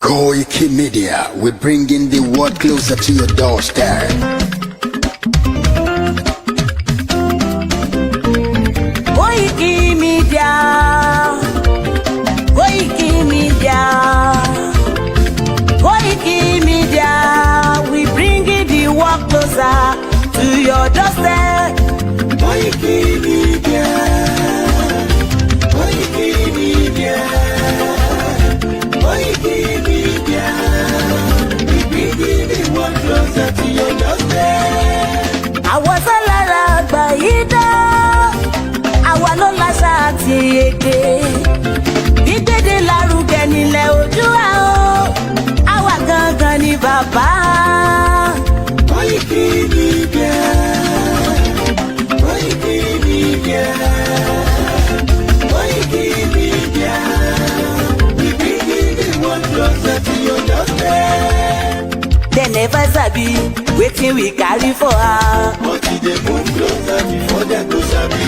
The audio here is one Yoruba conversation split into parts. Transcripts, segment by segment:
Koiki Media, we're bringing the world closer to your doorstep. Koiki Media, Koiki Media, Koiki Media, we bringing the world closer to your doorstep. Koiki Media, Koiki Media, Koiki Media, we bringing the world closer to your doorstep. Àwọn sálárà àgbáyé dá. Àwa ló láṣà àti èdè gbígbédè lárugẹ nílẹ̀ Oòduà o, àwa gangan ni bàbá. Koiki Media, Koiki Media, Koiki Media, we bring the world closer to your doorstep. They never sabi wetin we carry for her, but e dey move closer before dem go sabi.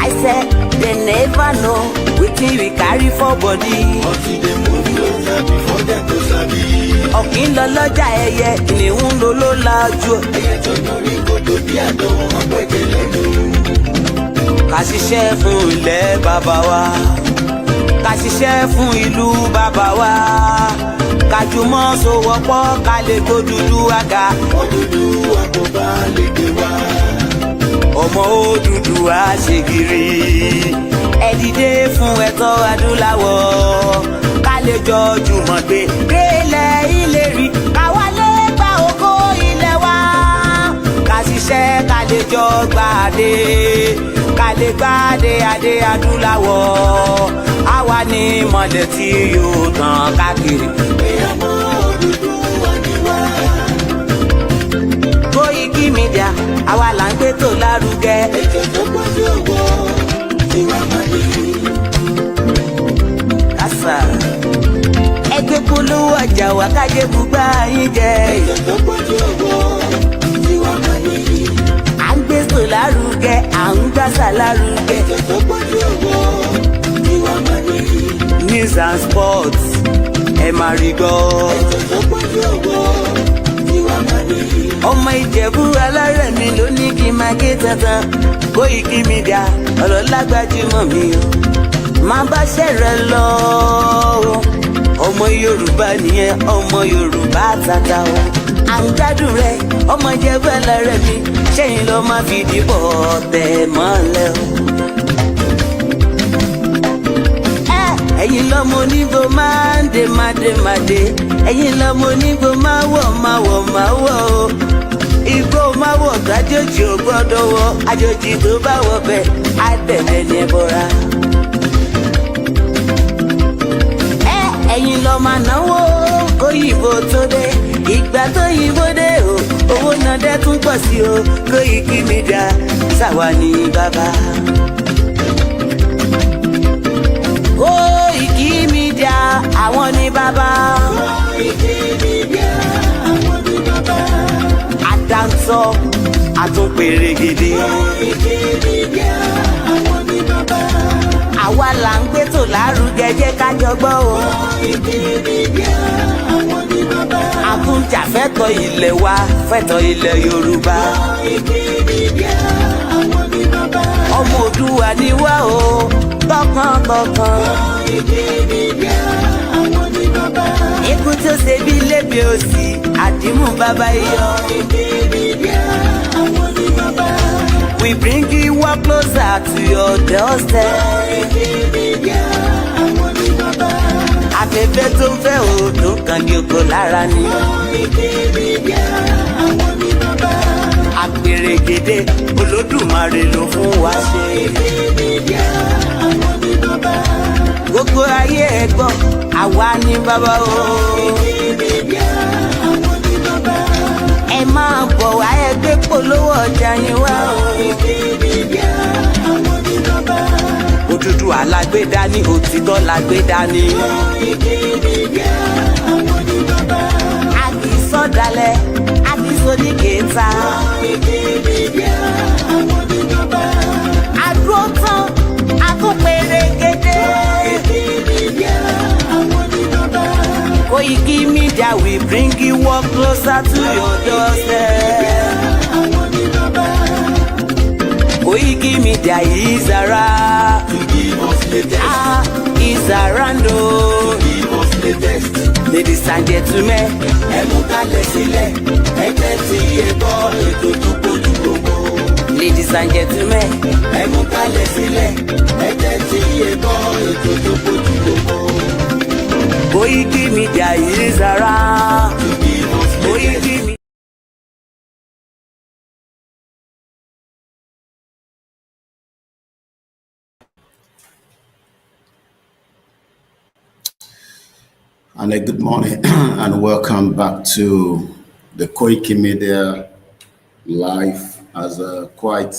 I said they never know wetin we carry for body, but e dey move closer before dem go sabi. Ọ̀kín lọ lọ́jà ẹyẹ, kìnìún ló ló lajú. Ẹyẹ tó lórí kòtò bí àdó ọ̀pẹ̀kẹ̀ lẹ́nu. Ká ṣiṣẹ́ fún ilẹ̀ bàbá wa, ká ṣiṣẹ́ fún ìlú bàbá wa, ká jùmọ̀ sowọ́pọ̀ ká lè tó dúdú àga. Òdúdú àkóbá lè gbé wá. Ọmọ Odùduwà ṣègìrì, ẹ dìde fún ẹ̀tọ́ adúláwọ̀, ká lè jọ jùmọ̀ gbé délẹ̀ ìlérí, káwa lè gba ògo ilẹ̀ wa, ká ṣiṣẹ́ ká lè jọ gbàdé, ká lè gbàdé adé adúláwọ̀, àwa ni ìmọ̀lẹ̀ tí yóò tàn káàkiri. Ọmọ Odùduwà ni wá. Koiki Media, àwa là ń gbé tó lárugẹ. Ètò tó pọ̀jù owó tí wọ́n máa ní. Kásá ẹgbẹ́ polówó ọjà wà kájé bùgbà yín jẹ. Ètò tó pọ̀jù owó tí wọ́n máa ní. À ń gbé tó lárugẹ, à ń gbàsà lárugẹ. Ètò tó pọ̀jù owó tí wọ́n máa ní. News and sports ẹ máa rí gbọ́. Ètò tó pọ̀jù owó tí wọ́n máa ní. Ọmọ Ìjẹ̀bú alárẹ̀ mi ló ní kí n máa ké tantan. Koiki Media ọ̀rọ̀ lágbájúmọ̀ mi o, má bá ṣẹ̀rẹ̀ lọ o. Ọmọ Yorùbá nìyẹn, ọmọ Yorùbá tata o. À ń gbádùn rẹ ọmọ Ìjẹ̀bú alárẹ̀ mi, ṣẹ́yìn lọ máa fi dìbò tẹ̀ mọ́lẹ̀ o. Ẹ̀yin lọ́mọ onígbò máa ń dé mádémádé, ẹ̀yin lọ́mọ onígbò máa wọ̀ o. Igbó máa wọ̀ kájòjì ò gbọ́dọ̀ wọ̀, àjòjì tó bá wọ̀ bẹ̀ á tẹ̀lé ní ẹbọra. Ẹ̀yin lọ máa náwó kóyìnbó tó dé, ìgbà tó yìnbó dé o, owó náà dẹ́ tún pọ̀ sí o. Koiki Media ṣàwa ní bàbá. Koiki Media àwọn ní bàbá. Koiki Media àwọn ní bàbá. Àdáńtọ́ àtúnpèrè gidi. Koiki Media àwọn ní bàbá. Àwa là ń gbé tò lárugẹ, jẹ́ ká jọ gbọ́ o. Koiki Media àwọn ní bàbá. Àtúnjàfẹ́tọ̀ ilẹ̀ wa, fẹ́tọ̀ ilẹ̀ Yorùbá. Koiki Media àwọn ní bàbá. Ọmọ Oòduà ni wá o, tọkàntọkàn. Koiki Media àwọn ní bàbá. Ikú tó ṣe bí lébi òsì, àdìmú bàbá iyọ̀. Koiki Media àwọn ní bàbá. We bring you work closer to your doorstep. Koiki Media àwọn ní bàbá. Afẹ́fẹ́ tó ń fẹ́ òòdùn kan ní oko lára ni. Koiki Media àwọn ní bàbá. Àpèrègèdè Olódùmarè ló fún wa ṣe. Koiki Media àwọn ní bàbá. Gbogbo ayé ẹ gbọ́, àwa ní bàbá o. Koiki Media àwọn ní bàbá. Ẹ máa bọ̀ wá ẹgbẹ́ polówó ọjà yín wá o. Koiki Media àwọn ní bàbá. Odùduwà lágbé dání, òtítọ́ lágbé dání. Koiki Media àwọn ní bàbá. A kì í sọ̀dálẹ̀, a kì í sọdí kẹta. Koiki Media àwọn ní bàbá. A dúró tán, a tún péré gédé. Koiki Media àwọn ní bàbá. Koiki Media, we bring you work closer to your doorstep. Koiki Media is around to give us latest. Is around to give us latest. Ladies and gentlemen, ẹ mú kalẹ̀ sílẹ̀, ẹ tẹ́tí ẹ gbọ́ ètò tó kojú gbogbo. Ladies and gentlemen, ẹ mú kalẹ̀ sílẹ̀, ẹ tẹ́tí ẹ gbọ́ ètò tó kojú gbogbo. Koiki Media is around to give us latest. Koiki Media. And a good morning and welcome back to the Koiki Media live as quite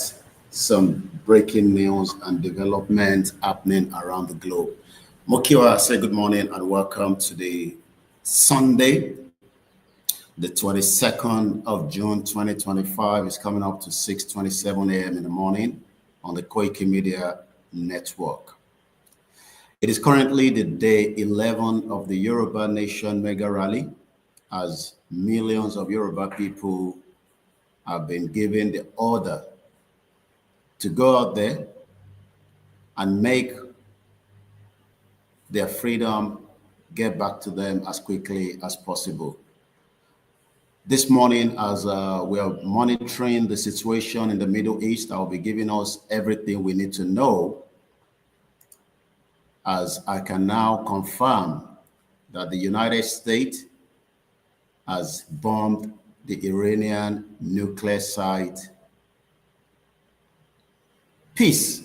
some breaking news and development happening around the globe. Mokiwa, say good morning and welcome to the Sunday, the 22nd of June 2025. It's coming up to 6:27 a.m. in the morning on the Koiki Media network. It is currently the day 11 of the Yoruba Nation Mega Rally, as millions of Yoruba people have been given the order to go out there and make their freedom get back to them as quickly as possible. This morning, as we are monitoring the situation in the Middle East, I'll be giving us everything we need to know, as I can now confirm that the United States has bombed the Iranian nuclear site. Peace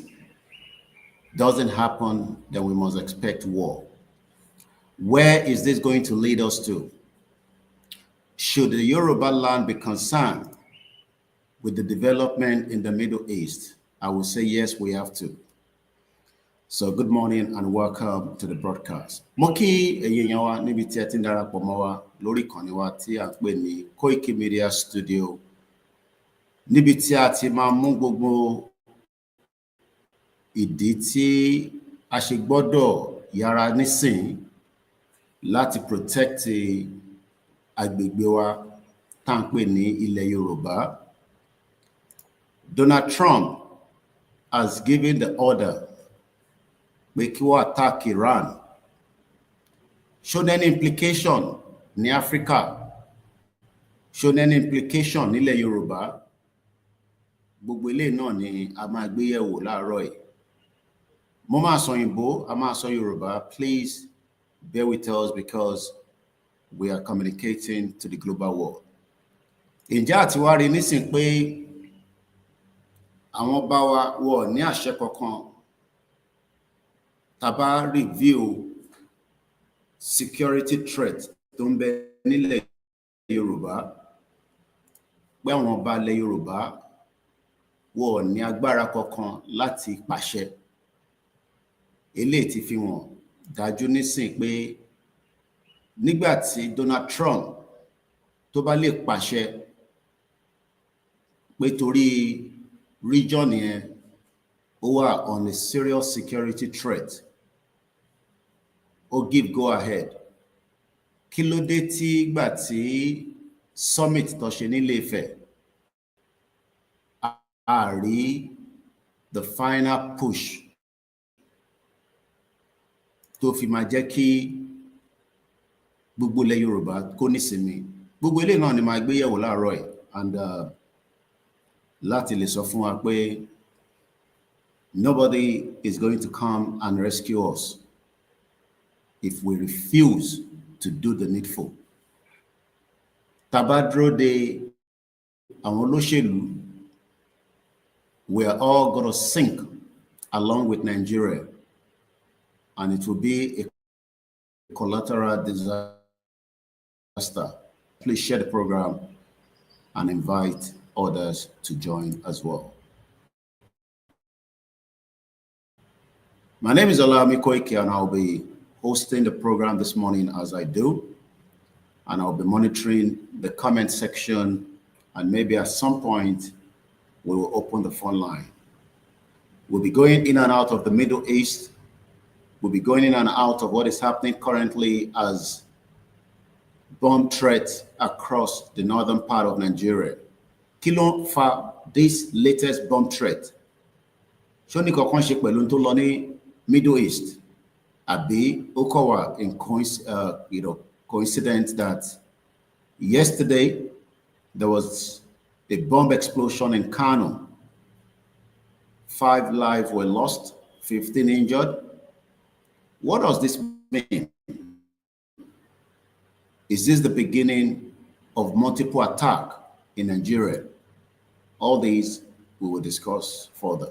doesn't happen, then we must expect war. Where is this going to lead us to? Should the Yorubaland be concerned with the development in the Middle East? I will say yes, we have to. So good morning and welcome to the broadcast. Moki eyenyawa níbi tí ẹ ti ń darapọ̀ mọ́ wa lórí ìkànnì wa tí a pè ní Koiki Media Studio. Níbi tí a ti máa mú gbogbo ìdí tí a ṣe gbọ́dọ̀ yára nísìn láti protect agbègbè wa tá ń pè ní ilẹ̀ Yorùbá. Donald Trump has given the order pé kí wọ́n attack Iran. Show any implication ní Africa? Show any implication nílẹ̀ Yorùbá? Gbogbo ilé náà ni a máa gbé yẹ̀wò láàárọ̀ yìí. Mo máa sọ Òyìnbó, a máa sọ Yorùbá. Please bear with us because we are communicating to the global world. Ǹjẹ́ àti wá rí nísìn pé àwọn bá wa wọ̀ ní àṣẹ kankan tàbá review security threat tó ń bẹ nílẹ̀ Yorùbá, pé àwọn bá lẹ̀ Yorùbá wọ̀ ní agbára kankan láti pàṣẹ. Eléyìí ti fi hàn dájú nísìn pé nígbà tí Donald Trump tó bá lè pàṣẹ pé torí region yẹn ó wà on a serious security threat, ó give go ahead. Kí ló dé tí gbà tí summit tó ṣe nílé Ifẹ̀ a rí the final push tó fi máa jẹ́ kí gbogbo ilẹ̀ Yorùbá kó nísinmi? Gbogbo ilé náà ni máa gbé yẹ̀wò láàárọ̀ yìí, and láti lè sọ fún wa pé nobody is going to come and rescue us if we refuse to do the needful. Tá bá dúró de àwọn olóṣèlú, we are all going to sink along with Nigeria, and it will be a collateral disaster. Please share the program and invite others to join as well. My name is Olami Koiki, and I'll be hosting the program this morning as I do, and I'll be monitoring the comment section, and maybe at some point we will open the phone line. We'll be going in and out of the Middle East. We'll be going in and out of what is happening currently as bomb threats across the northern part of Nigeria. Kí ló fa this latest bomb threat? Ṣó ní kankan ṣe pẹ̀lú tó lọ ní Middle East? Àbí ó kọ̀ wá in coincidence that yesterday there was a bomb explosion in Kano. 5 lives were lost, 15 injured. What does this mean? Is this the beginning of multiple attack in Nigeria? All these we will discuss further.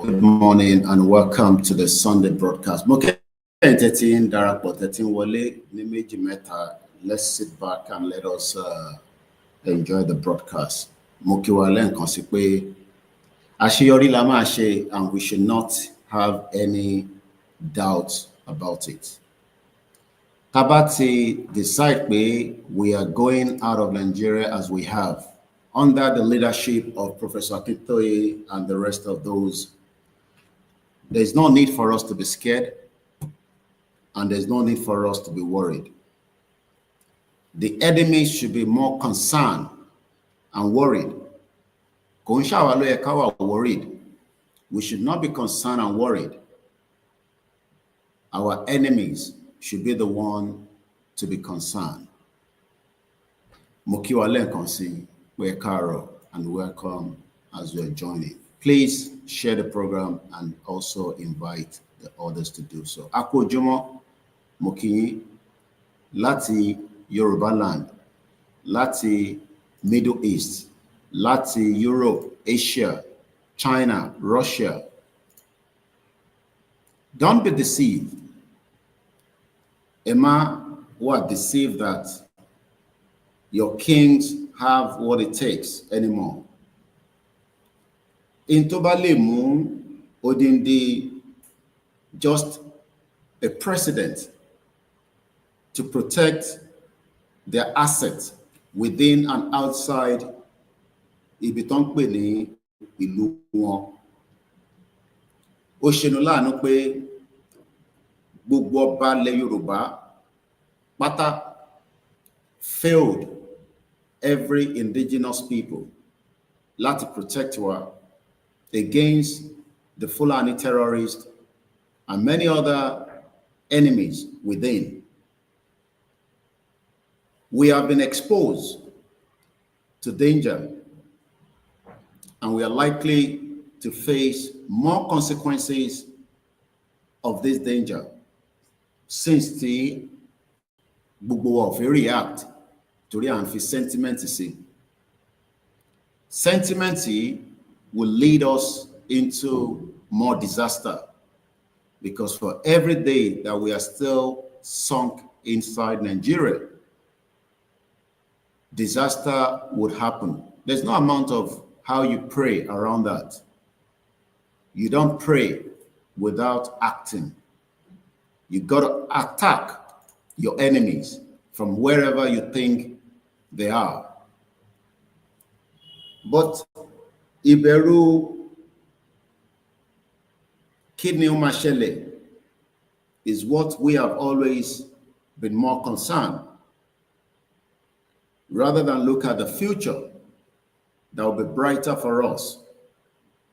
Good morning and welcome to the Sunday broadcast. Let's sit back and let us enjoy the broadcast. And we should not have any doubt about it. Tabati decide we are going out of Nigeria as we have, under the leadership of Professor Akintoye and the rest of those. There's no need for us to be scared, and there's no need for us to be worried. The enemy should be more concerned and worried. Worried. We should not be concerned and worried. Our enemies should be the one to be concerned. Mokiwale Konsi, we're Caro, and welcome as you're joining. Please share the program and also invite the others to do so. Akojomo Moki, Lati Yorubaland, Lati Middle East, Lati Europe, Asia, China, Russia. Don't be deceived. Emma, what deceived that your kings have what it takes anymore. In Tobalemu, Odindi, just a precedent to protect their assets within and outside Ibitonkpeni ìlú wọn. Ó ṣeni láàánú pé gbogbo ọba ilẹ̀ Yorùbá pátá failed every indigenous people láti protect wa against the Fulani terrorists and many other enemies within. We have been exposed to danger, and we are likely to face more consequences of this danger since the gbogbo of react to the sentiment see. Sentiment will lead us into more disaster, because for every day that we are still sunk inside Nigeria, disaster would happen. There's no amount of how you pray around that. You don't pray without acting. You got to attack your enemies from wherever you think they are. But ìbẹ̀rù kidney mashele is what we have always been more concerned, rather than look at the future that will be brighter for us,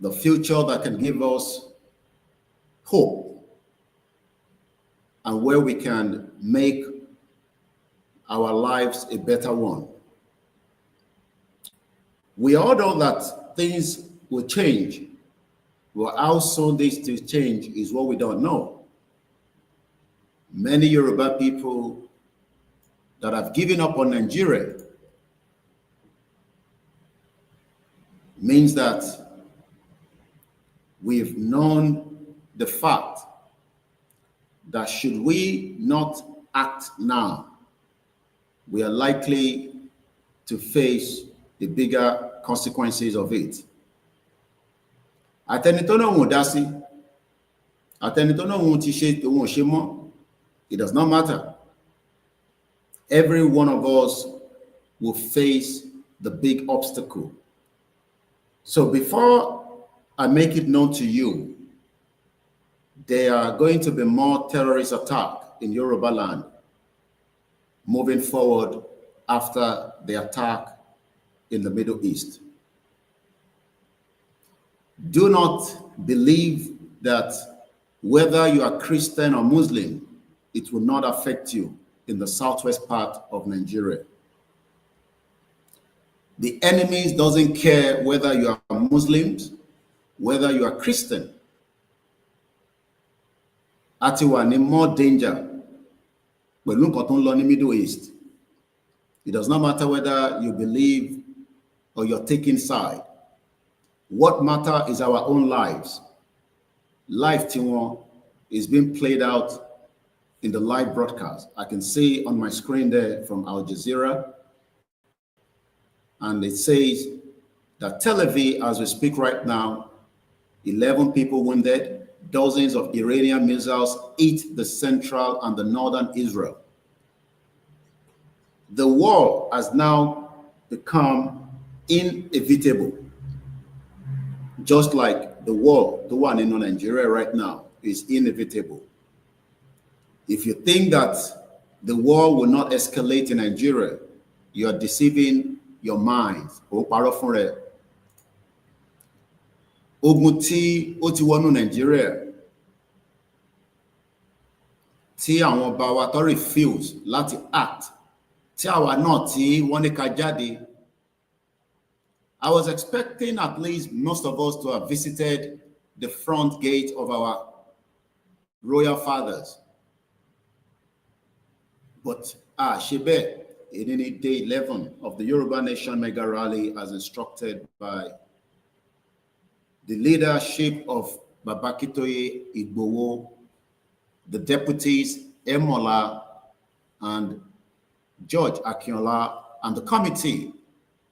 the future that can give us hope, and where we can make our lives a better one. We all know that things will change. Well, how soon this will change is what we don't know. Many Yoruba people that have given up on Nigeria means that we've known the fact that should we not act now, we are likely to face the bigger consequences of it. Àtẹnitọ́nà òun dá sí, àtẹnitọ́nà òun ti ṣe òun ò ṣe mọ́, it does not matter. Every one of us will face the big obstacle. So before I make it known to you, there are going to be more terrorist attacks in Yorubaland moving forward after the attack in the Middle East. Do not believe that whether you are Christian or Muslim, it will not affect you in the southwest part of Nigeria. The enemy doesn't care whether you are Muslims, whether you are Christian. Àti wà ní more danger pẹ̀lú nǹkan tó ń lọ ní Middle East. It does not matter whether you believe or you're taking side. What matters is our own lives. Life tiwọn is being played out in the live broadcast. I can see on my screen there from Al Jazeera, and it says that Tel Aviv, as we speak right now, 11 people wounded, dozens of Iranian missiles hit the central and the northern Israel. The war has now become inevitable, just like the war, the one in Nigeria right now, is inevitable. If you think that the war will not escalate in Nigeria, you are deceiving your mind. Ogun tí ó ti wọnú Nigeria, tí àwọn ọba wa tó refuse láti act, tí àwa náà tí wọ́n ní ká jáde. I was expecting at least most of us to have visited the front gate of our royal fathers. But Shebe, in day 11 of the Yoruba Nation Mega Rally, as instructed by the leadership of Babakitoye Igboho, the deputies Emola and George Akinola, and the committee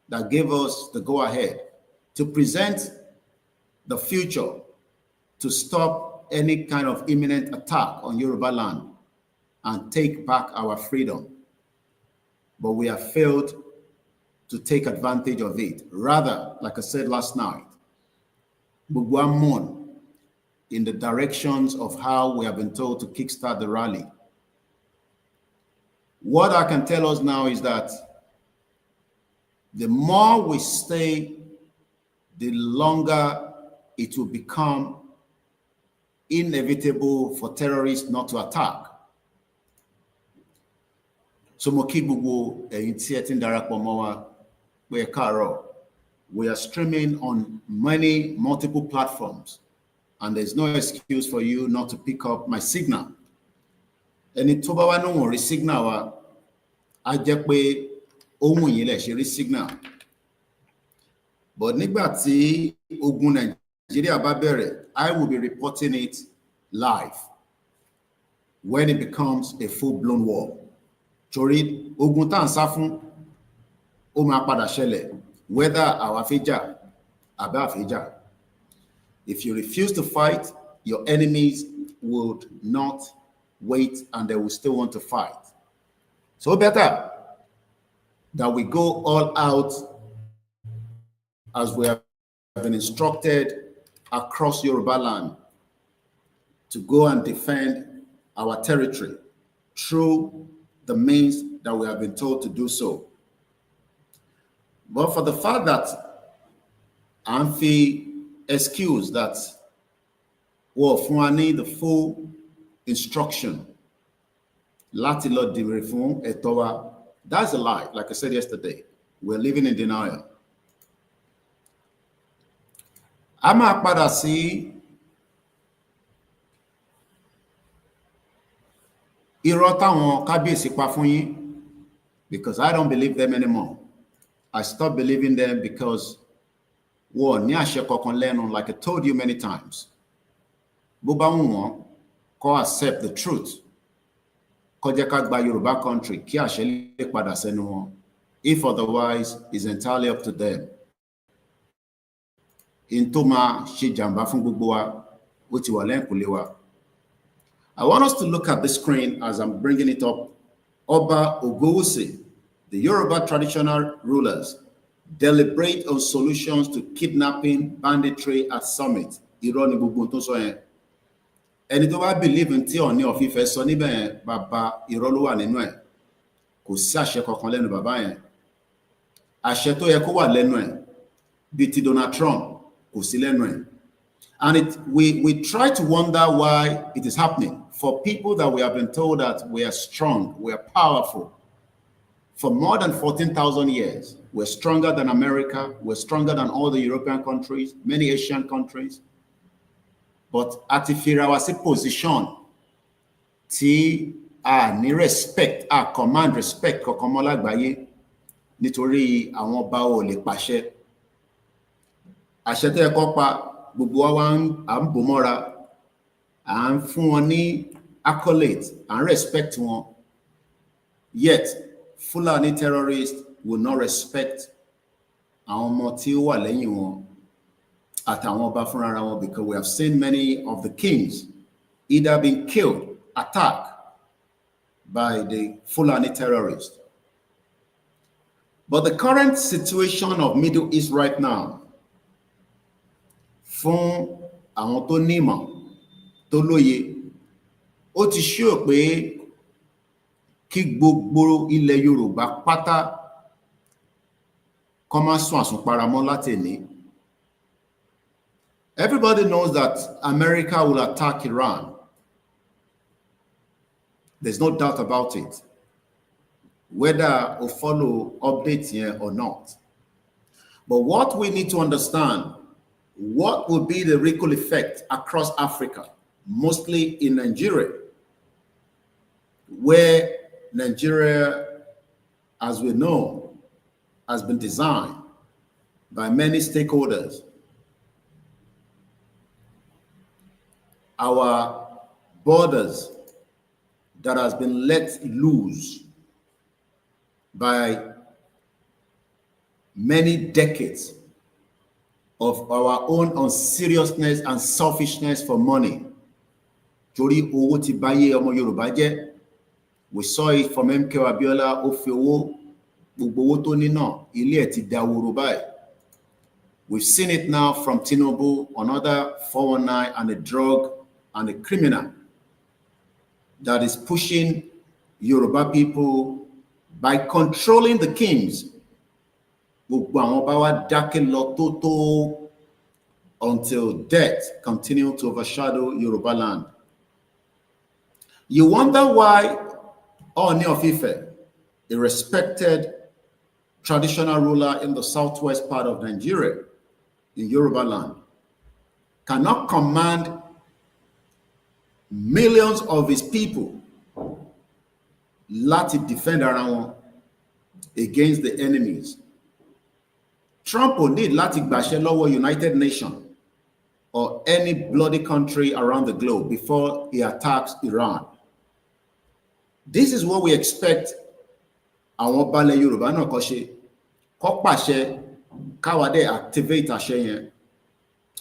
that gave us the go-ahead to present the future to stop any kind of imminent attack on Yorubaland and take back our freedom. But we have failed to take advantage of it. Rather, like I said last night, Bugwamon in the directions of how we have been told to kickstart the rally. What I can tell us now is that the more we stay, the longer it will become inevitable for terrorists not to attack. So Mokibugu we are streaming on many multiple platforms, and there's no excuse for you not to pick up my signal. Ẹni tó bá wá no rí signal wa, á jẹ́ pé ohun yìí lè ṣe rí signal. But nígbà tí ogun Nigeria bá bẹ̀rẹ̀, I will be reporting it live when it becomes a full-blown war. Torí ogun tá ń sá fún ó máa padà ṣẹlẹ̀, whether àwa fẹ́ jà àbí a fẹ́ jà. If you refuse to fight, your enemies would not wait and they will still want to fight. So better that we go all out as we have been instructed across Yorubaland to go and defend our territory through the means that we have been told to do so. But for the fact that I'm excuse that I need the full instruction, that's a lie. Like I said yesterday, we're living in denial. A máa padà sí irọ́ táwọn kábíyèsí pa fún yín, because I don't believe them anymore. I stopped believing them because wọ́n ní àṣẹ kankan lẹ́nu, like I told you many times. Bó bá wù wọ́n kó accept the truth, kó jẹ́ ká gba Yorùbá country kí àṣẹ lè padà sẹ́nu wọn. If otherwise, it's entirely up to them. Into máa ṣe jàǹbá fún gbogbo wa, ó ti wà lẹ́yìnkùlé wa. I want us to look at the screen as I'm bringing it up. Oba Ogowusi, the Yoruba traditional rulers, deliberate on solutions to kidnapping, banditry at summit. Irọ́ ni gbogbo tó sọ yẹn. Ẹni tó bá believe in tí Ọọ̀ni of Ifẹ̀ sọ níbẹ̀ yẹn, bàbá irọ́ ló wà nínú ẹ̀. Kò sí àṣẹ kankan lẹ́nu bàbá yẹn. Àṣẹ tó yẹ kó wà lẹ́nu ẹ̀, bíi ti Donald Trump, kò sí lẹ́nu ẹ̀. And we try to wonder why it is happening for people that we have been told that we are strong, we are powerful. For more than 14,000 years, we're stronger than America, we're stronger than all the European countries, many Asian countries. But at our position, tí a ní respect, a command respect kankan mọ́ lágbàáyé nítorí àwọn ọba ò lè pàṣẹ. Àṣẹ tó yẹ kó pa gbogbo wa à ń bò mọ́ra, à ń fún wọn ní accolades, à ń respect wọn. Yet, Fulani terrorists will not respect àwọn ọmọ tí ó wà lẹ́yìn wọn àtàwọn ọba fúnra wọn, because we have seen many of the kings either being killed, attacked by the Fulani terrorists. But the current situation of Middle East right now, fún àwọn tó nímọ̀ tó lóye, ó ti show pé kí gbogbo ilẹ̀ Yorùbá pátá kó má sùn àsùnparamọ́ láti ní. Everybody knows that America will attack Iran. There's no doubt about it, whether we follow updates here or not. But what we need to understand, what will be the ripple effect across Africa, mostly in Nigeria, where Nigeria, as we know, has been designed by many stakeholders. Our borders that has been let loose by many decades of our own unseriousness and selfishness for money. Torí owó ti báyé ọmọ Yorùbá jẹ́. We saw it from MK Abiola, ó fi owó, gbogbo owó tó ní náà, ilé ẹ̀ ti dahoro báyìí. We've seen it now from Tinubu, another 419 and a drug and a criminal that is pushing Yoruba people by controlling the kings. Gbogbo àwọn ọba wa dákẹ́ lọ tó until death continue to overshadow Yorubaland. You wonder why Ooni of Ife, a respected traditional ruler in the southwest part of Nigeria, in Yorubaland, cannot command millions of his people láti defend ara wọn against the enemies. Trump will need láti gbàṣẹ lọ́wọ́ United Nations or any bloody country around the globe before he attacks Iran. This is what we expect àwọn balẹ̀ Yorùbá náà kó ṣe, kó pàṣẹ káwa dé activate àṣẹ yẹn.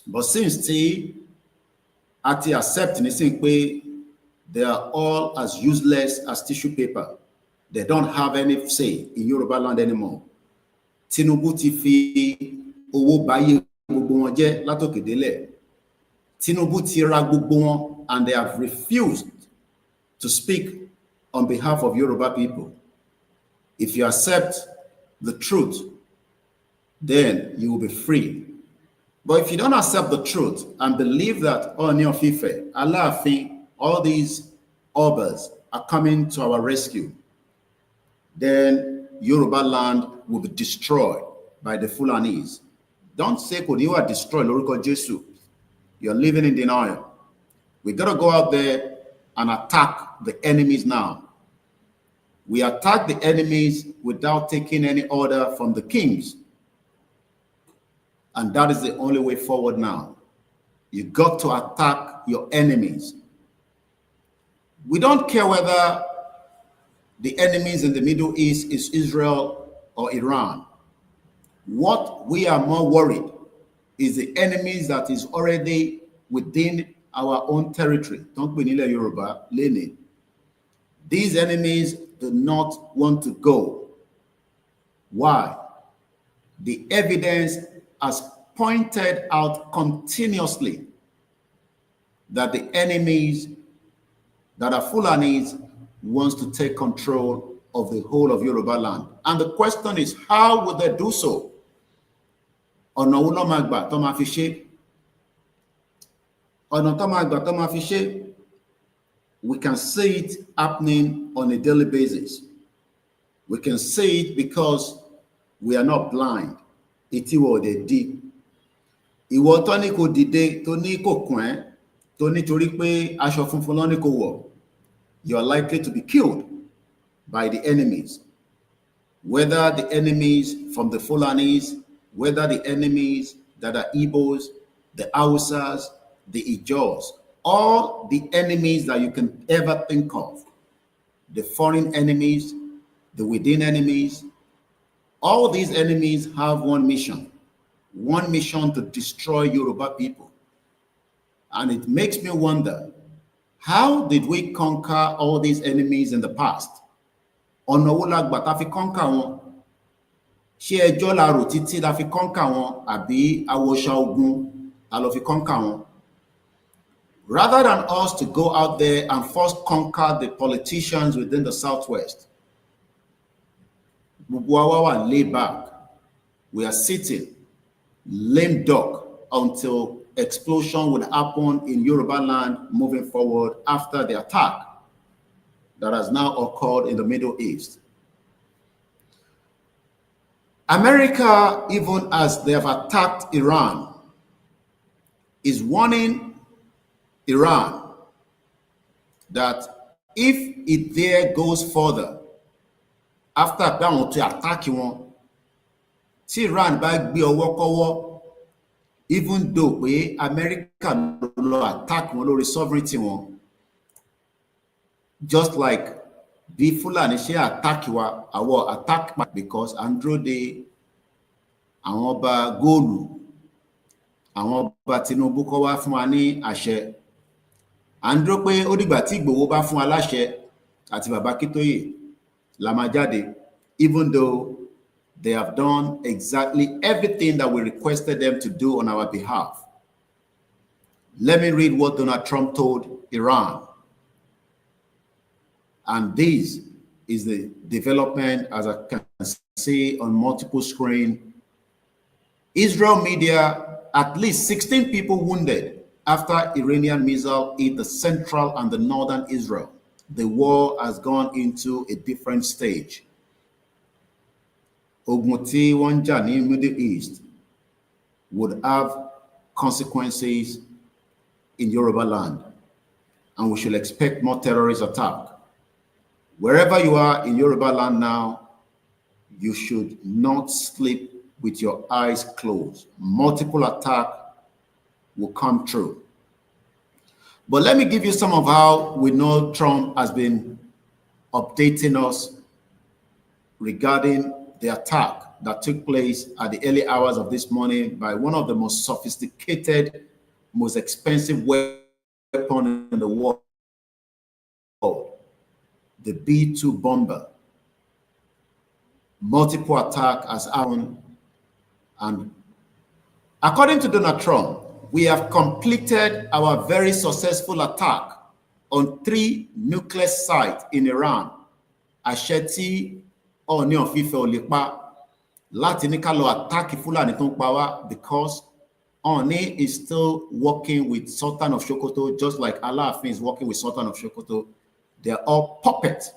But since tí a ti accept nísìnyí pé they are all as useless as tissue paper, They don't have any say in Yorubaland anymore. Tinubu ti fi owó báyé gbogbo wọn jẹ́ látòkè délẹ̀. Tinubu ti ra gbogbo wọn, and they have refused to speak on behalf of Yoruba people. If you accept the truth, then you will be free. But if you don't accept the truth and believe that Ooni of Ife, Aláàfin, all these obas are coming to our rescue, then Yorubaland will be destroyed by the Fulanis. Don't say Koniwa destroy lórúkọ Jésù. You're living in denial. We got to go out there and attack the enemies now. We attack the enemies without taking any order from the kings. And that is the only way forward now. You got to attack your enemies. We don't care whether the enemies in the Middle East is Israel or Iran. What we are more worried is the enemies that is already within our own territory. Don't be Nile Yoruba, Lenin. These enemies do not want to go. Why? The evidence has pointed out continuously that the enemies that are Fulanis wants to take control of the whole of Yoruba land. And the question is, how would they do so? Ọ̀nà wo ló máa gbà tó máa fi ṣe? Ọ̀nà tó máa gbà tó máa fi ṣe? We can see it happening on a daily basis. We can see it because we are not blind. Etí wa ò dẹ̀ di. Ìwọ tó ní kó dìde, tó ní kó kùn ẹ́, tó nítorí pé aṣọ funfun ló ní kó wọ̀, you are likely to be killed by the enemies. Whether the enemies from the Fulanis, whether the enemies that are Igbos, the Hausas, the Ijos, all the enemies that you can ever think of, the foreign enemies, the within enemies, all these enemies have one mission to destroy Yoruba people. And it makes me wonder, how did we conquer all these enemies in the past? Ọ̀nà wo la gbà tá fi conquer wọn? Ṣé ẹjọ́ la rò títí la fi conquer wọn, àbí awọṣà ogun la lọ fi conquer wọn? Rather than us to go out there and first conquer the politicians within the Southwest, gbogbo wa wà lay back. We are sitting lame duck until explosion would happen in Yorubaland moving forward after the attack that has now occurred in the Middle East. America, even as they have attacked Iran, is warning Iran that if it there goes further, after báwọn to attack wọn, tí Iran bá gbé ọwọ́ kọ́wọ́, even though pé America lọ attack wọn lórí sovereignty wọn, just like bí Fulani ṣe attack wa, our attack because Andrew de àwọn ọba góòlù, àwọn ọba Tinubu kọ́ wá fún wa ní àṣẹ. Andrew pé ó dìgbà tí Ìgbòho bá fún wa láṣẹ àti bàbá Kítóyè la máa jáde, even though they have done exactly everything that we requested them to do on our behalf. Let me read what Donald Trump told Iran. And this is the development, as I can see on multiple screens. Israel media, at least 16 people wounded after Iranian missile hit the central and the northern Israel. The war has gone into a different stage. Ogun tí wọ́n jà ní Middle East would have consequences in Yorubaland, and we should expect more terrorist attack. Wherever you are in Yorubaland now, you should not sleep with your eyes closed. Multiple attack will come true. But let me give you some of how we know Trump has been updating us regarding the attack that took place at the early hours of this morning by one of the most sophisticated, most expensive weapon in the world, the B-2 bomber multiple attacks has happened. And according to Donald Trump, we have completed our very successful attack on 3 nuclear sites in Iran. Àṣẹ Ọọ̀ni of Ifẹ̀ ò lè pa láti ní ká lọ attack Fúlàní tó ń pa wá, because Ọọ̀ni is still working with Sultan of Sokoto, just like Aláàfin is working with Sultan of Sokoto. They are all puppets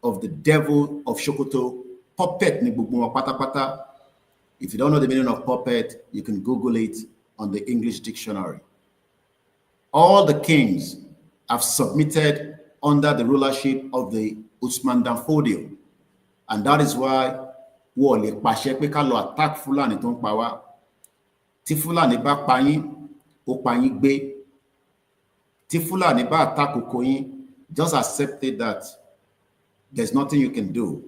of the devil of Sokoto. Puppet ni gbogbo wọn pátápátá. If you don't know the meaning of puppet, you can Google it on the English dictionary. All the kings have submitted under the rulership of the Usman Dan Fodio. And that is why wọ́n lè pàṣẹ pé ká lọ attack Fúlàní tó ń pa wá. Tí Fúlàní bá pa yín, ó pa yín gbé. Tí Fúlàní bá attack oko yín, just accept it that there's nothing you can do.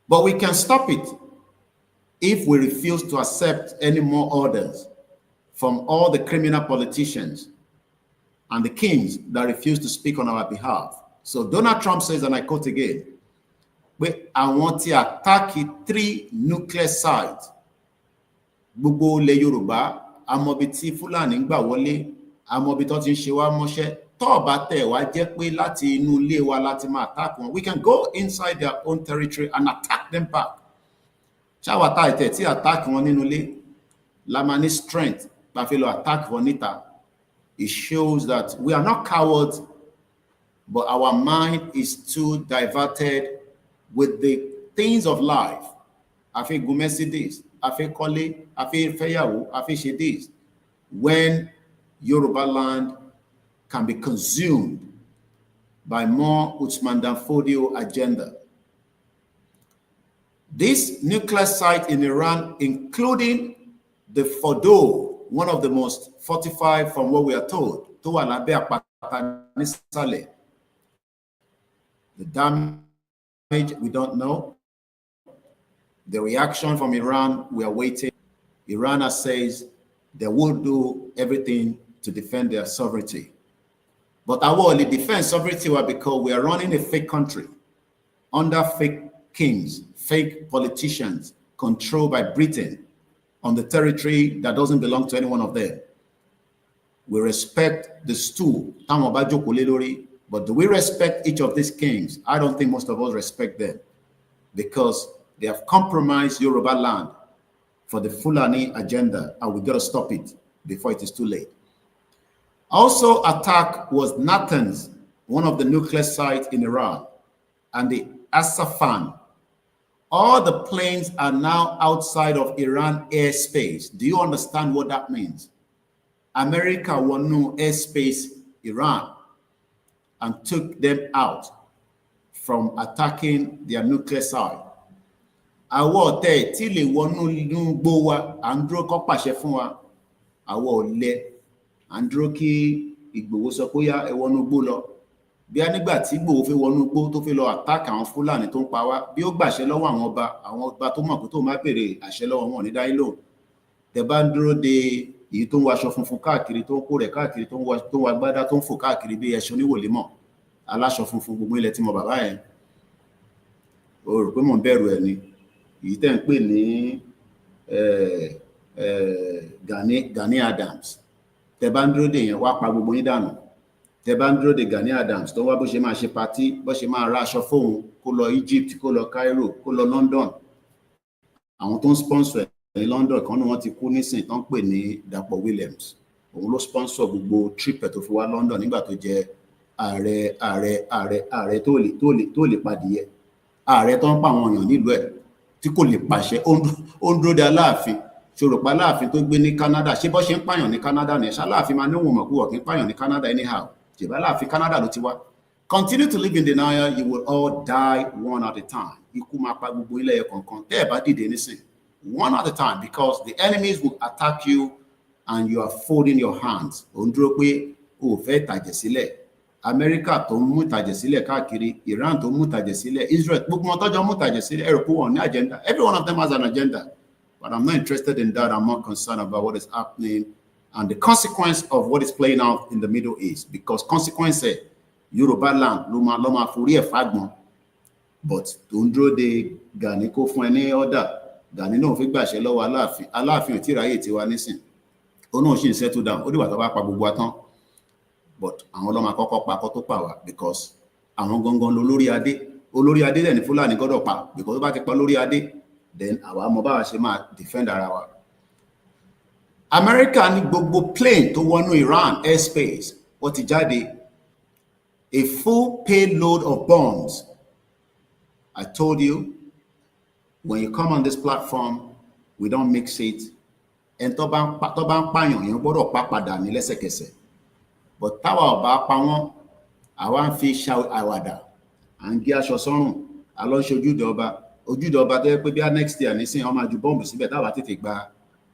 But we can stop it if we refuse to accept any more orders from all the criminal politicians and the kings that refuse to speak on our behalf. So Donald Trump says, and I quote again, I want to attack 3 nuclear sites. Gbogbo ilẹ̀ Yorùbá, àmọ́ bí tí Fúlàní ń gbà wọlé, àmọ́ bí tó ti ń ṣe wá mọ́ṣẹ́, tó bá tẹ̀ wá jẹ́ pé láti inú ilé wa láti máa attack wọn. We can go inside their own territory and attack them back. Ṣáwá tá ìtẹ̀ tí attack wọn nínú ilé, la máa ní strength bá fi lọ attack wọn níta. It shows that we are not cowards, but our mind is too diverted with the things of life. I feel Gumesi this, I feel Kole, I feel Feyawo, I feel Shedis. When Yorubaland can be consumed by more Usman Dan Fodio agenda. This nuclear site in Iran, including the Fordo, one of the most fortified from what we are told, the damage we don't know. The reaction from Iran, we are waiting. Iran says they will do everything to defend their sovereignty. But our only defense sovereignty was because we are running a fake country under fake kings, fake politicians controlled by Britain on the territory that doesn't belong to any one of them. We respect the stool, but do we respect each of these kings? I don't think most of us respect them, because they have compromised Yorubaland for the Fulani agenda, and we got to stop it before it is too late. Also attacked was Natanz, one of the nuclear sites in Iran, and the Asafan. All the planes are now outside of Iran airspace. Do you understand what that means? America won no airspace Iran and took them out from attacking their nuclear site. Àwa ọ̀tẹ̀ tí lè wọnú inú gbó wa, à ń dúró kó pàṣẹ fún wa. Àwa ọ̀lẹ, à ń dúró kí Ìgbòho sọ pé yá ẹ wọnú gbó lọ. Bí a nígbà tí Ìgbòho fẹ́ wọnú gbó tó fẹ́ lọ attack àwọn Fúlàní tó ń pa wá, bí ó gbàṣẹ lọ́wọ́ àwọn ọba tó mọ̀ pé tó máa béèrè àṣẹ lọ́wọ́ wọn ní dáyé lò. Tẹ́ bá ń dúró de èyí tó ń wọ aṣọ funfun káàkiri, tó ń kó rẹ̀ káàkiri, tó ń wọ agbádá, tó ń fò káàkiri bí ẹṣin oníwòlímọ̀, aláṣọ funfun gbogbo ilẹ̀ tí mo bàbá yẹn. O rò pé mò ń bẹ̀rù ẹ̀ ni. Èyí tẹ́ ń pè ní Gani Adams. Tẹ́ bá ń dúró de yẹn wá pa gbogbo yín dànù. Tẹ́ bá ń dúró de Gani Adams tó wá bó ṣe máa ṣe patí, bó ṣe máa ra aṣọ fóun, kó lọ Egypt, kó lọ Cairo, kó lọ London. Àwọn tó ń sponsor ẹ̀ ní London kan ní wọ́n ti kú nísìn tó ń pè ní Dapò Williams. Òun ló sponsor gbogbo trip ẹ̀ tó fi wá London nígbà tó jẹ́ ààrẹ tó lè padìyẹ. Ààrẹ tó ń pa àwọn èèyàn nílùú ẹ̀ tí kò lè pàṣẹ, ó ń dúró de Aláàfin. Ṣòròpá Aláàfin tó gbé ní Canada, ṣé bó ṣe ń pààyàn ní Canada ní Aláàfin máa níwọ̀n mọ̀ pé wọ́n kì í pààyàn ní Canada anyhow. Ṣèbá Aláàfin Canada ló ti wá. Continue to live in denial, you will all die one at a time. Ikú máa pa gbogbo ilẹ̀ kọ̀ọ̀kan tẹ́ ẹ̀ bá dìde nísìn. One at a time, because the enemies will attack you and you are folding your hands. Ó ń dúró pé o ò fẹ́ tàjẹ̀ sílẹ̀. America tó ń mú tàjẹ̀ sílẹ̀ káàkiri, Iran tó ń mú tàjẹ̀ sílẹ̀, Israel, gbogbo wọn tọ́jọ́ mú tàjẹ̀ sílẹ̀, ẹ̀rọ pé wọn ní agenda. Every one of them has an agenda. But I'm not interested in that. I'm more concerned about what is happening and the consequence of what is playing out in the Middle East. Because consequence, Yorubaland, ló máa forí ẹ̀ fagbọn. but tó ń dúró de Gani kó fún ẹ ní order. Gani náà fi gbàṣẹ lọ́wọ́ Aláàfin ò tí ráyè tiwa nísìn. Ó náà ṣì ń settle down. Ó dìgbà tó bá pa gbogbo wa tán. But àwọn ló máa kọ́kọ́ pa kó tó pa wá, because àwọn gangan ló lórí adé. Olórí adé dẹ̀ ní Fúlàní gbọ́dọ̀ pa, because tó bá ti pa lórí adé, then àwa mọ báwa ṣe máa defend ara wa. America ní gbogbo plane tó wọnú Iran airspace wọ́n ti jáde, a full payload of bombs. I told you, when you come on this platform, we don't mix it. And tó bá ń pààyàn, èèyàn gbọ́dọ̀ pa padà ní lẹ́sẹ̀kẹsẹ̀. But táwa ò bá pa wọ́n, àwa ń fi àwàdà, à ń gé aṣọ sọ́rùn, a lọ ń ṣe ojúde ọba tó yẹ pé bí i next year nísìnyí wọ́n máa ju bọ́ọ̀mù síbẹ̀ táwa tètè gba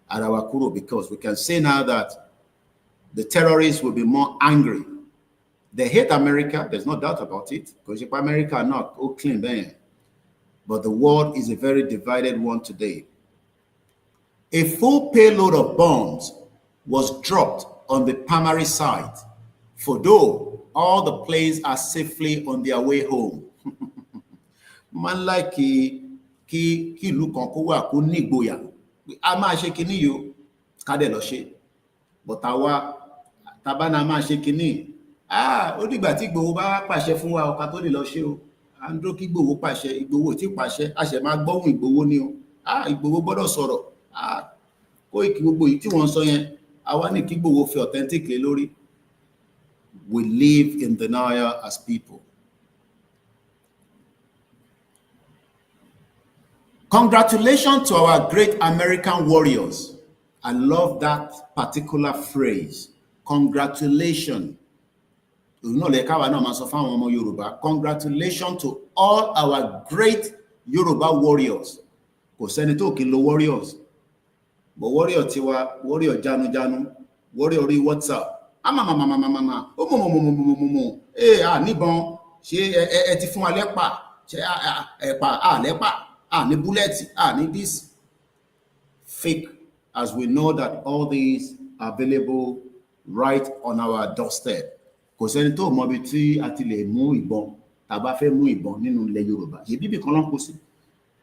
ara wa kúrò, because we can say now that the terrorists will be more angry. They hate America, there's no doubt about it, because if America not all clean then. But the world is a very divided one today. A full payload of bombs was dropped on the primary site, for though all the planes are safely on their way home. Man like ki ìlú kan kó wà kó ní ìgboyà. A máa ṣe kíní yìí ká dẹ̀ lọ ṣe. But àwa tabana máa ṣe kíní. Ó dìgbà tí Ìgbòho bá pàṣẹ fún wa ọ̀ka tó lè lọ ṣe o. À ń dúró kí Ìgbòho pàṣẹ, Ìgbòho tí pàṣẹ, a ṣẹ̀ máa gbọ́hùn Ìgbòho ni o. Ìgbòho gbọ́dọ̀ sọ̀rọ̀. Kóìkì gbogbo yìí tí wọ́n sọ yẹn, àwa ní kí Ìgbòho fi authentic lé lórí. We live in denial as people. Congratulations to our great American warriors. I love that particular phrase. Congratulations. Congratulations to all our great Yoruba warriors. Kò sẹ́ni tó kí n lo warriors. But warrior tiwa, warrior janu, warrior rí WhatsApp. Níbọn, ṣé ẹ ti fún wa lẹ́pà, ṣé ẹ̀pà, lẹ́pà, ní búlẹ̀tì, ní this. Fake, as we know that all these are available right on our doorstep. Kò sẹ́ni tó mọ ibi tí a ti lè mú ìbọn, tá bá fẹ́ mú ìbọn nínú ilẹ̀ Yorùbá. Ṣé bíbí kan ló ń kó sí?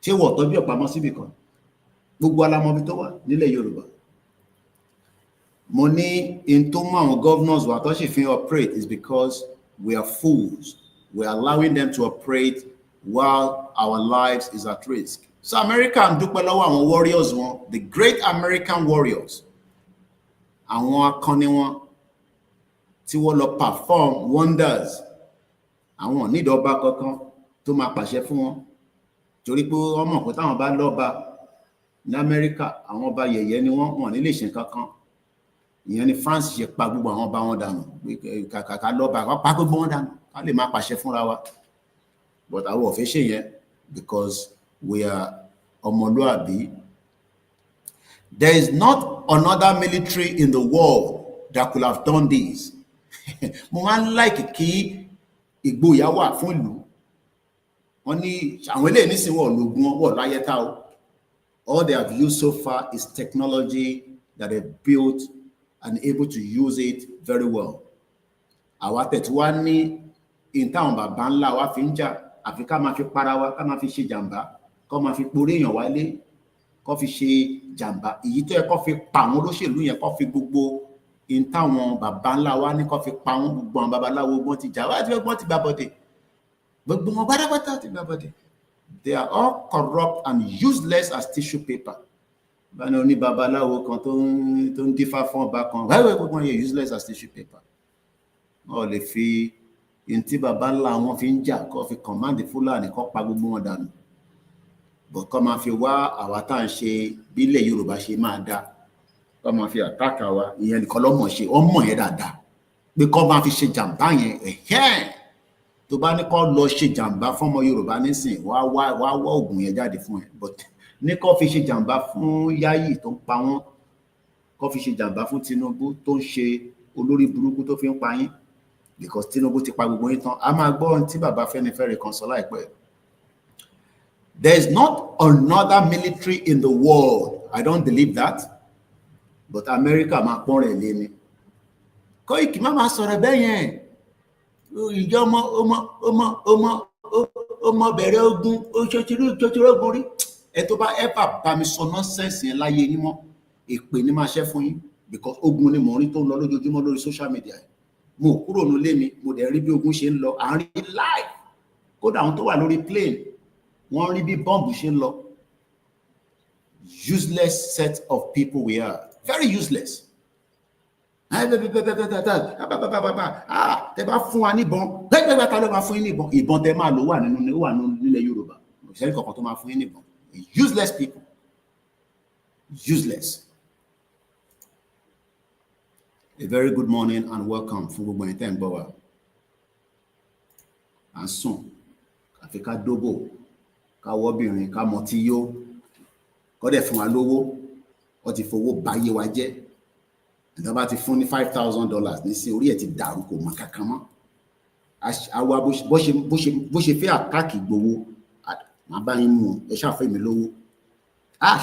Ṣé wọ́n tọ́jú ọ̀pamọ́ síbì kan? Gbogbo alamọ ibi tó wà nílẹ̀ Yorùbá. Mo ní in tó mú àwọn governors wa tó ṣe fi operate is because we are fools. We are allowing them to operate while our lives is at risk. So America ń dúpẹ́ lọ́wọ́ àwọn warriors wọn, the great American warriors. Àwọn akọni wọn tí wọ́n lọ perform wonders. Àwọn onídọ̀ọ́ba kankan tó máa pàṣẹ fún wọn. Torí pé wọ́n mọ̀ pé táwọn bá lọ́ba ní Amẹ́ríkà, àwọn ọba yẹ̀yẹ́ ni wọ́n ní lè ṣe kankan. Ìyẹn ni France ṣe pa gbogbo àwọn ọba wọn dànù. Kàkà lọ́ba wọ́n pa gbogbo wọn dànù. Ká lè máa pàṣẹ fúnra wa. But àwọn ò fẹ́ ṣe yẹn because we are ọmọlúàbí. There is not another military in the world that could have done this. Mo máa ń like kí ìgboyà wà fún ìlú. Wọ́n ní àwọn eléyìí nísìnyí wọ́n lògùn wọ́n láyé tá o. All they have used so far is technology that they've built and able to use it very well. Àwa tẹ̀tí wá ní ìtàwọn bàbá ńlá wa fi ń jà, àfi ká máa fi para wa, ká máa fi ṣe jàǹbá, kó máa fi porí èèyàn wálé, kó fi ṣe jàǹbá. Èyí tó yẹ kó fi pa àwọn olóṣèlú yẹn, kó fi gbogbo ìtàwọn bàbá ńlá wa ní kó fi pa wọn, gbogbo àwọn babaláwo gbọ́n ti jà, wọ́n ti gbàbọ̀dé. Gbogbo wọn pátápátá ti gbàbọ̀dé. They are all corrupt and useless as tissue paper. Báni oní babaláwo kan tó ń dífá fún ọba kan, wáyé gbogbo wọn yẹ useless as tissue paper. Wọ́n lè fi ìntí bàbá ńlá wọn fi ń jà kó fi command Fúlàní kó pa gbogbo wọn dànù. Bọ̀ kó máa fi wá àwa tá à ń ṣe bí ilẹ̀ Yorùbá ṣe máa dá. Kó máa fi àtàkà wa, ìyẹn nìkan lọ́mọ̀ ṣe, wọ́n mọ̀ yẹn dáadáa. Pé kó máa fi ṣe jàǹbá yẹn, tó bá ní kó lọ ṣe jàǹbá fún ọmọ Yorùbá nísìn, wá oògùn yẹn jáde fún ẹ. But ní kó fi ṣe jàǹbá fún Yáyì tó ń pa wọ́n, kó fi ṣe jàǹbá fún Tinubu tó ń ṣe olórí burúkú tó fi ń pa yín, because Tinubu ti pa gbogbo yín tán. A máa gbọ́ ohun tí bàbá Fẹ́nifẹ́re kan sọ láìpẹ́. There is not another military in the world. I don't believe that. But America máa pọ́n rẹ̀ lé ni. Kóìkì má máa sọ̀rọ̀ bẹ́ẹ̀ yẹn. Ìjọ ó mọ bẹ̀rẹ̀ ogun ó ṣòtìrú ogun rí ẹ tó bá ever bá mi sọ nonsense yẹn láyé yín mọ́ èpè ní máa ṣẹ́ fún yín because ogun ni mò ń rí tó ń lọ lójoojúmọ́ lórí social media mo kúrò nílé mi mo dẹ̀ rí bí ogun ṣe ń lọ à ń rí live kódà àwọn tó wà lórí plane wọ́n rí bí bọ́ǹbù ṣe ń lọ useless set of people we are very useless. Tẹ bá fún wa níbọn gbẹgbẹgbẹ ta ló máa fún yín níbọn ìbọn tẹ máa lò wà nílẹ̀ Yorùbá ìṣẹ́rí kankan tó máa fún yín níbọn useless people useless. A very good morning and welcome fún gbogbo ẹ̀yin tẹ́ ń gbọ́ wa. À ń sùn àfi ká dóbò ká wọ́bìnrin ká mọtí yó kọ́dẹ̀ fún wa lówó wọ́n ti fowó báyé wa jẹ́ ìjọba bá ti fún ní $5,000 ní sí orí ẹ̀ ti dàrú kò mọ kankan mọ́ àwa bó ṣe fẹ́ àtàkì gbowó má bá yín mú ẹ ṣàfẹ́ mi lówó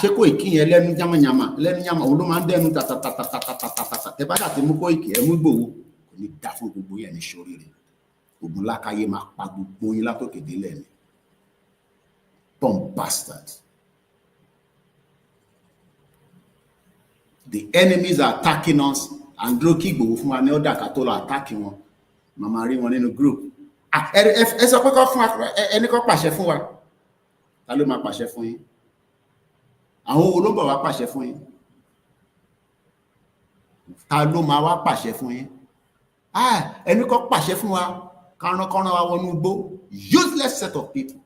ṣé kò ìkí yẹn lẹ́nu yàmà òun ló máa ń dẹ́nu tàtàtàtàtàtàtà tẹ bá ṣàti mú kó ìkí ẹ mú gbòwó kò ní dá fún gbogbo yẹn ní sórí rẹ̀ ògùn lákàyè máa pa gbogbo yín látòkè délẹ̀ ni bomb bastard. The enemies are attacking us and dúró kí Ìgbòho fún wa ní ọ̀dà ká tó lọ attack wọn màmá rí wọn nínú group ẹ sọ pé kọ́ fún wa ẹni kọ́ pàṣẹ fún wa ta ló máa pàṣẹ fún yín àwọn owó ló ń bọ̀ wá pàṣẹ fún yín ta ló máa wá pàṣẹ fún yín ẹni kọ́ pàṣẹ fún wa kárànkáràn wa wọnú igbó useless set of people.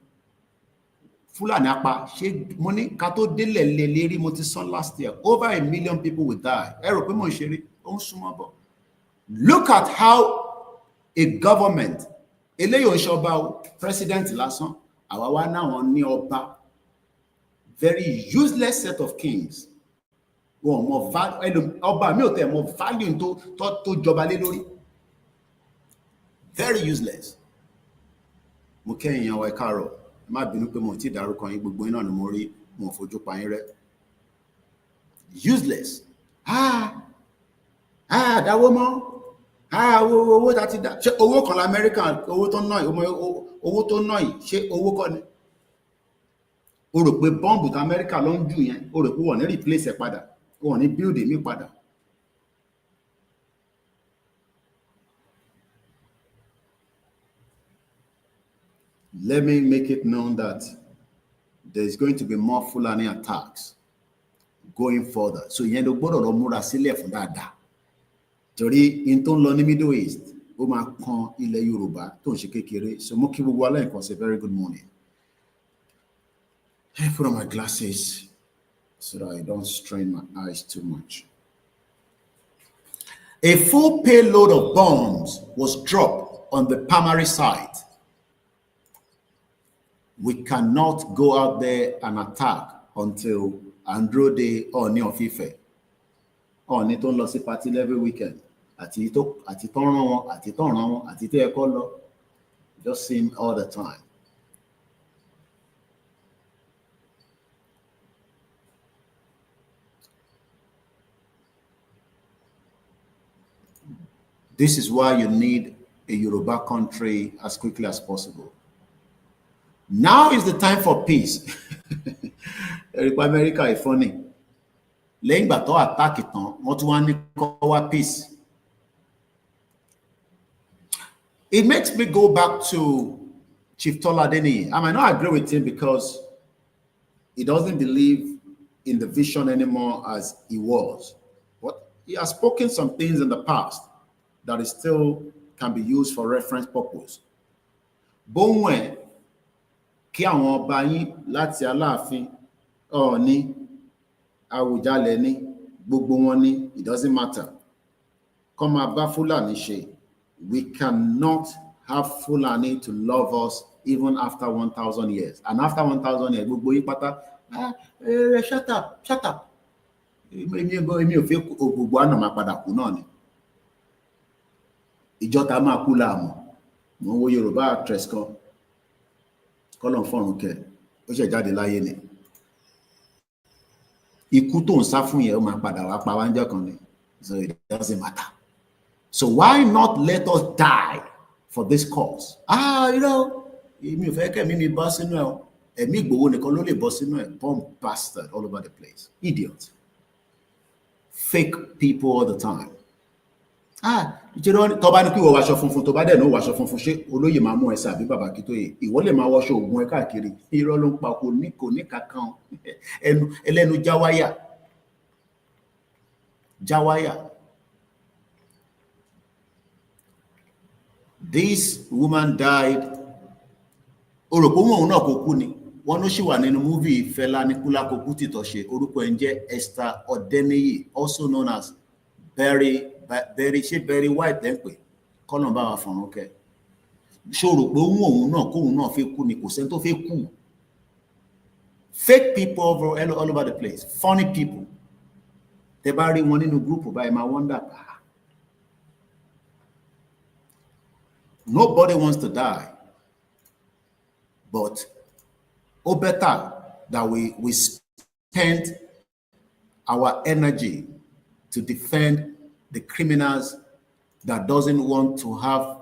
Fúlàní apá ṣé mo ní ká tó délẹ̀ lè lérí mo ti sọ last year over 1 million people will die ẹ rò pé mo ń ṣeré ó ń súnmọ́ bọ̀. Look at how a government eléyìí ò ń ṣọba o president lásán àwa wá náwọn ní ọba very useless set of kings wọn mọ ọba mi ò tẹ mọ value tó jọba lé lórí very useless. Mo kẹ́yìn yan wa ẹ káàárọ̀ má bínú pé mo ti dárúkọ yín gbogbo yín náà ni mo rí mo fojú pa yín rẹ́ useless dáwó mọ́ owó tá ti dá ṣé owó kan lamẹ́ríkà owó tó ná yìí ṣé owó kọ́ ni o rò pé bọ́ǹbù tí Amẹ́ríkà ló ń jù yẹn o rò pé wọ́n ní replace ẹ̀ padà wọ́n ní build mi padà. Let me make it known that there is going to be more Fulani attacks going further. So yẹn ló gbọ́dọ̀ lọ múra sílẹ̀ fún dáadáa. Torí in tó ń lọ ní Middle East, ó máa kan ilẹ̀ Yorùbá tó ń ṣe kékeré. So mo kí gbogbo alẹ́ nǹkan say very good morning. I put on my glasses so that I don't strain my eyes too much. A full payload of bombs was dropped on the primary site. We cannot go out there and attack until Androde Ọọ̀ni of Ifẹ̀. Ọọ̀ni tó ń lọ sí party every weekend. Àti tó rán wọn, àti tó rán wọn, àti tó yẹ kó lọ. Just see him all the time. This is why you need a Yoruba country as quickly as possible. Now is the time for peace. America is funny. Lẹ́yìn ìgbà tó attack tán, wọ́n tún wá ní kó wá peace. It makes me go back to Chief Tola Adeniyi. I might not agree with him because he doesn't believe in the vision anymore as he was. But he has spoken some things in the past that is still can be used for reference purpose. Bonwe kí àwọn ọba yín láti Aláàfin Ọọ̀ni Àwùjalẹ̀ ní gbogbo wọn ní it doesn't matter. Kó máa bá Fúlàní ṣe. We cannot have Fulani to love us even after 1,000 years. And after 1,000 years, gbogbo yín pátá shut up. Èmi ò fẹ́ gbogbo àná máa padà kú náà ni. Ìjọta máa kú láàmú. Mo ń wo Yorùbá actress kan. Kọ́lọ̀ fọ́run kẹ́, ó ṣe jáde láyé ni. Ikú tó ń sá fún yẹn ó máa padà wá pa wá ńjọ́ kan ni. So it doesn't matter. So why not let us die for this cause? èmi ò fẹ́ kẹ́mi mi bọ́ sínú ẹ̀ o. Ẹ̀mí Ìgbòho nìkan ló lè bọ́ sínú ẹ̀. Bomb bastard all over the place. Idiot. Fake people all the time. Tó bá ní kí ìwọ wàṣọ funfun, tó bá dẹ̀ ní wàṣọ funfun, ṣé olóyè máa mú ẹsẹ̀ àbí bàbá Akíntóyè? Ìwọ lè máa wọṣọ ògùn ẹ káàkiri. Irọ́ ló ń pa, kò ní kankan. Ẹlẹ́nu jáwáyà. Jáwáyà. This woman died. Orúkọ òun náà kò kú ni. Wọ́n ló ṣì wà nínú múvì Fẹlá Aníkúlápó Kútì tó ṣe. Orúkọ ẹ̀ ń jẹ́ Esther Ọ̀dẹ́níyì, also known as Berry White ẹ̀ ń pè. Kọ́nà bá wa fọ̀run kẹ́. Ṣòro pé òun náà kóun náà fẹ́ kú ni, kò sẹ́ni tó fẹ́ kú. Fake people all over the place. Funny people. Tẹ́ bá rí wọn nínú gúrùpù báyìí máa wonder. Nobody wants to die. But better that we spend our energy to defend the criminals that doesn't want to have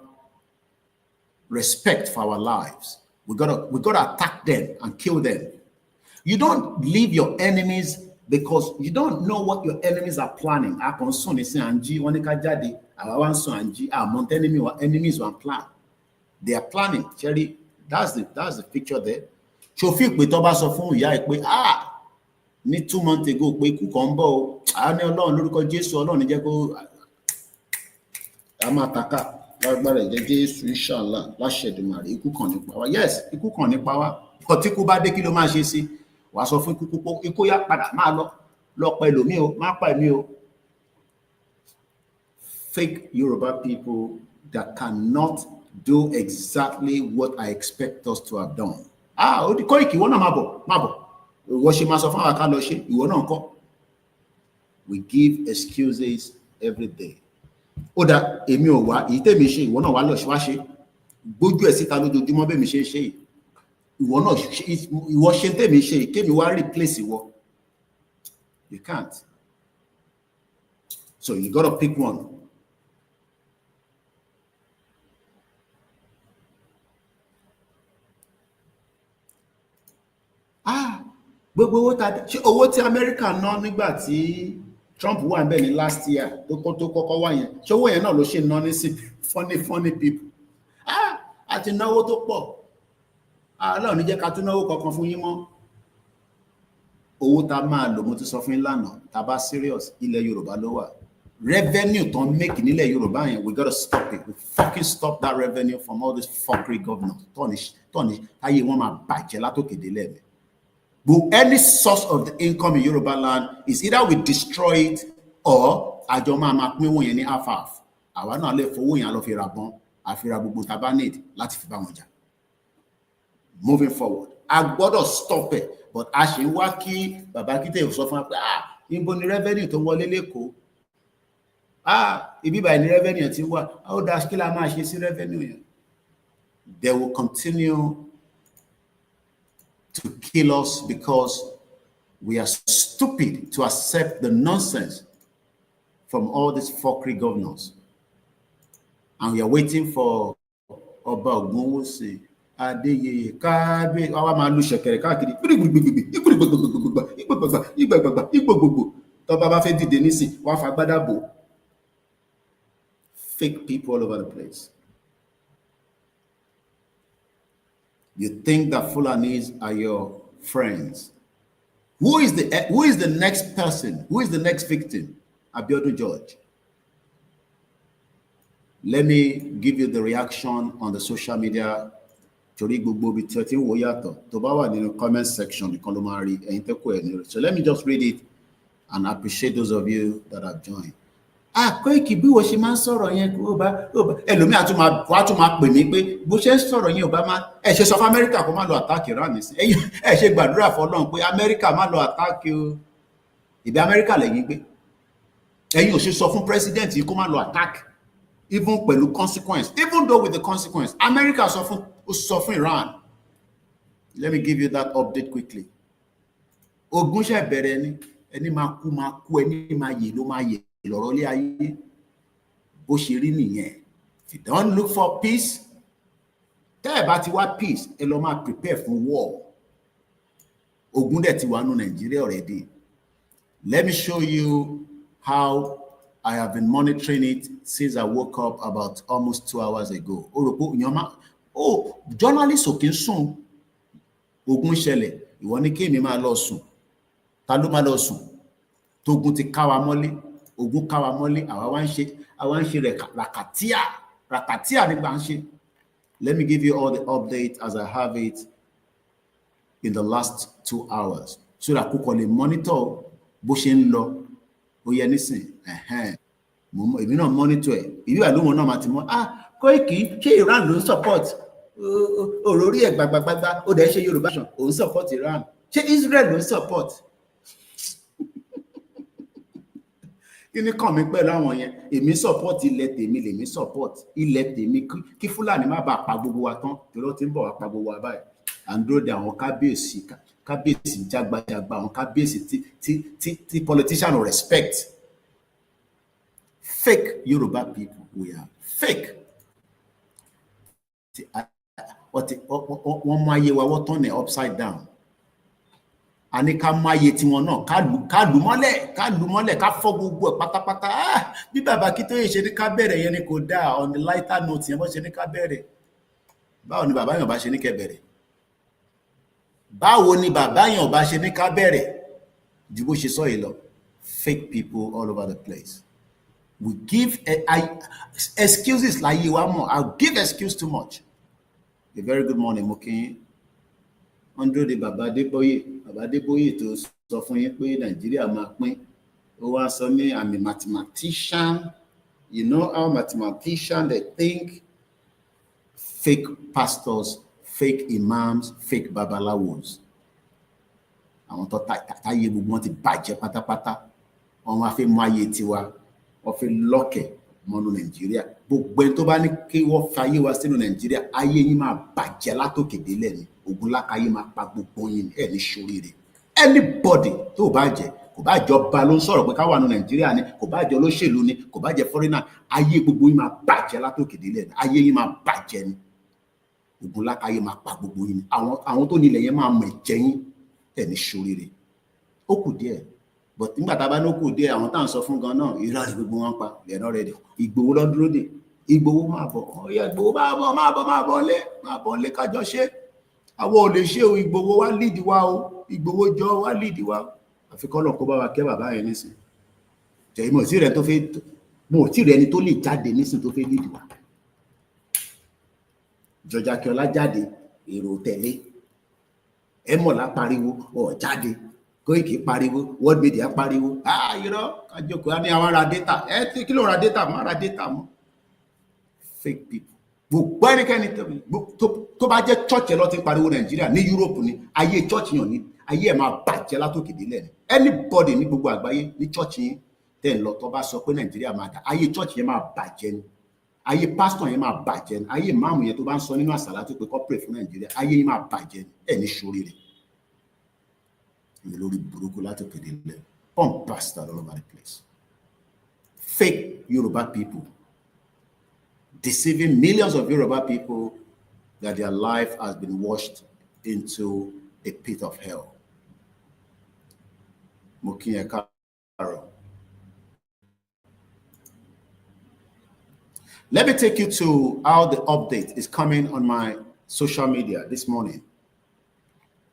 respect for our lives. We gotta attack them and kill them. You don't leave your enemies because you don't know what your enemies are planning. Enemies will plan. They are planning. Cherry, that's the picture there. Ṣòfin pé tó bá sọ fún ìyá ẹ̀ pé ní 2 months ago pé ikú kan ń bọ̀ o, ní Ọlọ́run lórúkọ Jésù, Ọlọ́run jẹ́ kó a máa taka lágbára ẹ̀jẹ̀ Jésù inshallah láṣẹ Èdùmàrè, ikú kan nípa wa. Yes, ikú kan nípa wa. But tí ikú bá dé kí ló máa ṣe sí? Wàá sọ fún ikú púpọ̀, ikú yá padà máa lọ pa ẹlòmíì o, má pa ẹ̀mí o. Fake Yoruba people that cannot do exactly what I expect us to have done. Ó di Koiki, ìwọ náà má bọ̀. Ìwọ ṣe máa sọ fún àwọn ká lọ ṣe, ìwọ náà ńkọ́. We give excuses every day. Ó dá èmi ò wá, èyí tèmi ṣe, ìwọ náà wá lọ wá ṣe. Gbójú ẹ̀ síta lójoojúmọ́ bẹ́ẹ̀ mi ṣe ń ṣe yìí. Ìwọ ṣe ń tèmi ṣe yìí, kémi wá replace ìwọ. You can't. So you gotta pick one. Gbogbo owó tí America ná nígbà tí Trump wà níbẹ̀ ní last year tó kọ́kọ́ wá yẹn, ṣé owó yẹn náà ló ṣe ná ní sí funny people. Àti náwó tó pọ̀. Ọlọ́run ní jẹ́ ká tún náwó kankan fún yín mọ́. Owó tá máa lò mo ti sọ fún yín lánàá, tá bá serious, ilẹ̀ Yorùbá ló wà. Revenue tó ń make nílẹ̀ Yorùbá yẹn, we gotta stop it. We fucking stop that revenue from all these fuckery governors. Tọ́ni táyé wọn máa bàjẹ́ látòkè délẹ̀ mi. But any source of the income in Yorubaland is either we destroy it or àjọ máa pín owó yẹn ní half. Àwa náà lè fowó yẹn lọ fi ra bọ́n, àfi ra gbogbo tá bá need láti fi bá wọn jà. Moving forward, a gbọ́dọ̀ stop it, but a ṣe ń wá kí bàbá Akíntóyè sọ fún wa pé níbo ni revenue tó ń wọlé lẹ́kọ̀ọ́? Ibi báyìí ni revenue ti wà. Ó dá kí la máa ṣe sí revenue yẹn? They will continue to kill us because we are stupid to accept the nonsense from all these fuckery governors. And we are waiting for Ọba Ògúnwùsì, Adéyẹyè, Kábíyèsí, àwa máa lu ṣẹ̀kẹ̀rẹ̀ káàkiri. Ìgbògbògbò. Tó bá fẹ́ dìde nísìn, wọ́n á fagbádá bò. Fake people all over the place. You think that Fulanis are your friends. Who is the next person? Who is the next victim? Abiodun George. Let me give you the reaction on the social media. Torí gbogbo bí 13 wo yàtọ̀. Tó bá wà nínú comment section nìkan ló máa rí, ẹ̀yin tẹ́ kó ẹ̀ ní. So let me just read it and appreciate those of you that have joined. Koiki bí wo ṣe máa ń sọ̀rọ̀ yẹn kó bá ẹlòmíì á tún máa pè mí pé bó ṣe ń sọ̀rọ̀ yẹn ò bá máa ṣe sọ fún Amẹ́ríkà kó má lọ attack Iran nísìn. Ẹ ṣe gbàdúrà fọ́lọ́run pé Amẹ́ríkà má lọ attack o. Ìbí Amẹ́ríkà lẹ́yìn gbé. Ẹ̀yin ò ṣe sọ fún president yìí kó má lọ attack, even pẹ̀lú consequence, even though with the consequence. America sọ fún Iran. Let me give you that update quickly. Ogun ṣe bẹ̀rẹ̀ ni, ẹni máa kú, ẹni máa yè ló máa yè. Lọ́rọ̀ lé ayé bó ṣe rí nìyẹn. If you don't look for peace, Tẹ́ ẹ bá ti wá peace, ẹ lọ máa prepare for war. Ogun dẹ̀ ti wà nù Nigeria already. Let me show you how I have been monitoring it since I woke up about almost 2 hours ago. Journalist ò kí ń sùn. Ogun ṣẹlẹ̀, ìwọ ní kí èmi máa lọ sùn. Ta ló máa lọ sùn? Tógun ti ká wa mọ́lé, ogun ká wa mọ́lé, àwa wá ń ṣe rakatia nígbà ń ṣe. Let me give you all the updates as I have it in the last 2 hours. So that kò lè monitor bó ṣe ń lọ. Ó yẹ nísìn. Èmi náà monitor ẹ̀. Ìbí wà lóhun náà máa ti mọ́. Koiki, ṣé Iran ló ń support? Òrórí ẹ̀ gbàgbàgbàgbà, ó dẹ̀ ṣe Yorùbá ṣàn, òun support Iran. Ṣé Israel ló ń support? Kí ni kàn mí pẹ̀lú àwọn yẹn? Èmi support ilẹ̀ tèmi, lèmi support ilẹ̀ tèmi kí Fúlàní má bàa pa gbogbo wa tán, torí ó ti ń bọ̀ wá pa gbogbo wa báyìí. À ń dúró de àwọn kábíyèsí jágbajàgba, àwọn kábíyèsí tí politician no respect. Fake Yoruba people we are. Fake. Wọ́n mú ayé wa, wọ́n turn it upside down. A ní ká mú ayé tiwọn náà, ká lù mọ́lẹ̀, ká fọ́ gbogbo ẹ̀ pátápátá. Bí bàbá Akíntóyè ṣe ní ká bẹ̀rẹ̀ yẹn ni kò dáa. On the lighter note yẹn bọ́ ṣe ní ká bẹ̀rẹ̀. Báwo ni bàbá yẹn bá ṣe ní kẹ́ bẹ̀rẹ̀? Báwo ni bàbá yẹn bá ṣe ní ká bẹ̀rẹ̀? Ju bó ṣe sọ yìí lọ. Fake people all over the place. We give excuses láyé wa mọ̀. I'll give excuse too much. A very good morning, Mokin. Andrew de Baba Adébóyè tó sọ fún yín pé Nàìjíríà máa pín. Ó wá sọ ní I'm a mathematician. You know how mathematicians they think. Fake pastors, fake imams, fake babalawos. Àwọn tó táyé gbogbo wọn ti bàjẹ́ pátápátá. Wọ́n wá fẹ́ mú ayé tiwa. Wọ́n fẹ́ lọ́kẹ̀ mọ́nú Nàìjíríà. Gbogbo ẹni tó bá ní kí wọ́n fi ayé wa sínú Nàìjíríà, ayé yín máa bàjẹ́ látòkè délẹ̀ ni. Ogun lákàyè máa pa gbogbo yín ẹ̀ ní ṣoríire. Anybody tó bá jẹ́, kò bá jọba ló ń sọ̀rọ̀ pé ká wà ní Nàìjíríà ni, kò bá jẹ́ olóṣèlú ni, kò bá jẹ́ foreigner, ayé gbogbo yín máa bàjẹ́ látòkè délẹ̀ ni. Ayé yín máa bàjẹ́ ni. Ogun lákàyè máa pa gbogbo yín ni. Àwọn tó nílẹ̀ yẹn máa mọ̀ ẹ̀jẹ̀ yín ẹ̀ ní ṣoríire. Ó kù díẹ̀. But nígbà tá a bá ní ó kù díẹ̀, àwọn tá à ń sọ fún gan náà, Irán ni gbogbo wọn pa, they're not ready. Ìgbòho lọ dúró dè. Ìgbòho máa bọ̀. Ọ̀yá Ìgbòho máa bọ̀ lé kájọ ṣe. Àwọn ò lè ṣe o, Ìgbòho wá lead wa o, Ìgbòho jọ wá lead wa. Àfi kọ́lọ̀ kó bá wa kẹ́ bàbá yẹn nísìn. Jẹ̀yìn mo tí rẹ̀ ẹni tó lè jáde nísìn tó fẹ́ lead wa. George Akínọlá jáde, èrò tẹ̀lé. Ẹmọ̀lá pariwo, ọ̀ jáde. Koiki pariwo, world media pariwo. Irọ́, kájọkọ̀ á ní àwọn ra data. Kí ló ra data? Má ra data mọ́. Fake people. Gbogbo ẹnikẹ́ni tó bá jẹ́ church ẹ lọ ti pariwo Nàìjíríà ní Europe ni, ayé church yàn ní, ayé ẹ̀ máa bàjẹ́ látòkè délẹ̀ ni. Anybody ní gbogbo àgbáyé ní church yín tẹ̀ ń lọ tó bá sọ pé Nàìjíríà máa dà, ayé church yẹn máa bàjẹ́ ni. Ayé pastor yẹn máa bàjẹ́ ni. Ayé máàmù yẹn tó bá ń sọ nínú àsàlá tó pé kó pray fún Nàìjíríà, ayé yín máa bàjẹ́ ni. Ẹ̀ ní ṣoríire. Lórí burúkú látòkè délẹ̀. Pump bastard all over the place. Fake Yoruba people. Deceiving millions of Yoruba people that their life has been washed into a pit of hell. Mokinye Karo. Let me take you to how the update is coming on my social media this morning.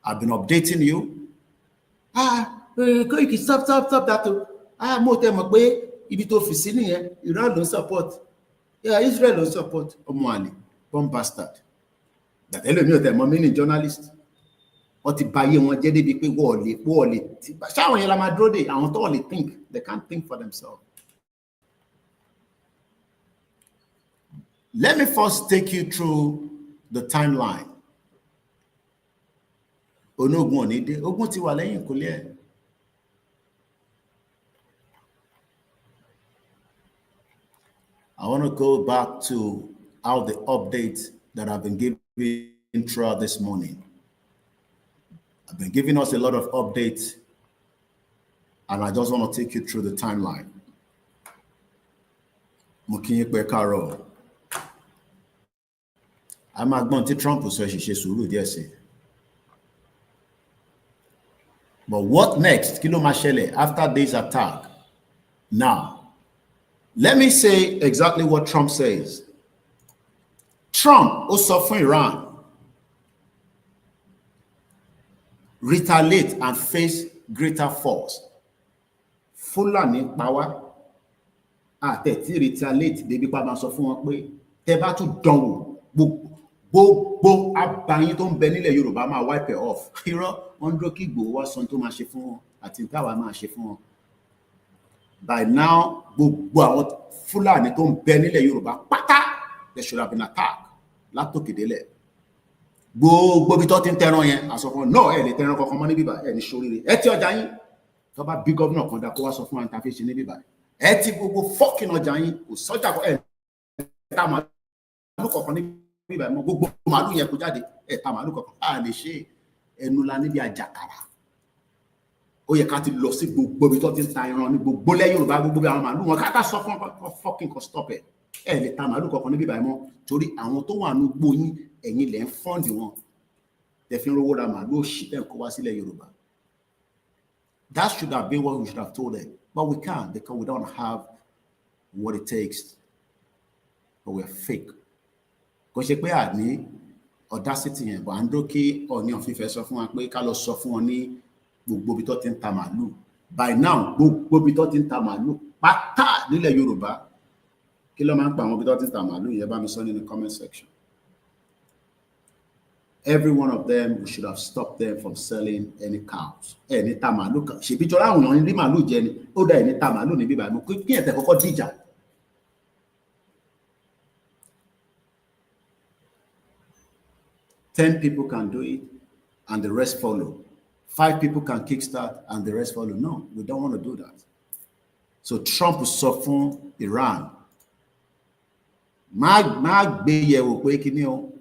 I've been updating you. Koiki, stop that. Mo tẹ́ mọ̀ pé ibi tó fi sí nìyẹn, Iran ló support. Yeah, Israel ló support. Ọmọ àlè, bomb bastard. That ẹlòmíì ò tẹ̀ mọ̀ mí ní journalist. Wọ́n ti bà ayé wọn jẹ́ débi pé wọ́n lè ṣáwọn yẹn la máa dúró dè, àwọn tó lè think, they can't think for themselves. Let me first take you through the timeline. Onogun onide, ogun ti wà lẹ́yìn ìkólé ẹ̀. I want to go back to how the updates that I've been giving throughout this morning. I've been giving us a lot of updates, and I just want to take you through the timeline. Mokinye Karo. a máa gbọ́n tí Trump sọ ṣe sùúrù díẹ̀ sí. But what next? Kí ló máa ṣẹlẹ̀ after this attack? Now, let me say exactly what Trump says. Trump ó sọ fún Iran, retaliate and face greater force. Fúlàní pa wá, àtẹ̀tí retaliate débi pa máa sọ fún wọn pé tẹ́ bá tún dánwò gbogbo abayín tó ń bẹ nílẹ̀ Yorùbá máa wipe it off. Irọ́ wọn dúró kí Ìgbòho wá sọ tó máa ṣe fún wọn àti táwa máa ṣe fún wọn. By now, gbogbo àwọn Fúlàní tó ń bẹ nílẹ̀ Yorùbá pátá, there should have been attack látòkè délẹ̀. Gbogbo bí tó ti ń tẹran yẹn, àsọ fún wọn, no, ẹ lè tẹran kankan mọ́ níbí báyìí, ẹ ní ṣoríire. Ẹ ti ọjà yín, tó bá bí gómìnà kan dá kó wá sọ fún wa níta fi ṣe níbí báyìí. Ẹ ti gbogbo fucking ọjà yín, kò sọ́jà kọ́ ẹ̀ ta màálù kankan níbí báyìí mọ́, gbogbo màálù yẹn kó jáde, ẹ̀ ta màálù kankan, a lè ṣe ẹnu la níbi àjàkàrà. Ó yẹ ká ti lọ sí gbogbo bí tó ti ń ta ẹran ní gbogbo lẹ́ Yorùbá, gbogbo bí àwọn màálù wọn ká sọ fún wọn fucking kan stop ẹ̀. Ẹ lè ta màálù kankan níbí báyìí mọ́, torí àwọn tó wà ní gbó yín, ẹ̀yin lẹ́ ń fọ́ǹdì wọn. Tẹ́ fi ń rówó ra màálù òṣì tẹ́ ń kó wá sílẹ̀ Yorùbá. That should have been what we should have told them. But we can't because we don't have what it takes. But we're fake. Kò ṣe pé a ní audacity yẹn, but à ń dó kí Ọọ̀ni of Ifẹ̀ sọ fún wa pé ká lọ sọ fún wọn ní gbogbo ibi tó ti ń ta màálù. By now, gbogbo ibi tó ti ń ta màálù pátá nílẹ̀ Yorùbá. Kí ló máa ń pa àwọn ibi tó ti ń ta màálù yẹn bá mi sọ nínú comment section. Every one of them, we should have stopped them from selling any cows. Any ta màálù kan. Ṣèbí jọra àwọn èèyàn rí màálù jẹ ni. Ó dá ẹni ta màálù níbí báyìí. Mo kí ẹ̀tẹ̀ kọ́kọ́ dìjà. Ten people can do it and the rest follow. 5 people can kickstart and the rest follow. No, we don't want to do that. So Trump sọ fún Iran. Má gbé yẹ̀wò pé kíní o.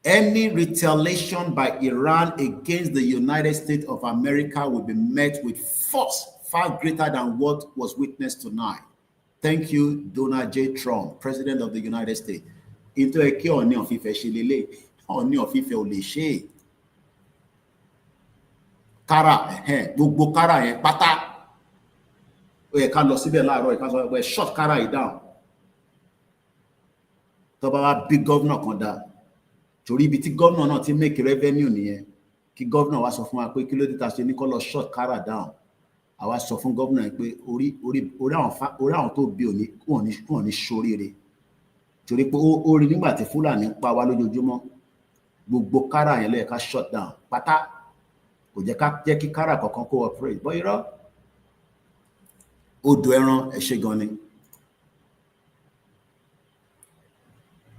Any retaliation by Iran against the United States of America will be met with force far greater than what was witnessed tonight. Thank you, Donald J. Trump, President of the United States. Into a key Ọọ̀ni of Ifẹ̀ ṣe lélẹ̀, Ọọ̀ni of Ifẹ̀ ò lè ṣe. Kára, gbogbo kára yẹn pátá. Ó yẹ ká lọ síbẹ̀ láàárọ̀, ká sọ pé shut kára yìí down. Tó bá wá bí governor kan dá, torí ibi tí governor náà ti make revenue nìyẹn, kí governor wá sọ fún wa pé kí ló dé ta ṣe ní kó lọ shut kára down. Àwa sọ fún governor yẹn pé orí àwọn tó bí òní wọn ní ṣoríire. Torí pé ó rí nígbà tí Fúlàní pa wá lójoojúmọ́, gbogbo kára yẹn ló yẹ ká shut down pátá. Kò jẹ́ kí kára kankan kó operate. Bọ́ irọ́, odò ẹran ẹ ṣé gan ni.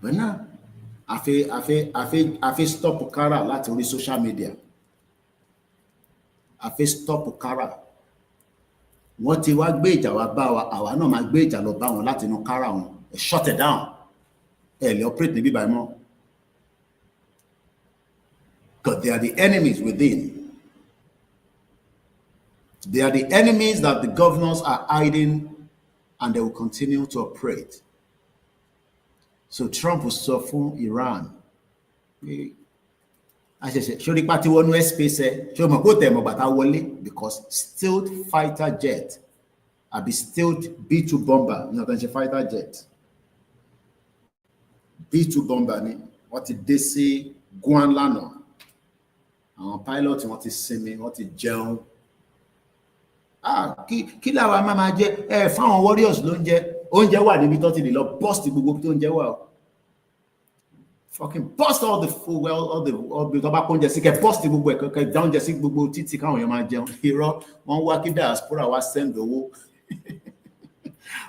But now, I feel stop kára láti orí social media. I feel stop kára. Wọ́n ti wá gbé ìjà wá bá wa, àwa náà máa gbé ìjà lọ bá wọn láti inú kára wọn. Shut it down. Ẹ lè operate níbí báyìí mọ́. Because they are the enemies within. They are the enemies that the governors are hiding and they will continue to operate. So Trump will sọ fún Iran. Ṣorí pati wọnú airspace ṣé o mọ̀ kó tẹ̀ mọ̀ bàtà wọlé because stealth fighter jet àbí stealth B2 bomber ní ọ̀tọ̀ ṣe fighter jet. B2 bomber ni wọ́n ti dé sí Guam lánàá. Àwọn pilot wọ́n ti sinmi, wọ́n ti jẹun. Kí làwa máa jẹ fáwọn warriors ló ń jẹ. Oúnjẹ wà níbi tó ti lè lọ bust gbogbo tó ń jẹ wà. Fucking bust all the food, all the tó bá kó oúnjẹ sí kẹ bust gbogbo ẹ̀ kẹ dá oúnjẹ sí gbogbo títí káwọn èèyàn máa jẹun. Irọ́ wọ́n wá kí diaspora wá send owó.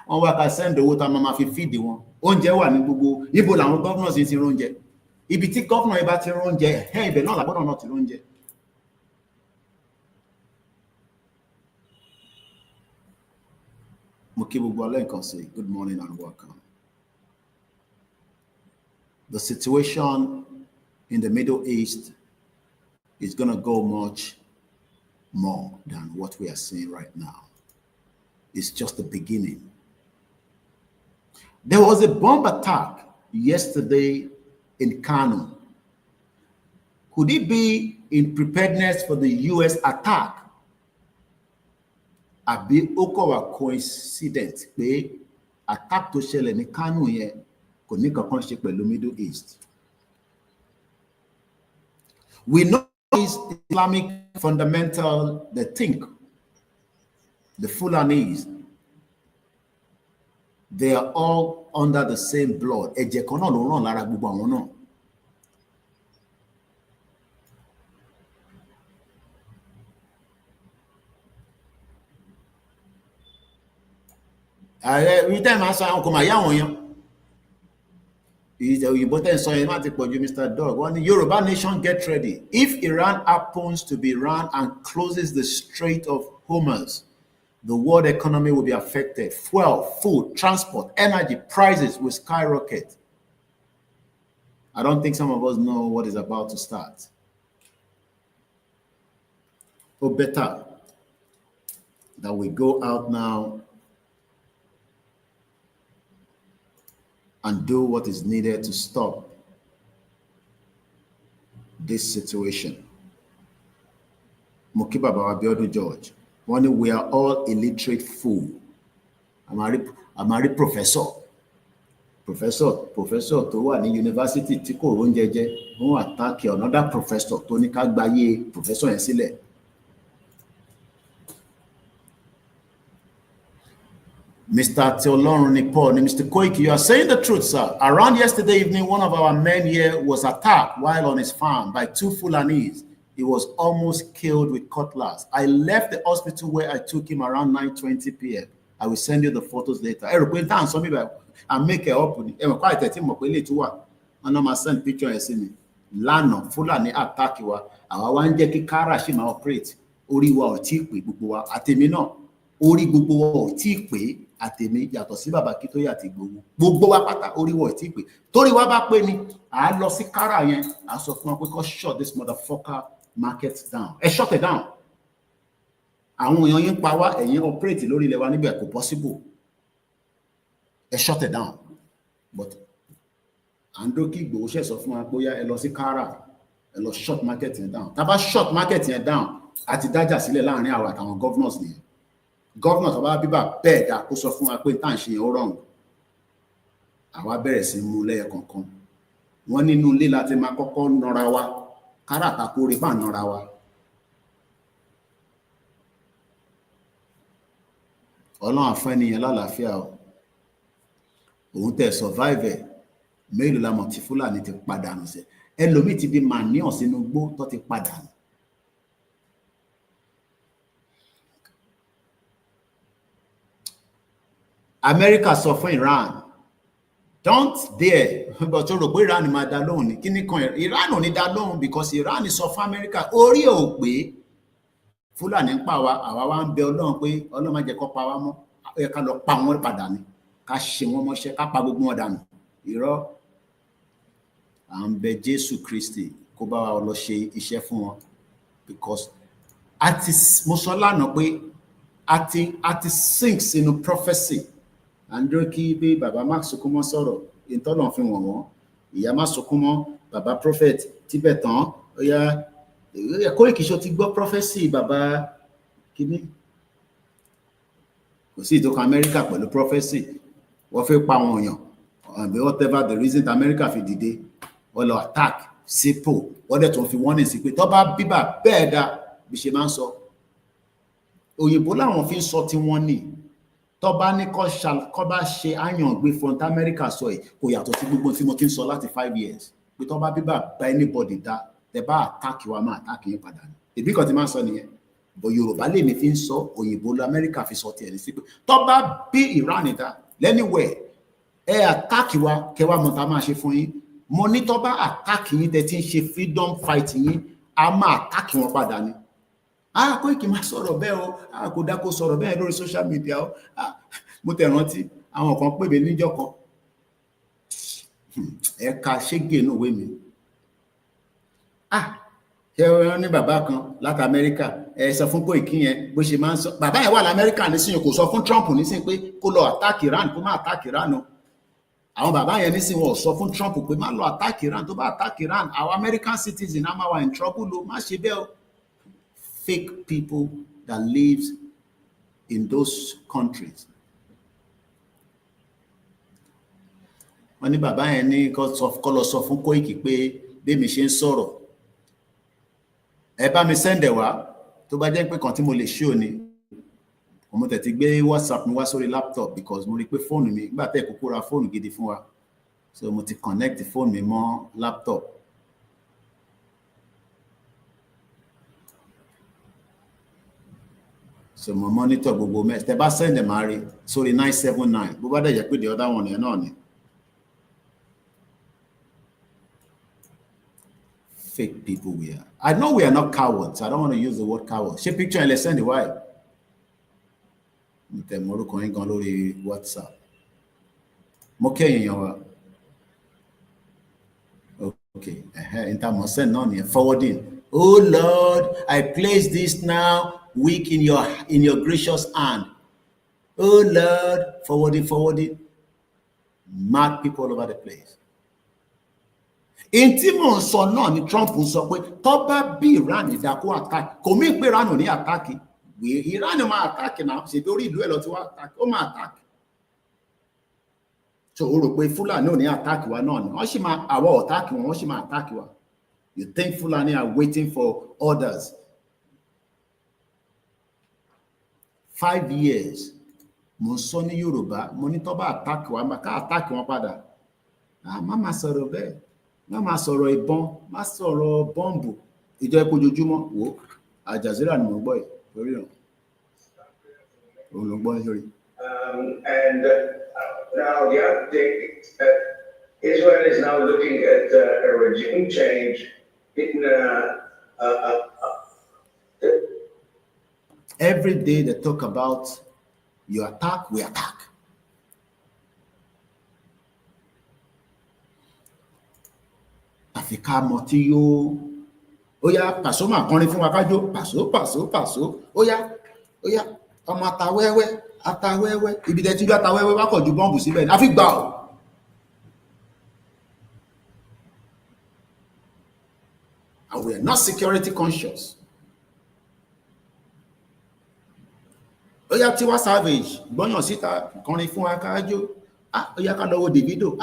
Wọ́n wá ká send owó tá a máa fi feed wọn. Oúnjẹ wà ní gbogbo ibo làwọn governors ti róúnjẹ. Ibi tí governor yẹn bá ti róúnjẹ ibẹ̀ náà làgbọ́dọ̀ náà ti róúnjẹ. Good morning and welcome. The situation in the Middle East is going to go much more than what we are seeing right now. It's just the beginning. There was a bomb attack yesterday in Kano. Could it be in preparedness for the US attack? Àbí ó kọ̀ wá coincident pé attack tó ṣẹlẹ̀ ní Kano yẹn kò ní kankan ṣe pẹ̀lú Middle East. We know is Islamic fundamental, they think, the Fulanis, they are all under the same blood. Ẹ̀jẹ̀ kan náà ló ràn lára gbogbo àwọn náà. Every time I saw come Mr. Dog. When the Yoruba nation get ready, if Iran happens to be Iran and closes the Strait of Hormuz, the world economy will be affected. Fuel, food, transport, energy prices will skyrocket. I don't think some of us know what is about to start. Or better that we go out now and do what is needed to stop this situation. Mokiba Babiodu George, one, we are all illiterate fools. I'm a professor. Professor tó wà ní university tí kò rón jẹjẹ, wọ́n attack another professor tó ní ká gbáyé professor yẹn sílẹ̀. Mr. Teolorun Paul, Mr. Koiki, you are saying the truth, sir. Around yesterday evening, one of our men here was attacked while on his farm by two Fulanis. He was almost killed with cutlass. I left the hospital where I took him around 9:20 p.m. I will send you the photos later. And make it up. I'm not send picture and see me. Lano, Fulani attack you. Our one jeki kara she ma operate. Ori wa otikwe bubuwa atemino. Ori bubuwa otikwe. Àtèmi yàtọ̀ sí bàbá kí tó yà ti gbogbo wa pátá orí wọ̀ tí pé torí wa bá pé ni à lọ sí kára yẹn à sọ fún wa pé kó shut this motherfucker market down. Ẹ shut it down. Àwọn èèyàn yín pa wá ẹ̀yin operate lórí ilẹ̀ wa níbẹ̀ kò possible. Ẹ shut it down. But Androki Igboho ṣe sọ fún wa pé ẹ lọ sí kára ẹ lọ shut market yẹn down. Tá bá shut market yẹn down àti dájà sílẹ̀ láàrin àwa àtàwọn governors nìyẹn. Governor ọba bíbà bẹ́ẹ̀ dá kó sọ fún wa pé tá à ń ṣe yẹn ó rọrùn. Àwa bẹ̀rẹ̀ sí mú lẹ́yẹ kankan. Wọ́n nínú ilé láti máa kọ́kọ́ nọra wa káràtà kó rí bá nọra wa. Ọlọ́run àfẹ́ nìyẹn lálàáfíà o. Òun tẹ̀ survive mélòó la mọ̀ tí Fúlàní ti padànù sí. Ẹlòmíì ti di màníọ̀ sínú igbó tó ti padànù. America sọ fún Iran, don't dare, but to rò pé Iran máa dá lóhùn ní kíní kan Iran ò ní dá lóhùn because Iran sọ fún America orí ò pé Fúlàní ń pa wá àwa wá ń bẹ Ọlọ́run pé Ọlọ́run má jẹ́ kó pa wá mọ́ ẹ ká lọ pa wọ́n padà ní ká ṣe wọ́n mọ́ṣẹ́ ká pa gbogbo wọn dànù irọ́ à ń bẹ Jésù Kristi kó bá wa lọ ṣe iṣẹ́ fún wọn because àti mo sọ lánàá pé àti sink sínú prophecy. Androki bí bàbá má sunkún mọ́ sọ̀rọ̀ ìtọ́lọ̀ fi wọ̀n wọ́n ìyá má sunkún mọ́ bàbá prophet Tibetan ó yá Koiki ṣó ti gbọ́ prophecy bàbá kíní kò sí ìtòkàn America pẹ̀lú prophecy wọ́n fẹ́ pa wọn èèyàn and whatever the reason America fi dìde wọ́n lọ attack sípò wọ́n dẹ̀ tó fi wọ́n ní sí pé tó bá bíbà bẹ́ẹ̀ dá bí ṣe máa ń sọ òyìnbó làwọn fi ń sọ tí wọ́n ní tó bá ní kọ́ bá ṣe àyàn gbé fún America sọ ẹ̀ kò yàtọ̀ sí gbogbo tí mo ti ń sọ láti 5 years pé tó bá bíbà bá anybody dá tẹ bá attack wa máa attack yín padà ní ìbí kan ti máa ń sọ nìyẹn bọ̀ Yorùbá lè mi fi ń sọ òyìnbó lọ America fi sọ tiẹ̀ ní sí pé tó bá bí Iran dá lẹ́niwẹ̀ ẹ attack wa kẹwàá mọ́ta máa ṣe fún yín mo ní tó bá attack yín tẹ ti ń ṣe freedom fight yín a máa attack wọn padà ní. Koiki máa sọ̀rọ̀ bẹ́ẹ̀ o kò dá kó sọ̀rọ̀ bẹ́ẹ̀ lórí social media o mo tẹ̀ rántí àwọn kan pè mí níjọ́ kan ẹ̀ka ṣégè inú ìwé mi ṣe wọ́n ní bàbá kan láti Amẹ́ríkà ẹ sọ fún Koiki yẹn bó ṣe máa ń sọ bàbá yẹn wà lamẹ́ríkà nísìnyí kò sọ fún Trump nísìnyí pé kó lọ attack Iran kó má attack Iran o àwọn bàbá yẹn nísìn wọn ò sọ fún Trump pé má lọ attack Iran, tó bá attack Iran our American citizen á máa wà in trouble o, má ṣe bẹ́ẹ̀ o. Fake people that lives in those countries. Wọ́n ní bàbá yẹn ní kó lọ sọ fún Koiki pé bẹ́ẹ̀ mi ṣe ń sọ̀rọ̀ ẹ bá mi sẹ́ndẹ̀ wá tó bá jẹ́ pé kan tí mo lè ṣe òní. Mo tẹ̀tí gbé WhatsApp mi wá sórí laptop because mo rí pé fóònù mi nígbà tẹ́ kúkú ra fóònù gidi fún wa, so mo ti connect fóònù mi mọ́ laptop. So mo monitor gbogbo mess tẹ́ bá send máa rí sórí 979 bó bá dẹ̀ jẹ́ pé the other one yẹn náà ni. Fake people we are. I know we are not cowards. I don't want to use the word coward. Ṣé picture ẹ lè send why? Mo tẹ mo orúkọ yín gan lórí WhatsApp. Mo kẹ́yìn yan wa. Okay, intermo send náà nìyẹn forwarding. Oh Lord, I place this now weak in your gracious hand. Oh Lord, forwarding. Mad people all over the place. In tí mò ń sọ náà ni Trump ń sọ pé tó bá bí Iran ìdákó attack kò mí pé Iran ò ní attack. Iran máa attack náà ṣe torí ìlú ẹ̀ lọ tí wọ́n attack ó máa attack. So ó rò pé Fulani ò ní attack wa náà ni wọ́n sì máa àwọ̀ attack wọn wọ́n sì máa attack wa. You think Fulani are waiting for orders? 5 years mo sọ ní Yorùbá mo ní tó bá attack wa ká attack wọn padà. Má máa sọ̀rọ̀ bẹ́ẹ̀. Má máa sọ̀rọ̀ ìbọn, má sọ̀rọ̀ bọ́ǹbù. Ìjọ epo ojoojúmọ́ wò Al Jazeera ni mo gbọ́ yìí lórí ọ̀hún. Òun ló gbọ́ lórí. And now the update, Israel is now looking at a regime change in every day they talk about you attack, we attack. Àfikà mọ̀ tí yóò ó yá Pàṣọ máa kọrin fún wa kájó Pàṣọ ó yá ọmọ atawẹ́wẹ́ ibi tẹ́ tí jó atawẹ́wẹ́ wá kọ̀ ju bọ́ǹbù síbẹ̀ ní àfi gbà ọ́. And we are not security conscious. Ó yá Tiwa Savage gbọ́yàn síta kọrin fún wa kájó. Ó yá ká lọ wo Davido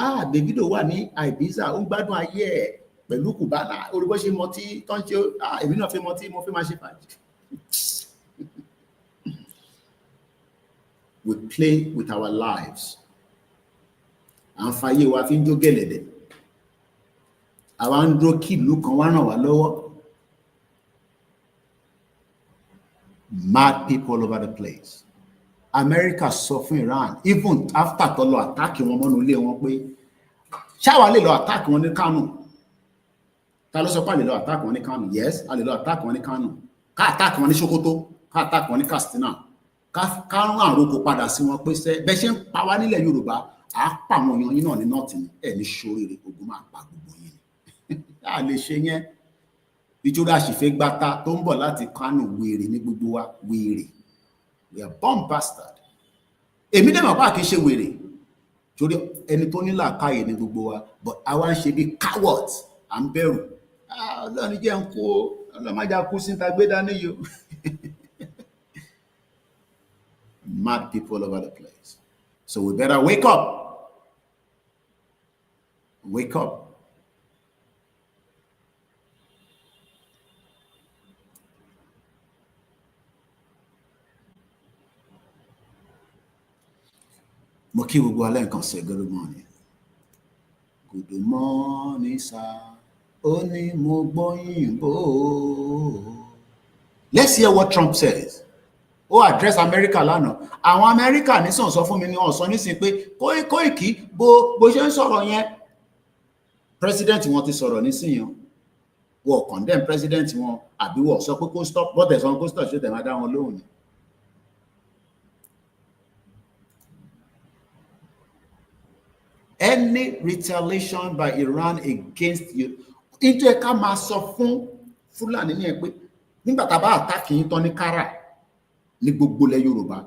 wà ní Ibiza ó ń gbádùn ayé ẹ̀ pẹ̀lú Cubana orí bó ṣe mọ tí tó ń ṣe èmi náà fi mọ tí mo fi máa ṣe fàájì. We play with our lives. À ń fayé wa fi ń jó gẹ̀lẹ̀dẹ̀. Àwa ń dúró kí ìlú kan wá ràn wá lọ́wọ́. Mad people all over the place. America sọ fún Iran even after tó lọ attack wọn mọ́nú ilé wọn pé ṣáwa lè lọ attack wọn ní Kánò. Ta ló sọ pé a lè lọ attack wọn ní Kánò? Yes, a lè lọ attack wọn ní Kánò. Ká attack wọn ní Sokoto, ká attack wọn ní Katsina. Ká rán àròkọ padà sí wọn pé bẹ́ẹ̀ ṣe ń pa wá nílẹ̀ Yorùbá à pa àwọn èèyàn yín náà ní north ni ẹ̀ ní ṣoríire ogun máa pa gbogbo yín ni. A lè ṣe yẹn. Ìjọba àṣìfẹ́ gbáta tó ń bọ̀ láti Kánò wèrè ní gbogbo wa wèrè. We are bomb bastard. Èmi dẹ̀ mọ̀ pé kì í ṣe wèrè torí ẹni tó ní làákàyè ní gbogbo wa but àwa ń ṣe bí cowards à ń bẹ̀rù. Ọlọ́run jẹ́ ń kó ọlọ́mọdé kú sí ta gbé dání yìí. Mad people all over the place. So we better wake up. Wake up. Mo kí gbogbo alẹ́ nǹkan ṣe good morning. Good morning, sir. Ó ní mo gbóyìnbó. Let's hear what Trump says. Ó address America lánàá. Àwọn America nísàn sọ fún mi ní ọ̀sán nísìn pé Kóìkì bó ṣe ń sọ̀rọ̀ yẹn. President wọn ti sọ̀rọ̀ nísìn yẹn. Wọ́n condemn president wọn àbí wọ́n sọ pé kó stop bọ́tẹ̀ sọ kó stop ṣe tẹ̀ máa dá wọn lóhùn ni. Any retaliation by Iran against you into ẹ̀ka máa sọ fún Fúlàní ní ẹ pé nígbà tá a bá àtàkì yín tán ní Kára ní gbogbo ilẹ̀ Yorùbá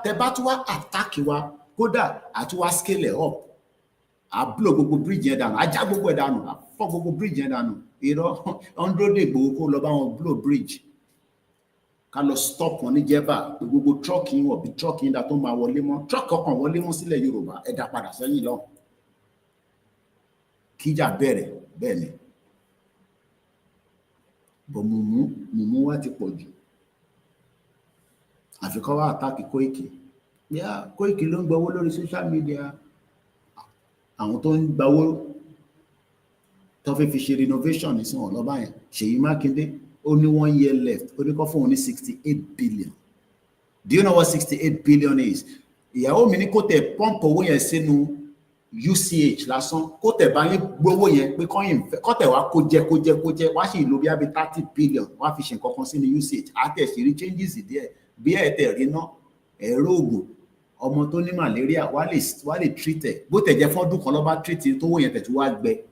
tẹ bá tún wá àtàkì wa kódà àti wá scale up à blow gbogbo bridge yẹn dànù, à já gbogbo ẹ̀ dànù, à fọ́ gbogbo bridge yẹn dànù. Irọ́, ó ń dúró dè Ìgbòho kó lọ bá wọn blow bridge. Ká lọ stop wọn ní Jẹ́bà pé gbogbo truck yín wọ̀ bí truck yín dá tó máa wọlé mọ́. Truck ọkàn wọlé mọ́ sílẹ̀ Yorùbá, ẹ dá padà sẹ́yìn lọ́hùn. Kíjà bẹ̀rẹ̀ bẹ́ẹ̀ ni. Bọ̀ mùmú wa ti pọ̀ jù. Àfi kọ́ wá attack Koiki. Yeah, Koiki ló ń gbowó lórí social media. Àwọn tó ń gbowó tó fẹ́ fi ṣe renovation ní sìn wọ́n lọ báyẹn. Ṣèyí Mákindé ó ní 1 year left, ó ní kó fún òun ní 68 billion. Do you know what 68 billion is? Ìyàwó mi ní kó tẹ̀ pump owó yẹn sínú UCH lásán, kó tẹ̀ bá yín gbówó yẹn pé kó tẹ̀ wá kó jẹ wá sì lò bí i 30 billion wá fi ṣe nǹkan kan sínú UCH. Á tẹ̀ sí rí changes díẹ̀ bí ẹ̀ tẹ̀ rí ná ẹ̀rọ ògùn ọmọ tó ní malaria wá lè treat ẹ̀ bó tẹ̀ jẹ́ fọ́dún kan lọ́ bá treat tówó yẹn tẹ̀ tí wá gbẹ.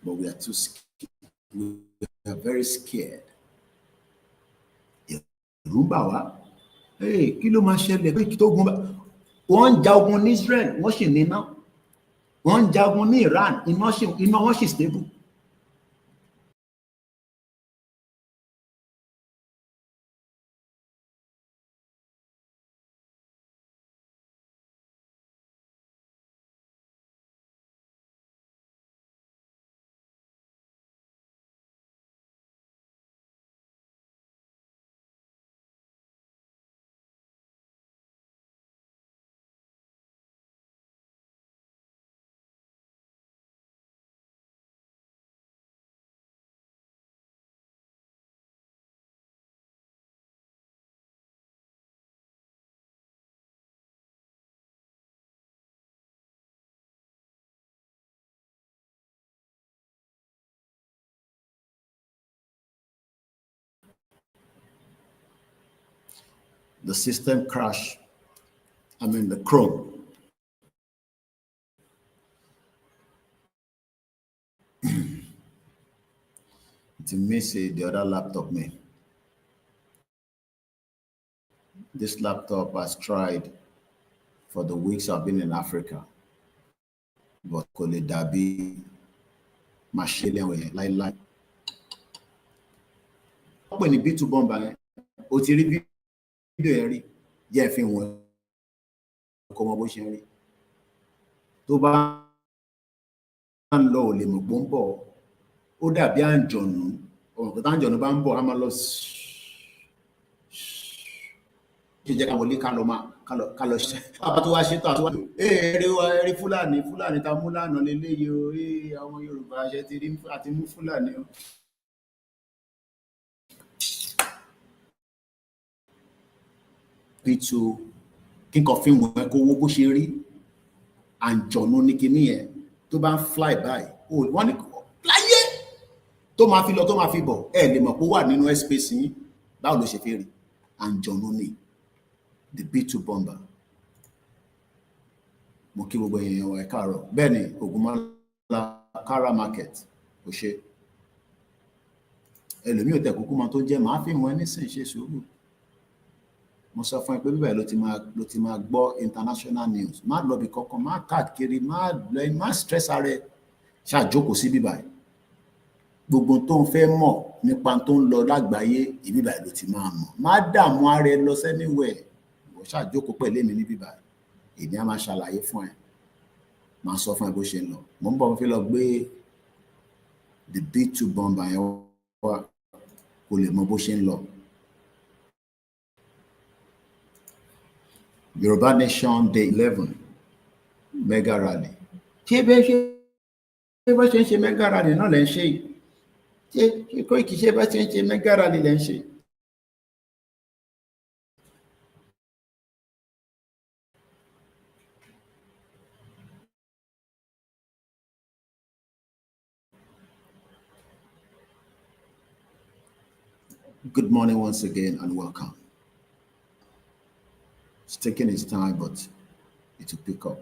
But we are too scared. We are very scared. Ẹ̀rù bà wá. Kí ló máa ṣẹlẹ̀ pé kí tó gun bá? Wọ́n ń ja ogun ní Israel, wọ́n sì níná. Wọ́n ń ja ogun ní Iran, iná wọn sì stable. The system crashed. I mean, the Chrome. To me, say the other laptop, me. This laptop has tried for the weeks I've been in Africa, but kò lè dàbí machine wẹ̀ láíláí. Wọ́n pè ní B2 bomber yẹn, o ti rí fídíò yẹn rí, jẹ́ fi wọn kọ́ mọ bó ṣe ń rí. Tó bá ń lọ ò lè mọ̀ pó ń bọ̀, ó dàbí àǹjọ̀nú, ọ̀rọ̀ tó àǹjọ̀nú bá ń bọ̀, á máa lọ ṣe jẹ́ ká wọlé ká lọ ṣe. Bàbá tó wá ṣe tó àtúwá. Ẹ̀rí Fúlàní ta mú lánàá leléyìí o, àwọn Yorùbá ṣe ti rí àti mú Fúlàní o. P2 kíkọ fíìmù ẹ kó owó bó ṣe rí àǹjọ̀nú ní kinní yẹn tó bá ń fly by wọ́n ní láyé tó máa fi lọ tó máa fi bọ̀ ẹ lè mọ̀ pé ó wà nínú airspace yín báwo ló ṣe fi rí àǹjọ̀nú ní the B2 bomber. Mo kí gbogbo èèyàn wa ẹ káàárọ̀ bẹ́ẹ̀ ni Ògúnmọ́lá Kara market kò ṣe ẹlòmíì ò tẹ̀ kúkú mọ tó jẹ́ màá fi wọn nísìnyí ṣe sùúrù. Mo sọ fún ẹ pé bíbẹ̀ ló ti máa gbọ́ international news má lọ bí kankan má káàkiri má stress ara ẹ ṣàjókòó sí bíbà gbogbo tó ń fẹ́ mọ̀ nípa tó ń lọ lágbàáyé ìbíbà ló ti máa mọ̀ má dààmú ara ẹ lọ sẹ́niwẹ̀ ìwọ ṣàjókòó pẹ̀lú èmi ní bíbà èmi á máa ṣàlàyé fún ẹ máa sọ fún ẹ bó ṣe ń lọ mo ń bọ̀ mo fi lọ gbé the B2 bomber yẹn wá kó lè mọ bó ṣe ń lọ. Yoruba Nation Day 11 mega rally. Ṣé bá ṣe ń ṣe mega rally náà lẹ́ ń ṣe yìí? Ṣé Koiki ṣe bá ṣe ń ṣe mega rally lẹ́ ń ṣe? Good morning once again and welcome. It's taking its time, but it will pick up.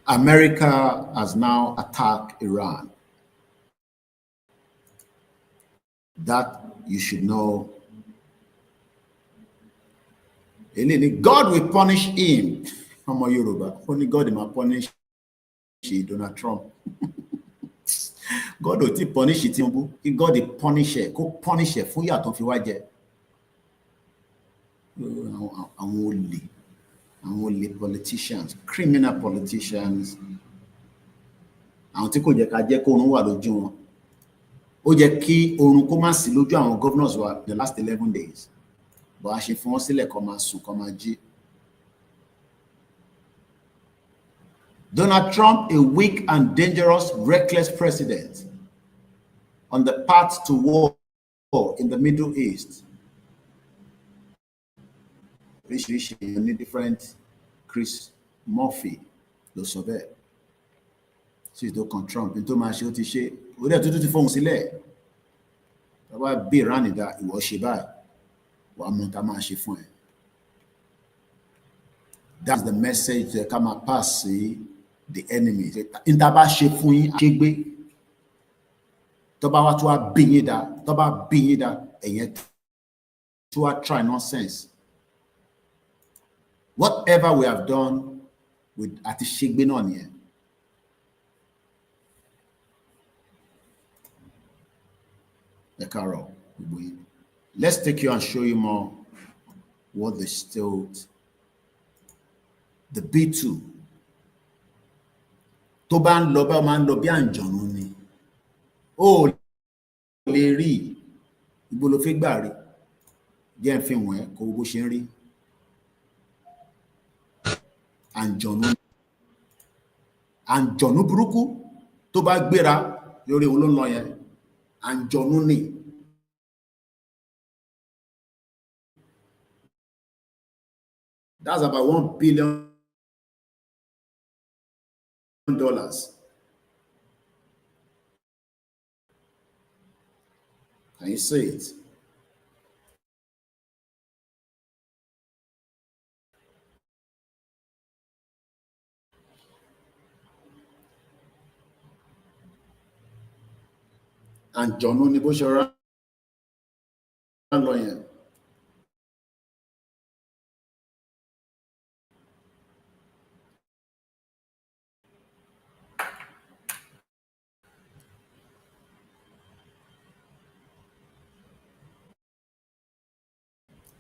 America has now attacked Iran. That you should know. God will punish him. From Yoruba, only God will punish Donald Trump. God will punish it. God will punish it. Go punish it. For you to fi wá jẹ. Àwọn olè politicians, criminal politicians. Àwọn tí kò jẹ́ ká jẹ́ kó oorun wà lójú wọn. Ó jẹ́ kí oorun kó má sí lójú àwọn governors wa the last 11 days. But a ṣe fún wọn sílẹ̀ kó máa sùn kó máa jí. Donald Trump, a weak and dangerous, reckless president on the path to war in the Middle East. Many different Chris Murphy, ló sọ bẹ́ẹ̀. She's the Trump into máa ṣe ó ti ṣe. Ó dẹ̀ tuntun ti fóun sílẹ̀. Tó bá bí Iran ìdá ìwọ ṣe báyìí. Wàá mọ tá máa ṣe fún ẹ. That's the message that come and pass the enemy. Intaba ṣe fún yín ṣe gbé. Tó bá wá tó wá bí yín dá, tó bá bí yín dá, ẹ̀yẹn tó wá try nonsense. Whatever we have done with àti ṣe gbé náà nìyẹn. Ẹ káàárọ̀ gbogbo yín. Let's take you and show you more what they still. The B2 tó bá ń lọ bá máa ń lọ bí àǹjọ̀nú ni ó lè rí ibo ló fẹ́ gbà rí jẹ́ ń fi wọ̀n ẹ́ kó bó ṣe ń rí àǹjọ̀nú burúkú tó bá gbéra lórí òun ló ń lọ yẹn àǹjọ̀nú ni. That's about $1 billion. Can you see it? And John ní bó ṣe rán lọ yẹn.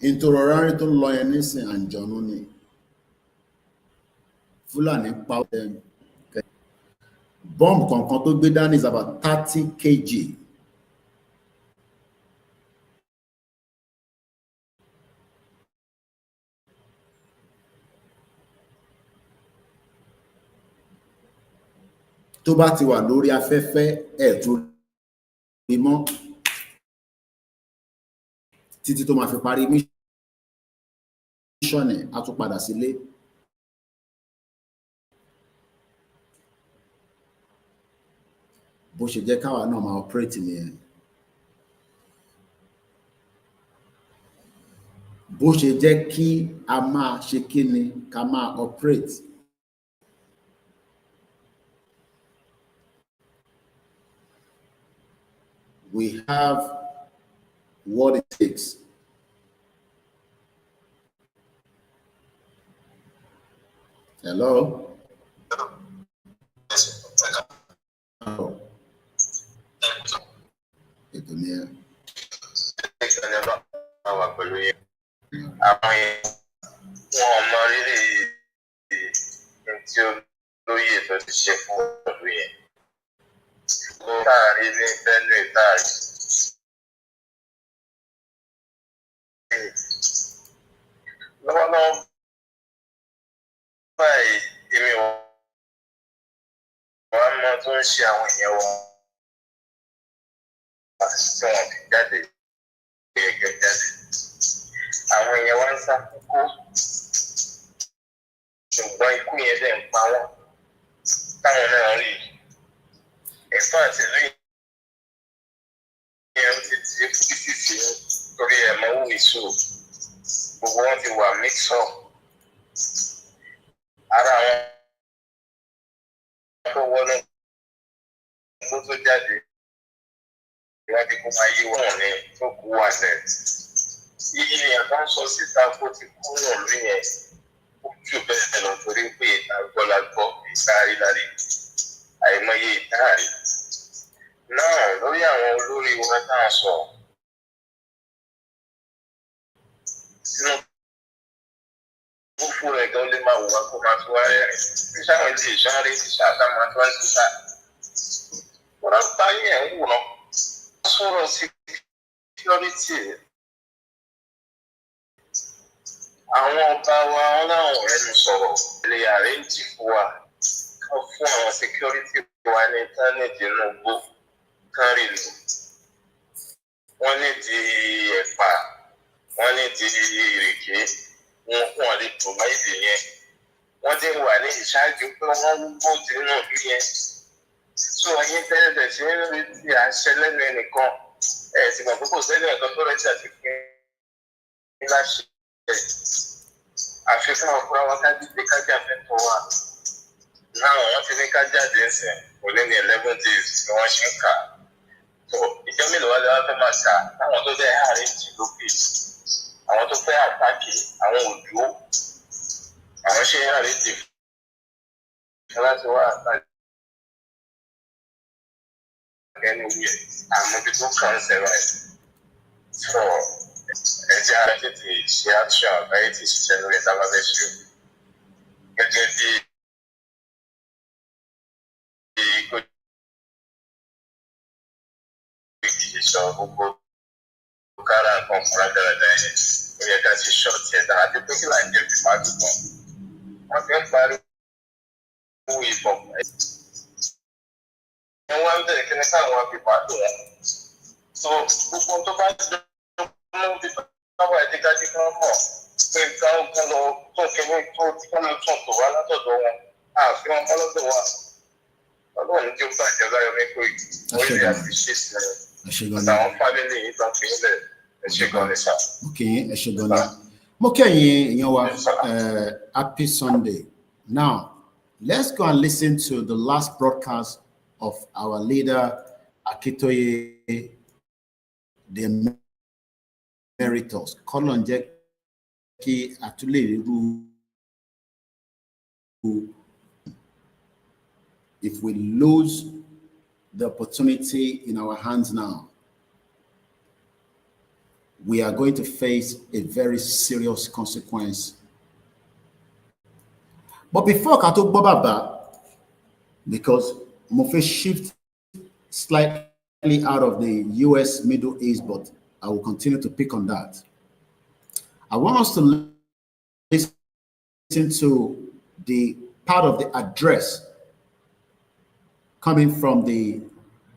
Ìtòrọ̀rárí tó lọ yẹn nísìn àǹjọ̀nú ni. Fúlàní pa them. Bomb kankan tó gbé dání is about 30 kg. Tó bá ti wà lórí afẹ́fẹ́ ẹ̀ tó rí mọ́ títí tó máa fi parí mission ẹ̀ á tún padà sílé. Bó ṣe jẹ́ káwa náà máa operate nìyẹn. Bó ṣe jẹ́ kí a máa ṣe kí ni ká máa operate. We have what it takes. Hello? Oh. Ètò ni ẹ. Àwọn yẹn wọn mọ rírì tí olóyè tó ti ṣe fún ọdún yẹn. Táàrí ní Benue táàrí. Lọ́wọ́lọ́wọ́ báyìí èmi ò wá mọ tó ń ṣe àwọn èèyàn wọn tí wọn fi jáde gẹ́gẹ́ jáde. Àwọn èèyàn wá ń sá kókó ṣùgbọ́n ikú yẹn dẹ̀ ń pa wọ́n táwọn náà rí ẹ̀fọ́ àti lóyún yẹn ti di fífífì torí ẹ̀mọ́wó ìṣó gbogbo wọn ti wà mix up ara wọn tó wọnú kó tó jáde ìwádìí kó máa yí wọn ní tó kú wà lẹ iye èèyàn tó ń sọ síta kó ti kú náà lórí yẹn ó jù bẹ́ẹ̀ lọ torí pé àgbọ̀lagbọ̀ ìsáárí lárí àìmọye ìtaàrí náà lórí àwọn olórí wọn tá a sọ sínú fúnfún rẹ̀ gan lè máa wò wá kó máa tó wá rẹ́rìn ní sáwọn ilé ìṣọ́nrí ti ṣàtàmọ́ tó ń ṣiṣà wọ́n bá yẹn ń wò náà sọ̀rọ̀ security àwọn ọba wa wọn láwọn ẹnu sọ̀rọ̀ lè àrẹ́ǹjì fún wa kan fún àwọn security wa ní íńtánẹ́ẹ̀tì inú gbó kan rí lò wọ́n ní di ẹ̀pà wọ́n ní di ìrèké wọn kún ọ lè provide yẹn wọ́n dé wà ní ìṣáájú pé wọ́n ń gbòdì nínú ìlú yẹn so ẹ̀yin tẹ́lẹ̀ ṣe ń retí àṣẹ lẹ́nu ẹnìkan ẹ̀ sì mọ̀ pé kò sẹ́ni ẹ̀kan tó rẹ́tí àti fún yín láṣẹ àfikún ọkùnrin wọn ká dídé kájà fẹ́ tó wà náà wọ́n ti ní ká jáde ẹsẹ̀ kò lé ní 11 days ni wọ́n ṣe ń kà tó ìjọ mélòó wá lè wá fẹ́ máa kà táwọn tó dẹ́ àárín jì lókè àwọn tó fẹ́ àtàkì àwọn òdúró àwọn ṣe àárín jì fún láti wá àtàkì ẹni wíyẹ àmọ́ bí tó kàn ń sẹ́wà ẹ̀ tó ẹ̀jẹ̀ ara tètè ṣe action àbáyé ti ṣiṣẹ́ lórí ìdábàbẹ̀ ṣe gẹ́gẹ́ bí ìṣọ̀ gbogbo kára nǹkan fúnra dáradára yẹn ó yẹ ká ti ṣọ̀ tiẹ̀ dára àti pé kí là ń jẹ́ fipá dùgbọ̀n wọ́n fi ń pariwo ìbọn wọ́n wá ń bẹ̀rẹ̀ kí ní káwọn fipá dùn wọn so gbogbo tó bá ti mú bí báwa ẹ̀dígájú kan mọ̀ pé káwọn kan lọ tó kíní tó tún tó wá látọ̀dọ̀ wọn àfihàn ọlọ́dọ̀ wa ọlọ́run tí ó bàjẹ́ láyọ̀ ní pé ó yẹ àti ṣe sílẹ̀ àtàwọn fámìlì yìí tán fi ń lẹ̀ ẹ ṣe gan ni sá. ok ẹ ṣe gan ni mo kẹ́yìn èèyàn wa happy Sunday now let's go and listen to the last broadcast of our leader Akitoye the emeritus kọ́lọ̀ ń jẹ́ kí àtúlẹ̀ irú if we lose the opportunity in our hands now, we are going to face a very serious consequence. But before Kato Baba, because Mofe shift slightly out of the US Middle East, but I will continue to pick on that. I want us to listen to the part of the address coming from the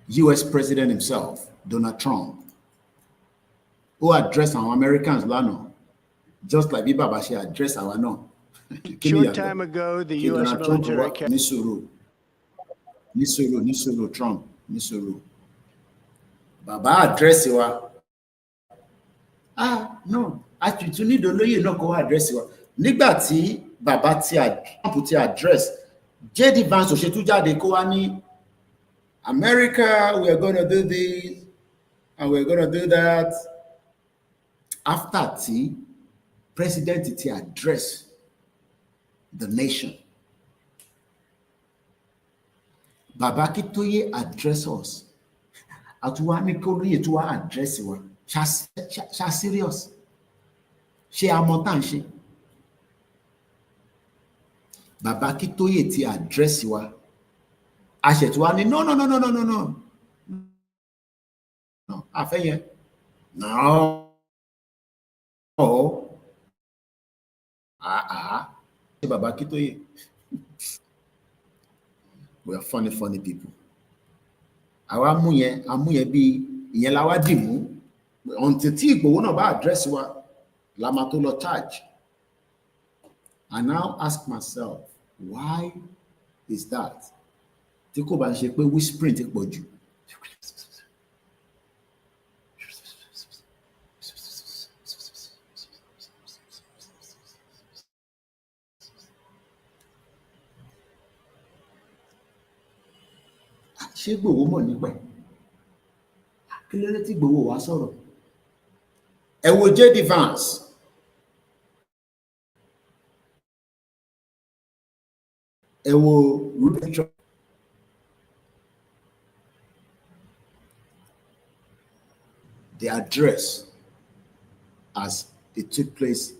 US president himself, Donald Trump, who addressed our Americans lano, just like Baba Bashi addressed our no. Short time ago, the U.S. military kept Nisuru, Trump, Nisuru. Baba address you. No, actually, need to know you not go address you. Nígbà tí Baba Trump ti address, J.D. Vance òṣètú jáde kó wá ní America, we are going to do this and we're going to do that. After the president ti address the nation, Baba Akitoye address us. Atuwani Koloye to address wa. Sha serious. She amontan she. Baba Akitoye ti address wa. Ashetuwani no. No, afeye. No. Oh. Baba Akitoye. We are funny people. Àwa mú yẹn bí ìyẹn la wá dì mú. Until tí Ìgbòho náà bá address wa, la máa tó lọ charge. I now ask myself, why is that? Tí kò bá ń ṣe pé whispering ti pọ̀ jù. ṣé Ìgbòho mọ̀ nípa ẹ̀? Kí ló dé tí Ìgbòho wá sọ̀rọ̀? Ẹ wo J.D. Vance. Ẹ wo Ruben Trump. The address as it took place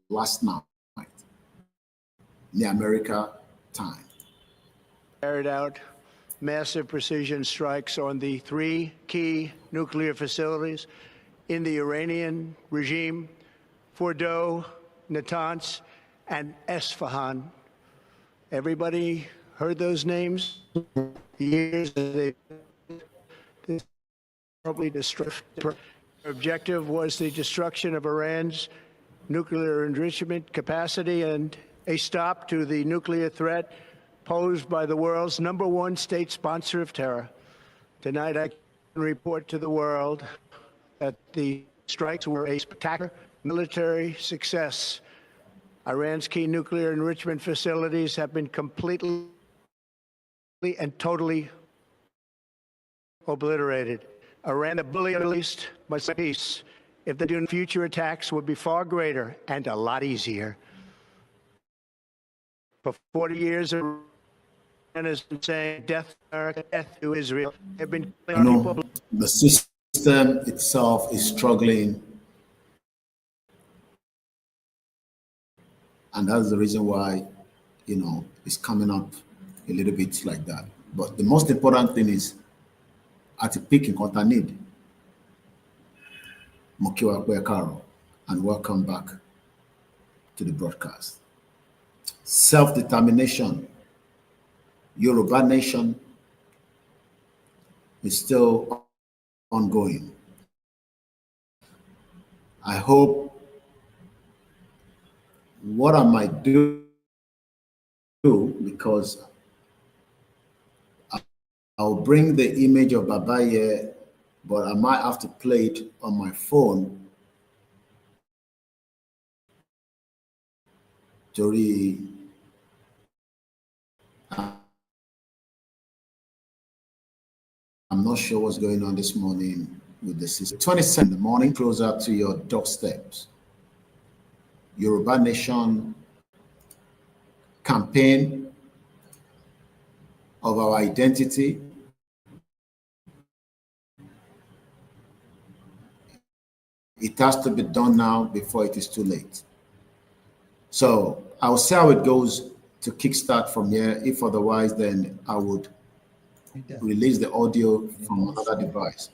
last night in the America time. Carried out massive precision strikes on the 3 key nuclear facilities in the Iranian regime, Fordow, Natanz, and Esfahan. Everybody heard those names? Years they probably destroyed. Their objective was the destruction of Iran's nuclear enrichment capacity and a stop to the nuclear threat posed by the world's #1 state sponsor of terror. Tonight, I can report to the world that the strikes were a spectacular military success. Iran's key nuclear enrichment facilities have been completely and totally obliterated. Iran, the bully at least, must have peace. If they do, future attacks would be far greater and a lot easier. For 40 years, Iran has been saying death to America, death to Israel. They've been killing our people. The system itself is struggling. And that's the reason why, it's coming up a little bit like that. But the most important thing is, at the peak in need, Mokiwa Karo, and welcome back to the broadcast. Self-determination, Yoruba nation is still ongoing. I hope what I might do, because I'll bring the image of Baba here, but I might have to play it on my phone I'm not sure what's going on this morning with the system. 27 in the morning, closer to your doorsteps. Yoruba Nation campaign of our identity. It has to be done now before it is too late. So I'll see how it goes to kickstart from here. If otherwise, then I would release the audio from another device.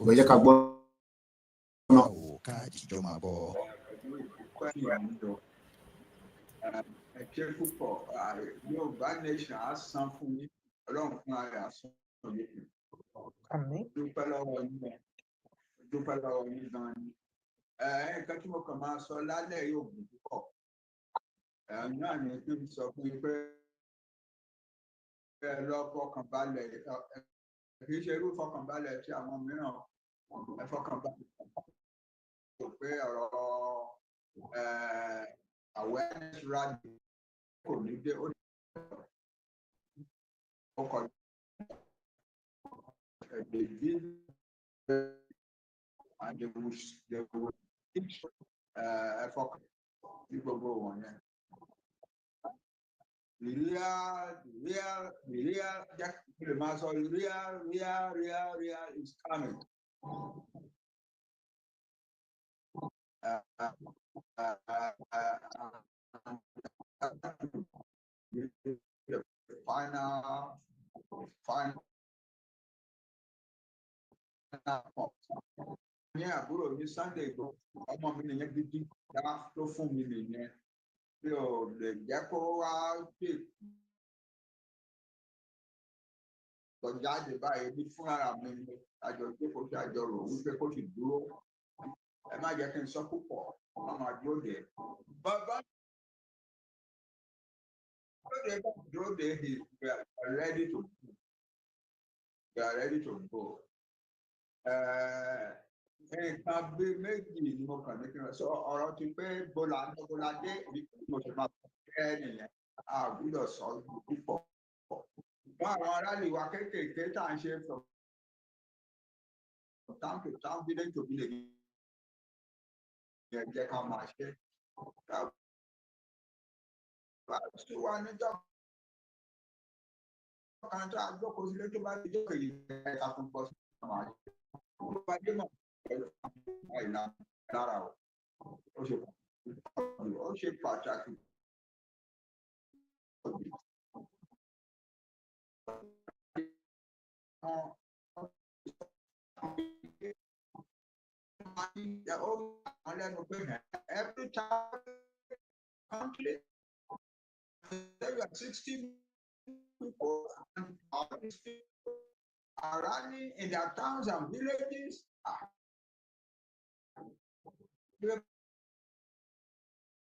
Yoruba Nation á san fún yín, Ọlọ́run fún ara á san fún yín. Dúpẹ́ lọ́wọ́ yín gan ni. Nǹkan tí mo kàn máa sọ lálẹ́ yóò gùn púpọ̀. Náà ni kí n sọ fún yín pé ẹ lọ fọkàn balẹ̀, kì í ṣe irú fọkànbalẹ̀ tí àwọn mìíràn ẹ fọkànbalẹ̀ pé ọ̀rọ̀ awareness rally kò ní dé ó kọ they did and they will teach fọkàn ní gbogbo wọn yẹn. The real is coming. The final ní àbúrò ní Sunday Igboho ọmọ mi nìyẹn gidi dá tó fún mi nìyẹn bí o lè jẹ́ kó wá dé jáde báyìí ní fúnra mi ní àjọ ìjókòó tí àjọ rò wípé kó sì dúró ẹ má jẹ́ kí n sọ púpọ̀ ọmọ máa dúró dé bàbá dúró dé we are ready to go. Nǹkan bí méjì ni mo kàn ní kí n sọ ọ̀rọ̀ ti pé bọ́ládé mo ṣe máa fẹ́ nìyẹn a gbọ́dọ̀ sọ púpọ̀ àwọn aráàlú wa kéékèèké tá à ń ṣe from town to town, village to village. Jẹ́ ká máa ṣe. Ṣé wà níjọ́ kan tá a jókòó sílé tó bá ti jókòó yìí ẹ̀ka fún bọ́sì máa ṣe. Ó bá dé mọ̀ pẹ̀lú àìlà lára o. Ó ṣe pàtàkì. Every time country, there are 60 people and all these people are running in their towns and villages. We've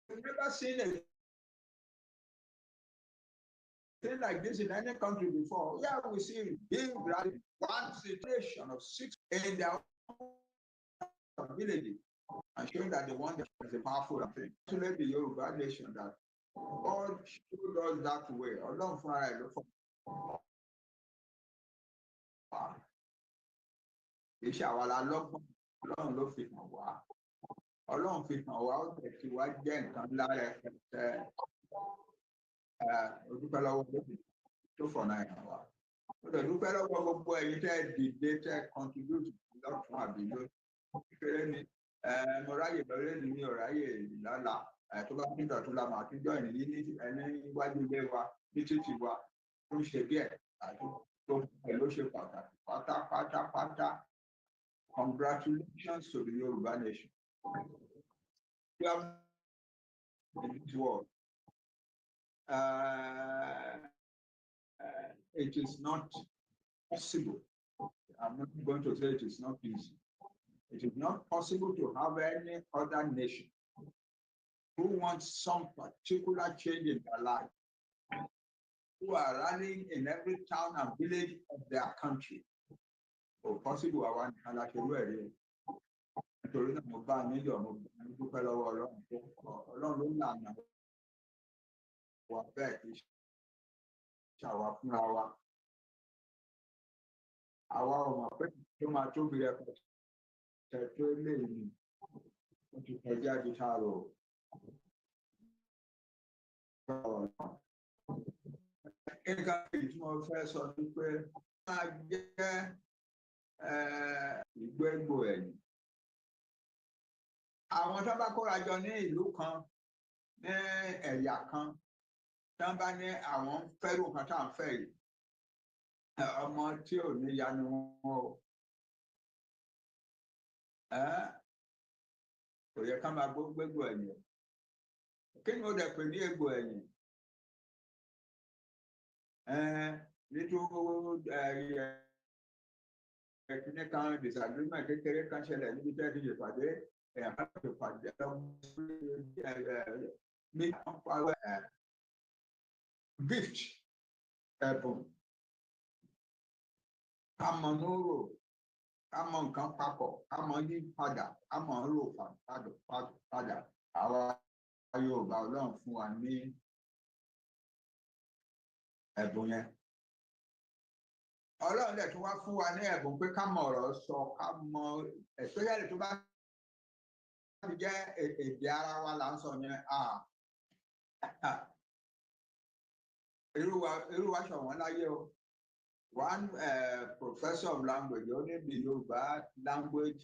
never seen a thing like this in any country before. Yeah, we see big one situation of 6 in their villages and showing that the one that is a powerful thing. To let the Yoruba nation that God showed us that way. Ọlọ́run fúnra rẹ̀ ló fọ́. Iṣẹ́ àwa la lọ́gbọ́n, Ọlọ́run ló fi hàn wá. Ọlọ́run fi hàn wá, ó tẹ̀ sí wá jẹ́ nǹkan lára ẹ̀fẹ̀. Odúpẹ́ lọ́wọ́ lóbi tó fọ̀nà ẹ̀ wá. Ó dẹ̀ dúpẹ́ lọ́wọ́ gbogbo ẹ̀yin tẹ́ dìde tẹ́ contribute lọ́tún àbí lórí. Kékeré ni mo ráyè lọ́rẹ́ ní ọ̀ráyè ìlàlà tó bá nígbà tó la máa tún jọ ìní ní ẹni iwájú ilé wa ní títì wa tó ń ṣe díẹ̀ àti tó ló ṣe pàtàkì pátápátá. Congratulations to the Yoruba nation. You have in this world. It is not possible. I'm not going to say it is not easy. It is not possible to have any other nation who wants some particular change in their life, who are running in every town and village of their country. Or possible, I want to like you. Nítorí náà mo bá nílò ọmọ dúpẹ́ lọ́wọ́ Ọlọ́run ló ń lànà wà bẹ́ẹ̀ kì í ṣàwà fúnra wa. Àwa ò mọ̀ pé tó máa tóbi rẹpẹtẹ tó lè ní oṣù kẹjá di tààrọ. Nǹkan èyí tí mo fẹ́ sọ ni pé máa jẹ́ ìgbẹ́gbò ẹ̀yìn. Àwọn tó bá kóra jọ ní ìlú kan ní ẹ̀yà kan tó bá ní àwọn fẹ́rù kan tá à ń fẹ́ yìí ọmọ tí ò ní ya ni wọn o kò yẹ ká máa gbégbó ẹ̀yìn. Kí ni ó dẹ̀ pè ní egbò ẹ̀yìn? Nítorí kíní kan disagreement kékeré kan ṣẹlẹ̀ níbi tẹ́ ti ṣèpàdé ìpàdé ní gift ẹ̀bùn ká mọ núrò ká mọ nǹkan papọ̀ ká mọ yí padà ká mọ rò padà. Àwa Yorùbá Ọlọ́run fún wa ní ẹ̀bùn yẹn. Ọlọ́run dẹ̀ tún wá fún wa ní ẹ̀bùn pé ká mọ ọ̀rọ̀ sọ ká mọ especially tó bá jẹ́ èdè ara wa là ń sọ yẹn irú wa ṣọ̀wọ́n láyé o. One professor of language, only the Yoruba language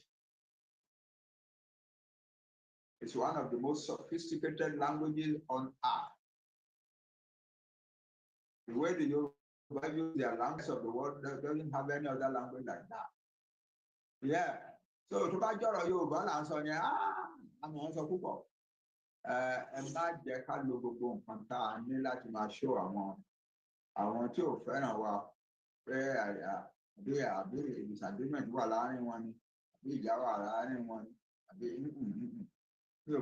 is one of the most sophisticated languages on earth. The way the Yoruba use their language of the world doesn't have any other language like that. Yeah. So tó bá jọ̀rọ̀ Yorùbá là ń sọ yẹn, àmọ́ ń sọ púpọ̀. Ẹ má jẹ́ ká lo gbogbo nǹkan tá a ní láti máa ṣó àwọn tí ò fẹ́ràn wa pé àbí disagreement wà láàrin wọn ni àbí ìjà wà láàrin wọn ni àbí mi ò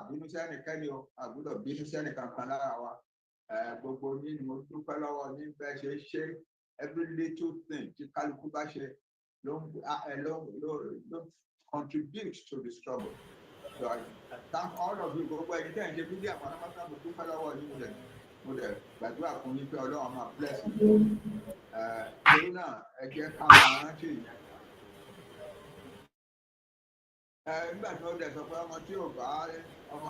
bínú sẹ́nìkẹ́ni o àgbọ́dọ̀ bínú sẹ́nìkankan lára wa. Gbogbo yín ni mo dúpẹ́ lọ́wọ́ ní bẹ́ẹ̀ ṣe every little thing tí kálukú bá ṣe ló contribute to the struggle. So I thank all of you. Gbogbo ẹni tẹ́ ẹ̀ ń ṣe bíbí àpátápátá mo dúpẹ́ lọ́wọ́ yín rẹ̀. mo dẹ̀ gbàdúrà fún yín pé Ọlọ́run máa bless yín torí náà ẹ jẹ́ ká máa rántí ìyẹn nígbà tí wọ́n dẹ̀ sọ pé ọmọ tí ò bá ọmọ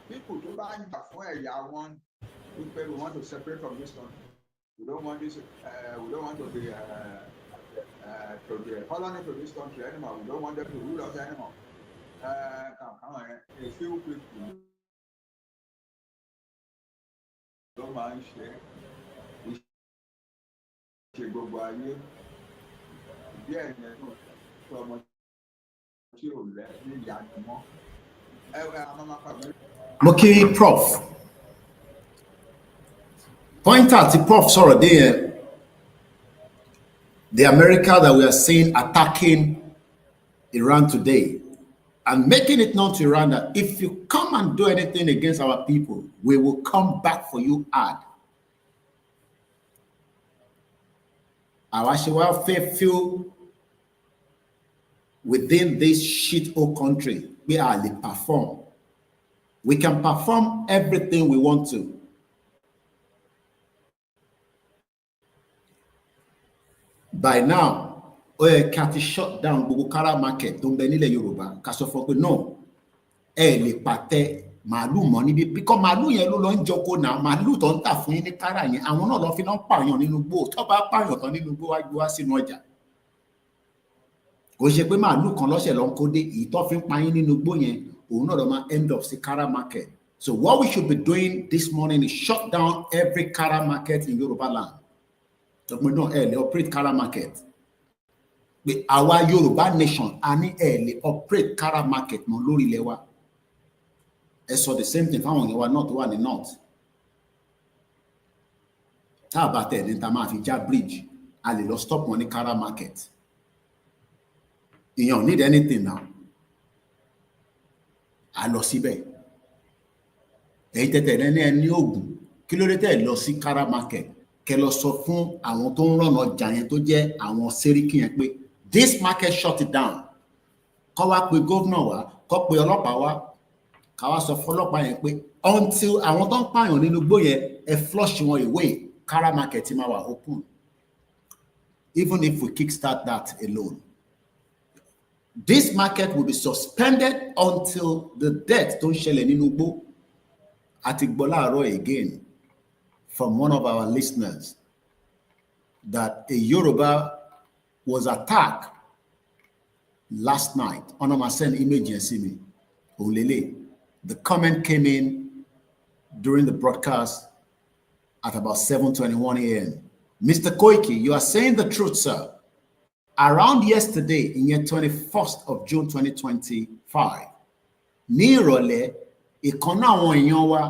people tó bá ń jà fún ẹ̀yà wọn wípé we want to separate from this country we don't want this we don't want to be colony to this country anymore we don't want them to rule us anymore a few people ló máa ń ṣe gbogbo ayé ìdí ẹ̀yìn ẹ̀ náà tó ọmọ tí ò lẹ́ ní ìyá ni mọ́ mo kí prof pointer tí prof sọ̀rọ̀ dé yẹn the America that we are seeing attacking Iran today and making it known to Iran that if you come and do anything against our people, we will come back for you hard. Our Shiwa feel within this shithole country, we are the perform. We can perform everything we want to. By now, ká ti shut down gbogbo kára market tó ń bẹ nílẹ̀ Yorùbá ká sọ fún pé no lè pàtẹ màálù mọ́ níbi bíkọ́ màálù yẹn ló lọ ń jọko náà màálù tó ń tà fún yín ní kára yẹn àwọn náà lọ fi náà pààyàn nínú gbó tó bá pààyàn tán nínú gbó wá sínú ọjà kò ṣe pé màálù kan lọ́sẹ̀ lọ ń kó dé èyí tó fi ń pa yín nínú gbó yẹn òun náà lọ máa end up sí kára market. So what we should be doing this morning is shut down every kára market in Yorubaland. Ọ̀pọ̀ náà lè operate kára market. Pé àwa Yorùbá nation a ní lè operate kára market mọ́ lórí ilẹ̀ wa. Ẹ sọ the same thing fáwọn èèyàn wa náà tó wà ní north. Tá a bá tẹ̀ ní ta máa fi já bridge a lè lọ stop wọn ní kára market. Èèyàn need anything now. A lọ síbẹ̀. Ẹ̀yin tẹ̀tẹ̀ ní ẹni Ògùn kí ló dé tẹ̀ lọ sí kára market kẹ́ lọ sọ fún àwọn tó ń rán ọjà yẹn tó jẹ́ àwọn sẹ́ríkì yẹn pé this market shut it down. Kọ́ wá pé gómìnà wa kọ́ pé ọlọ́pàá wa ká wá sọ fún ọlọ́pàá yẹn pé until àwọn tó ń pààyàn nínú igbó yẹn ẹ flush wọn away kára market ti máa wà open even if we kickstart that alone. This market will be suspended until the death tó ń ṣẹlẹ̀ nínú igbó. Àti gbọ́ láàárọ̀ again from one of our listeners that a Yoruba was attacked last night. Ọ̀nà máa send image yẹn sí mi. Olele. The comment came in during the broadcast at about 7:21 a.m. Mr. Koiki, you are saying the truth, sir. Around yesterday, in year 21st of June 2025, ní ìrọ̀lẹ́, ìkan náà àwọn èèyàn wa,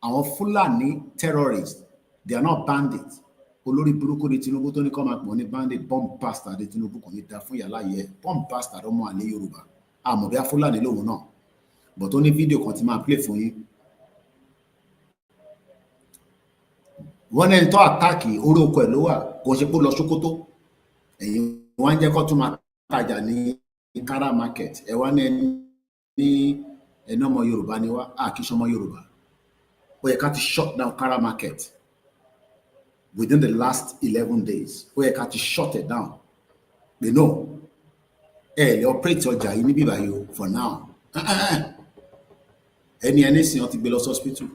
àwọn Fulani terrorists, they are not bandits. Olórí burúkú di Tinubu tó ní kọ́ máa pọ̀ ní bandit, bomb bastard di Tinubu kò ní da fún yàrá yẹ, bomb bastard ọmọ àlè Yorùbá. Àmọ́ bí a Fulani lòun náà. But ó ní fídíò kan tí máa play fún yín. Wọ́n ní ẹni tó àtàkì orí oko ẹ̀ ló wà, kò ṣe pé ó lọ Sókótó. Ẹ̀yin wọ́n jẹ́ kó tún máa tajà ní kára market. Ẹ wá ní ẹni ọmọ Yorùbá ni wá, kì í ṣe ọmọ Yorùbá. Ó yẹ ká ti shut down kára market within the last 11 days. Ó yẹ ká ti shut it down. You know, lè operate ọjà yìí níbí báyìí for now. Ẹni sìn wọ́n ti gbé lọ hospital.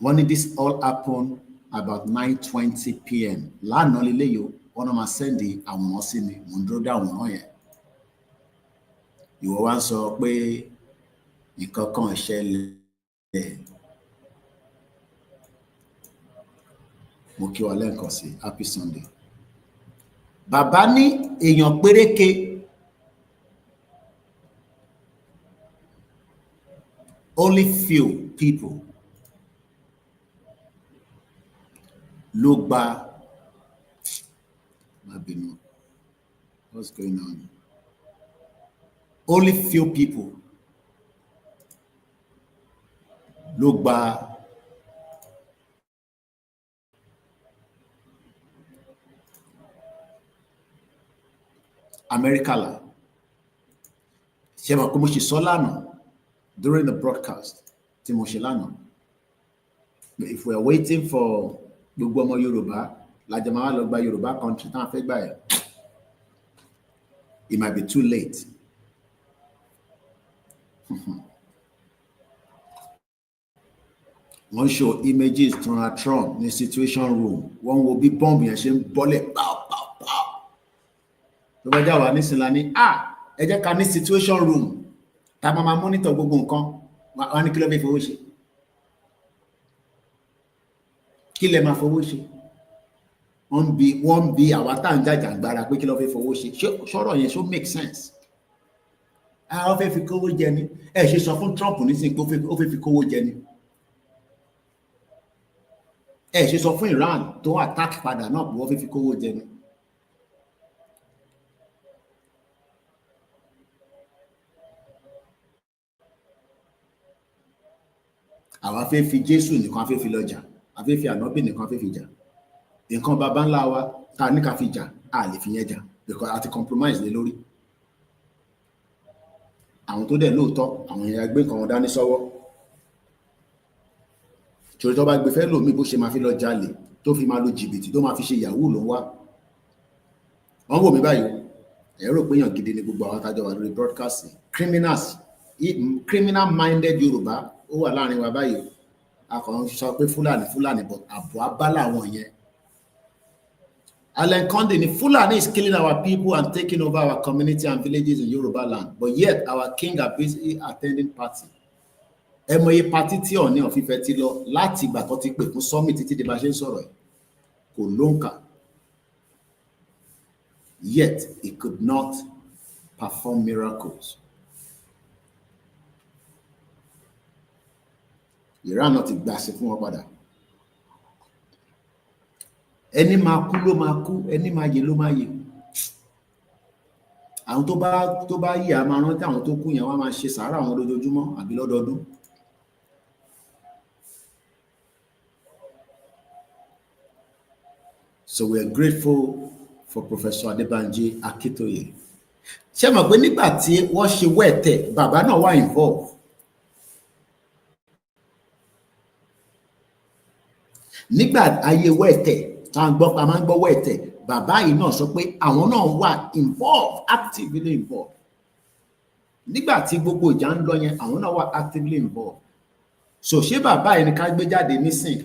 Wọ́n ní this all happened about 9:20 p.m. Lánàá lílé yìí wọ́n máa send àwòrán sí mi, mò ń dúró dé àwòrán yẹn. Ìwọ wá ń sọ pé nǹkan kan ṣẹlẹ̀. Mo kí wa lẹ́ẹ̀kan sí happy Sunday. Bàbá ní èèyàn péréke only few people ló gba what's going on? Only few people ló gba America la. Ṣé mo kò mo ṣe sọ lánàá during the broadcast tí mo ṣe lánàá. If we are waiting for gbogbo ọmọ Yorùbá lájọ máa lọ gba Yorùbá country tá a fẹ́ gbà ẹ̀, it might be too late. Wọ́n show images Donald Trump ní situation room, wọ́n wo bí bọ́ǹbù yẹn ṣe ń bọ́lẹ̀ pàápàá. Tó bá jà wá nísìnyí ní ẹ jẹ́ ká ní situation room tá a máa monitor gbogbo nǹkan, wọ́n á ní kí ló fẹ́ fowó ṣe. Kí lẹ máa fowó ṣe? Wọ́n ń bi àwa tá à ń jàjàgbara pé kí ló fẹ́ fowó ṣe. Ṣọ́rọ̀ yẹn ṣó make sense? Ó fẹ́ fi kówó jẹ ni. Ẹ ṣe sọ fún Trump nísìnyí pé ó fẹ́ fi kówó jẹ ni. Ẹ ṣe sọ fún Iran tó attack padà náà pé wọ́n fẹ́ fi kówó jẹ ni. Àwa fẹ́ fi Jésù nìkan fẹ́ fi lọ́jà, a fẹ́ fi ànábì nìkan fẹ́ fi jà. Nǹkan baba ńlá wa tá ní ká fi jà, a lè fi yẹn jà because a ti compromise lé lórí. Àwọn tó dẹ̀ lóòótọ́, àwọn èèyàn gbé nǹkan wọn dání sọ́wọ́. Torí tó bá gbé fẹ́ lòmí bó ṣe máa fi lọ jalè, tó fi máa lo jìbìtì, tó máa fi ṣe yahoo ló ń wá. Wọ́n wò mí báyìí, ẹ rò pé èèyàn gidi ni gbogbo àwọn tájọ wà lórí broadcast. Criminal minded Yorùbá ó wà láàrin wa báyìí. A kàn sọ pé Fúlàní but àbọ̀ abálà wọn yẹn. Alan Conde ni Fulani is killing our people and taking over our community and villages in Yorubaland, but yet our king are busy attending party. Ẹ mọ iye party tí Ọọ̀ni of Ifẹ̀ ti lọ láti ìgbà tó ti pè fún summit títí di bá ṣe ń sọ̀rọ̀ ẹ̀ kò lóǹkà. Yet he could not perform miracles. Iran náà ti gbàṣẹ fún wọn padà. Ẹni máa kú ló máa kú, ẹni máa yè ló máa yè. Àwọn tó bá yí a máa rántí àwọn tó kú yẹn, wọ́n máa ṣe sàárà àwọn lójoojúmọ́ àbí lọ́dọọdún. So we are grateful for Professor Adebanji Akintoye. Ṣé mọ̀ pé nígbà tí wọ́n ṣe wẹ́ẹ̀tẹ̀, bàbá náà wà involved. Nígbà ayé wẹ́ẹ̀tẹ̀, máa ń gbọ́ wẹ́ẹ̀tẹ̀, bàbá yìí náà sọ pé àwọn náà wà involved, actively involved. Nígbà tí gbogbo ìjà ń lọ yẹn, àwọn náà wà actively involved. So ṣé bàbá yìí ni ká gbé jáde nísìn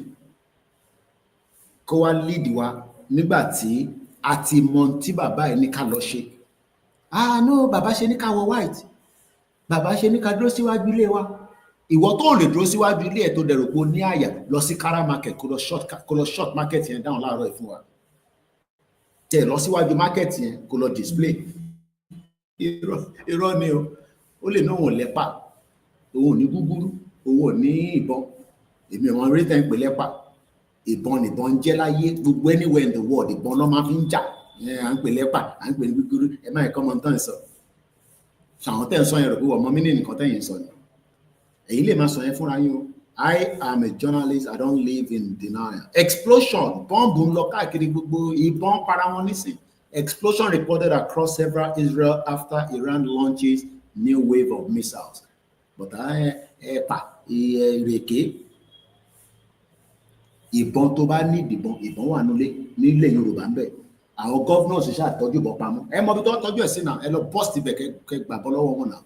kó wá lead wa nígbà tí a ti mọ tí bàbá yìí ní ká lọ ṣe? No, bàbá ṣe ní ká wọ white, bàbá ṣe ní ká dúró síwájú ilé wa. Ìwọ tó lè dúró síwájú ilé ẹ̀ tó dẹ̀rù pé ó ní àyà lọ sí Kara market kó lọ short market yẹn dáhùn láàárọ̀ ẹ̀ fún wa. Tẹ̀ lọ síwájú market yẹn kó lọ display. Irọ́ ni o, ó lè ní òun lẹ́pà, òun ò ní gúgúrú, òun ò ní ìbọn. Èmi ọmọ orí tẹ́ ń pè lẹ́pà. Ìbọn nìbọn jẹ́ láyé gbogbo anywhere in the world, ìbọn lọ́ máa fi ń jà. À ń pè lẹ́pà, à ń pè ní gúgúrú, ẹ má ẹ̀kọ́ mọ́ tán sọ. Ṣàwọn tẹ́ ń sọ yẹn rò pé wọ́n mọ́ mí ní nǹkan tẹ́yìn sọ ni. Èyí lè máa sọ yẹn fúnra yín o. I am a journalist, I don't live in denial. Explosion, bọ́ǹbù ń lọ káàkiri gbogbo, ìbọn para wọn nísìn. Explosion reported across several Israel after Iran launches new wave of missiles. But ìrèké, ìbọn tó bá ní ìbọn wà nílé Yorùbá ń bẹ̀. Àwọn governors ṣe àtọ́jú ìbọn pamọ́. Ẹ mọ bí tó tọ́jú ẹ̀ sí náà, ẹ lọ bust ibẹ̀ kẹ́ gbàbọ́ lọ́wọ́ wọn náà.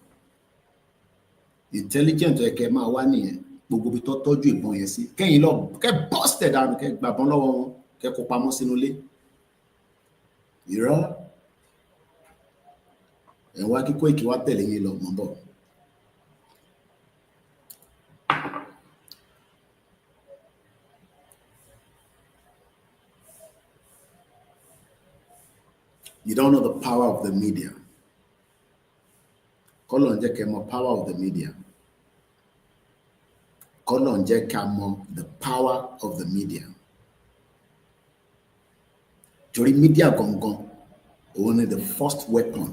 Intelligent ẹ̀kẹ́ máa wá nìyẹn, gbogbo bí tó tọ́jú ìbọn yẹn sí. Kẹ́yìn lọ kẹ́ bust ẹ̀ dànù, kẹ́ gbàbọ́ lọ́wọ́ wọn, kẹ́ kó pamọ́ sínú ilé. Irọ́ ẹ̀ wá kíkó ìkí wá tẹ̀lé yín lọ mọ́ bọ̀. You don't know the power of the media. Kọ́lọ̀ ń jẹ́ kẹ́ mọ̀ power of the media. Kọ́lọ̀ ń jẹ́ ká mọ̀ the power of the media. Torí media gangan, òun ni the first weapon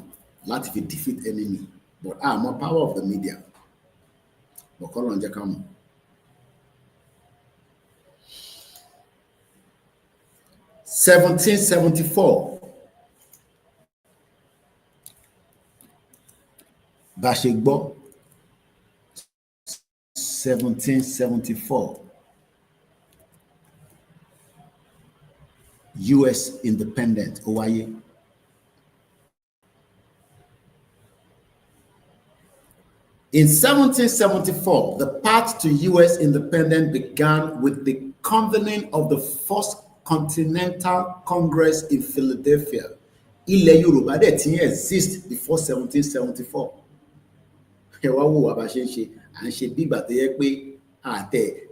láti fi defeat enemy. But mọ̀ power of the media. But kọ́lọ̀ ń jẹ́ ká mọ̀. 1774. Bá ṣe gbọ́ 1774, U.S. independent, Hawaii. In 1774, the path to U.S. independence began with the convening of the First Continental Congress in Philadelphia. Ilẹ̀ Yorùbá dẹ̀ ti exist before 1774. Ẹ wá wò wá bá ṣe ń ṣe, à ń ṣe bígbà tó yẹ pé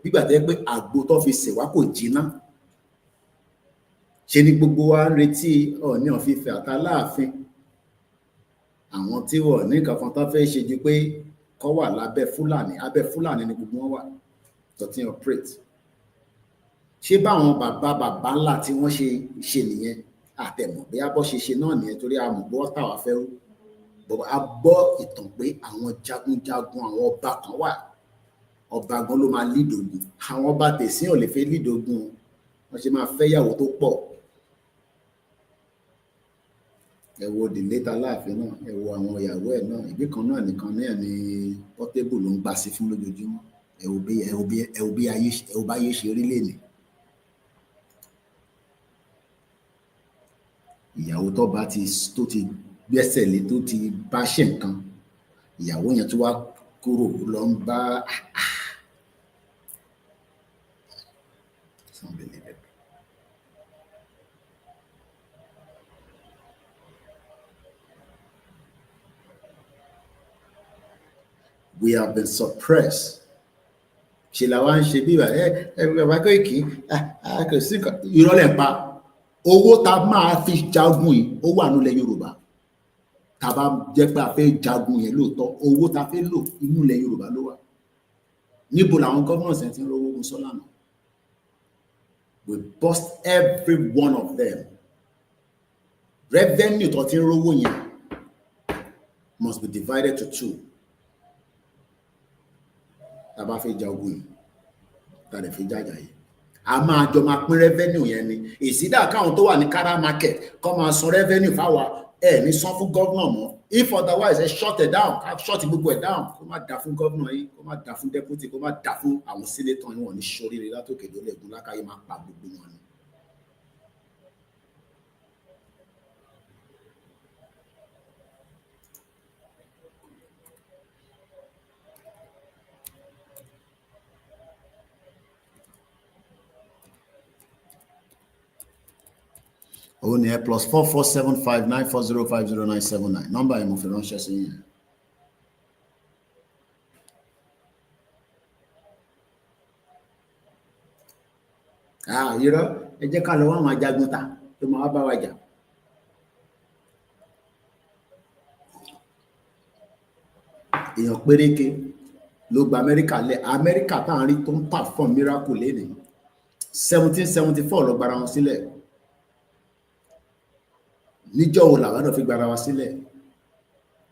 bígbà tó yẹ pé àgbo tó fi ṣèwá kò jiná. Ṣe ni gbogbo wa ń retí Ọọ̀ni of Ifẹ̀ àtàláàfin. Àwọn tí wọ́n ní kankan tó fẹ́ ṣe ju pé kọ́ wà lábẹ́ Fúlàní, abẹ́ Fúlàní ni gbogbo wọn wà tó ti operate. Ṣé báwọn bàbá ńlá tí wọ́n ṣe nìyẹn? Àtẹ̀mọ̀ bí abọ́ ṣe náà nìyẹn torí àmọ̀gbọ́ tàwa fẹ́ rú. Bọ̀ a gbọ́ ìtàn pé àwọn jagunjagun àwọn ọba kan wà. Ọba gan ló máa lead ogun. Àwọn ọba tẹ̀sín ò lè fẹ́ lead ogun. Wọ́n ṣe máa fẹ́ yàwó tó pọ̀. Ẹ wo dìlétà láàfin náà, ẹ wo àwọn ìyàwó ẹ̀ náà, ìbí kan náà nìkan náà ni Portable ló ń gbà sí fún lójoojúmọ́. Ẹ wo bí ayé ṣe rí lẹ́nìí. Ìyàwó tó ti gbẹ́sẹ̀ lé tó ti bá ṣe nǹkan, ìyàwó yẹn tó wá kúrò lọ ń bá we have been suppressed. Ṣe la wá ń ṣe bí bàbá Koiki kò sí ìrọ̀lẹ́ pa. Owó tá máa fi jagun yìí ó wà nílẹ̀ Yorùbá. Tá bá jẹ́ pé a fẹ́ jagun yẹn lóòótọ́, owó tá fẹ́ lò inú ilẹ̀ Yorùbá ló wà. Níbo làwọn governors ẹ̀ ti ń rówó ogun sọ́là náà? We bust every one of them. Revenue tó ti ń rówó yẹn must be divided to two. Tá bá fẹ́ jagun yìí, tá lè fi jàjà yìí. A máa jọ máa pín revenue yẹn ni. Ìsídà káwọn tó wà ní Kara market kọ́ máa san revenue fáwa ní san fún governor mọ́. If otherwise ẹ shut it down, shut gbogbo ẹ̀ down, kó má dà fún governor yìí, kó má dà fún deputy, kó má dà fún àwọn senator yìí, wọ́n ní sóríire látòkè lólè gún lákàyè máa pa gbogbo wọn ni. ó ní ẹ +447594050979 nọ́mbà yẹn mo fi ránṣẹ́ sí yín. Irọ́ ẹ jẹ́ ká lọ wá àwọn ajagun ta tó máa wá bá wa jà. Èèyàn péréke ló gba Amẹ́ríkà lẹ̀. Amẹ́ríkà tá à ń rí tó ń perform miracle lénìí 1774 ló gbara wọn sílẹ̀. Níjọ́ wo làwọn náà fi gbara wa sílẹ̀?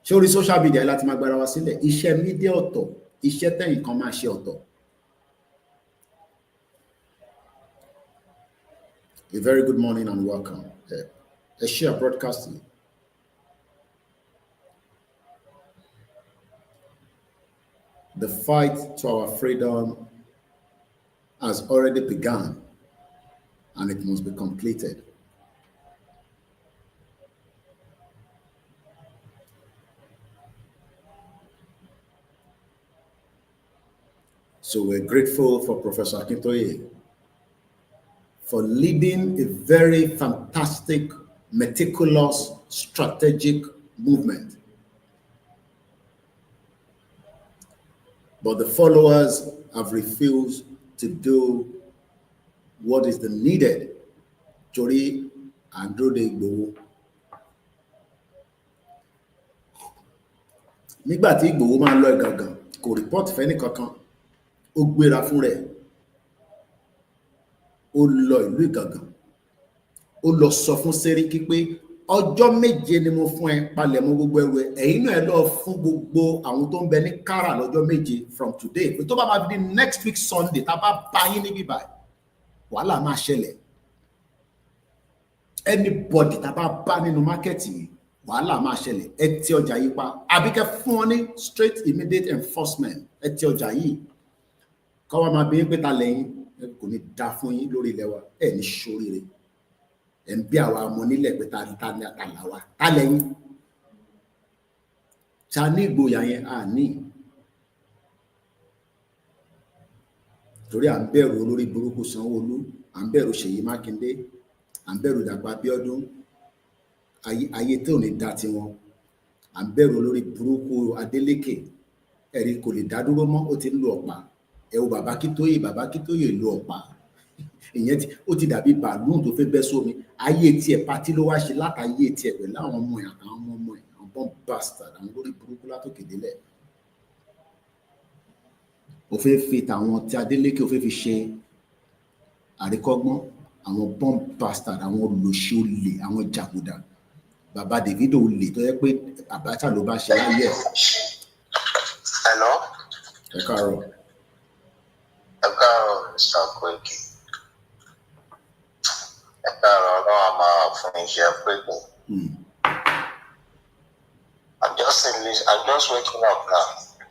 Ṣé orí social media láti máa gbara wa sílẹ̀? Iṣẹ́ mídíà ọ̀tọ̀, iṣẹ́ tẹ̀yìn kan máa ṣe ọ̀tọ̀. A very good morning and welcome. A share broadcasting. The fight to our freedom has already begun and it must be completed. So we're grateful for Professor Akintoye for leading a very fantastic, meticulous, strategic movement. But the followers have refused to do what is the needed. Torí Androde Igboho. Nígbà tí Igboho máa ń lọ Ìgàngàn, kò report fẹ́ni kankan. Ó gbéra fún rẹ̀. Ó lọ ìlú Ìgàngàn. Ó lọ sọ fún Sẹ́ríkí pé ọjọ́ méje ni mo fún ẹ palẹ̀mọ́ gbogbo ẹrù ẹ. Ẹ̀yin náà ẹ lọ fún gbogbo àwọn tó ń bẹ ní Kara lọ́jọ́ méje from today. Pé tó bá máa di next week Sunday tá bá bá yín níbí báyìí. Wàhálà máa ṣẹlẹ̀. Anybody tá bá bá nínú mákẹ́ẹ̀tì yìí, wàhálà máa ṣẹlẹ̀. Ẹ ti ọjà yìí pa. Àbí kẹ́ fún wọn ní straight immediate enforcement. Ẹ ti ọjà yìí. káwa máa bí pé ta lẹ́yìn kò ní dá fún yín lórí ilẹ̀ wa ẹ̀ ní ṣoríire ẹ̀ ń bí àwa ọmọ nílẹ̀ pé ta ní àtàlà wa ta lẹ́yìn ta ní ìgboyà yẹn à ní torí à ń bẹ̀rù olórí burúkú Sanwó-Olú à ń bẹ̀rù Ṣèyí Mákindé à ń bẹ̀rù Dàpọ̀ Abíọ́dún ayé tó ní dá tiwọn à ń bẹ̀rù olórí burúkú Adélékè ẹ̀rí kò lè dá dúró mọ́ ó ti ń lo ọ̀pá ẹ wo bàbá Akíntóyè lo ọ̀pá ìyẹn ó ti dàbí bàálùn tó fẹ́ bẹ́ sómi ayé tiẹ̀ pátí ló wá ṣe látàyé tiẹ̀ pẹ̀lú àwọn ọmọ ẹ̀ àtàwọn ọmọ ẹ̀ àwọn bọ́n bastard àwọn olórí burúkú látòkè délẹ̀ ó fẹ́ fi tàwọn tí Adélékè ó fẹ́ fi ṣe àríkọ́gbọ́n àwọn bọ́n bastard àwọn olùṣí olè àwọn jàgùdà bàbá Davido olè tó yẹ pé Abacha ló bá ṣe láyé ẹ̀. Hello. Ẹ káàárọ̀. Ẹ káàárọ̀ Mr. Koiki. Ẹ káàárọ̀ Ọlọ́run máa fún iṣẹ́ pépè. I'm just waking up now,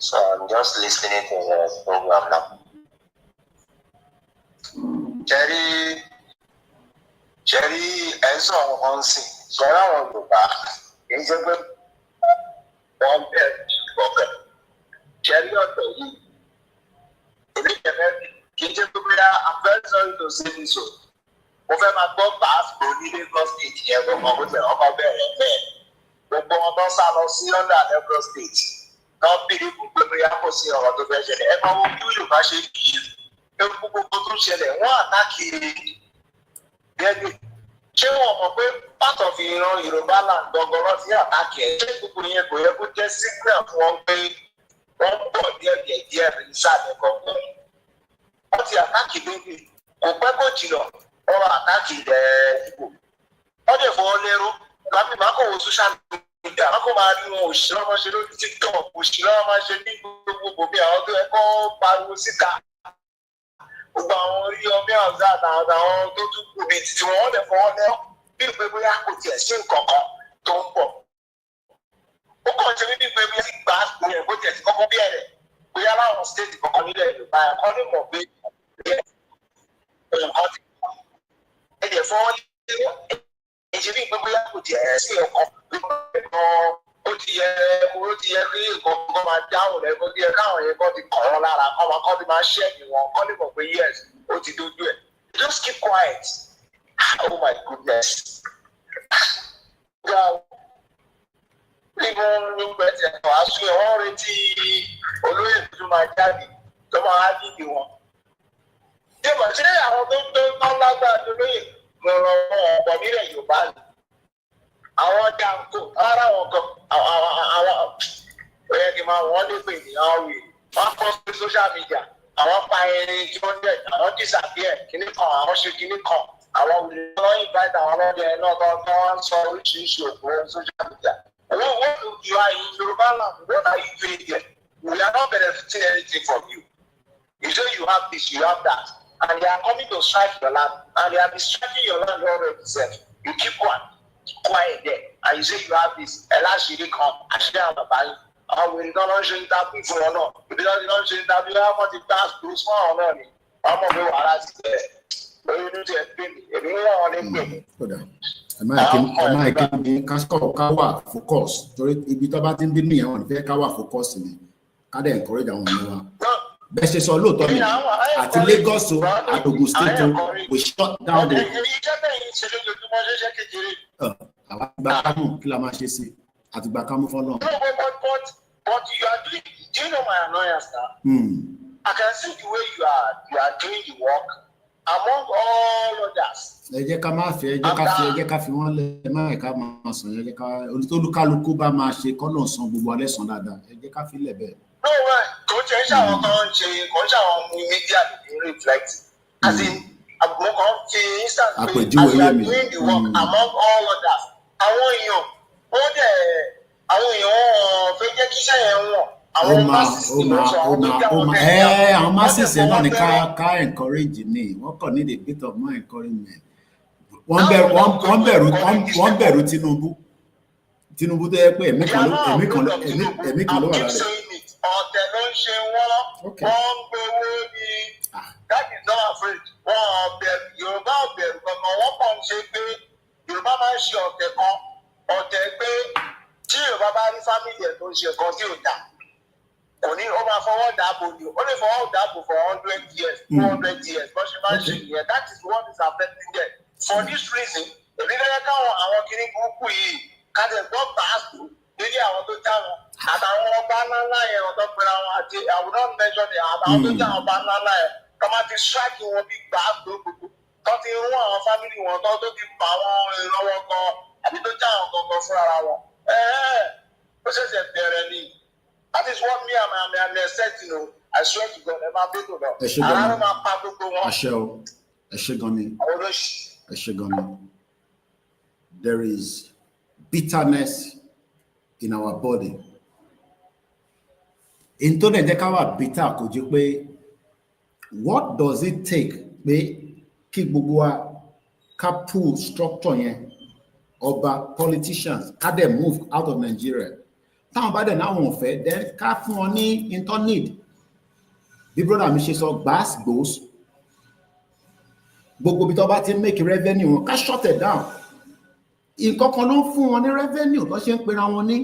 so I'm just listening to the program now. Jerry, ẹ̀sọ́ ọ̀hún sí. Ṣẹ́rá àwọn Yorùbá kì í ṣe pé wọ́n bẹ̀rẹ̀ ọ̀bẹ̀. Jerry ọ̀dọ̀ yìí. Èmi kẹ̀mẹ́ kì í ṣe pé bóyá I'm very sorry to say this o. Mo fẹ́ máa gbọ́ pàásìkò ní Lagos State yẹn gbọ́ngàn bó ṣe ọkọ̀ bẹ̀rẹ̀ bẹ́ẹ̀. Gbogbo wọn tó sá lọ sí under Lagos State. Náà bìrì kù pé bóyá kò sí ọ̀rọ̀ tó fẹ́ ṣẹlẹ̀. Ẹ máa wo bí Yorùbá ṣe kì í. Gbogbo tó ṣẹlẹ̀ wọ́n àtàkì gẹ́gẹ́. Ṣé wọn mọ̀ pé part of ìran Yorubaland gbọ̀ngàn ti àtàkì ẹ̀? Ṣé gbogbo yẹn kò yẹ kó jẹ́ signal fún wọn pé wọ́n bọ̀ díẹ̀ ìsàlẹ̀ kọ̀ọ̀kan? Wọ́n ti àtàkì bébì kò pẹ́ kó jìnnà wọ́n máa àtàkì ilẹ̀ Ìgbò. Wọ́n dẹ̀ fọwọ́ lẹ́rú lábí máa kọ̀ wọ social media máa kọ̀ máa rí wọn òṣìṣẹ́ wọn máa ṣe lórí TikTok òṣìṣẹ́ wọn máa ṣe ní gbogbo bí àwọn tó ẹ̀kọ́ pariwo síta. Gbogbo àwọn orí ọmọ ọ̀gá àtàwọn tó tún kù bíi títí wọn lè fọwọ́ lẹ́rú bí pé bóyá kò tiẹ̀ sí nǹkan kan tó ń bọ̀. Ó kàn ṣe bí pé bí gbà á pè é bó tiẹ̀ sí kọ́kọ́ bí ẹ̀rẹ̀ bóyá láwọn stéètì kankan nílẹ̀ Yorùbá ẹ̀kọ́ ní mọ̀ pé nǹkan ti ẹ̀jẹ̀ fọwọ́ lẹ́rú ẹ̀jẹ̀ bí pé bóyá kò tiẹ̀ sí nǹkan ó ti yẹ kí nǹkan kan máa dáhùn lẹ́kọ́ bí ẹ káwọn yẹn kọ́ ti kọ̀ wọ́n lára kọ́ ti máa ṣẹ́ẹ̀kì wọn kọ́ lè mọ̀ pé yes ó ti dojú ẹ̀. Just keep quiet. Oh my goodness. Nígbà nígbà tí ẹ̀kọ́ aṣọ ẹ̀ wọ́n retí olóyè tó máa jáde tó máa dìde wọn. Ṣé àwọn tó ń lágbára olóyè lọ́rọ̀ wọn ọ̀pọ̀ nílẹ̀ Yorùbá ni? Àwọn jàǹkó ara wọn kan àwọn òye kì í máa wọ́n lè pè ní àwọn wèé wọ́n kọ́ sí social media àwọn pa ẹni 200 àwọn disappear kìíní kan àwọn ṣe kìíní kan àwọn wèé wọ́n invite àwọn ọlọ́dẹ náà tó wọ́n sọ oríṣiríṣi òkú lórí social media. What you are in Yorubaland, what are you doing there? We are not benefiting anything from you. You say you have this, you have that, and they are coming to strike your land, and they are striking your land already. You keep quiet there, and you say you have this. Elashiri come, actually I'm about. We don't show interview for or not. If you don't show interview, how much it does to small or not? I'm going to ask you. But you need to explain it. If you want to explain it. Ẹ máa kí ni ká wà focus torí ibi tó bá ti ń bí nìyẹn wọn fẹ́ ká wà focus ni ká dẹ̀ encourage àwọn ọmọ wa bẹ́ẹ̀ ṣe sọ lóòótọ́ ni àti Lagos o àti Ogun State o we shut down the. Àwa gba kámú kí la máa ṣe sí àti gba kámú fọ́nà. But you are doing, do you know my annoyance now? I can see the way you are doing the work among all others. Ẹ jẹ́ ká máa fi ẹ jẹ́ ká fi wọ́n lẹ̀ máa ẹ̀ka máa sàn ẹ jẹ́ ká olùkálukú bá máa ṣe kọ́nà san gbogbo alẹ́ sàn dáadáa ẹ jẹ́ ká fi lẹ̀ bẹ́ẹ̀. No way kò ń ṣe àwọn kan ń ṣe kò ń ṣe àwọn media dey reflect as in mo kàn fi instant pé as you are doing the work among all others àwọn èèyàn àwọn èèyàn fẹ́ jẹ́ kí iṣẹ́ yẹn wọ̀n. Àwọn masses náà ni ká encourage ni wọ́n kàn need a bit of more encouragement. Wọ́n bẹ̀rù Tinubu tó yẹ pé ẹ̀mí kan ló wà lára rẹ̀. ọ̀tẹ̀ ló ń ṣe wọ́n wọ́n ń gbowó ní that is not afraid wọ́n bẹ̀rù Yorùbá ò bẹ̀rù kankan wọ́n kàn ń ṣe pé Yorùbá máa ń ṣe ọ̀tẹ̀ kan ọ̀tẹ̀ pé tí Yorùbá bá rí fámìlì ẹ̀ tó ń ṣe nǹkan tí ò dà kò ní ó máa fọwọ́ dàbò ni ó lè fọwọ́ dàbò for 100 years 200 years bó ṣe máa ń ṣe ìyẹn that is what is affecting them for this reason èmi lẹ́yìn káwọn àwọn kiri burúkú yìí kájẹ gbọ́ báàsù lórí àwọn tó já wọn àtàwọn ọba ńláńlá yẹn ọ̀tọ́ pẹ̀lú àwọn àti àwòrán mẹ́jọ ni àtàwọn tó já ọba ńláńlá yẹn kọ́ máa ti ṣáàkì wọn bí gbàgbó gbogbo tó ti rún àwọn fámìlì wọn tó ti pa àwọn ìrànwọ́ gan àbí tó já àwọn gangan fúnra wọn ó ṣẹ̀ṣẹ̀ bẹ̀rẹ̀ ni that is what me I'm expecting o I swear to God ẹ máa bẹ́ẹ̀ tó lọ àárọ̀ máa pa gbogbo wọn. àṣẹ o ẹ ṣé gan ni ẹ ṣé gan ni. There is bitterness in our body. In tó dẹ̀ jẹ́ ká wà bitter kò jẹ́ pé what does it take pé kí gbogbo wa ká pull structure yẹn ọba politicians ká dẹ̀ move out of Nigeria. Táwọn bá dẹ̀ náà wọ̀n fẹ́ then ká fún wọn ní internet. Bí brother mi ṣe sọ gbàásgbòs gbogbo bí tó bá ti make revenue wọn ká shut it down. Nǹkan kan ló ń fún wọn ní revenue tó ṣe ń pera wọn ní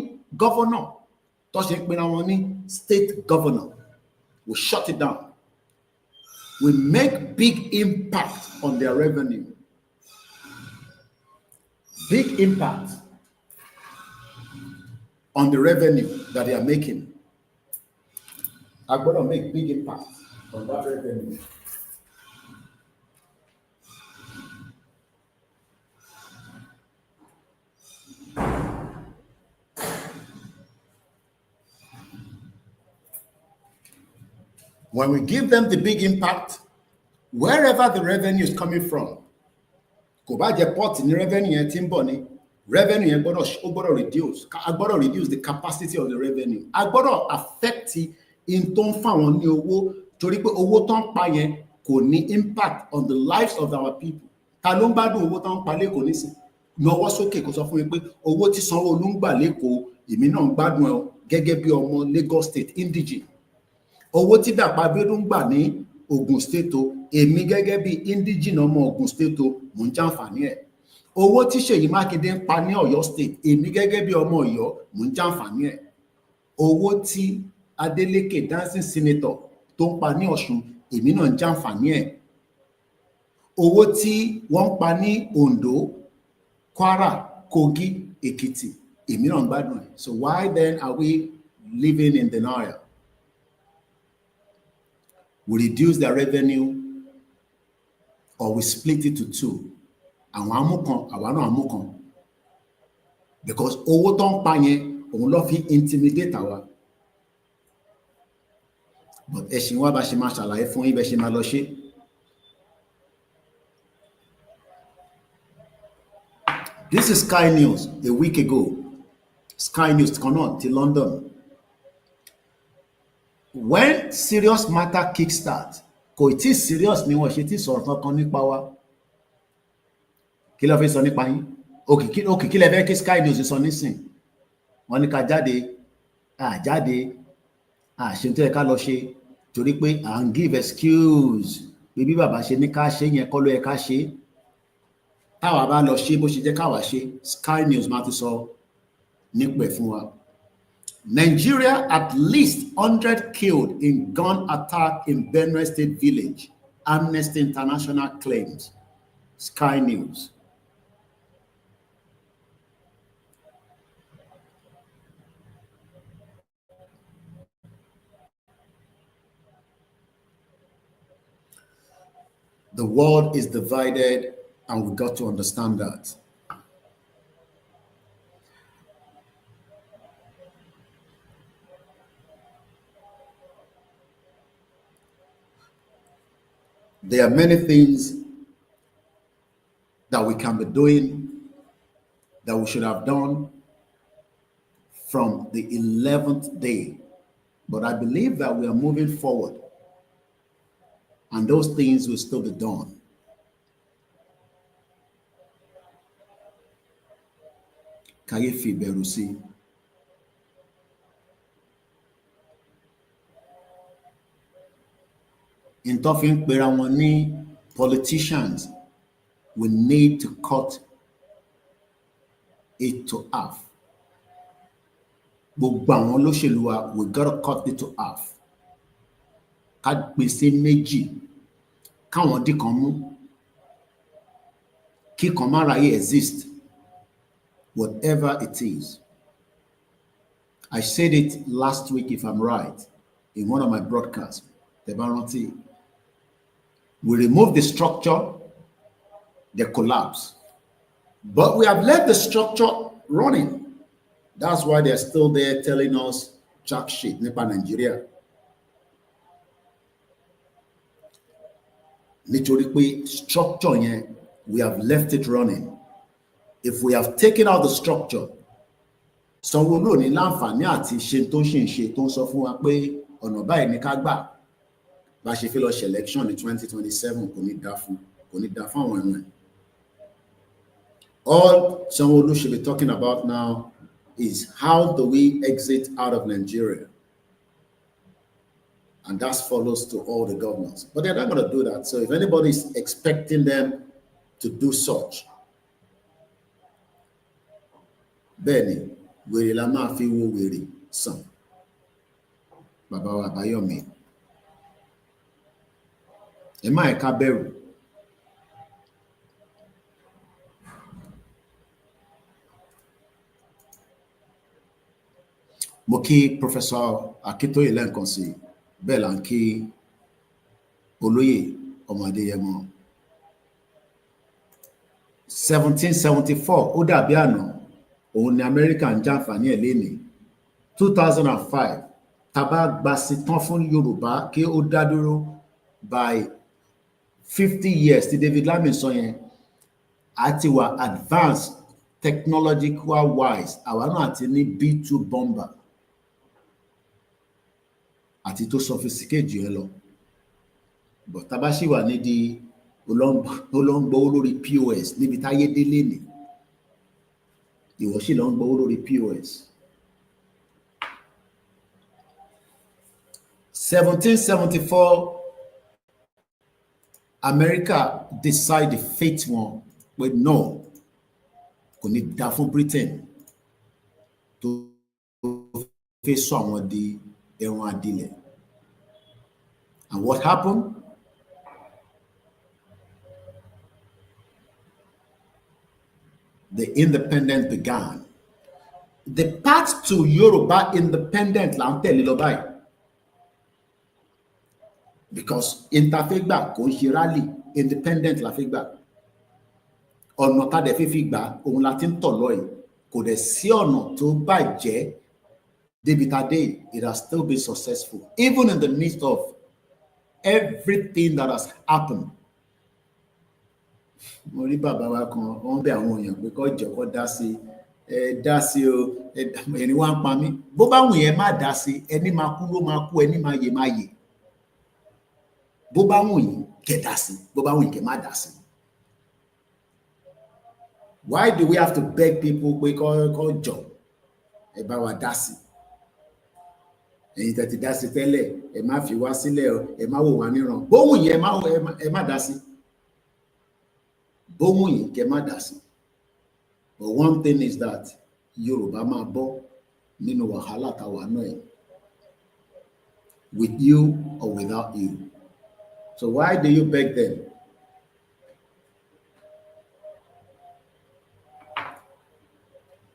governor tó ṣe ń pera wọn ní state governor. We shut it down. We make big impact on their revenue. Big impact on the revenue that they are making. I'm going to make big impact on that revenue. When we give them the big impact, wherever the revenue is coming from, kò bá jẹ́ port ní revenue yẹn tí ń bọ̀ ní revenue yẹn gbọ́dọ̀ reduce. A gbọ́dọ̀ reduce the capacity of the revenue. A gbọ́dọ̀ affect in tó ń fà wọ́n ní owó torí pé owó tó ń pa yẹn kò ní impact on the lives of our people. Ta ló ń gbádùn owó tó ń pa lẹ́kọ̀ọ́ nísìn? Nawọ́ sókè kó sọ fún mi pé owó tí Sanwó-Olú ń gbà lẹ́kọ̀ọ́ èmi náà ń gbádùn ẹ̀ gẹ́gẹ́ bí ọmọ Lagos State indigene. Owó tí Dàpọ̀ Abíọ́dún ń gbà ní Ogun State o èmi gẹ́gẹ́ bí indigene ọmọ Ogun State o mò ń jàǹfààní ẹ̀. Owó tí Ṣèyí Mákindé ń pa ní Ọ̀yọ́ State èmi gẹ́gẹ́ bí ọmọ Ọ̀yọ́ mò ń jàǹfààní ẹ̀. Owó tí Adeleke dancing senator tó ń pa ní Ọ̀ṣun èmi náà ń jàǹfààní ẹ̀. Owó tí wọ́n ń pa ní Ondo, Kwara, Kogi, Èkìtì èmi náà ń gbádùn ẹ̀. So why then are we living in denial? We reduce their revenue or we split it to two. Àwọn amúkan, àwa náà amúkan. Because owó tó ń pa yẹn, òun ló fi intimidate àwa. But ẹ̀sìn wa bá ṣe máa ṣàlàyé fún yín bẹ́ ṣe máa lọ ṣe. This is Sky News a week ago. Sky News kan náà ti London. When serious matter kickstart, kò tí serious ni wọ́n ṣe tí sọ̀rọ̀ kankan nípa wa. Kí ló fẹ́ sọ nípa yín? Òkè kí lẹ fẹ́ kí Sky News sọ nísìn? Wọ́n ní ká jáde, jáde, ṣe tó yẹ ká lọ ṣe torí pé à ń give excuse pé bí bàbá ṣe ní ká ṣe yẹn kọ́ ló yẹ ká ṣe. Táwa bá lọ ṣe bó ṣe jẹ́ káwa ṣe, Sky News máa ti sọ nípẹ̀ fún wa. Nigeria, at least 100 killed in gun attack in Benue State village. Amnesty International claims. Sky News. The world is divided, and we got to understand that. There are many things that we can be doing that we should have done from the 11th day. But I believe that we are moving forward and those things will still be done. Kàyéfì bẹ̀rù sí. in talking perawani politicians, we need to cut it to half. Gbogbo àwọn olóṣèlú wa, we gotta cut it to half. Ká gbèsè méjì, káwọn dì kan mú, kí kan má ráyè exist, whatever it is. I said it last week, if I'm right, in one of my broadcasts. The Baranti. We remove the structure, they collapse. But we have left the structure running. That's why they're still there telling us jack shit, Nepal, Nigeria. Nítorí structure yẹn, we have left it running. If we have taken out the structure, Sanwó-Olú ní láǹfààní àti ṣe tó ń ṣe tó ń sọ fún wa pé ọ̀nà báyìí ní ká gbà bá ṣe fẹ́ lọ ṣe election ní 2027 kò ní dá fún àwọn ẹ̀rọ ẹ̀. All Sanwó-Olú should be talking about now is how do we exit out of Nigeria? And that follows to all the governors. But they're not going to do that. So if anybody is expecting them to do such, Benny, wèrè la máa fi wo wèrè sàn. Bàbá wa Àbáyọ̀mí. Ẹ má ẹ̀ka bẹ̀rù. Mo kí Professor Akintoye lẹ́ẹ̀kan sí, bẹ́ẹ̀ là ń kí Olóyè Ọmọ Adéyẹmọ. 1774 ó dàbí àná, òun ni Amẹ́ríkà ń jàǹfààní ẹ̀ lénìí. 2005 tàbá gba sí tán fún Yorùbá kí ó dá dúró by 50 years tí David Lamin sọ yẹn, àti wà advanced technological wise, àwa náà ti ní B2 bomber àti tó sophisticate jù ẹ lọ. But tàbá ṣì wà nídìí olóńgbò lórí POS níbi táyé délé ni. Ìwọ ṣì lọ ń gbowó lórí POS. 1774, America decide the fate wọn pé no, kò ní dá fún Britain tó fẹ́ sọ àwọn di ẹran adìlẹ̀. And what happened? The independence began. The path to Yoruba independence là ń tẹ̀lé lọ báyìí. Because interfegba kò ń ṣe rally, independent la fẹ́ gbà. Ọ̀nà tá dẹ̀ fi gbà òun la ti ń tọ̀ lọ yìí. Kò dẹ̀ sí ọ̀nà tó bàjẹ́ débi tá dé. It has still been successful, even in the midst of everything that has happened. Mo rí bàbá wa kan, wọ́n bẹ̀ àwọn èèyàn pé kó jẹ́ kó dá sí o, ẹni wá ń pa mí. Bó bá wù yẹn má dá sí, ẹni máa kú ló máa kú, ẹni máa yè máa yè. Bó bá wù yín kẹ́ dá sí, bó bá wù yín kẹ́ má dá sí. Why do we have to beg people pé kó jọ ẹ bá wa dá sí? Ẹ̀yin tẹ́ ti dá sí tẹ́lẹ̀, ẹ má fi wá sílẹ̀ o, ẹ má wò wá níran. Bó wù yín ẹ má dá sí. Bó wù yín kẹ́ má dá sí. But one thing is that Yorùbá máa bọ́ nínú wàhálà táwa náà yìí, with you or without you. So why do you beg them?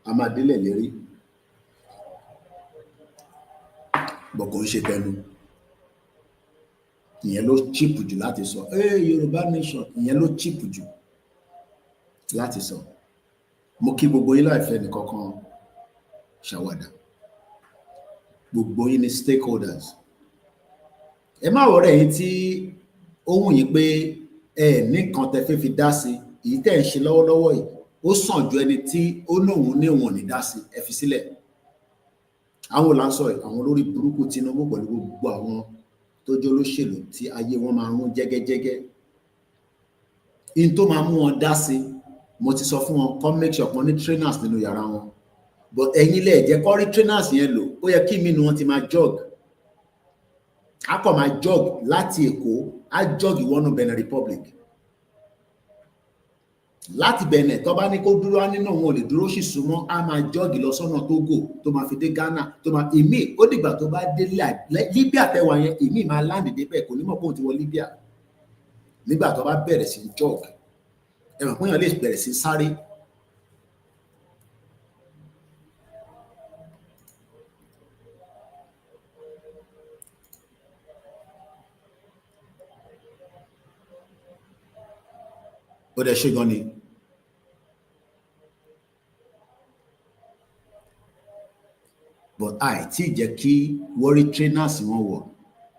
Amadele lérí, but kò ń ṣe tẹnu. Ìyẹn ló cheap jù láti sọ. Yorùbá nation, ìyẹn ló cheap jù láti sọ. Mo kí gbogbo yín láìfẹ́ nìkankan ṣàwàdà. Gbogbo yín ni stakeholders. Ẹ má wọ̀rẹ́ yín tí ó wù yín pé ẹ nìkan tẹ́ fẹ́ fi dá sí, èyí tẹ́ ń ṣe lọ́wọ́lọ́wọ́ yìí ó sàn ju ẹni tí ó nóhun ní òun ní dá sí, ẹ fi sílẹ̀. Àwọn là ń sọ àwọn olórí burúkú Tinubu pẹ̀lú gbogbo àwọn tó jẹ́ olóṣèlú tí ayé wọn máa rún jẹ́gẹ́jẹ́gẹ́. In tó máa mú wọn dá sí, mo ti sọ fún wọn, come make sure wọn ní trainers nínú yàrá wọn. But ẹ̀yin lẹ jẹ́ kó rí trainers yẹn lò, ó yẹ kí mi nu wọn ti máa jog. A kò máa jog láti Èkó á jọ́ọ̀gì wọnú Benin Republic láti Benin tó bá ní kó dúró á nínú òun ò lè dúró sì súnmọ́ á máa jọ́ọ̀gì lọ sọ́nà Togo tó máa fi dé Ghana tó máa ìmí ó dìgbà tó bá dé Libya tẹwà yẹn ìmí máa láǹdì débẹ̀ kò ní mọ̀ pé òun ti wọ Libya nígbà tó bá bẹ̀rẹ̀ sí jọ́ọ̀gì ẹ̀wọ̀n pé èèyàn lè bẹ̀rẹ̀ sí sáré. ó dẹ̀ ṣe gan ni but àìtí jẹ́ kí wọ́n rí trainers wọn wọ̀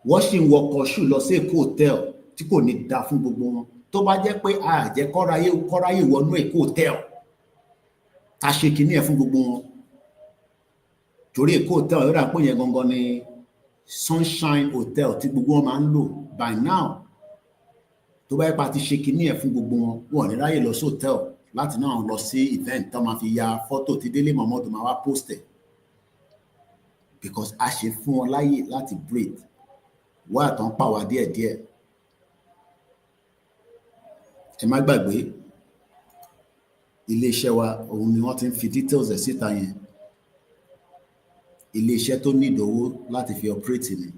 wọ́n sì ń wọkọ̀ ṣù lọ sí Èkó hotel tí kò ní da fún gbogbo wọn tó bá jẹ́ pé àjẹ́ kọ́ráyé wọnú Èkó hotel ta ṣe kìíní ẹ̀ fún gbogbo wọn torí Èkó hotel yóò dà pé yẹn gangan ni Sunshine hotel tí gbogbo wọn máa ń lò by now tó bá yẹ pa ti ṣe kìíní ẹ̀ fún gbogbo wọn wọn ní ráyè lọ sí hotel láti náà lọ sí event tó máa fi ya fọ́tò tí Délé Momodu máa wá post ẹ̀ because a ṣe fún wọn láyè láti breathe wá àtàn pàwá díẹ̀díẹ̀ ẹ má gbàgbé iléeṣẹ́ wa òun ni wọ́n ti ń fi details ẹ̀ síta yẹn iléeṣẹ́ tó ní ìdówó láti fi operate ni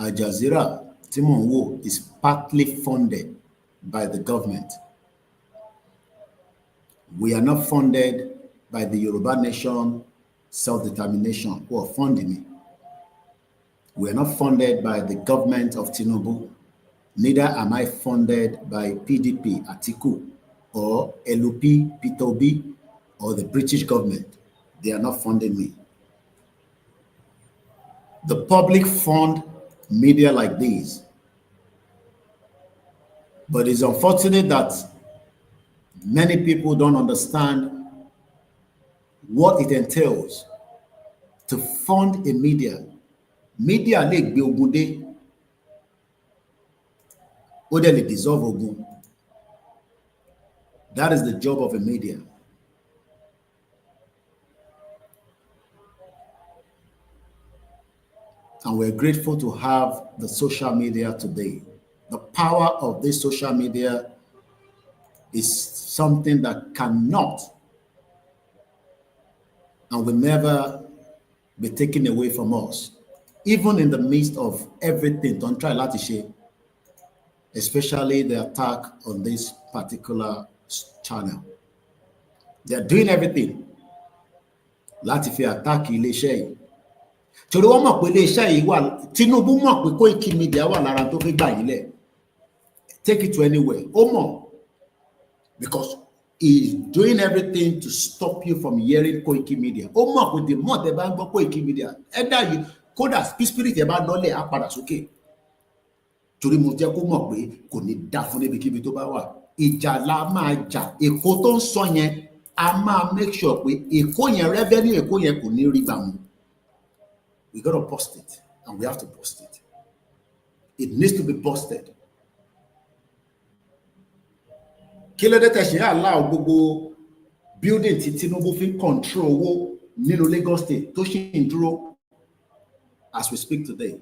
Al Jazeera tí mò ń wò is partly funded by the government. We are not funded by the Yoruba nation self-determination who are funding me. We are not funded by the government of Tinubu. Neither am I funded by PDP, Atiku, or LUP, Peter Obi, or the British government. They are not funding me. The public fund media like these. But it's unfortunate that many people don't understand what it entails to fund a media. Media lè gbé ogun dé, ó dẹ̀ lè dissolve ogun. That is the job of a media. And we're grateful to have the social media today. The power of this social media is something that cannot and will never be taken away from us, even in the midst of everything. Don't try láti ṣe, especially the attack on this particular channel. They're doing everything láti fi attack iléeṣẹ́ yìí. Torí wọ́n mọ̀ pé iléeṣẹ́ yìí wà, Tinubu mọ̀ pé Koiki Media wà lára tó fi gbà yín lẹ̀. Take it to anywhere. Ó mọ̀, because he's doing everything to stop you from hearing Koiki Media. Ó mọ̀ pé the more tẹ́ bá ń gbọ́ Koiki Media, ẹ̀dá yìí kódà spirit ẹ̀ bá lọ́lẹ̀ á padà sókè. Torí mo jẹ́ kó mọ̀ pé kò ní dá fún níbikíbi tó bá wà. Ìjà la máa jà. Èkó tó ń sọ yẹn, a máa make sure pé Èkó yẹn revenue Èkó yẹn kò ní rí gbà mú. We got to bust it, and we have to bust it. It needs to be busted. Kí ló dé tẹ́ ṣe allow gbogbo building tí Tinubu fi control owó nínú Lagos State tó ṣì ń dúró as we speak today.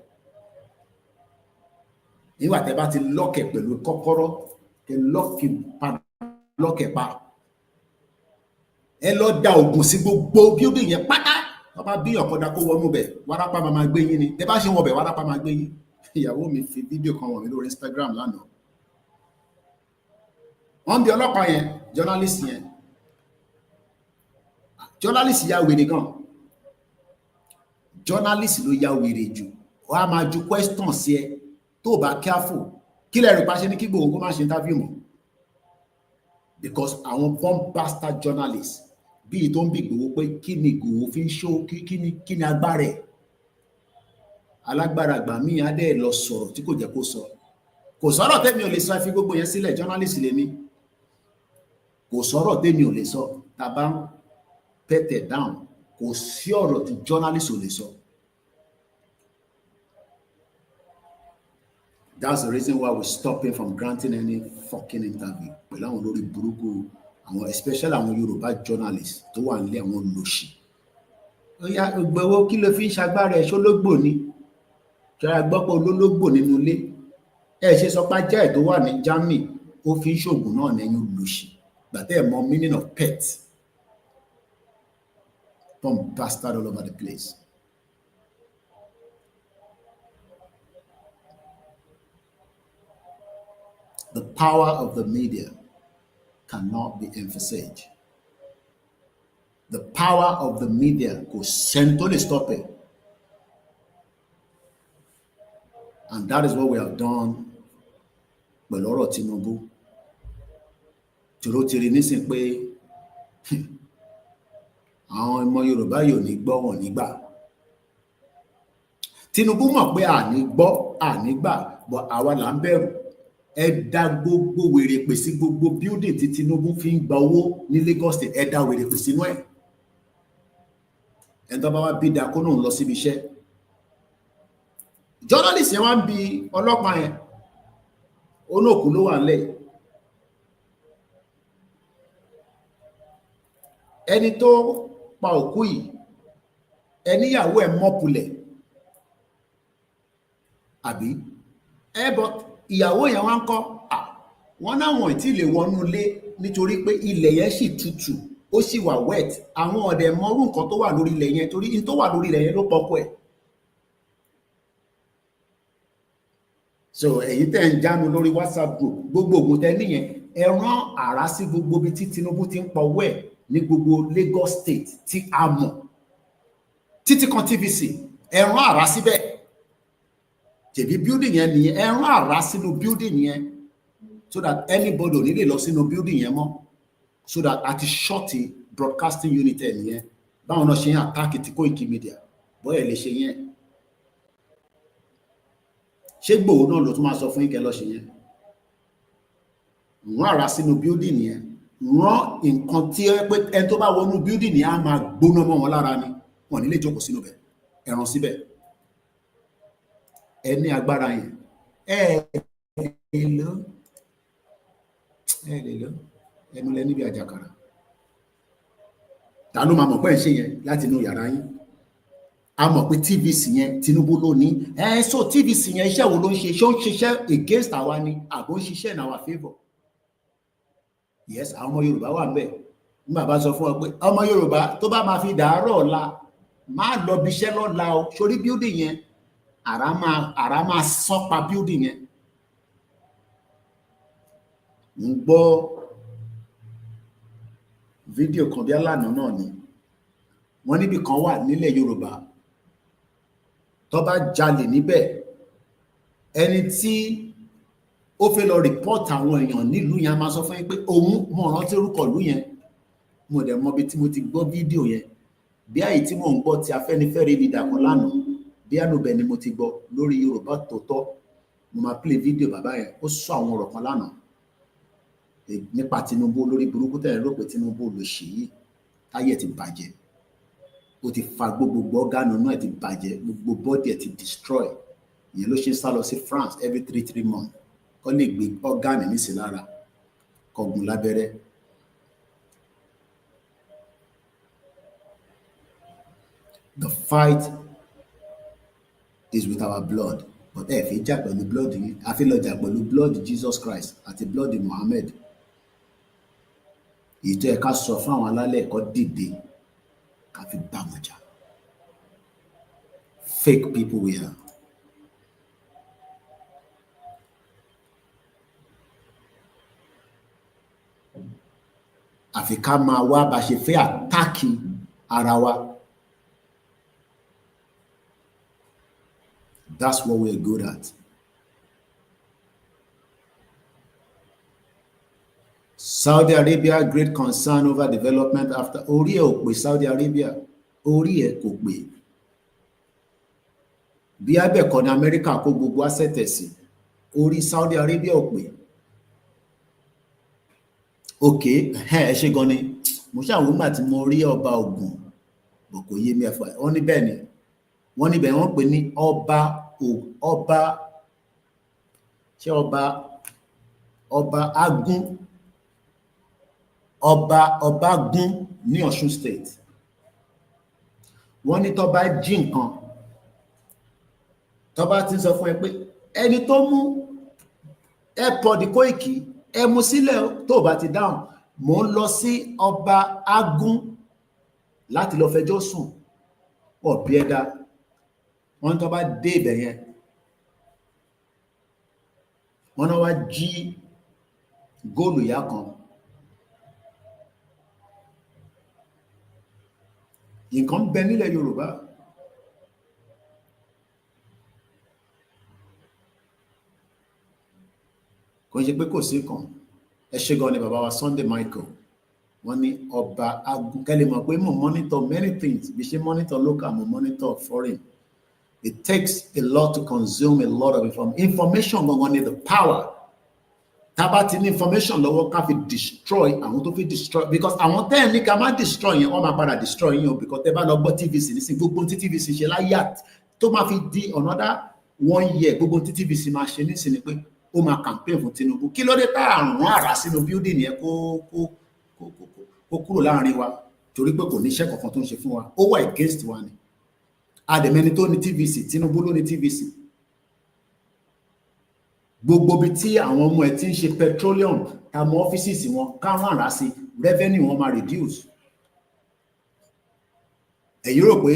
Nígbà tẹ́ bá ti lọ́kẹ̀ pẹ̀lú kọ́kọ́rọ́, tẹ́ lọ́kẹ̀ pa. Ẹ lọ da ògùn sí gbogbo building yẹn pátá. Bàbá bí ọ̀kọ̀dà kó wọnú bẹ̀, wárápá máa gbé yín ni. Tẹ́ bá ṣe wọ̀ bẹ̀, wárápá máa gbé yín. Ìyàwó mi fi fídíò kan wọ̀n mi lórí Instagram lánàá. Wọ́n bí ọlọ́pàá yẹn, journalist yẹn. Journalist ya wèrè gan. Journalist ló ya wèrè jù. Ó á máa ju question sí ẹ tó bá careful. Kí lẹ rò pa ṣe ní kí Igboho kó má ṣe interview mọ́? Because àwọn bombastic journalists bí tó ń bí Igboho pé kí ni Igboho fi ń show kí ni agbára ẹ̀. Alágbára àgbà míì á dẹ̀ lọ sọ̀rọ̀ tí kò jẹ́ kó sọ. Kò sọ̀rọ̀ tẹ́mi ò lè sọ, ẹ fi gbogbo yẹn sílẹ̀, journalist lèmi. Kò sọ̀rọ̀ tẹ́mi ò lè sọ, tá bá ń pẹ̀tẹ̀ down, kò sí ọ̀rọ̀ tí journalist ò lè sọ. That's the reason why we're stopping from granting any fucking interview. Pẹ̀lú àwọn olórí burúkú, àwọn especially àwọn Yorùbá journalists tó wà nílé àwọn olóṣì. Ó yá Igboho kí ló fi ń ṣagbára ẹ̀ ṣólógbò ni? Ṣọ́ra gbọ́ pé olólógbò nínú ilé. ẹ ṣe sọ pé ajá ẹ̀ tó wà ní Germany ó fi ń ṣoògùn náà lẹ́yìn olùsì gbàtẹ́ ẹ̀ mọ meaning of pet. Bomb bastard all over the place. The power of the media cannot be emphasized. The power of the media kò sẹ́ni tó lè stop it. And that is what we have done pẹ̀lú ọ̀rọ̀ Tinubu. Tòró ti rí nísìn pé àwọn ọmọ Yorùbá yóò ní gbọ́ wọn nígbà. Tinubu mọ̀ pé àní gbọ́ àní gbà bọ̀ àwa là ń bẹ̀rù. Ẹ dá gbogbo wèrè pè sí gbogbo building tí Tinubu fi ń gba owó ní Lagos State, ẹ dá wèrè pè sínú ẹ̀. Ẹ tó bá wá bí da kó náà lọ síbi iṣẹ́. Journalist yẹn wá ń bi ọlọ́pàá yẹn onóòkú ló wà nílẹ̀. Ẹni tó pa òkú yìí ẹníyàwó ẹ̀ mọ́pulẹ̀ àbí bọ́ ìyàwó yẹn wá ń kọ́ wọ́n náwọn tí lè wọnú ilé nítorí pé ilẹ̀ yẹn sì tutù ó sì wà wet àwọn ọ̀dẹ̀ mọ́rú nǹkan tó wà lórí ilẹ̀ yẹn torí in tó wà lórí ilẹ̀ yẹn ló pọ̀kọ́ ẹ̀. So ẹ̀yin tẹ́ ń jánu lórí WhatsApp group gbogbo ògùn tẹ́ níyẹn ẹ rán àrá sí gbogbo bí tí Tinubu ti ń pọ̀wọ́ ẹ̀ ní gbogbo Lagos State tí a mọ̀ títí kan TVC ẹ rán àrá síbẹ̀ tẹ̀bí building yẹn nìyẹn ẹ rán àrá sínú building yẹn so that anybody ò ní lè lọ sínú building yẹn mọ́ so that a ti shorty broadcasting unit ẹ̀ nìyẹn báwọn náà ṣe ń attack ti Koiki Media bóyá lè ṣe yẹn ṣé Ìgbòho náà ló tún máa sọ fún yín kẹ́ lọ ṣe yẹn rán àrá sínú building yẹn rán nǹkan tí ẹ pé ẹni tó bá wọnú building yẹn á máa gbóná mọ́ wọn lára ni wọn ní lè jókòó sínú bẹ̀ ẹ̀ràn síbẹ̀ ẹ ní agbára yẹn ẹ lè lọ ẹnu lẹ níbi àjàkàrà ta ló máa mọ̀ pé ẹ̀ ṣe yẹn láti inú yàrá yín a mọ̀ pé TVC yẹn Tinubu ló ní so TVC yẹn iṣẹ́ wo ló ń ṣe ṣé ó ń ṣiṣẹ́ against àwa ni àbò ń ṣiṣẹ́ in our favour. Yes, àwọn ọmọ Yorùbá wà ńbẹ̀ nígbà bá sọ fún ọ pé ọmọ Yorùbá tó bá máa fi dàárọ̀ ọ̀la máa lọ bí iṣẹ́ lọ́la o sórí building yẹn àrá máa sọ́pa building yẹn. ń gbọ́ fídíò kan bí alánà náà ni wọ́n níbi kan wà nílẹ̀ Yorùbá tó bá jalè níbẹ̀ ẹni tí ó fẹ́ lọ rìpọ́ọ̀tì àwọn èèyàn nílùú yẹn a máa sọ fún yín pé òun mọ̀ rántí orúkọ ìlú yẹn mo dẹ̀ mọ̀ bí tí mo ti gbọ́ fídíò yẹn bí àyè tí mò ń gbọ́ ti Afẹ́nifẹ́re leader kan lánàá bí ànúbẹ̀ ni mo ti gbọ́ lórí Yorùbá Tòótọ́ mo máa play fídíò bàbá yẹn ó sọ àwọn ọ̀rọ̀ kan lánàá nípa Tinubu olórí burúkú tẹ̀lé rò pé Tinubu ló ṣe yìí táyé ti bàjẹ́ ó ti fa gbogbo ọ̀gánù náà ti bàjẹ́ gbogbo bọ́dì ẹ̀ ti destroy ìyẹn ló ṣe ń sá lọ sí France every 3 months kọ́ lè gbé ọ̀gánù nísì lára kọ̀gùn lábẹ́rẹ́. The fight is with our blood but ẹ fi jà pẹ̀lú blood yìí a fi lọ jà pẹ̀lú blood Jesus Christ àti blood Muhammad èyí tó yẹ ká sọ fún àwọn alálẹ̀ ẹ̀kọ́ dìde ká fi bá wọn jà fake people we are. àfi ká máa wá bá ṣe fẹ́ àtáàkì ara wa. That's what we're good at. Saudi Arabia great concern over development after orí ẹ̀ ò pé Saudi Arabia orí ẹ̀ kò pé bí abẹ́ẹ̀kọ́ ní Amẹ́ríkà kó gbogbo asset sí orí Saudi Arabia ò pé òkè ẹ ṣe gan ni mo ṣàwọn nígbà tí mo rí ọba Ògùn bò kò yé mi ẹ̀fọ́ wọ́n ní bẹ́ẹ̀ ni wọ́n níbẹ̀ wọ́n pè ní ọba ṣé ọba Agún ọba Gún ní Ọ̀ṣun state wọ́n ní tó bá jí nǹkan tó bá ti sọ fún ẹ pé ẹni tó mú airport Koiki ẹ mú sílẹ̀ tó bá ti dáhùn mò ń lọ sí ọba Agun láti lọ fẹjọ́ sùn ọ̀bí ẹ̀dá wọ́n tó bá dé ibẹ̀ yẹn wọ́n náà wá jí góòlù ìyá kan nǹkan bẹ nílẹ̀ Yorùbá kò ṣe pé kò sí kan ẹ ṣe gan ni bàbá wa Sunday Michael wọ́n ní ọba Agun kẹ́lẹ́ mọ̀ pé mo monitor many things bí ṣe monitor local mo monitor foreign. It takes a lot to consume a lot of information gangan ni the power tábà ti ní information lọ́wọ́ ká fi destroy àwọn tó fi destroy because àwọn tẹ́ ẹ̀ ní ká má destroy yẹn wọ́n máa padà destroy yẹn o because tẹ́ bá lọ gbọ́ TVC nísìn gbogbo tí TVC ṣe láyà tó máa fi di another 1 year gbogbo tí TVC máa ṣe nísìn ni pé ó máa campaign fún Tinubu kí ló dé tá àrùn àrà sínú building yẹn kó kúrò láàrin wa torí pé kò ní iṣẹ́ kankan tó ń ṣe fún wa ó wà against wa ni àdèmẹ́ni tó ní TVC Tinubu ló ní TVC gbogbo bí tí àwọn ọmọ ẹ̀ tí ń ṣe petroleum àmọ́ ọ́fíìsì wọn káwọn àrà sí revenue wọn máa reduce èyí rò pé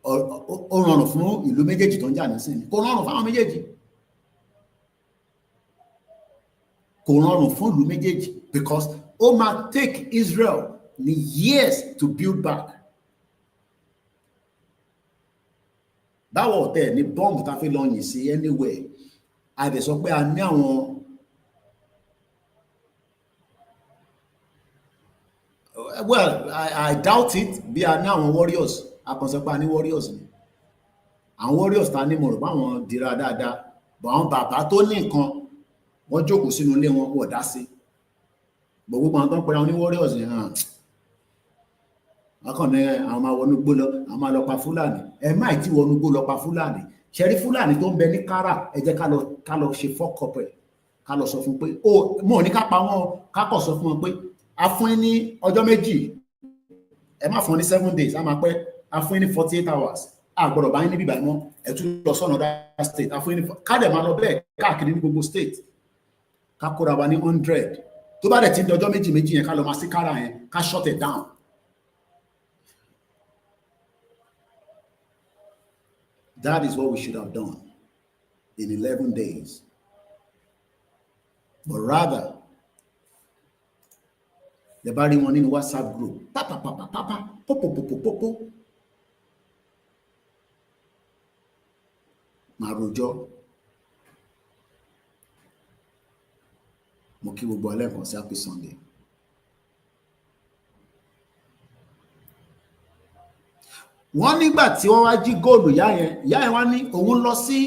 ó rọrùn fún ìlú méjèèjì tó ń jà nísìnyí kò rọrùn fáwọn méjèèjì kò rọrùn fún ìlú méjèèjì because ó máa take Israel ní years to build back báwo ọ̀tẹ̀ ní bọ́ǹbù tá a fi lọ yìn sí anywhere a dẹ̀ sọ pé a ní àwọn well I doubt it bí a ní àwọn warriors a kàn sọ pé a ní warriors ni àwọn warriors ta ní mo rò báwọn dira dáadáa bọ̀ àwọn bàbá tó ní nǹkan wọ́n jókòó sínú ilé wọn wọ̀ dá sí gbogbo àwọn tó ń pera wọn ní warriors ni hàn akọni àwọn máa wọnú gbó lọ àwọn máa lọ pa Fúlàní ẹ má tí wọnú gbó lọ pa Fúlàní ṣẹrí Fúlàní tó ń bẹ ní kára ẹ jẹ́ ká lọ ṣe fọkọpẹ ká lọ sọ fún pé ó mọ ní ká pa wọn ká kọ sọ fún wọn pé a fún yín ní ọjọ́ méjì ẹ má fún ní 7 days a máa pẹ́ a fún yín ní 48 hours a gbọ́dọ̀ bá yín níbí báyìí mọ́ ẹ tún lọ sọ́nà other state a fún yín ní ká dẹ̀ máa lọ bẹ́ẹ̀ káàkiri ní gbogbo state ká kóra wa ní 100 tó bá dẹ̀ ti di ọjọ́ méjì yẹn ká lọ máa sí kára yẹn ká shut it down. That is what we should have done in 11 days. But rather, the body one in WhatsApp group. Papa, papa, papa, popo, popo, popo. Marujo. Mo kí gbogbo alẹ́ kan sí happy Sunday. Wọ́n nígbà tí wọ́n wá jí góòlù ìyá yẹn wá ní òun lọ sí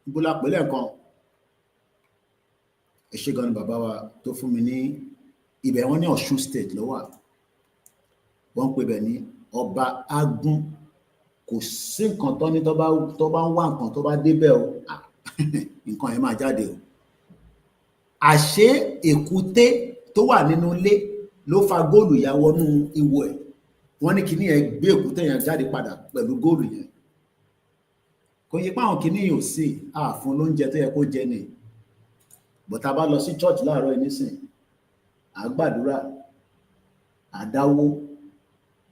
ìbúlá pẹ̀lẹ́ kan ẹ̀ṣẹ́ gan ni bàbá wa tó fún mi ní ibẹ̀ wọ́n ní Ọ̀ṣun state ló wà wọ́n pè bẹ̀ ní ọba Agun kò sí nǹkan tó ní tó bá ń wá nǹkan tó bá débẹ̀ o nǹkan yẹn máa jáde o àṣé èkúté tó wà nínú ilé ló fa góòlù ìyá wọnú ìwọ ẹ̀ wọ́n ní kíní yẹn gbé èkúté yẹn jáde padà pẹ̀lú góòlù yẹn kò yẹ pé àwọn kíní yìí ò sí àfún lóúnjẹ tó yẹ kó jẹ ni bọ̀tá bá lọ sí church láàárọ̀ yìí nísìn àgbàdúrà àdáwó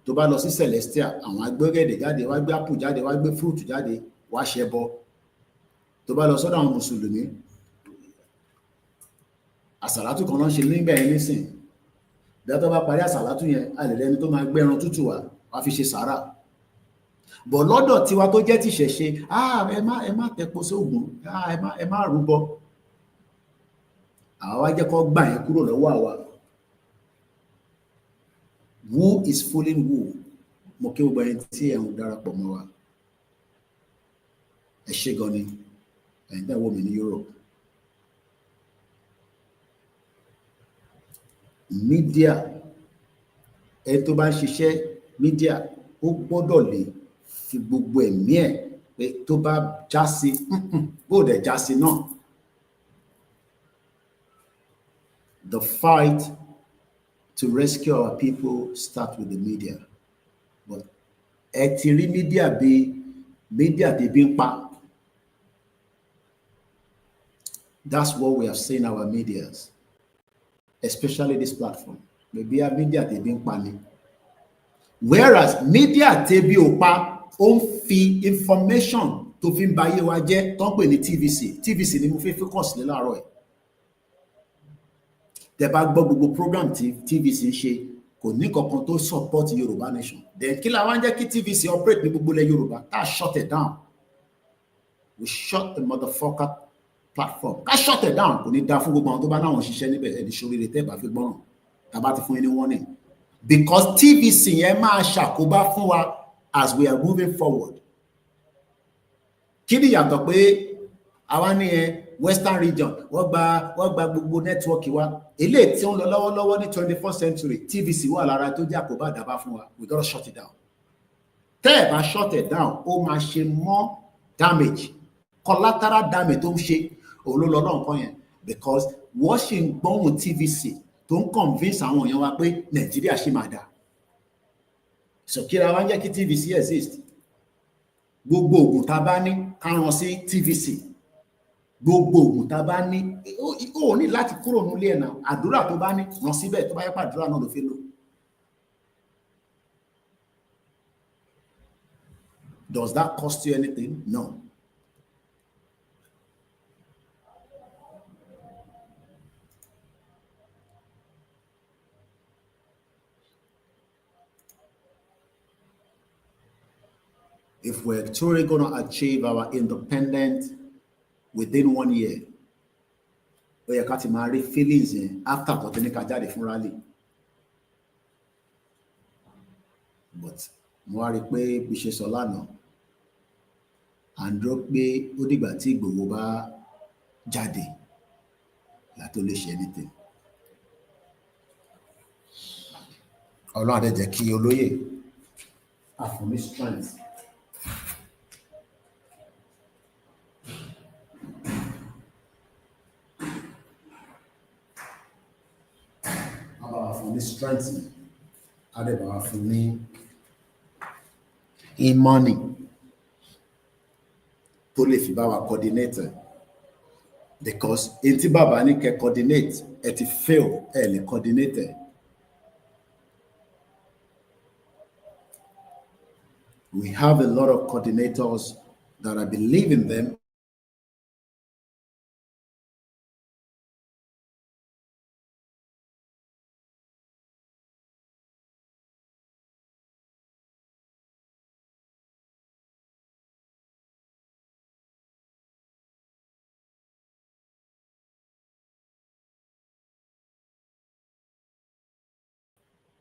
tó bá lọ sí celestial àwọn agbẹ́gẹ̀dẹ̀ jáde wá gbé apple jáde wá gbé fruit jáde wá ṣẹbọ tó bá lọ sọ́dọ̀ àwọn mùsùlùmí àsàlátù kan náà ṣe níbẹ̀ yẹn nísìn bí a tó bá parí àsàlátù yẹn a lè rẹni tó máa gbé ẹran tútù wá fi ṣe sàárà bọ̀ lọ́dọ̀ tiwa tó jẹ́ tìṣẹ̀ṣe ẹ má tẹpo sóògùn ẹ má rúbọ àwa wá jẹ́ kó gbà yẹn kúrò lọ́wọ́ àwa who is fooling who mo kí gbogbo ẹni tí ẹ̀ ń darapọ̀ mọ́ wa ẹ ṣé gan ni ẹ̀yin tẹ́ wò mí ní Europe mídíà ẹ tó bá ń ṣiṣẹ́ mídíà ó gbọ́dọ̀ lè fi gbogbo ẹ̀mí ẹ̀ pé tó bá já sí bó dẹ̀ já sí náà the fight to rescue our people start with the media but ẹ ti rí mídíà bí mídíà tẹ̀bí ń pa That's what we have seen our medias, especially this platform. Maybe our media they've been planning. Whereas media tebi opa ó ń fi information tó fi ń ba ayé wa jẹ́ tó ń pè ní TVC ni mo fi focus lé láàárọ̀ ẹ̀. Tẹ́ bá gbọ́ gbogbo program tí TVC ń ṣe kò ní kankan tó support Yorùbá nation. Then kí la wá ń jẹ́ kí TVC operate ní gbogbo ilẹ̀ Yorùbá? Ká shut it down. We shut the motherfucker platform. Ká shut it down. Kò ní dá fún gbogbo àwọn tó bá náwọn ṣiṣẹ́ níbẹ̀ ẹ̀dí ṣoríire tẹ́ bá fi gbọ́ràn. Tá bá ti fún yín ní warning. Because TVC yẹn máa ṣàkóbá fún wa as we are moving forward. Kí ni yàtọ̀ pé àwa ní Western region wọ́n gba gbogbo nẹ́tíwọ́ọ̀kì wa eléyìí tí ó ń lọ lọ́wọ́lọ́wọ́ ní 21st century TVC wà lára tó jẹ́ àkóbá àdábá fún wa. We gotta shut it down. Tẹ́ ẹ̀ bá shut it down ó máa ṣe more damage, collateral damage tó ń ṣe òun ló lọ lọ́nkàn yẹn because wọ́n ṣì ń gbọ́hùn TVC tó ń convince àwọn èèyàn wa pé Nàìjíríà ṣì máa dà. So kí la wá ń jẹ́ kí TVC exist? Gbogbo ògùn tá a bá ní ká rán sí TVC. Gbogbo ògùn tá a bá ní ó ní láti kúrò nílé ẹ̀ náà. Àdúrà tó bá ní rán síbẹ̀ tó bá yẹ pé àdúrà náà ló fi lò. Does that cost you anything? No. If we're truly going to achieve our independence within 1 year, we have got to marry feelings after Kotenika jáde fún rally. But mo wá rí pé bí ṣe sọ lánàá, and drop pé ó dìgbà tí Ìgbòho bá jáde la tó lè ṣe anything. Ọlọ́run á dẹ̀ jẹ́ kí olóyè àfúnmi strength. Ní strength adébáwá fún ní money tó lè fi bá wa coordinate because etí bàbá ní kẹ́ coordinate ẹ ti fail ẹ lè coordinate. We have a lot of coordinators that I believe in them.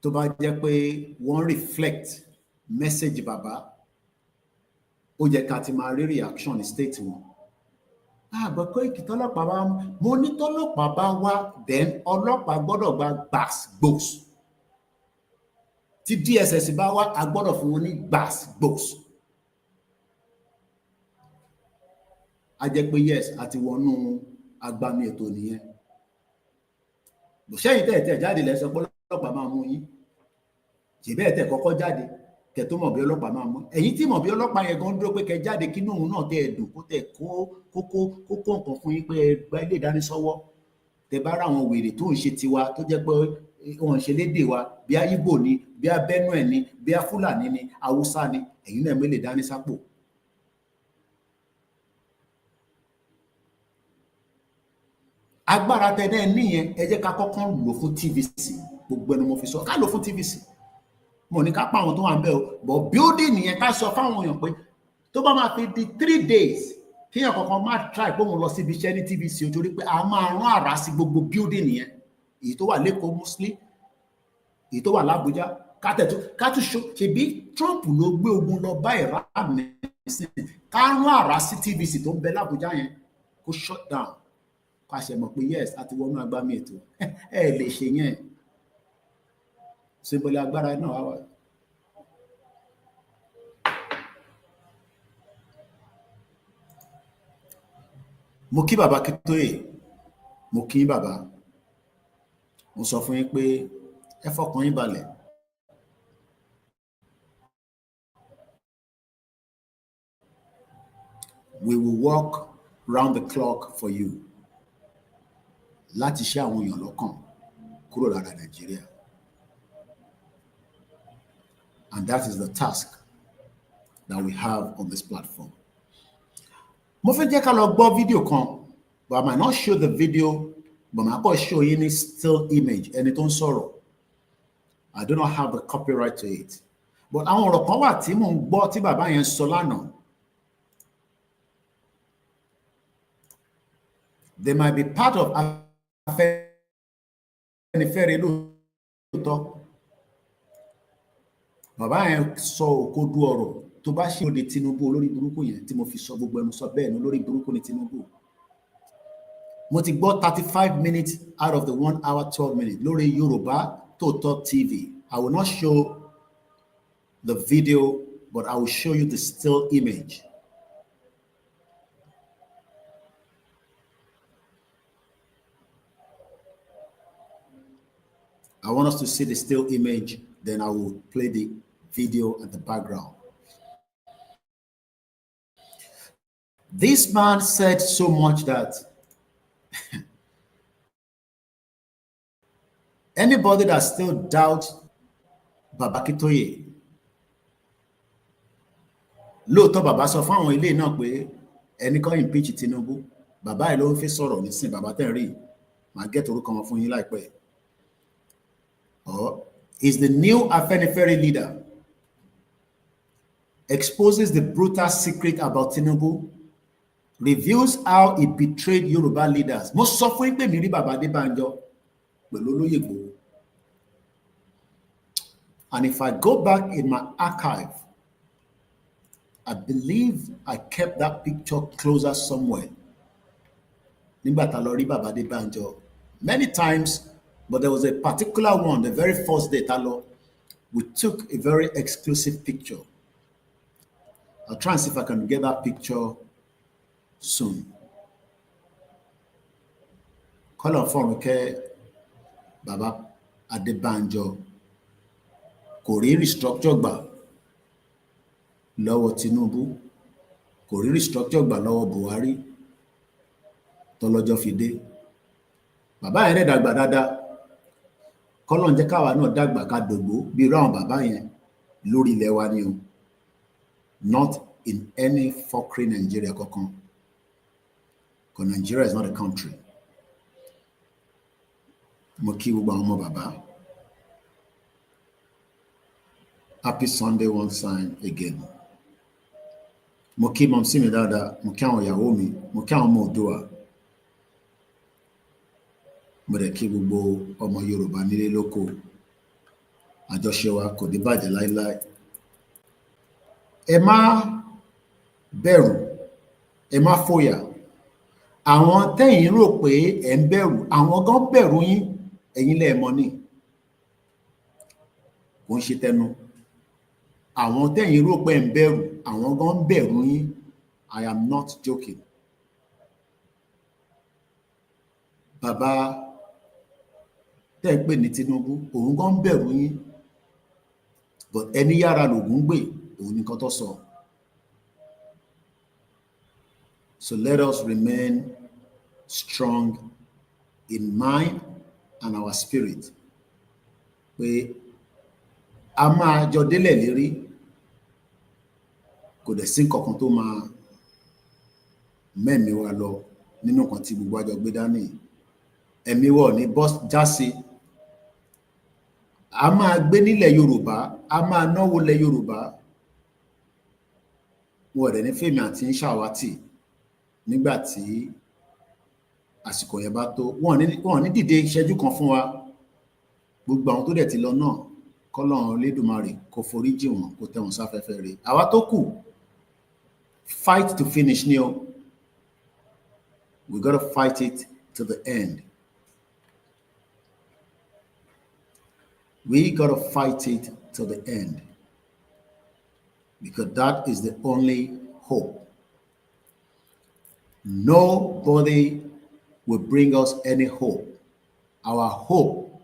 Tó bá jẹ́ pé wọ́n reflect message bàbá ó yẹ ká ti máa rí reaction ní state wọn. Àgbẹ̀ Koiki tọ́lọ́pàá bá mo ní tọ́lọ́pàá bá wá then ọlọ́pàá gbọ́dọ̀ gba gbàs-gbòs. Tí DSS bá wá a gbọ́dọ̀ fún wọn ní gbàs-gbòs. A jẹ́ pé yes àti wọnú agbami ètò nìyẹn. Bó ṣẹ́yìn tẹ̀ jáde lẹ́sọ pé ọlọ́pàá máa mú yín. Jìbẹ́ tẹ̀ kọ́kọ́ jáde kẹ́ tó mọ̀ bí ọlọ́pàá máa mú. Ẹ̀yin tí mọ̀ bí ọlọ́pàá yẹn gan dúró pé kẹ́ jáde kí nóhun náà tẹ́ ẹ̀dùn kó tẹ̀ kó nǹkan fún yín pé gba ilé ìdánisọ́wọ́. Tẹ́ bá ra àwọn wèrè tó ń ṣe tiwa tó jẹ́ pé wọ́n ń ṣe lédè wa bí a Ìgbò ni bí a Benue ni bí a Fúlàní ni Haúsá ni ẹ̀yin náà mélè dání sápò. Agbára tẹ́ náà níyẹn ẹ jẹ́ ká kọ́kọ́ lò fún TVC gbogbo ẹni mo fi sọ ká lò fún TVC. Mo ní ká pa àwọn tó wà ń bẹ̀ o but building nìyẹn ká sọ fáwọn èèyàn pé tó bá máa fi di 3 days kí èèyàn kankan má try pé òun lọ síbi iṣẹ́ ní TVC o torí pé a máa rán àrá sí gbogbo building nìyẹn èyí tó wà lẹ́kọ̀ọ́ mostly èyí tó wà l'Abuja ká tún ṣebí Trump ló gbé ogun lọ bá Iran nísìnyí ká rán àrá sí TVC tó ń bẹ l'Abuja yẹn kó shut down ká ṣe mọ̀ pé yes àti wọnú agbámi ètò ẹ lè ṣe yẹn. Símbọ́lì agbára náà wà. Mo kí bàbá Kítóyè, mo kí bàbá. Mo sọ fún yín pé ẹ fọkàn yín balẹ̀. We will work round the clock for you. láti ṣe àwọn èèyàn lọ́kàn kúrò lára Nàìjíríà. And that is the task that we have on this platform. Mo fẹ́ jẹ́ ká lọ gbọ́ fídíò kan, but I might not show the video, but màá kọ́ show yín ní still image ẹni tó ń sọ̀rọ̀. I do not have the copyright to it. But àwọn ọ̀rọ̀ kan wà tí mò ń gbọ́ tí bàbá yẹn sọ lánàá. They might be part of Afẹ́nifẹ́re lóòótọ́. Bàbá yẹn sọ òkodo ọ̀rọ̀ tó bá ṣe òde Tinubu olórí burúkú yẹn tí mo fi sọ gbogbo ẹnu sọ bẹ́ẹ̀ ni olórí burúkú ni Tinubu. Mo ti gbọ́ 35 minutes out of the 1 hour 12 minutes lórí Yoruba Total TV. I will not show the video, but I will show you the still image. I want us to see the still image, then I will play the video at the background. This man said so much that anybody that still doubts Baba Akintoye, lóòótọ́ bàbá sọ fún àwọn ilé náà pé ẹni kan impeach Tinubu, bàbá ẹ̀ ló ń fi sọ̀rọ̀ nísìn, bàbá tẹ̀ rí, màá get orúkọ wọn fún yín láìpẹ́. Is the new Afenifere leader, exposes the brutal secret about Tinubu, reveals how he betrayed Yoruba leaders. Mo sọ fún yín pé mi rí bàbá Adébánjọ pẹ̀lú olóyè Ìgbòho. And if I go back in my archive, I believe I kept that picture closer somewhere. Nígbà tá lọ rí bàbá Adébánjọ many times, but there was a particular one, the very first day tá lọ, we took a very exclusive picture. I'll try and see if I can get that picture soon. Call on for me, Baba Adébánjọ kò rí restructure gbà lọ́wọ́ Tinubu, kò rí restructure gbà lọ́wọ́ Buhari tọ́lọ́jọ́ fi dé. Bàbá yẹn dàgbà dáadáa, kọ́lọ́n jẹ́ káwa náà dàgbà ká dògbó bí irú àwọn bàbá yẹn lórí ilẹ̀ wa ni o, not in any fuckery Nigeria kankan, because Nigeria is not a country. Mo kí gbogbo àwọn ọmọ bàbá. Happy Sunday once again. Mo kí mọ̀mísí mi dáadáa, mo kí àwọn ìyàwó mi, mo kí àwọn ọmọ Oòduà. Mo dẹ̀ kí gbogbo ọmọ Yorùbá nílé lóko. Àjọṣe wa kò ní bàjẹ́ láíláí. Ẹ má bẹ̀rù, ẹ má fòyà. Àwọn tẹ́yin rò pé ẹ ń bẹ̀rù, àwọn gan bẹ̀rù yín, ẹ̀yin lẹ mọ̀ ni. Kò ń ṣe tẹnu. Àwọn tẹ́yin rò pé ẹ ń bẹ̀rù, àwọn gan bẹ̀rù yín. I am not joking. Bàbá tẹ́ ń pè ní Tinubu, òun gan bẹ̀rù yín. But ẹni yára lògùn gbè, òun nìkan tó sọ. So let us remain strong in mind and our spirit. Pé a máa jọ délẹ̀ lérí, kò dẹ̀ sí nǹkankan tó máa mẹ́mìí wa lọ nínú nǹkan tí gbogbo àjọ gbé dání. Ẹ̀mí wa ò ní bọ́ jásí. A máa gbé nílẹ̀ Yorùbá, a máa náwó lẹ̀ Yorùbá. Wọ́n dẹ̀ ní fèmí àti ń ṣàwátì nígbà tí àsìkò yẹn bá tó. Wọ́n ní dìde ìṣẹ́jú kan fún wa. Gbogbo àwọn tó dẹ̀ ti lọ náà, k'Ọlọ́run Olódùmarè kó foríjì wọn, kó tẹ́ wọn sáfẹ́fẹ́ rere. Àwa tó kù, fight to finish ni o. We got to fight it to the end. We got to fight it to the end. Because that is the only hope. Nobody will bring us any hope. Our hope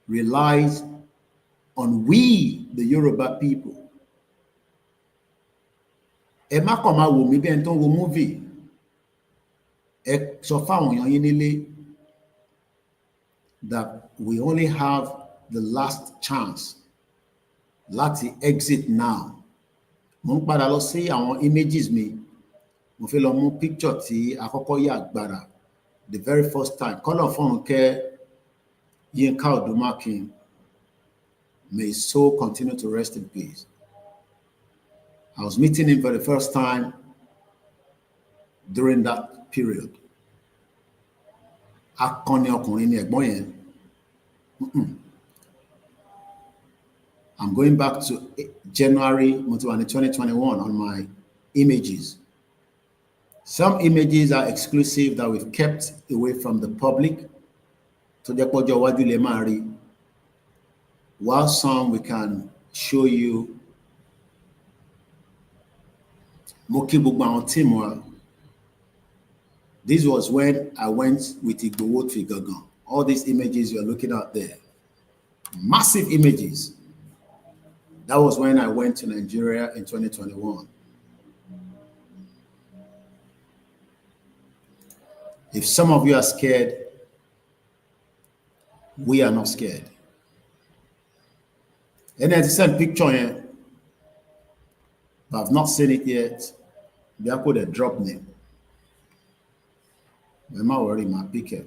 relies on we, the Yoruba people. Ẹ má kàn máa wò mí bí ẹni tó ń wo movie. Ẹ sọ fáwọn èèyàn yín nílé that we only have the last chance láti exit now. Mo ń padà lọ sí àwọn images mi. Mo fẹ́ lọ mú picture tí àkọ́kọ́ yà gbàrà the very first time. Kọ́lọ̀ Fọ́nkẹ́ Yínká Odùmákin, may his soul continue to rest in peace. I was meeting him for the first time during that period. Akọni ọkùnrin ni ẹ̀gbọ́n yẹn. I'm going back to January 2021 on my images. Some images are exclusive that we've kept away from the public. While some we can show you. This was when I went with Igbowo to Igangan. All these images you're looking at there, massive images. That was when I went to Nigeria in 2021. If some of you are scared, we are not scared. And there's a same picture here, but I've not seen it yet. They have put a drop name. I'm not worried, my picture.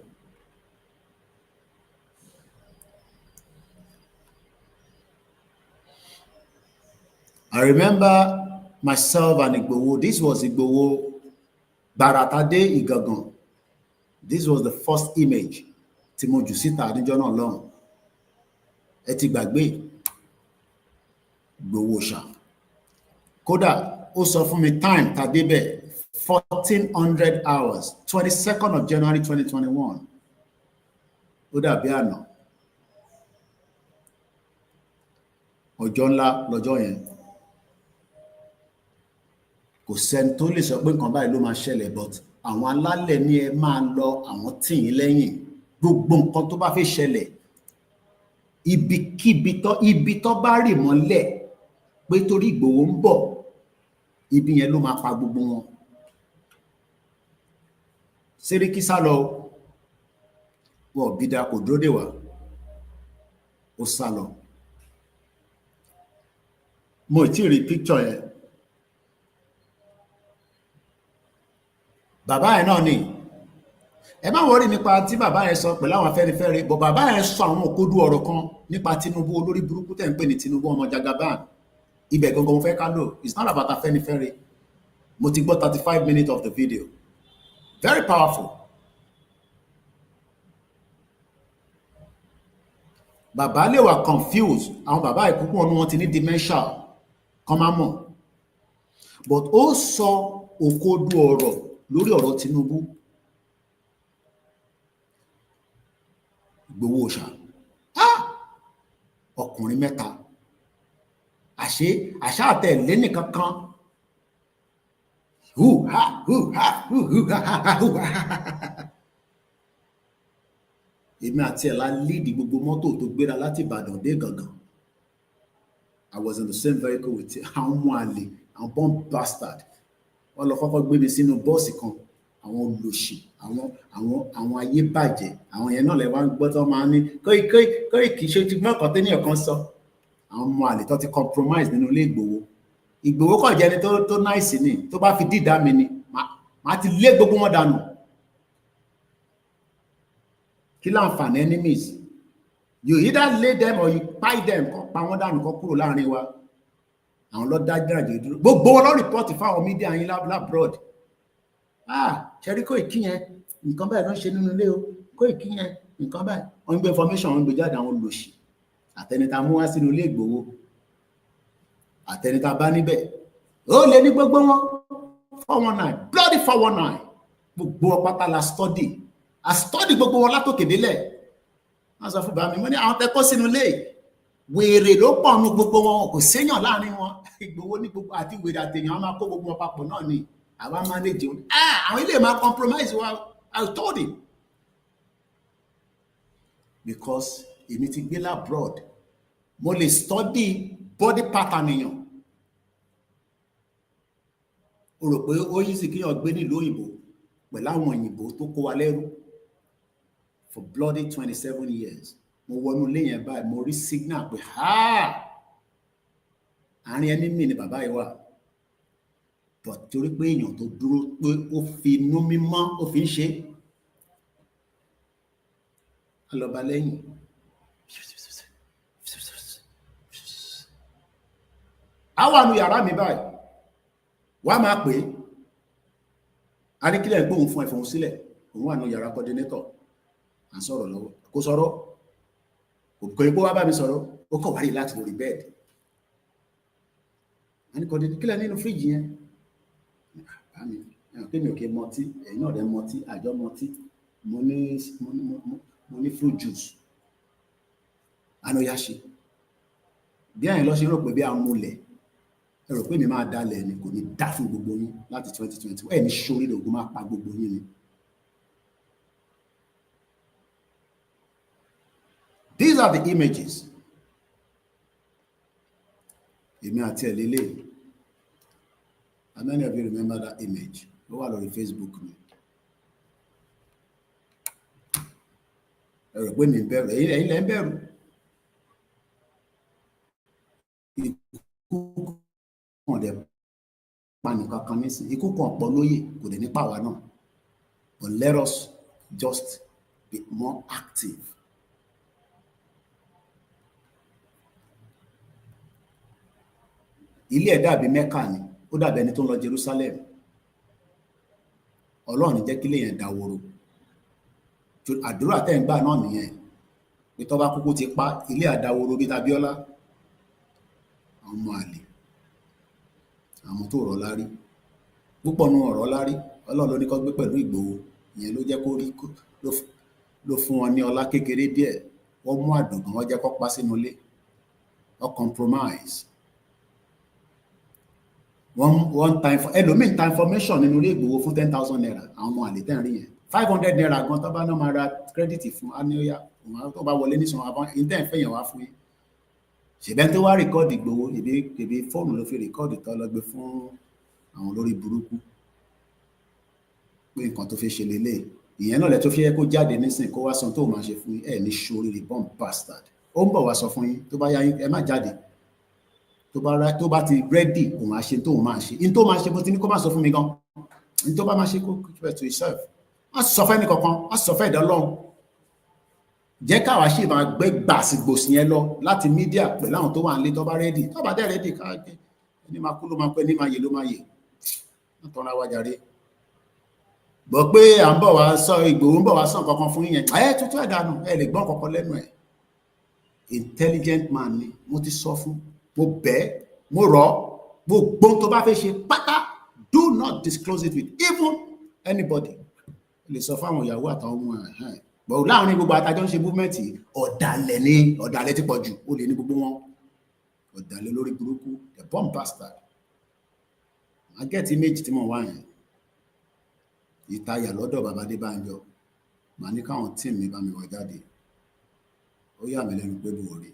I remember myself and Igbowo. This was Igbowo Baratade Igagan. This was the first image. Timo Jusita Adijona Long. Eti gbàgbé Igbowo sha. Kódà ó sọ fún mi time tá débẹ̀ 1400 hours, 22nd of January 2021. Ó dàbí àná. Ọjọ́ ńlá lọ́jọ́ yẹn. Kò sẹ́ni tó lè sọ pé nǹkan báyìí ló máa ṣẹlẹ̀, but àwọn alálẹ̀ ní ẹ máa lọ àwọn tí yín lẹ́yìn. Gbogbo nǹkan tó bá fẹ́ ṣẹlẹ̀, ibi tó bá rì mọ́lẹ̀ pé torí Ìgbòho ń bọ̀, ibi yẹn ló máa pa gbogbo wọn. Sẹ́ríkì sá lọ, wọ́n bídà kò dúró dè wá, ó sá lọ. Mo ti rí picture yẹn. Bàbá yẹn náà ni. Ẹ má wọrí nípa tí bàbá yẹn sọ pẹ̀lú àwọn Afẹ́nifẹ́re, bọ̀ bàbá yẹn sọ àwọn òkodo ọ̀rọ̀ kan nípa Tinubu, olórí burúkú tẹ̀ ń pè ní Tinubu ọmọ Jagaban. Ibẹ̀ gangan mo fẹ́ ká lò. It's not about Afẹ́nifẹ́re. Mo ti gbọ́ 35 minutes of the video. Very powerful. Bàbá lè wà confused. Àwọn bàbá ìkúkú ọ̀nà wọn ti ní dementia. Kọ́ máa mọ̀. But ó sọ òkodo ọ̀rọ̀ lórí ọ̀rọ̀ Tinubu. Ìgbòho ṣá. Ọkùnrin mẹ́ta. Àṣà àtẹ̀lé nìkan kan. Èmi àti ẹ̀ la lead gbogbo mọ́tò tó gbéra láti Ìbàdàn dé Ìgàngàn. I was in the same vehicle with àwọn ọmọ àlè, àwọn bomb bastard. Wọ́n lọ kọ́kọ́ gbé mi sínú bọ́ọ̀sì kan, àwọn olòṣì, àwọn ayé bàjẹ́, àwọn yẹn náà lè wá ń gbọ́ tó máa ń ní Kóìkì ṣe ti gbọ́ ọ̀kan tẹ́nìyàn kan sọ. Àwọn ọmọ àlè tó ti compromise nínú ilé Ìgbòho. Ìgbòho kọ̀ jẹ́ ẹni tó náìsì ni, tó bá fi dídá mi ni, màá ti lé gbogbo wọn dànù. Kí láǹfààní enemies? You either lay them or you buy them, kọ́ pa wọ́n dànù kọ́ kúrò láàrin wa. Àwọn lọ dá gàràjì dúró. Gbogbo wọn lọ rìpọ́ọ̀tì fáwọn mídíà yín labroad. Ṣẹ́rí Kóìkì yẹn, nǹkan báyìí ló ń ṣe nínú ilé o. Kóìkì yẹn, nǹkan báyìí. Wọ́n ń gbé information, wọ́n ń gbé jáde àwọn olòṣì. Àtẹnita mú wá sínú ilé Ìgbòho. Àtẹnita bá níbẹ̀. Ó lè ní gbogbo wọn. 419, bloody 419. Gbogbo ọpátá la study. A study gbogbo wọn látòkè délẹ̀. Wọ́n sọ fún bàmí, mo ní àwọn tẹ́kọ́ sínú ilé. Wèrè ló pọ̀ nù gbogbo wọn, kò séyàn láàrin wọn. Ìgbòho ní gbogbo àti wèrè àtèyàn, wọ́n máa kó gbogbo wọn papọ̀ náà ni. Àwa manage wọn. Àwọn ilé máa compromise wa. I told him. Because èmi ti gbé labroad. Mo lè study body pattern èèyàn. O rò pé ó yí sí kí èèyàn gbé nílùú òyìnbó pẹ̀lú àwọn òyìnbó tó kó wa lẹ́rú. for bloody 27 years. Mo wọnú ilé yẹn báyìí, mo rí signal pé àárín enemy ni bàbá yìí wà. But torí pé èèyàn tó dúró pé ó fi inú mímọ́ ó fi ń ṣe á lọ bá lẹ́yìn. Á wà nú yàrá mi báyìí, wá máa pè é. A ní kílẹ̀ ń gbóhùn fún ẹ̀fọn sílẹ̀, òun wà nú yàrá coordinator. À ń sọ̀rọ̀ lọ́wọ́, kò sọ̀rọ̀, kò ní kó wá bá mi sọ̀rọ̀, ó kàn wá rí láti lórí bẹ́ẹ̀dì. A ní coordinator kílẹ̀ nínú fíríjì yẹn. Bá mi, pé mi ò kí mọtí, ẹ̀yin náà rẹ̀ mọtí, àjọ mọtí, mo ní fruit juice. Àná yá ṣe. Bí àyìn lọ ṣe rò pé bí a múlẹ̀, ẹ rò pé mi máa dalẹ̀ ni, kò ní dá fún gbogbo yín láti 2020. Ẹ̀ ní ṣorí lògùn máa pa gbogbo yín ni. These are the images. Èmi àti ẹ̀ lélẹ̀. How many of you remember that image? Ó wà lórí Facebook mi. Ẹ rò pé mi ń bẹ̀rù, ẹ̀yin lẹ ń bẹ̀rù. Ikú kan dẹ̀ pa nìkan kan nísìn, ikú kan pọ̀ lóyè, kò dẹ̀ nípa wa náà. But let us just be more active. Ilé ẹ̀ dàbí Mẹ́kà ni, ó dàbí ẹni tó ń lọ Jerusalem. Ọlọ́run ní jẹ́ kí ilé yẹn dàwòrò. Àdúrà tẹ́ ń gbà náà nìyẹn. Pé tó bá kúkú ti pa ilé àdàwòrò bí Tabiola. Àwọn ọmọ àlè, àwọn tó rọ̀ lárí. Púpọ̀ nù ọ̀rọ̀ lárí, Ọlọ́run ló ní kó gbé pẹ̀lú Ìgbòho. Ìyẹn ló jẹ́ kó rí, ló fún wọn ní ọlá kékeré díẹ̀. Wọ́n mú àdùnkàn, wọ́n jẹ́ kó pa sínú ilé. Wọ́n compromise. One time for ẹlòmíì ta information nínú ilé Ìgbòho fún 10,000 naira. Àwọn ọmọ àlè tẹ́ ń rí yẹn 500 naira gan tó bá náà máa ra credit fún aníọ́yà tó bá wọlé nísìnyí àwọn ìdẹ́ ìfẹ́ yẹn wá fún yín. Ṣèbẹ́ tó wá rìkọ́ọ̀dì Ìgbòho ìbí fóònù ló fi rìkọ́ọ̀dì tó lọ gbé fún àwọn olórí burúkú pé nǹkan tó fi ṣe lélẹ̀. Ìyẹn náà lẹ tó fi yẹ kó jáde nísìnyí kó wá san tó máa ṣe fún yín. Ẹ ní ṣoríire bomb bastard. Ó ń bọ̀ wá sọ fún yín tó bá yá yín ẹ má jáde. Tó bá ti ready òun á ṣe tó máa ṣe. In tó máa ṣe bó ti ní kó má sọ fún mi gan. In tó bá máa ṣe kó keep it to yourself. Má sọ fẹ́ ní kankan, má sọ fẹ́ ìdán Ọlọ́run. Jẹ́ káwa ṣì máa gbé gbàsìgbòsì yẹn lọ láti mídíà pẹ̀lú àwọn tó wà nílé tó bá ready. Tó bá dẹ̀ ready káàkiri. Ẹni máa kú ló máa pẹ́, ní máa yè ló máa yè. Wọ́n tọ́ra wa jàre. Bọ̀ pé à ń bọ̀ wá sọ Ìgbòho ń bọ̀ wá sàn kankan fún yẹn. Tuntun ẹ̀dánù ẹ lè gbọ́n kankan lẹ́nu ẹ̀. Intelligent man ni mo ti sọ fún. Mo bẹ̀, mo rọ̀, gbogbo tó bá fẹ́ ṣe pátá, do not disclose it with even anybody. Lè sọ fáwọn ìyàwó àtàwọn ọmọ ẹ̀. Bọ̀ láàrin gbogbo àtàjọ́ ń ṣe múvmẹ́ǹtì, ọ̀dàlẹ̀ ti pọ̀ jù, ó lè ní gbogbo wọn. Ọ̀dàlẹ̀ lórí burúkú, the bomb bastard. I get image tí mo wá yẹn. Ìtayà lọ́dọ̀ bàbá Adébánjọ. Màá ní káwọn tíì mi bá mi wọ̀ jáde. Ó yà mí lẹ́nu pé bò rí.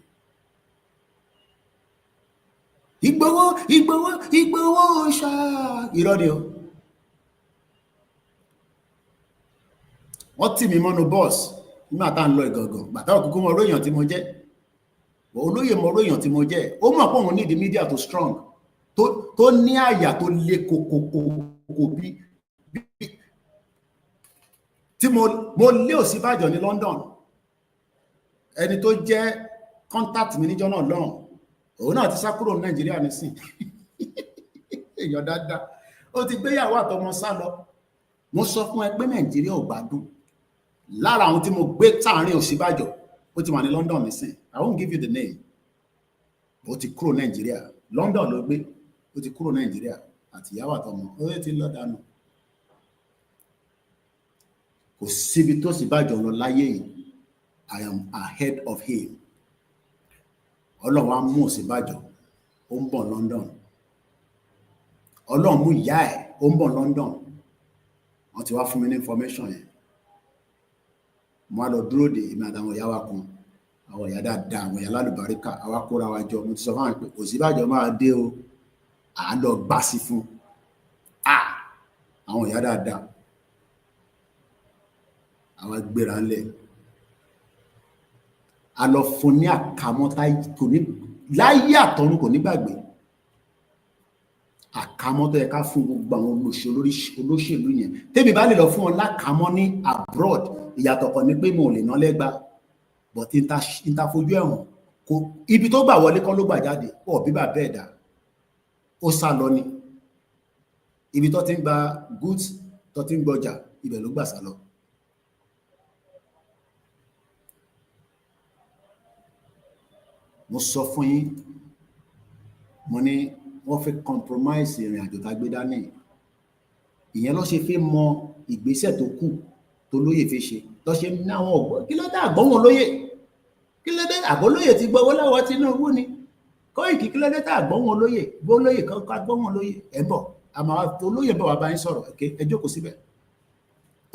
Ìgbòho ṣá irọ́ ni o. Wọ́n tì mí mọ́nu bọ́ọ̀sì nígbà tá à ń lọ Ìgàngàn bàtà òkùnkùn mọ oróyàn tí mo jẹ́ olóyè mọ oróyàn tí mo jẹ́ ó mọ̀ pé òun ní the media tó strong tó ní àyà tó le kòkòkò bí tí mo lé Ọ̀ṣínbàjò ní London ẹni tó jẹ́ contact mi níjọ́ náà lọ́hùn òun náà ti sá kúrò ní Nàìjíríà nísìn èèyàn dáadáa ó ti gbéyàwó àtọmọ sá lọ. Mo sọ fún ẹ pé Nàìjíríà ò gbádùn. Lára àwọn tí mo gbé sáàrin Ọ̀ṣínbàjò ó ti wà ní London nísìn. I won't give you the name. Ó ti kúrò Nàìjíríà. London ló gbé. Ó ti kúrò Nàìjíríà àti ìyàwó àtọmọ ó ti lọ dànù. Kò síbi tó Ọ̀ṣínbàjò lọ láyé yìí. I am ahead of him. Ọlọ́run á mú Ọ̀ṣínbàjò ó ń bọ̀ London. Ọlọ́run mú ìyá ẹ̀ ó ń bọ̀ London. Wọ́n ti wá fún mi ní information yẹn. Mo á lọ dúró de èmi àtàwọn ìyá wa kan. Àwọn ìyá dáadáa, àwọn ìyá lálùbáríkà, àwa kóra wa jọ. Mo ti sọ fún àwọn pé Ọ̀ṣínbàjò máa dé o. À á lọ gbá sí fún. Àwọn ìyá dáadáa. Àwa gbéra ńlẹ̀. a lọ fún ní àkámọ́ kò ní láyé àtọ̀run kò ní gbàgbé àkámọ́ tó yẹ ká fún gbogbo àwọn olóṣèlú yẹn tẹ́mi bá lè lọ fún wọn lákámọ́ ní abroad ìyàtọ̀ kan ní pé mo lè ná lẹ́gbàá but ìtafojú ẹ̀wọ̀n kò ibi tó gbà wọlé kọ́ ló gbà jáde ọ̀ bíbà bẹ́ẹ̀ dá ó sá lọ ni ibi tó ti ń gba goods tó ti ń gbọjà ibẹ̀ ló gbà sá lọ. mo sọ fún yín mo ní wọ́n fẹ́ compromise ìrìn àjò tá a gbé dání ìyẹn ló ṣe fi mọ ìgbésẹ̀ tó kù tó lóye fi ṣe ló ṣe ní àwọn ọ̀gbọ́n kí ló dé àgbọ̀n wọn lóye kí ló dé àgbọ̀lóye ti gbọ́ wọ́n láwọ́ Tinubu ni Koiki kí ló dé tá àgbọ̀n wọn lóye gbólóye kan ká gbọ́n wọn lóye ẹ̀ bọ̀ àmọ́ olóyè ń bọ̀ wá bá yín sọ̀rọ̀ ẹ jókòó síbẹ̀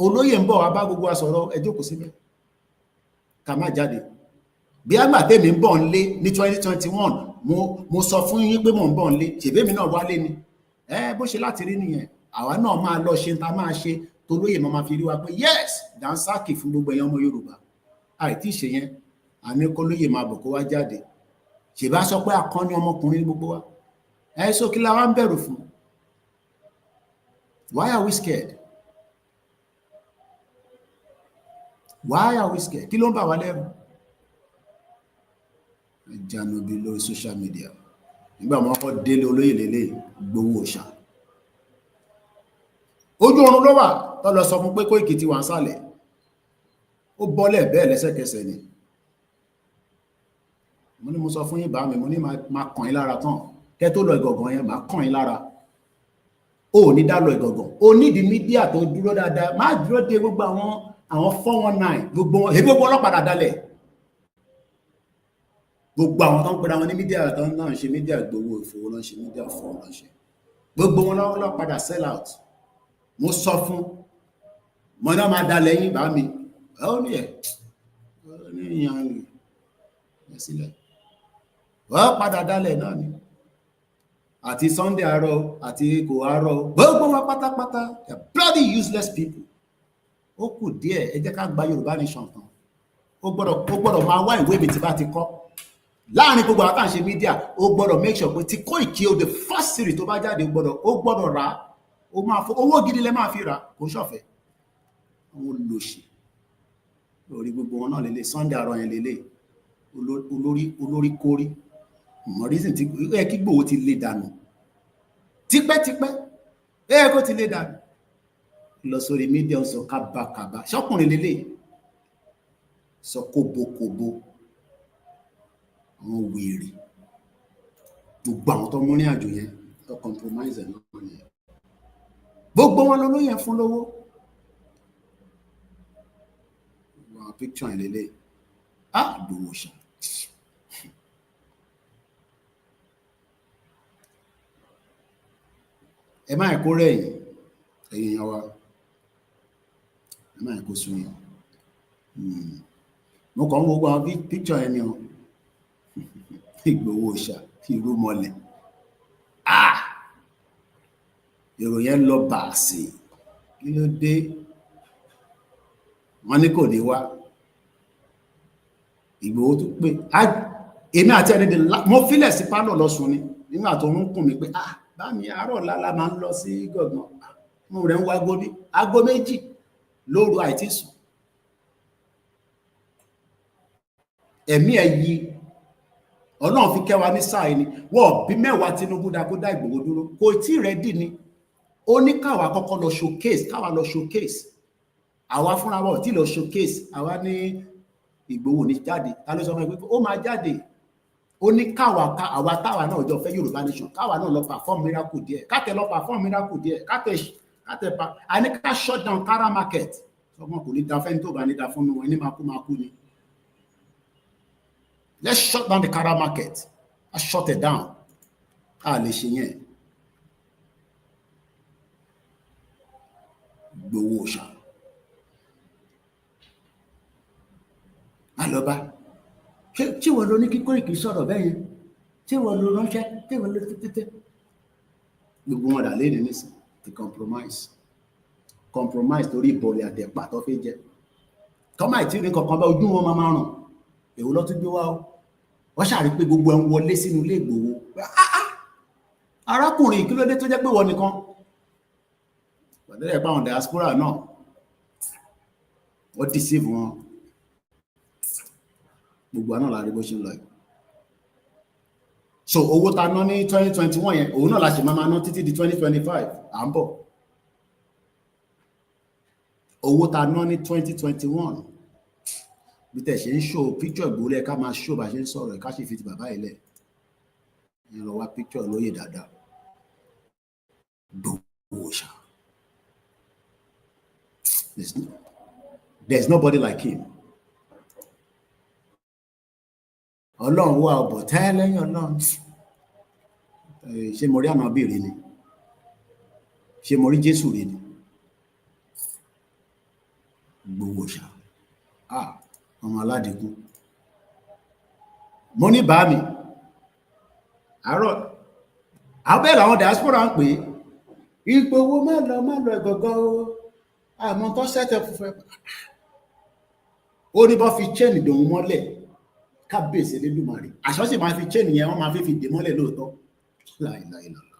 olóyè ń bọ̀ wá bá gbogbo wa sọ̀rọ̀ ẹ jókòó síbẹ̀ ká má jáde bí àgbà tèmi ń bọ̀ ń lé ní 2021 mo sọ fún yín pé mò ń bọ̀ ń lé ṣèbémi náà wálé ni bó ṣe láti rí nìyẹn àwa náà máa lọ ṣe ta máa ṣe tolóyè máa fi rí wa pé yes dansaki fún gbogbo ẹ̀yàn ọmọ Yorùbá àìtí ṣe yẹn àní kólóyè máa bọ̀ kó wá jáde ṣèbá sọ pé akọni ọmọkùnrin gbogbo wa sọ kí la wá ń bẹ̀rù fún why are we scared kí ló ń bà wá lẹ́rù janobi lórí social media nígbà wọn kọ délé olóyè lélẹ̀ gbowó ọ̀ṣà ojú oorun ló wà tó lọ sọ fún pé Koiki ti wà ń sàlẹ̀ ó bọ́lẹ̀ bẹ́ẹ̀ lẹ́sẹ̀kẹsẹ̀ ni mo ní mo sọ fún yín bá mi mo ní máa kàn yín lára tán kẹ́ tó lọ ìgọ̀gàn yẹn máa kàn yín lára ó ní dá lọ ìgọ̀gàn ó nídìí mídíà tó dúró dáadáa má dúró de gbogbo àwọn 419 gbogbo ọlọ́pàá dalẹ̀ gbogbo àwọn tó ń pera wọn ní mídíà tó ń náà ṣe mídíà gbowó ìfowó ló ń ṣe mídíà fún ló ń ṣe gbogbo wọn lọ padà sell out mo sọ fún mo náà máa da lẹ́yìn bá mi ó ní ìyàn rẹ̀ sílẹ̀ wọ́n padà dálẹ̀ náà ni àti Sunday àárọ̀ àti kò àárọ̀ gbogbo wọn pátápátá bloody useless people ó kù díẹ̀ ẹ jẹ́ ká gba Yorùbá nation kan ó gbọ́dọ̀ máa wá ìwé mi tí bá ti kọ́ láàrin gbogbo àwọn tá à ń ṣe mídíà ó gbọ́dọ̀ make sure pé tí Koiki o the first series tó bá jáde ó gbọ́dọ̀ rà ó máa fọ owó gidi lẹ máa fi rà kò ṣọ̀fẹ́ àwọn olóṣì lórí gbogbo wọn náà lélẹ̀ Sunday àárọ̀ yẹn lélẹ̀ olórí kórí mọ reason tí ẹ kí Ìgbòho ti lé dànù tipẹ́tipẹ́ kó ti lé dànù lọ sórí mídíà ń sọ kábàkàbà ṣọkùnrin lélẹ̀ sọ kóbókóbó àwọn wèrè gbogbo àwọn tó mú ní àjò yẹn tó compromise ẹ̀ náà nìyẹn gbogbo wọn lólóyè fún lówó wọn picture ẹ̀ lélẹ̀ Ìgbòho ṣá ẹ má kó rẹ̀yìn ẹ̀yìn wa ẹ má kó sún yẹn mo kàn ń wo gbogbo àwọn picture ẹ̀ ni o Ìgbòho ṣá irú mọ́lẹ̀ èrò yẹn lọ bàásì kí ló dé wọ́n ní kò ní wá Ìgbòho tó pé èmi àti ẹni mo fílẹ̀ sí pálọ̀ lọ́sùn ni nígbà tó ń kùn mí pé bá mi àárọ̀ lálá máa ń lọ sí gọ̀gàn mo rẹ̀ ń wá aago méjì lóru àìtí sùn ẹ̀mí ẹ̀ yí Ọlọ́run fi kẹwàá ní sáà ni wọ́n bí mẹ́wàá Tinubu dákúdá Ìgbòho dúró kò tí rẹ̀ dì ní ó ní káwa kọ́kọ́ lọ showcase àwa fúnra wa ò tí lọ showcase àwa ní Ìgbòho ní jáde ta ló sọ fún ẹ pé ó máa jáde ó ní àwa táwa náà jọ fẹ́ Yorùbá nation káwa náà lọ perform miracle díẹ̀ kátẹ pa àní ká shut down Kara market ọmọ kò ní da fẹ́ni tó bá ní da fún mi ní máa kú ni. Let's shut down the Kara market. I shut it down. Lè ṣe yẹn. Gbowó ṣá. Àlọ́ba. Tí wọ́n lọ ní kí Koiki sọ̀rọ̀ bẹ́ẹ̀ yẹn? Tí wọ́n lọ ránṣẹ́? Tí wọ́n lọ tètè? Gbogbo wọn dà lẹ́nu nísìn. The compromise torí ìbọ̀lẹ̀ àtẹ̀pà tó fi jẹ. Tọ́mà ìtìrí kankan bá ojú wọn máa rùn. èwo ló tún gbé wá o wọ́n ṣàrí pé gbogbo ẹ̀ ń wọlé sínú ilé Ìgbòho arákùnrin kí ló dé tó jẹ́ pé wọ́n nìkan pàdé pa àwọn diaspora náà wọ́n deceive wọn gbogbo àná láàrin bó ṣe ń lọ yìí so owó ta ná ní 2021 yẹn òun náà la ṣe máa ná títí di 2025 à ń bọ̀ owó ta ná ní 2021 bí tẹ̀ ṣe ń ṣó picture Ìgbòho ká máa ṣó bá ṣe ń sọ̀rọ̀ ká ṣe fi ti bàbá ilẹ̀ ìyẹn lọ wá picture lóye dáadáa Ìgbòho ṣá there's nobody like him ọlọ́run wà ọ̀bọ̀ tẹ́ lẹ́yìn ọlọ́run ṣé mo rí ànábì rí ni ṣé mo rí Jésù rí ni Ìgbòho ṣá ọmọ aládìkú mo ní bá mi àárọ̀ abẹ́ làwọn diaspora ń pè Ìgbòho má lọ ẹ̀gọ̀gọ̀ àmọ́ tó sẹ́tẹ̀ fúnfẹ́ ó ní bọ́ fi chain dòun mọ́lẹ̀ kábíyèsí Elédùmarè àṣọ sì máa fi chain yẹn wọ́n máa fi dè mọ́lẹ̀ lóòótọ́ láìláìlọ́lá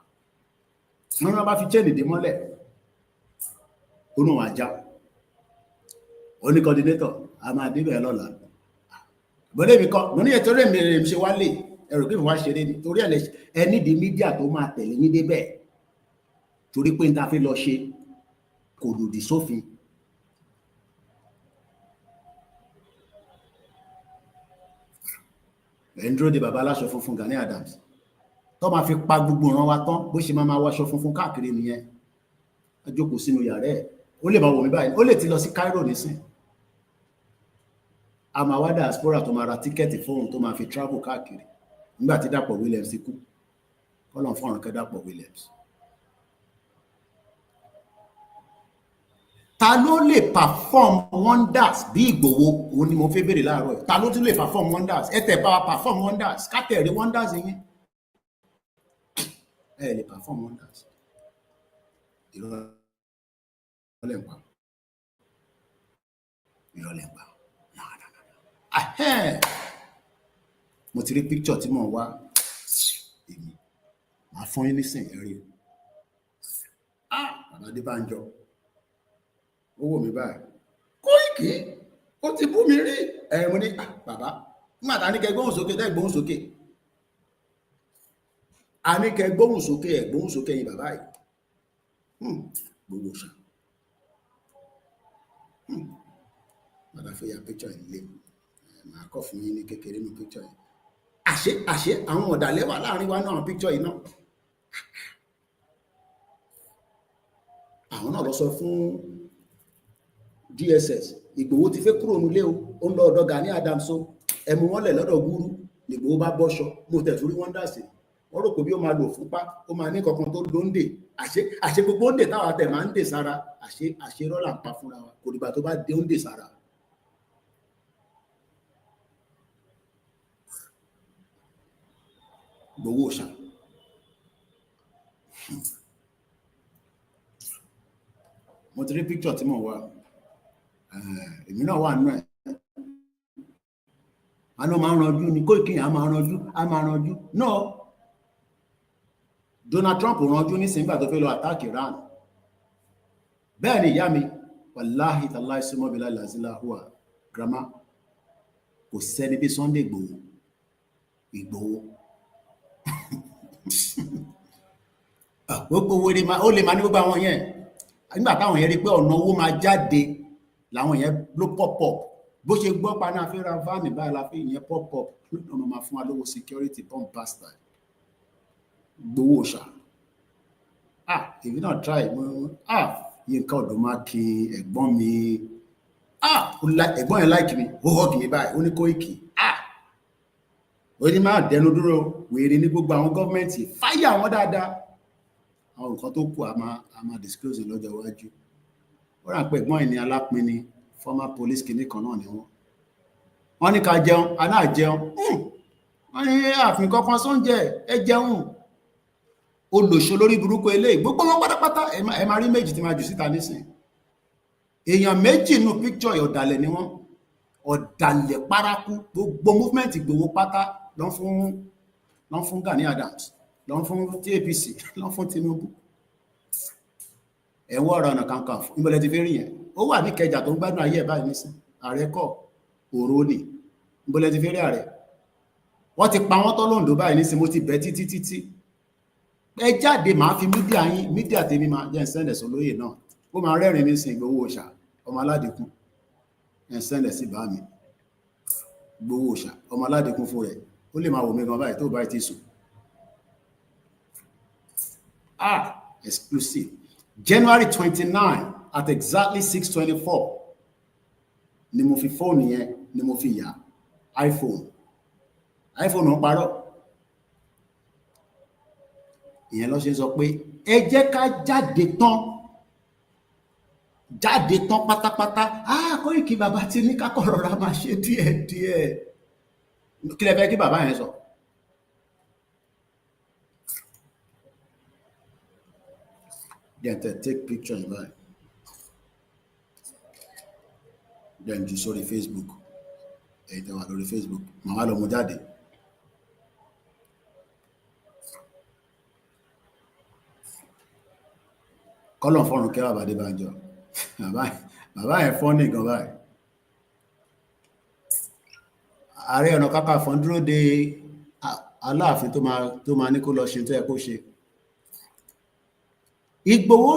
wọ́n bá fi chain dè mọ́lẹ̀ ó náà wá já ó ní coordinator a máa débẹ̀ lọ́la bọ́dé mi kọ́ mo ní ètò rẹ̀ mi ṣe wálé ẹ̀rọ kí mi wá ṣeré ni torí ẹ nídìí mídíà tó máa tẹ̀lé yín débẹ̀ torí pé n ta fi lọ ṣe kò lòdì sófin ẹ̀ ń dúró de bàbá aláṣọ funfun Gani Adams tó máa fi pa gbogbo ìran wa tán bó ṣe máa wáṣọ funfun káàkiri nìyẹn a jókòó sínú yàrá ẹ̀ ó lè máa wò mí báyìí ó lè ti lọ sí Cairo nísìn a máa wá diaspora tó máa ra tíkẹ́ẹ̀tì fóun tó máa fi travel káàkiri nígbà tí Dàpọ̀ Williams ti kú kọ́lọ̀ fún ọ̀ràn kẹ́ Dàpọ̀ Williams. Ta ló lè perform wonders bí Ìgbòho òun ni mo fẹ́ bèrè láàárọ̀ yìí ta ló tún lè perform wonders ẹ tẹ̀ bá wa perform wonders ká tẹ̀ rí wonders yín ẹ lè perform wonders ìrọ̀lẹ́ ń pa mo ti rí picture tí mo wá èmi máa fún yín nísìn ẹ̀rí bàbá Adébánjọ ó wò mí báyìí Kóìkì ó ti bú mi rí mo ní bàbá nígbà tá a ní kẹ́ gbóhùn sókè tẹ́ gbóhùn sókè a ní kẹ́ gbóhùn sókè ẹ̀ gbóhùn sókè yìí bàbá yìí gbogbo ṣá bàbá fẹ́ ya picture yìí lé màá kọ́ fún yín ní kékeré ní picture yìí àṣé àwọn ọ̀dàlẹ̀ wà láàrin wa náà picture yìí náà àwọn náà lọ sọ fún DSS Ìgbòho ti fẹ́ kúrò nílé o ó ń lọ ọ̀dọ̀ Gani Adams o ẹmu wọn lẹ̀ lọ́dọ̀ gúrú Ìgbòho bá bọ́ṣọ mo tẹ̀sùn rí wọ́n dà sí wọ́n rò pé bí ó máa lò fúnpá ó máa ní kankan tó dóńdè àṣé gbogbo ń dè táwa tẹ̀ máa ń dè sára àṣé rọ́là ń pa fúnra wa kò dìgbà tó bá dé ń dè sára. Ìgbòho ṣá mo ti rí picture tí mo wá èmi náà wà nínú ẹ̀ àná máa ń ranjú ní Kóìkì a máa ranjú náà Donald Trump ranjú nísìnyí nígbà tó fẹ́ lọ attack Iran bẹ́ẹ̀ ni ìyá mi wàláhì tàláì símọ́ bí láìláìsílá hùwà grandma kò sẹ́ni bí Sunday Ìgbòho gbogbo owó ó lè máa ní gbogbo àwọn yẹn nígbà táwọn yẹn rí pé ọ̀nà owó máa jáde làwọn yẹn ló pop-up bó ṣe gbọ́ pa náà fi ra van báyìí la fi yẹn pop-up ọ̀nà máa fún wa lówó security bomb bastard Ìgbòho ṣá èmi náà try Yínká Ọ̀dọ́mákin ẹ̀gbọ́n mi ẹ̀gbọ́n yẹn like mi ó hug mi báyìí ó ní Kóìkì ó ní máa dẹnu dúró wèrè ní gbogbo àwọn gọ́ọ̀mẹ̀ntì fáyà wọn dáadáa àwọn nǹkan tó kù a máa disclose lọ́jọ́ iwájú ó rà pé ẹ̀gbọ́n yìí ni alápín ni former police kìíní kan náà ni wọ́n ní ká jẹun a náà jẹun wọ́n ní ààfin kankan sóúnjẹ ẹ jẹun olòṣó lórí burúkú eléyìí gbogbo wọn pátápátá ẹ máa rí méjì tí máa jù síta nísìn èèyàn méjì nínú picture ọ̀dàlẹ̀ ni wọ́n ọ̀dàlẹ̀ paraku gbogbo movement Ìgbòho pátá ló ń fún Gani Adams, ló ń fún APC, ló ń fún Tinubu. Ẹ̀wọ̀n Ọ̀rọ̀ Ọ̀nà Kakanfò ìbọ̀lẹ̀ ti fẹ́ rí yẹn, ó wà ní Ìkẹjà tó ń gbádùn ayé ẹ̀ báyìí nísìn, ààrẹ kọ́ òró ni, ìbọ̀lẹ̀ ti fẹ́ rí ààrẹ. Wọ́n ti pa wọ́n tọ́ l'Oǹdó báyìí nísìn, mo ti bẹ̀ títí ẹ jáde, màá fi mídíà tèmi máa jẹ́ ìsẹ́ndẹ̀ sólóyè náà, ó máa rẹ́rìn nísìn Ìgbòho Òòṣà ọmọ Aládìkún, ìsẹ́ndẹ̀ sí bá mi Ìgbòho Òòṣà ọmọ Aládìkún fún rẹ̀, ó lè máa wò mí gan báyìí tó báyìí ti sùn. Exclusive. January 29 at exactly 6:24 ni mo fi fóònù yẹn ni mo fi yà iPhone ń parọ́. Ìyẹn ló ṣe sọ pé ẹ jẹ́ ká jáde tán pátápátá. Koiki bàbá ti ní ká kọ̀ rọra máa ṣe díẹ̀díẹ̀. Kí lẹ fẹ́ kí bàbá yẹn sọ? Then take picture yẹn báyìí. Then jù sórí Facebook. Èyí tẹ́ wà lórí Facebook. Màá wá lọ mú jáde. Kọ́lọ̀ fọ́run kẹ́ bàbá Adébánjọ. Bàbá yẹn fọ́ ní gan báyìí. Ààrẹ Ọ̀nà Kakanfò dúró de Aláàfin tó máa ní kó lọ ṣe tó yẹ kó ṣe. Ìgbòho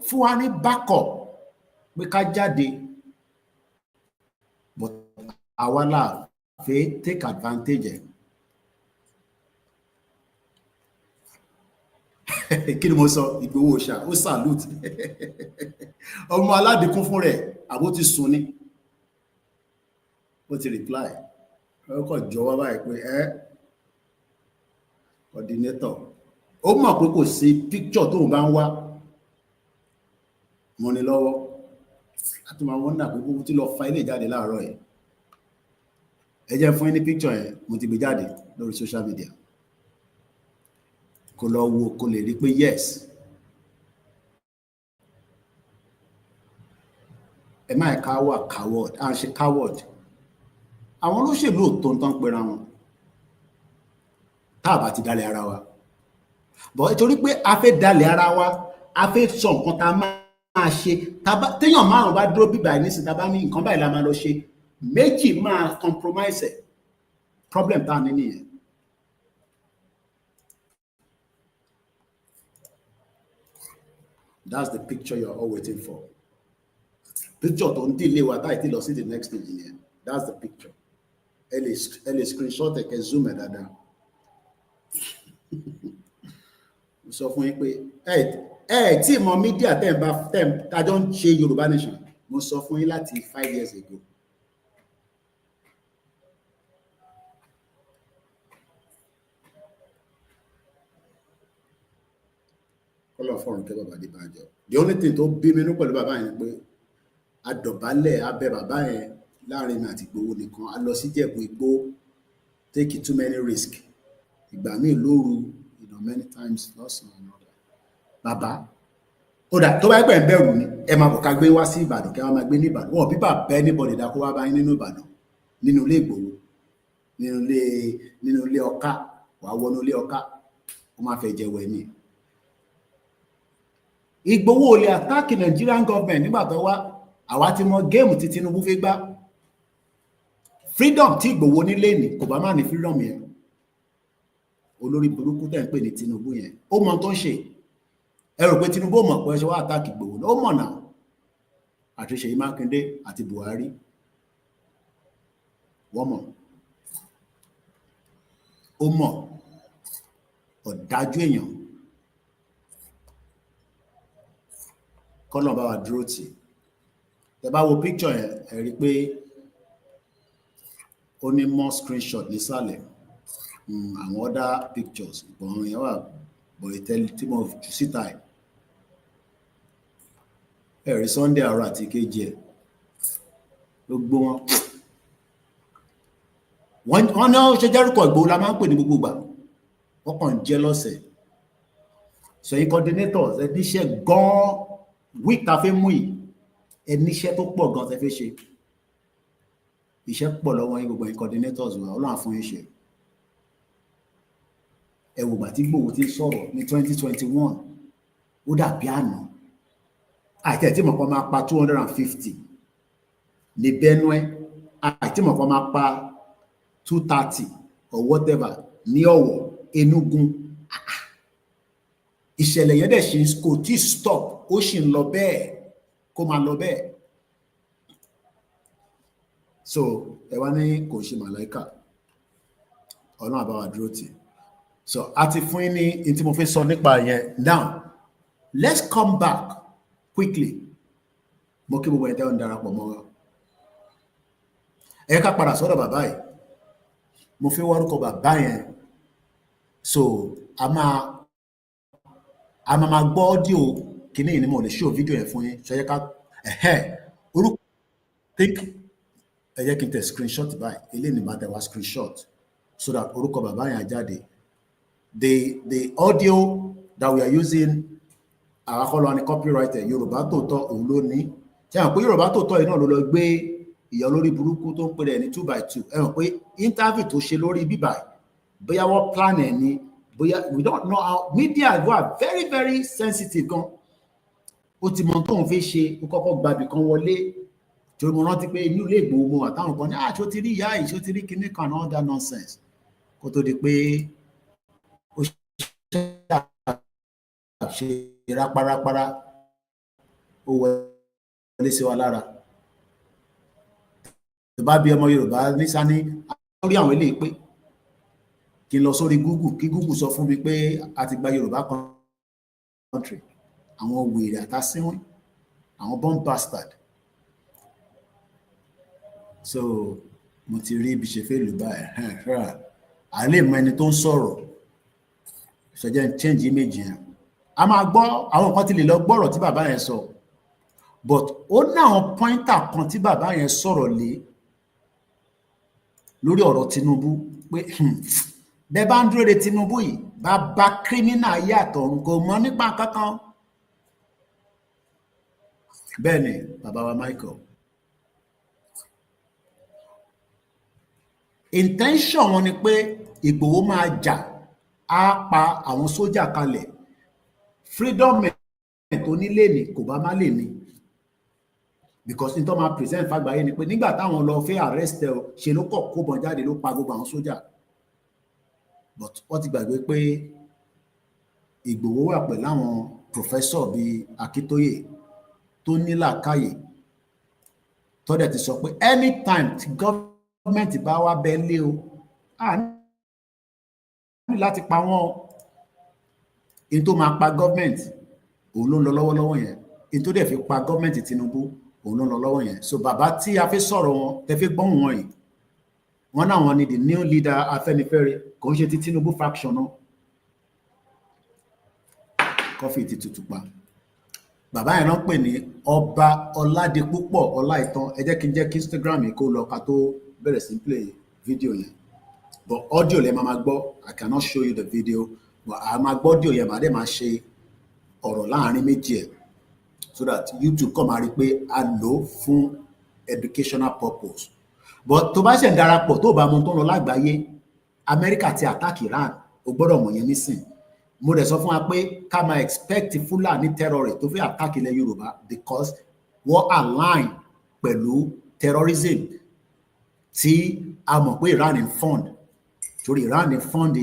fún wa ní backup pé ká jáde, but àwa la fẹ́ take advantage ẹ̀. Kí ni mo sọ? Ìgbòho Òòṣà ó salute ọmọ Aládìkún fún rẹ̀, àbó ti sùn ní, ó ti reply, ọkọ̀ jọwọ́ báyìí pé coordinator ó mọ̀ pé kò sí picture tóun bá ń wá mo ní lọ́wọ́, láti máa wọ́n náà gbogbo tí lọ fa ilé jáde láàárọ̀ ẹ̀. Ẹ jẹ́ fún ní picture yẹn, mo ti gbé jáde lórí social media, kó lọ wo kó lè rí pé yes. Ẹ má ẹ̀ka wà coward, à ń ṣe coward. Àwọn olóṣèlú ò tó ń tán pera wọn tá a bá ti dalẹ̀ ara wa, bọ̀ nítorí pé a fẹ́ dalẹ̀ ara wa, a fẹ́ sọ nǹkan tá a máa ṣe, téèyàn márùn bá dúró bíbà nísìnyí tá a bá ní nǹkan báyìí la máa lọ ṣe, méjì máa compromise ẹ̀, problem tá a ní nìyẹn. That's the picture you're all waiting for. Picture tó ń dìlé wa táì tí lọ sí the next stage nìyẹn. That's the picture. Ẹ lè screenshot ẹ kẹ́ zoom ẹ dáadáa. Mo sọ fún yín pé tí mọ mídíà tájọ́ ń ṣe Yorùbá Nation, mo sọ fún yín láti 5 years ago. Kọ́lọ̀ fọ́run kẹ́ bàbá Adébánjọ. The only thing tó bí mi nú pẹ̀lú bàbá yẹn pé adọ̀bálẹ̀ abẹ bàbá yẹn láàrin mi àti Ìgbòho nìkan, a lọ sí Ìjẹ̀bú Igbó, take too many risk. Ìgbà míì lóru, many times lọ́sàn-án náà. Bàbá ó dà tó bá pẹ̀ ń bẹ̀rù ni ẹ máa bọ̀ ká gbé wá sí Ìbàdàn, kẹ́ wá máa gbé ní Ìbàdàn. Wọ́n bí bàbá anybody dá kó wá bá yín nínú Ìbàdàn, nínú ilé Ìgbòho, nínú ilé Ọ̀ká, wà wọnú ilé Ọ̀ká, ó máa fẹ́ jẹ wẹ̀ ni. Ìgbòho ò lè attack Nigerian government nígbà tó wá, àwa ti mọ géèmù tí Tinubu fi gbá. Freedom tí Ìgbòho nílé ní kò bá má ní freedom yẹn. Olórí burúkú tẹ́ ń pè ní Tinubu yẹn, ó mọ tó ń ṣe. Ẹ rò pé Tinubu mọ̀ pé ṣe wá attack Ìgbòho, ó mọ̀ náà. Àti Ṣèyí Mákindé àti Buhari wọ́n mọ̀, ó mọ̀, ọ̀dájú èèyàn. Kọ́lọ̀ bá wa dúró tì. Tẹ́ bá wo picture yẹn, ẹ rí pé ó ní more screenshot nísàlẹ̀. Àwọn other pictures ìbọn yẹn wà bọ̀ ìtẹ́lẹ̀ tí mo jù síta ẹ̀. Ẹ̀rí Sunday àárọ̀ àti kejì ẹ̀ gbogbo wọn ní ṣe jẹ́rùkọ Ìgbòho la máa ń pè ní gbogbo ìgbà, wọ́n kàn ń jẹ́ lọ́sẹ̀. Ṣèyí coordinator ẹ níṣẹ́ gan-an, week ta fẹ́ mú yìí ẹ níṣẹ́ tó pọ̀ gan-an tẹ́ fẹ́ ṣe. iṣẹ́ pọ̀ lọ́wọ́ yín gbogbo yín coordinators wa Ọlọ́run á fún yín ṣe. Ẹ wò gbà tí Ìgbòho ti sọ̀rọ̀ ní 2021 ó dàbí àná àìtẹ́ tí mọ̀kàn máa pa 250 ní Benue àìtí mọ̀kàn máa pa 230 or whatever ní Ọ̀wọ̀ Enugu ìṣẹ̀lẹ̀ yẹn dẹ̀ ṣe kò tí stop ó sì ń lọ bẹ́ẹ̀ kó máa lọ bẹ́ẹ̀. So ẹ wá ní kò ṣe màláìkà Ọlọ́run á bá wa dúró tì. So a ti fún yín ní tí mo fẹ́ sọ nípa yẹn. Now let's come back quickly. Mo kí gbogbo ẹ̀ tẹ́ ń darapọ̀ mọ́ wa. Ẹ ká padà sọ́dọ̀ bàbá yìí. Mo fẹ́ wárúkọ bàbá yẹn. So a máa gbọ́ ọ́díò kìíní yìí ni mo lè show fídíò yẹn fún yín. Ṣé ẹ ká orúkọ think ẹ jẹ́ kí n tẹ screenshot báyìí. Eléyìí ni màá tẹ wá screenshot so that orúkọ bàbá yẹn á jáde. The audio that we are using àkọlọ ni copyright Yorùbá Tòótọ́ òun ló ní. Ṣé àwọn pé Yorùbá Tòótọ́ yìí náà ló lọ gbé ìyá olórí burúkú tó ń pè rẹ̀ ní 2x2. Ẹ mọ̀ pé interview tó ṣe lórí bíbà bóyá wọ́n plan ẹ̀ ni bóyá we don't know how media were very very sensitive gan. Ó ti mọ tóun fi ṣe ó kọ́kọ́ gbàbí kan wọlé torí mo rántí pé inú ilé Ìgbòho mo àtàwọn kan ní ṣó ti rí ìyá yìí ṣó ti rí kinní kan all that nonsense kó tó di pé ó ṣe rápárápárá ó wọlé sí wa lára. Tó bá bí ọmọ Yorùbá ní sani lórí àwọn eléyìí pé kí n lọ sórí Google kí Google sọ fún mi pé a ti gba Yorùbá country àwọn wèrè àtàsínwín àwọn bomb bastard. So mo ti rí ibi ṣe fẹ́ lù báyìí à lè mọ ẹni tó ń sọ̀rọ̀ ṣẹjẹ́ ń change image yẹn. A máa gbọ́ àwọn kan ti lè lọ gbọ́rọ̀ tí bàbá yẹn sọ but ó ní àwọn pointer kan tí bàbá yẹn sọ̀rọ̀ lé lórí ọ̀rọ̀ Tinubu pé bẹ́ẹ̀ bá ń dúró de Tinubu yìí bàbá criminal ayé àtọ̀run kò mọ̀ nípa kankan. Bẹ́ẹ̀ ni bàbá wa Michael intention wọn ni pé Ìgbòho máa jà á pa àwọn sójà kalẹ̀ freedom tó nílé ní kò bá má lè ní because nítorí máa present fàgbáyé ni pé nígbà táwọn lọ fẹ́ arrest ẹ ṣe ló kọ̀ kó bọ́n jáde ló pa gbogbo àwọn sójà but wọ́n ti gbàgbé pé Ìgbòho wà pẹ̀lú àwọn professor bíi Akíntóyè tó ní làákàyè tó dẹ̀ ti sọ pé anytime tí government bá wá bẹ́ẹ̀ lé o ní láti pa wọ́n in tó máa pa government òun ló ń lọ lọ́wọ́lọ́wọ́ yẹn in tó dẹ̀ fi pa government Tinubu òun ló ń lọ lọ́wọ́ yẹn. So bàbá tí a fi sọ̀rọ̀ wọn tẹ́ fi gbọ́n wọn yìí wọ́n náà wọ́n ní the new leader Afẹ́nifẹ́re kò ń ṣe ti Tinubu faction náà kọfí ti tutù pa. Bàbá yẹn náà pè ní Ọba Ọládipúpọ̀ Ọláìtàn. Ẹ jẹ́ kí n jẹ́ kí Instagram yìí kó lọ ká tó bẹ̀rẹ̀ sí play video yẹn but audio lẹ máa gbọ́. I cannot show you the video but a máa gbọ́ audio yẹn màá dẹ̀ máa ṣe ọ̀rọ̀ láàrin méjì ẹ̀ so that YouTube kọ́ máa rí pé a lò fún educational purpose. But tó bá ṣe ń darapọ̀ tó bá mọ tó ń lọ lágbàáyé Amẹ́ríkà ti attack Iran o gbọ́dọ̀ mọ̀ yẹn nísìn. Mo dẹ̀ sọ fún wa pé ká máa expect Fúlàní terrorist tó fẹ́ attack ilẹ̀ Yorùbá because wọ́n align pẹ̀lú terrorism tí a mọ̀ pé Iran ń fund torí Iran ń fund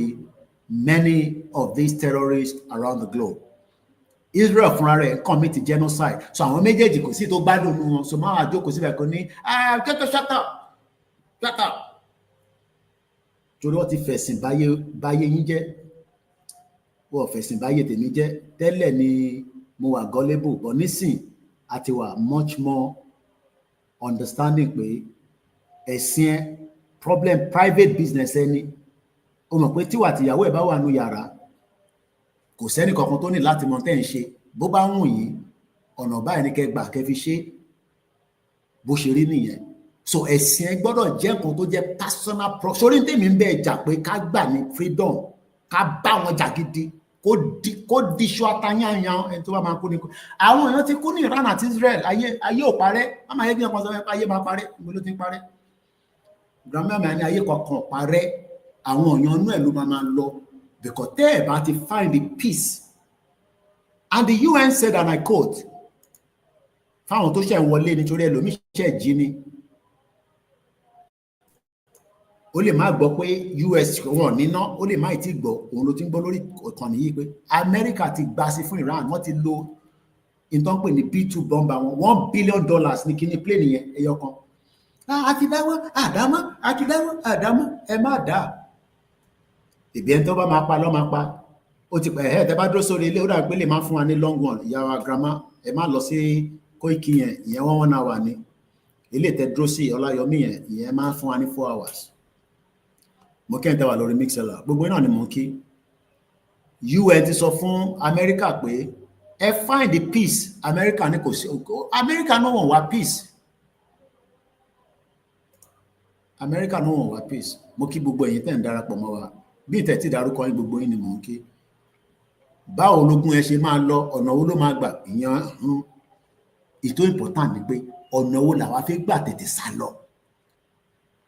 many of these terrorists around the globe. Israel fúnra rẹ̀ commit genocide so àwọn méjèèjì kò sí tó gbádùn nínú wọn so máa wà jókòó síbẹ̀ kò ní shut up torí wọ́n ti fẹ̀sìn báyé yín jẹ́ wọ́n fẹ̀sìn báyé tèmi jẹ́ tẹ́lẹ̀ ni mo wà gullible but nísìn a ti wà much more understanding pé ẹ̀sìn ẹ problem private business ẹni o mọ̀ pé tíwà tìyàwó ẹ̀ bá wà nù yàrá kò sẹ́ni kankan tó ní láti mọ tẹ́ ń ṣe bó bá wùn yín ọ̀nà báyìí ní kẹ́ gbà kẹ́ fi ṣe bó ṣe rí nìyẹn. So ẹ̀sìn ẹ gbọ́dọ̀ jẹ́ nǹkan tó jẹ́ personal sórí tèmi ń bẹ jà pé ká gbà ní freedom ká bá wọn jà gidi kó di iṣu atayanyan ẹni tó bá máa kú ní kú. Àwọn èèyàn ti kú ní Iran àti Israel ayé ò parẹ́ má máa yẹ kí wọn sọ pé ayé máa parẹ́ ìgbó ló ti ń parẹ́ grandma mi ní ayé kankan parẹ́ àwọn èèyàn inú ẹ̀ ló máa lọ because tẹ́ ẹ̀ bá ti find the peace and the UN said and I quote fáwọn tó ṣe ń wọlé nítorí ẹlòmíì ṣe jí ni ó lè má gbọ́ pé US wọn níná ó lè má ì tí gbọ́ òun ló ti ń gbọ́ lórí ìkànnì yìí pé Amẹ́ríkà ti gbà sí fún Iran wọ́n ti lo ìtàn pè ní B2 bomber wọn $1 billion ní kíní plane yẹn ẹyọ kan àti dáwọ́ àdámọ́ ẹ má dá ìbí ẹni tó bá máa pa lọ́ máa pa ó ti pẹ̀ ẹ̀ tẹ́ bá dúró sórí ilé ó dàbí pé lè má fún wa ní long one ìyá wa grandma ẹ má lọ sí Koiki yẹn ìyẹn 1 hour ní ilé tẹ́ dúró sí Ọláyọmí yẹn ìyẹn máa fún wa ní 4 hours mo kẹ́ ń tẹ́ wà lórí mixella gbogbo náà ni mo kí UN ti sọ fún Amẹ́ríkà pé ẹ find the peace Amẹ́ríkà ní kò sí Amẹ́ríkà náà wọ́n wá peace Amẹ́ríkà náà wọ́n wá peace mo kí gbogbo ẹ̀yin tẹ́ ń darapọ̀ mọ́ wa bí ìtẹ̀ tí dárúkọ yín gbogbo yín ni mò ń kí báwo ológun ẹ ṣe máa lọ ọ̀nà wo ló máa gbà ìyẹn ìtò important ni pé ọ̀nà wo làwa fi gbà tètè sá lọ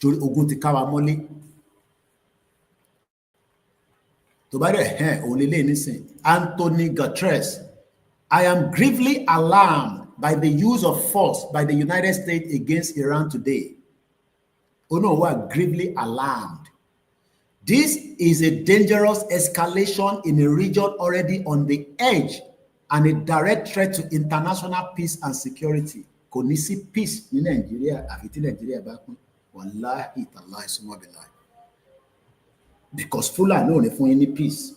torí ogun ti ká wa mọ́lé tó bá dẹ̀ òun lè lé nísìn Anthony Guterres I am gravely alarmed by the use of force by the United States against Iran today. Oh no, we are gravely alarmed. This is a dangerous escalation in a region already on the edge and a direct threat to international peace and security. Kò ní sí peace ní Nàìjíríà àfi tí Nàìjíríà bá pín. Wàláhì tàláhì súnmọ́ bí láì. Because Fúlàní ò ní fún yín ní peace.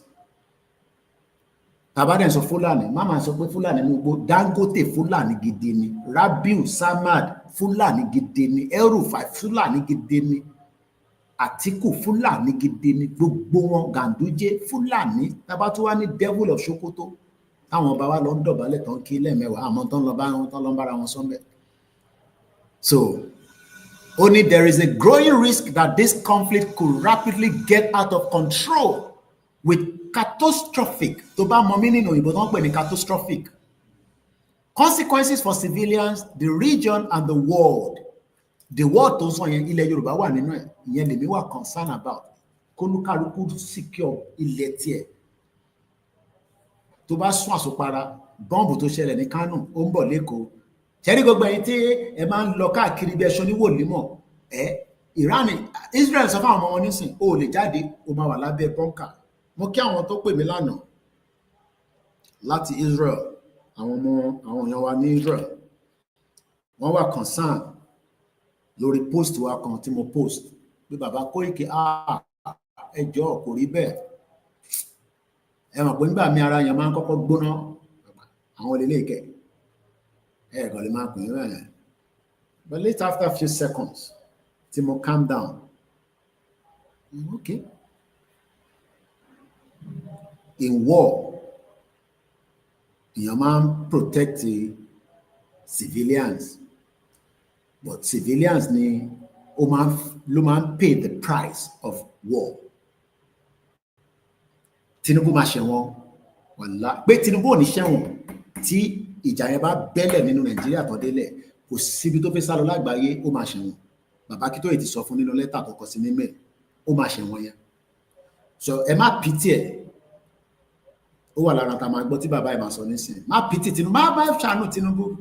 Tàbádẹ̀ sọ Fúlàní, máma sọ pé Fúlàní ní gbogbo Dangote Fúlàní gidi ni, Rabiu Samad Fúlàní gidi ni, El-Rufai Fúlàní gidi ni, Atiku Fúlàní gidi ni, gbogbo wọn Ganduje Fúlàní, tàbá tó wá ní Devil of Sokoto, táwọn ọba wa lọ ń dọ̀bálẹ̀ tán kí lẹ́ẹ̀mẹ́wàá àmọ́ tán lọ bára wọn sọ́nbẹ̀. So, only there is a growing risk that this conflict could rapidly get out of control with catastrophic, tó bá mọ mí nínú òyìnbó tó ń pè ní catastrophic consequences for civilians, the region and the world. The world tó sọ yẹn ilẹ̀ Yorùbá wà nínú ẹ̀ ìyẹn lèmi wà concern about kólúkálukú secure ilẹ̀ tiẹ̀ tó bá sún àsopara bọ́ǹbù tó ṣẹlẹ̀ ní Kánò ó ń bọ̀ lẹ́kọ̀ọ́ ṣẹ́rí gbogbo ẹ̀yin tí ẹ máa ń lọ káàkiri bí ẹṣọ níwòlímọ̀ Iran Israel sọ fún àwọn ọmọ wọn nísìn ó lè jáde ó máa wà lábẹ́ bọ́ǹkà. Mo kí àwọn tó pè mí lánàá láti Israel àwọn èèyàn wa ní Israel wọ́n wà concern lórí post wa kan tí mo post pé bàbá Koiki ẹjọ́ kò rí bẹ́ẹ̀ ẹ mọ̀ pé nígbà mi ara yẹn máa ń kọ́kọ́ gbóná àwọn olè lè kẹ́ ẹ̀ẹ̀kan lè máa pè é bẹ́ẹ̀ but later after a few seconds tí mo calm down okay. In war, èèyàn máa ń protect civilians, but civilians ni ló máa ń pay the price of war. Tinubu máa ṣẹ̀wọ̀n wàlá pé Tinubu ò ní ṣẹ̀wọ̀n tí ìjà yẹn bá bẹ́lẹ̀ nínú Nàìjíríà tó délẹ̀ kò síbi tó fẹ́ sálọ lágbàáyé ó máa ṣẹ̀wọ̀n. Bàbá Akíntóyè ti sọ fún nínú lẹ́tà tó kọ sí ní mail ó máa ṣẹ̀wọ̀n yẹn. So ẹ má pìtì ẹ̀ ó wà lára tá a máa gbọ́ tí bàbá ẹ̀ máa sọ nísìnyí má pìtì Tinubu má bá ṣàánú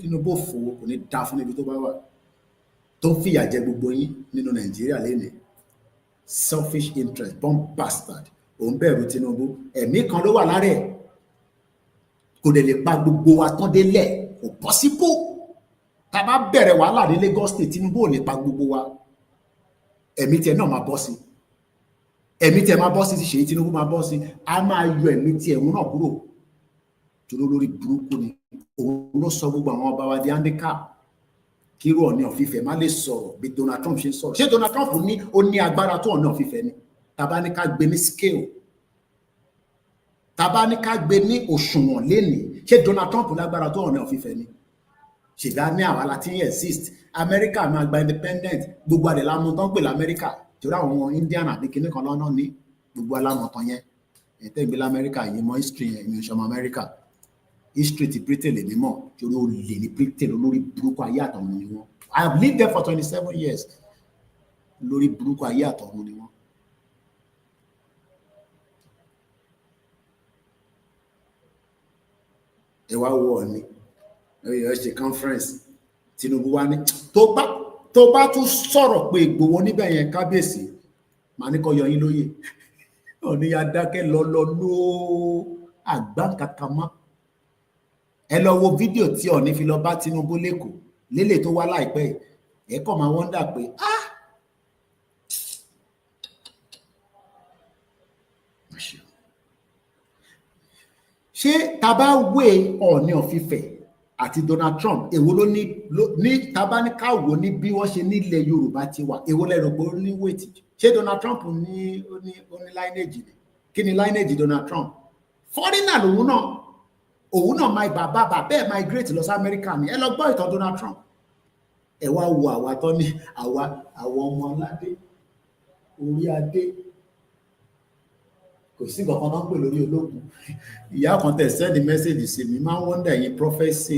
Tinubu fowó kò ní dá fún níbi tó bá wà tó ń fìyà jẹ gbogbo yín nínú Nàìjíríà lénìí selfish interest bomb bastard òun bẹ̀rù Tinubu ẹ̀mí kan ló wà lára ẹ̀ kò dẹ̀ lè pa gbogbo wa tán délẹ̀ kò possible tá a bá bẹ̀rẹ̀ wàhálà ní Lagos State Tinubu ò lè pa gbogbo wa ẹ̀mí tiẹ̀ náà máa bọ́ sí ẹ̀mí tí ẹ máa bọ́ sí ti ṣèyí Tinubu máa bọ́ sí a máa yọ ẹ̀mí tí ẹ̀hún náà kúrò torí olórí burúkú ni òun ló sọ gbogbo àwọn ọba wa di handicap kí irú Ọọ̀ni of Ifẹ̀ má lè sọ̀rọ̀ bí Donald Trump ṣe ń sọ̀rọ̀ ṣé Donald Trump ó ní agbára tó Ọọ̀ni of Ifẹ̀ ni tàbá ní ká gbé ní scale tàbá ní ká gbé ní òṣùwọ̀n lénìí ṣé Donald Trump lágbára tó Ọọ̀ni of Ifẹ̀ ni ṣèdá ní àwa láti exist Amẹ́ríkà máa gba independent gbogbo àdè lámú tó ń pè lamẹ́ríkà torí àwọn Indian àbí kinní kan lọ́nà ní gbogbo alámọ̀tán yẹn ẹ̀tẹ́ ìgbé lamẹ́ríkà yìí mọ́ history yẹn ìyẹn ṣọmọ Amẹ́ríkà history ti Britain lè mímọ̀ torí ó lè ní Britain olórí burúkú ayé àtọ̀run ni wọn I have lived there for 27 years lórí burúkú ayé àtọ̀run ni wọ́n. Ẹ wá wọ Ọọ̀ni ẹ ṣe conference Tinubu wá ní tó bá tún sọ̀rọ̀ pé Ìgbòho níbẹ̀ yẹn kábíyèsí màá ní kó yọ yín lóyè. Ọọ̀ni adákẹ́ lọ lóò àgbá kankan mọ́. Ẹ lọ wo fídíò tí Ọọ̀ni fi lọ bá Tinubu lẹ́kọ̀ọ́ lélẹ̀ tó wá láìpẹ́ ẹ kàn máa wọ́ndà pé ṣé tá bá wé Ọọ̀ni of Ifẹ̀ àti Donald Trump èwo ló ní tá bá ní ká wò ní bí wọ́n ṣe nílẹ̀ Yorùbá ti wà èwo lẹ́rọ pé ó ní wéètì ṣé Donald Trump ní lineage ni kí ni lineage Donald Trump foreigner lòun náà máa bàbá ẹ̀ migrate lọ sí Amẹ́ríkà ni ẹ lọ gbọ́ ìtàn Donald Trump. Ẹ wá wo àwa tó ní àwọn ọmọ aládé orí adé kò sí nǹkan kan tó ń pè lórí ológun. Ìyá kan tẹ̀ send message sí mi máa ń wọ́ndà yín prophecy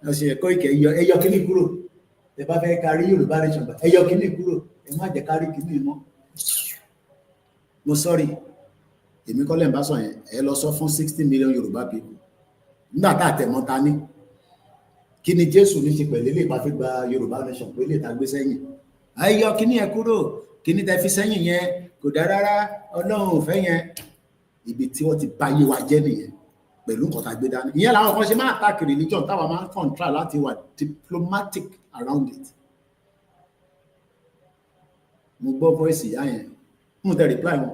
ẹ ṣe ẹ̀kọ́ ìkẹ́ ẹyọ kíní kúrò ẹ bá fẹ́ kárí Yorùbá nation ẹyọ kíní kúrò ẹ má jẹ́ kárí kíní mọ́. Mo sorry èmi kọ́ lẹ́ ń bá sọ yẹn ẹ lọ sọ fún 60 million Yorùbá people nígbà tá àtẹ̀mọ́ ta ní kí ni Jésù ní ṣe pẹ̀lú ilé ìpàfẹ́ gba Yorùbá nation pé ilé ìtagbé sẹ́yìn ayọ̀ kíní ẹ kúrò kíní tẹ fi sẹ́yìn yẹn kò dá rárá Ọlọ́run ò fẹ́ yẹn. Ibi tí wọ́n ti bá yé wa jẹ́ nìyẹn pẹ̀lú nǹkan tá a gbé dání ìyẹn làwọn kan ṣe máa attack religion táwa máa ń control láti wà diplomatic around it. Mo gbọ́ voice ìyá yẹn mo tẹ reply wọn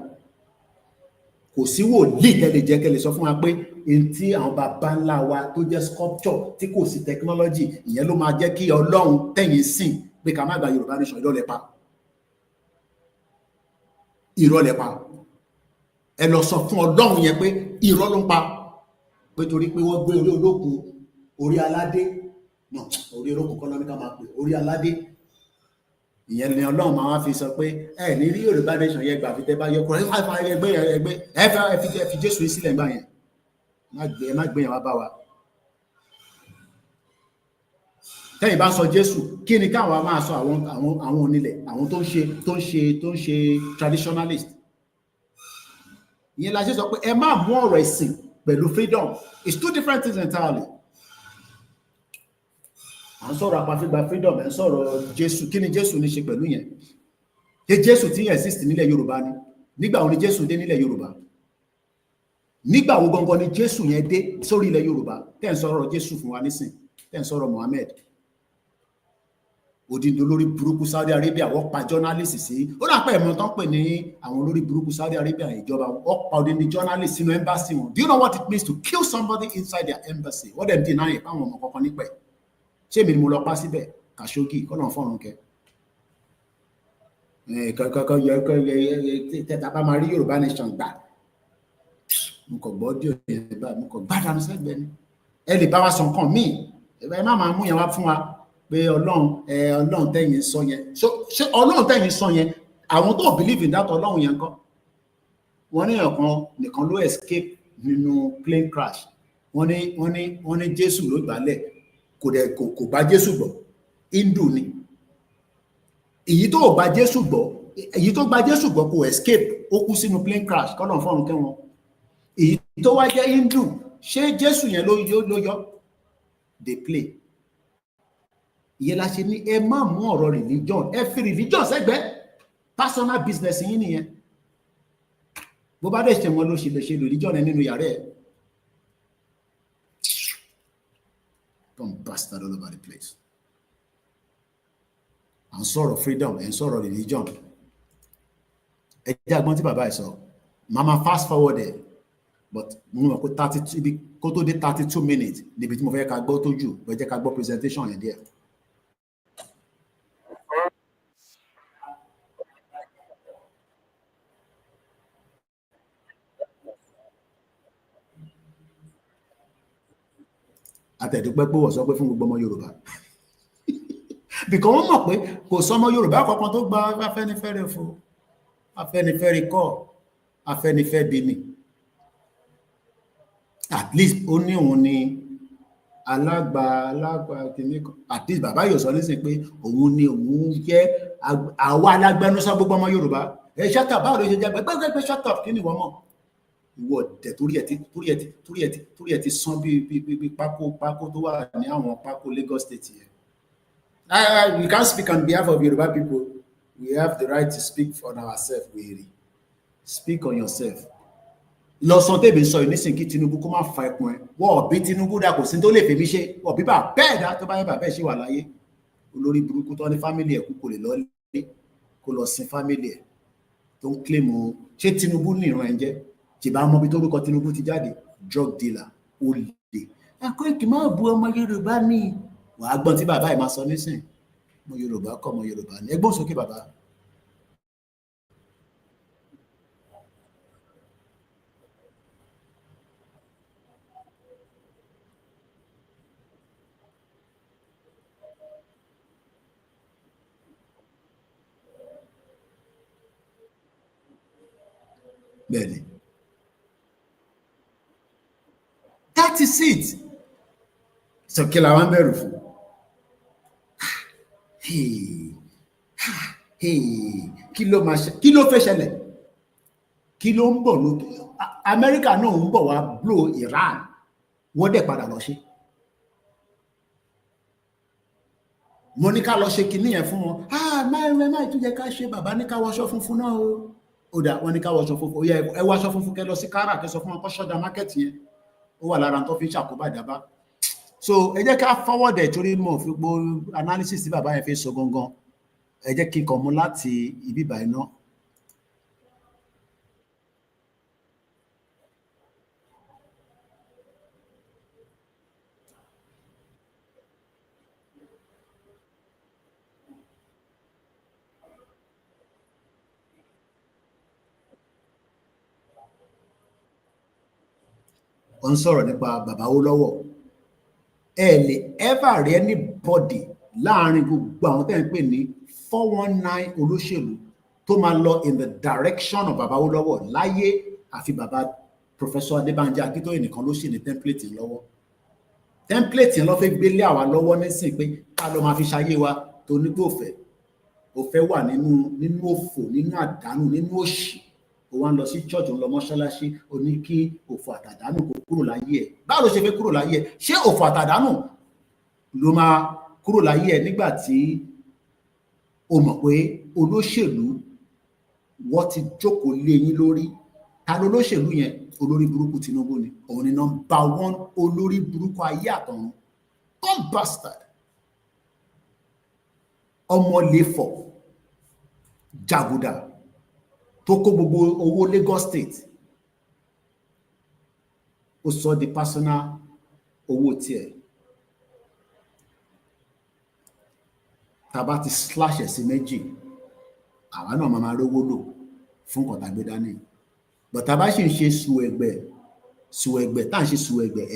kò sí wòlíì tẹ́lẹ̀ jẹ́ kẹ́lẹ̀ sọ fún wa pé èyí tí àwọn bàbá ńlá wa tó jẹ́ sculpture tí kò sí technology ìyẹn ló máa jẹ́ kí Ọlọ́run tẹ̀yìn sìn pé ká má gba Yorùbá nation irọ́ lẹ pa. Ẹ lọ sọ fún Ọlọ́run yẹn pé irọ́ ló ń pa pé torí pé wọ́n gbé orí olókun orí aládé náà orí olókun kọ́ lọ́ní ká máa pè orí aládé ìyẹn ni Ọlọ́run máa wá fi sọ pé ẹ ní rí Yorùbá nation yẹn gbà fi tẹ́ bá yọ kúrò ẹgbẹ́ ẹ fi Jésù sílẹ̀ gbà yẹn ẹ má gbé yẹn wá bá wa. Tẹ́yìn bá sọ Jésù kí ni káwọn máa sọ àwọn onílẹ̀ àwọn tó ń ṣe traditionalist. Ìyẹn la ṣe sọ pé ẹ má mú ọ̀rọ̀ ẹ̀sìn pẹ̀lú freedom it's two different things entirely. À ń sọ̀rọ̀ àpàfígbà freedom ẹ̀ ń sọ̀rọ̀ Jésù kí ni Jésù ní ṣe pẹ̀lú yẹn. Ṣé Jésù tí exist nílẹ̀ Yorùbá ni nígbà wo ni Jésù dé nílẹ̀ Yorùbá nígbà wo gangan ni Jésù yẹn dé sórí ilẹ̀ Yorùbá tẹ́ ń sọ̀rọ̀ Jésù fún wa nísìn tẹ́ ń sọ̀rọ̀ Mohammed òdìdó lórí burúkú Saudi Arabia wọ́n pa journalist sí ó dà pé ẹ̀mọ́ tán pè ní àwọn olórí burúkú Saudi Arabia ìjọba wọ́n pa òdìdó journalist sínú embassy wọn. Do you know what it means to kill somebody inside their embassy? Wọ́n dẹ̀ deny ẹ̀ fáwọn ọmọ kankan nípa ẹ̀. Ṣé èmi ni mo lọ pa síbẹ̀ Khashoggi kọ́nà fọ́run kẹ. Tẹ́tà bá máa rí Yorùbá nation gbà mo kàn gbọ́ díò yẹn báyìí mo kàn gbádùn sẹ́gbẹ̀ẹ́ ni ẹ lè bá wa sọ nǹkan míì ẹ má máa mú yẹn wá fún wa pé Ọlọ́run tẹ́yìn sọ yẹn ṣé Ọlọ́run tẹ́yìn sọ yẹn àwọn tó believe in that Ọlọ́run yẹn kọ́ wọ́n ní ọ̀kan nìkan ló escape nínú plane crash wọ́n ní Jésù ló gbálẹ̀ kò bá Jésù gbọ́ Hindu ni èyí tó gba Jésù gbọ́ kò escape ó kú sínú plane crash kọ́nà fọ́run kẹ́wọn èyí tó wá jẹ́ Hindu ṣé Jésù yẹn ló yọ dey play. Ìyẹn la ṣe ní ẹ má mú ọ̀rọ̀ religion ẹ fi religion sẹ́gbẹ́ personal business yín nìyẹn bó bá dẹ̀ ṣe wọn ló ṣe lè ṣe religion ẹ nínú yàrá ẹ don't bastard all over the place. À ń sọ̀rọ̀ freedom ẹ̀ ń sọ̀rọ̀ religion ẹ jẹ́ àgbọ́n tí bàbá ẹ̀ sọ mama fast forward ẹ̀ but mo mọ̀ pé 32 ibi kó tó dé 32 minutes níbi tí mo fẹ́ ká gbọ́ tó jù ẹ jẹ́ ká gbọ́ presentation yẹn díẹ̀. Àtẹ̀dúpẹ́ pé wọ́n sọ pé fún gbogbo ọmọ Yorùbá because wọ́n mọ̀ pé kò sọmọ Yorùbá kankan tó gba Afẹ́nifẹ́re fún Afẹ́nifẹ́re kọ́ Afẹ́nifẹ́re bí ni at least ó ní òun ni alágbà kìíní kan at least bàbá yóò sọ nísìnyí pé òun ni òun jẹ́ àwa alágbẹnusọ gbogbo ọmọ Yorùbá ẹ shut up báwo ló ṣe jẹ́ gbẹgbẹgbẹ shut up kí ni ìwọ mọ̀ ìwọ ọ̀dẹ̀ torí ẹ ti sán bí pákó tó wà ní àwọn pákó Lagos State yẹn. We can't speak on behalf of Yoruba people. We have the right to speak for ourselves. Really, speak on yourself. Lọ sọ tẹ́bi sọ ìnísìn kí Tinubu kó má fa ẹkùn ẹ wọ́n bí Tinubu dà kò sí tó lè fèmí ṣe wọ́n bí bá bẹ́ẹ̀ dá tó bá yẹ bàbá ẹ̀ ṣì wà láyé olórí burúkú tó ní fámìlì ẹ̀ kú kò lè lọ lé kó lọ sin fámìlì ẹ̀ tó ń kílèmù ṣé Tinubu ní ìran ẹ̀ jẹ́ jìbá mọ́bí tó rúkọ Tinubu ti jáde drug dealer olè Koiki máa bu ọmọ Yorùbá ní wàá gbọ́n tí bàbá ẹ̀ máa sọ nísìn ọmọ Yorùbá kọ́ ọmọ Yorùbá ní ẹgbọ́n sókè bàbá. Bẹ́ẹ̀ni, that is it. So kí la wá ń bẹ̀rù fún? Kí ló máa ṣe? Kí ló fẹ́ ṣẹlẹ̀? Kí ló ń bọ̀ lókè? Amẹ́ríkà náà ń bọ̀ wá blow Iran, wọ́n dẹ̀ padà lọ ṣe. Mo ní ká lọ ṣe kinní yẹn fún wọn. Máì tún jẹ́ ká ṣe bàbá ní ká wọṣọ funfun náà o. Ó dà wọ́n ní ká wọṣọ funfun. Ó yẹ ẹ wọṣọ funfun kẹ́ lọ sí kára kẹ́ sọ fún wọn kó ṣọ́dà mákẹ́tì yẹn. Ó wà lára tó fi ń ṣàkóbá ìjàmbá. So ẹ jẹ́ ká forward ẹ̀ torí mo fi gbogbo analysis tí bàbá yẹn fi sọ gangan. Ẹ jẹ́ kí n kàn mú láti ibi ìbà iná. Wọ́n sọ̀rọ̀ nípa bàbá Awólọ́wọ̀ ẹ lè ever rí anybody láàrin gbogbo àwọn tẹ́ ń pè ní 419 olóṣèlú tó máa lọ in the direction of bàbá Awólọ́wọ̀ láyé àfi bàbá Professor Adébánjí Akíntóyè nìkan ló ṣì ní template yẹn lọ́wọ́ template yẹn ló fẹ́ gbélé àwa lọ́wọ́ nísìnyí pé ká ló máa fi ṣayé wa tó ní pé òfẹ́ wà nínú òfò nínú àdánù nínú òṣì ó wá ń lọ sí church ó ń lọ mọ́ṣáláṣí ó ní kí òfò àtàdánù kó kúrò láyé ẹ̀ báwo ló ṣe fẹ́ kúrò láyé ẹ̀ ṣé òfò àtàdánù ló máa kúrò láyé ẹ̀ nígbà tí o mọ̀ pé olóṣèlú wọ́n ti jókòó lé yín lórí ta ló olóṣèlú yẹn olórí burúkú Tinubu ni òun ni number one olórí burúkú ayé àtọ̀run come bastard ọmọ lẹ́fọ̀ jàgùdà tó kó gbogbo owó Lagos State ó sọ di personal owó tiẹ̀ tàbá ti slash ẹ̀ sí méjì àwa náà máa rówó lò fún kọ̀tà gbé dání but tàbá sì ń ṣe sùẹ̀gbẹ̀ tá à ń ṣe sùẹ̀gbẹ̀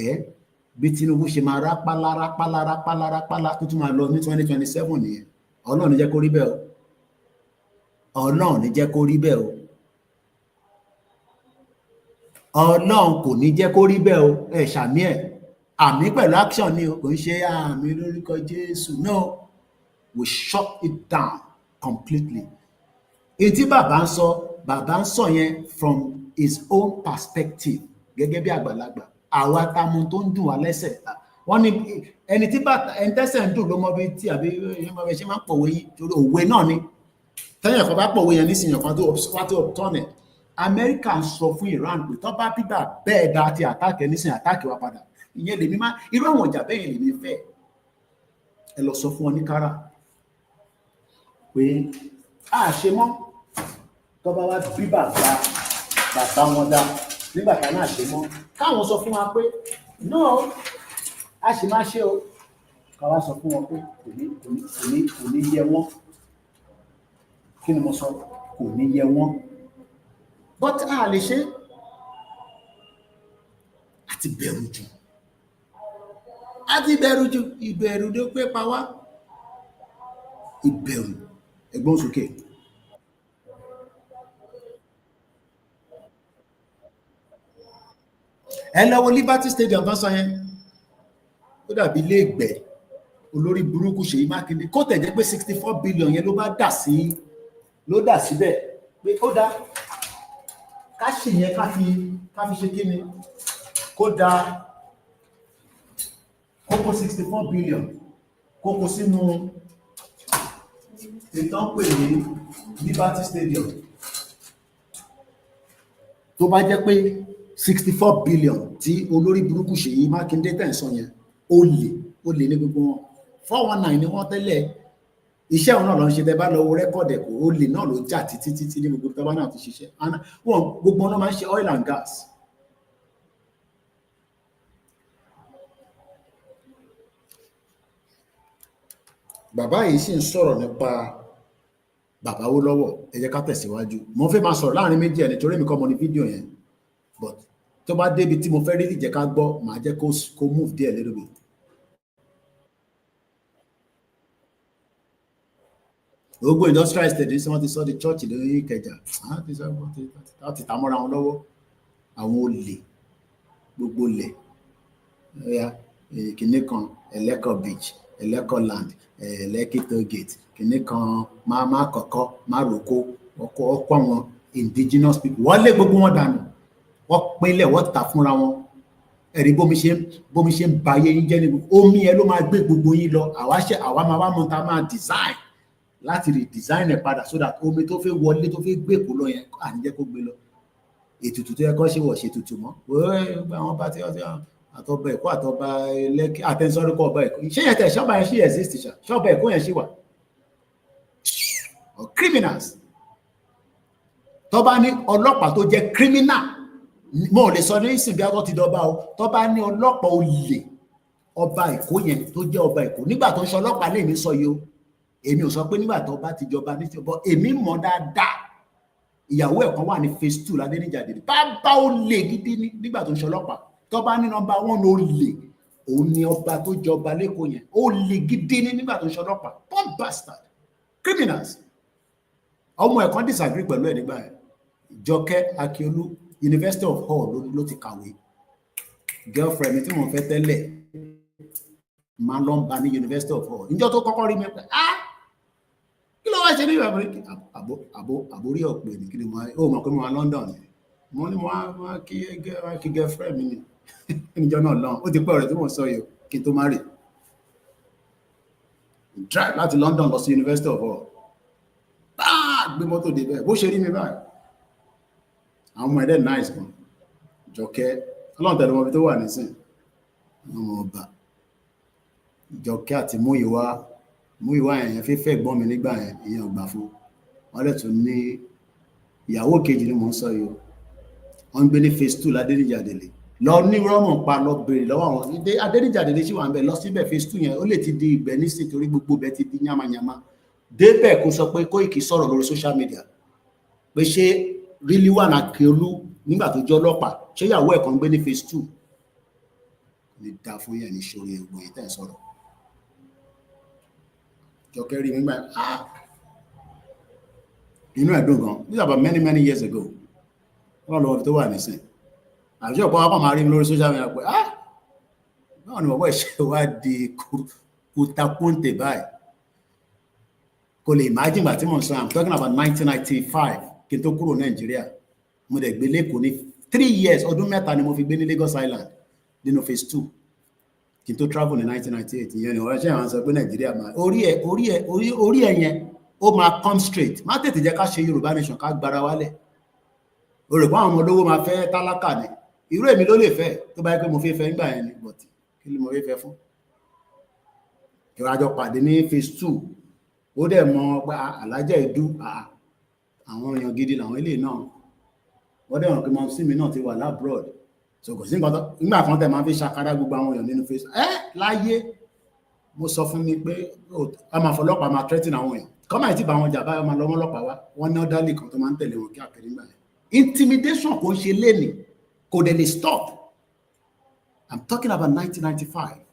bí Tinubu ṣe máa rápálá tó tún máa lọ ní 2027 nìyẹn Ọlọ́run ní jẹ́ kó rí bẹ́ẹ̀ o Ọlọ́run ní jẹ́ kó rí bẹ́ẹ̀ o Ọlọ́run kò ní jẹ́ kó rí bẹ́ẹ̀ o ẹ ṣàmì ẹ̀ àmì pẹ̀lú action ni o kò ń ṣe àmì lórúkọ Jésù no we shut it down completely èyí tí bàbá ń sọ yẹn from his own perspective gẹ́gẹ́ bí àgbàlagbà àwa táwọn tó ń dùn wá lẹ́sẹ̀ wọ́n ní ẹni tẹ́sẹ̀ ń dùn ló mọ bí tí àbí ṣe máa ń pọ̀wé yìí torí òwe náà ni tẹ́yìn kan bá pọ̀wé yẹn nísìnyàn kan tó wá tó tọ́nẹ̀ Amẹ́ríkà ń sọ fún Iran pé tó bá bíbà bẹ́ẹ̀ dá ti àtàkì nísìnyàn àtàkì wa padà ìyẹn lèmi máa irú àwọn ọjà bẹ́ẹ̀ lèmi fẹ́ ẹ lọ sọ fún wọn ní kára pé a ṣe mọ́ tó bá wá bíbà bàbá wọn dá nígbà tá náà ṣe mọ́ káwọn sọ fún wa pé no a sì máa ṣe o ká wá sọ fún wọn pé kò ní yẹ wọ́n kí ni mo sọ kò ní yẹ wọ́n but a lè ṣe àti bẹ̀rù jù ìbẹ̀rù ló pé pa wá ìbẹ̀rù ẹ̀gbọ́n sókè. Ẹ lọ wo Liberty Stadium tán sọ yẹn ó dàbí ilé ìgbẹ́ olórí burúkú Ṣèyí Mákindé kó tẹ̀ jẹ́ pé 64 billion yẹn ló dà síbẹ̀ pé ó dá ká ṣe yẹn ká fi ṣe kí ni kó dá kókó 64 billion kókó sínú ìtàn pè ní Liberty Stadium tó bá jẹ́ pé 64 billion tí olórí burúkú Ṣèyí Mákindé tẹ̀ ń sọ yẹn ó lè ní gbogbo wọn 419 ni wọ́n tẹ́lẹ̀ iṣẹ́ òun náà lọ ń ṣe tẹ́ bá lọ wo rẹ́kọ̀dì ẹ̀kọ́ ó lè náà ló jà títí ní gbogbo tọ́ba náà ti ṣiṣẹ́ wọn gbogbo wọn máa ń ṣe oil and gas. Bàbá yìí sì ń sọ̀rọ̀ nípa bàbá Awólọ́wọ̀ ẹ jẹ́ ká tẹ̀síwájú mo fẹ́ máa sọ̀rọ̀ láàrin méjì ẹni torí mi kọ́ mo ní fídíò yẹn but tó bá débi tí mo fẹ́ rí jẹ́ ká gbọ́ màá jẹ́ kó move díẹ̀ little bit. Gbogbo industrial estate tí wọ́n ti sọ di church lórí Ìkẹjà láti tàmọ́ra wọn lọ́wọ́ àwọn olè gbogbo lẹ̀ kìnnì kan Ẹlẹ́kọ̀ beach Ẹlẹ́kọ̀ land Lekki toll gate kìnnì kan má kọ̀kọ́ má roko ọkọ̀ àwọn indigenous people wọ́n lé gbogbo wọn dànù wọ́n pinlẹ̀ wọ́n tà fúnra wọn ẹ̀rí bómi ṣe ń ba ayé yín jẹ́ ní omi ẹ ló máa gbé gbogbo yín lọ àwa máa wá mọ́ta máa design láti redesign ẹ̀ padà so that omi tó fẹ́ wọlé tó fẹ́ gbé kó lọ yẹn à ní jẹ́ kó gbé lọ ètùtù tó yẹ kó ṣe wọ̀ ṣe tutù mọ́ àwọn bá ti àtọ̀bà Èkó àtọ̀bà Lẹ́kì àtẹnusọ́rọ́kọ̀ ọba Èkó ṣé yẹn tẹ̀ ṣọ́ọ̀bà yẹn ṣì exist ṣọ́ọ̀bà Èkó yẹn ṣì wà criminals tó bá ní ọlọ́pàá tó jẹ́ criminal mo ò lè sọ ní ìsìn bí a tó ti dọba o tó bá ní ọlọ́pàá olè ọba Èkó yẹn tó jẹ́ ọba Èkó nígbà tó ń ṣe ọlọ́pàá lè ní sọ yìí o èmi ò sọ pé nígbà tó bá ti jọba ní ti bọ́ èmi mọ̀ dáadáa ìyàwó ẹ̀ kan wà ní phase 2 ládéníjàdé bá ó lè gidi nígbà tó ń ṣe ọlọ́pàá tó bá ní nọ́mbà 1 ó lè òun ni ọba tó jọba lẹ́kọ̀ọ́ yẹn ó lè gidi nígbà tó ń ṣe ọlọ́pàá poor bastard criminals ọmọ ẹ̀ kan disagree pẹ̀lú ẹ̀ nígbà yẹn Jọkẹ́ Akíolú University of Hull ló ti kàwé girlfriend mi tí mo fẹ́ tẹ́lẹ̀ máa lọ ń ba ní University of Hull níjọ́ tó kọ́kọ́ rí mi pé kí ló wá ṣe ní ìwà àbórí ọ̀pẹ ní kí ni mo mọ̀ pé mo wá London ni mo ní mo wá kí girlfriend mi ni níjọ́ náà lọ́n ó ti pẹ́ ọ̀rẹ́ tí mo sọ yìí kí n tó má rè drive láti London lọ sí University of Hull gbé mọ́tò débẹ̀ bó ṣe rí mi báyìí àwọn ọmọ ẹ̀dẹ́ nice gan Jọkẹ́ ọlọ́run tẹ̀lé wọn bí tó wà nísìn ọmọ ọba Jọkẹ́ àti Múyìwá èèyàn fífẹ́ gbọ́n mi nígbà yẹn èèyàn gbà fún wọn lè tún ní ìyàwó kejì ni mò ń sọ yìí wọ́n ń gbé ní phase 2 ládéníjàdélé lọ ní rọ́mọ̀ pa lọ bèrè lọ́wọ́ àwọn adéníjàdélé sì wà ń bẹ̀ lọ síbẹ̀ phase 2 yẹn ó lè ti di ìgbẹ́ nísìn torí gbogbo bẹ̀ ti di yamayama débẹ̀ kó sọ pé Kóìkì sọ̀rọ̀ lórí social media pé ṣé Rilwan Akiolu nígbà tó jẹ́ ọlọ́pàá ṣé ìyàwó ẹ̀ kan ń gbé ní phase 2 ní dá fún yẹn ní ṣorí egbò yìí tẹ̀ sọ̀rọ̀ Jọkẹ́ rí nígbà inú ẹ̀ dùn gan this about many years ago wọ́n lọ́wọ́ tó wà nísìn àbíṣe ọ̀pọ̀ wọn kàn máa rí mi lórí social media pé náà ni bàbá ìṣe wa di kútakúntè báyìí kò lè imagine ìgbà tí mo ń sọ I'm talking about 1995 kí n tó kúrò Nàìjíríà mo dẹ̀ gbé lẹ́kọ̀ọ́ ní 3 years ọdún mẹ́ta ni mo fi gbé ní Lagos Island nínú phase 2 kí n tó travel ní 1998 ìyẹn ni ọ̀rẹ́ ṣe àwọn sọ pé Nàìjíríà máa orí ẹ̀ yẹn ó máa come straight má tètè jẹ́ ká ṣe Yorùbá nation ká gbára wálẹ̀ o rò pé àwọn ọmọ olówó máa fẹ́ tálákà ni irú èmi ló lè fẹ́ tó bá yẹ pé mo fi fẹ́ nígbà yẹn ni but kí ni mo fi fẹ́ fún ìrìnàjò pàdé ní phase 2 ó dẹ̀ mọ pé alájà ìdú àwọn èèyàn gidi làwọn ilé náà wọ́n dẹ̀ mọ̀ pé mọ̀ sí mi náà ti wà lábroad so kò sí nǹkan tó nígbà kan tẹ̀ máa fi ṣàkárá gbogbo àwọn èèyàn nínú face láyé mo sọ fún mi pé a máa fọlọ́pàá máa threaten àwọn èèyàn kọ́mà ìtì bá wọn jà báyọ̀ máa lọ́mọ́ ọlọ́pàá wá wọ́n ní ọ́dálì kan tó máa ń tẹ̀lé wọn kí àkèrè ńgbà yẹn intimidation kò ń ṣe léni kò dẹ̀ lè stop I'm talking about 1995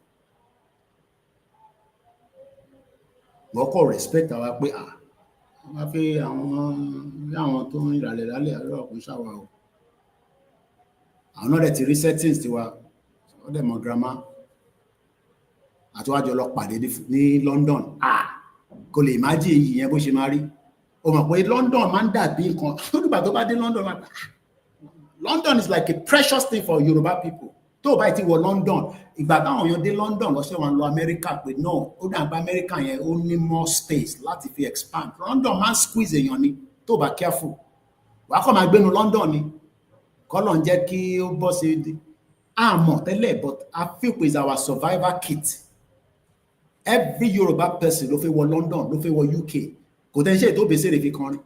wọ́n kọ́ respect àwa pé wọ́n fi àwọn tó ń ralẹ̀ lálẹ́ àárọ̀ ọkùnrin ṣàwà o àwọn náà dẹ̀ ti rí settings tiwa wọ́n dẹ̀ mọ grandma àtúwájọ lọ pàdé ní London kò lè imagine iyì yẹn bó ṣe máa rí o mọ̀ pé London máa ń dàbí nǹkan tó dìgbà tó bá dé London London is like a precious thing for Yoruba people tó o bá ti wọ London ìgbà táwọn èèyàn dé London lọ́sẹ̀ wọn lọ America pé no ó dàgbà America yẹn ó ní more space láti fi expand London máa ń squeeze èèyàn ni tó o bá careful wàá kọ́ máa gbénu London ni kọ́lọ̀ ń jẹ́ kí ó bọ́ sí àmọ́ tẹ́lẹ̀ but I feel is our survival kit every Yoruba person ló fẹ́ wọ London ló fẹ́ wọ UK kò tẹ́ ń ṣe tó bèsè rè fi kọrin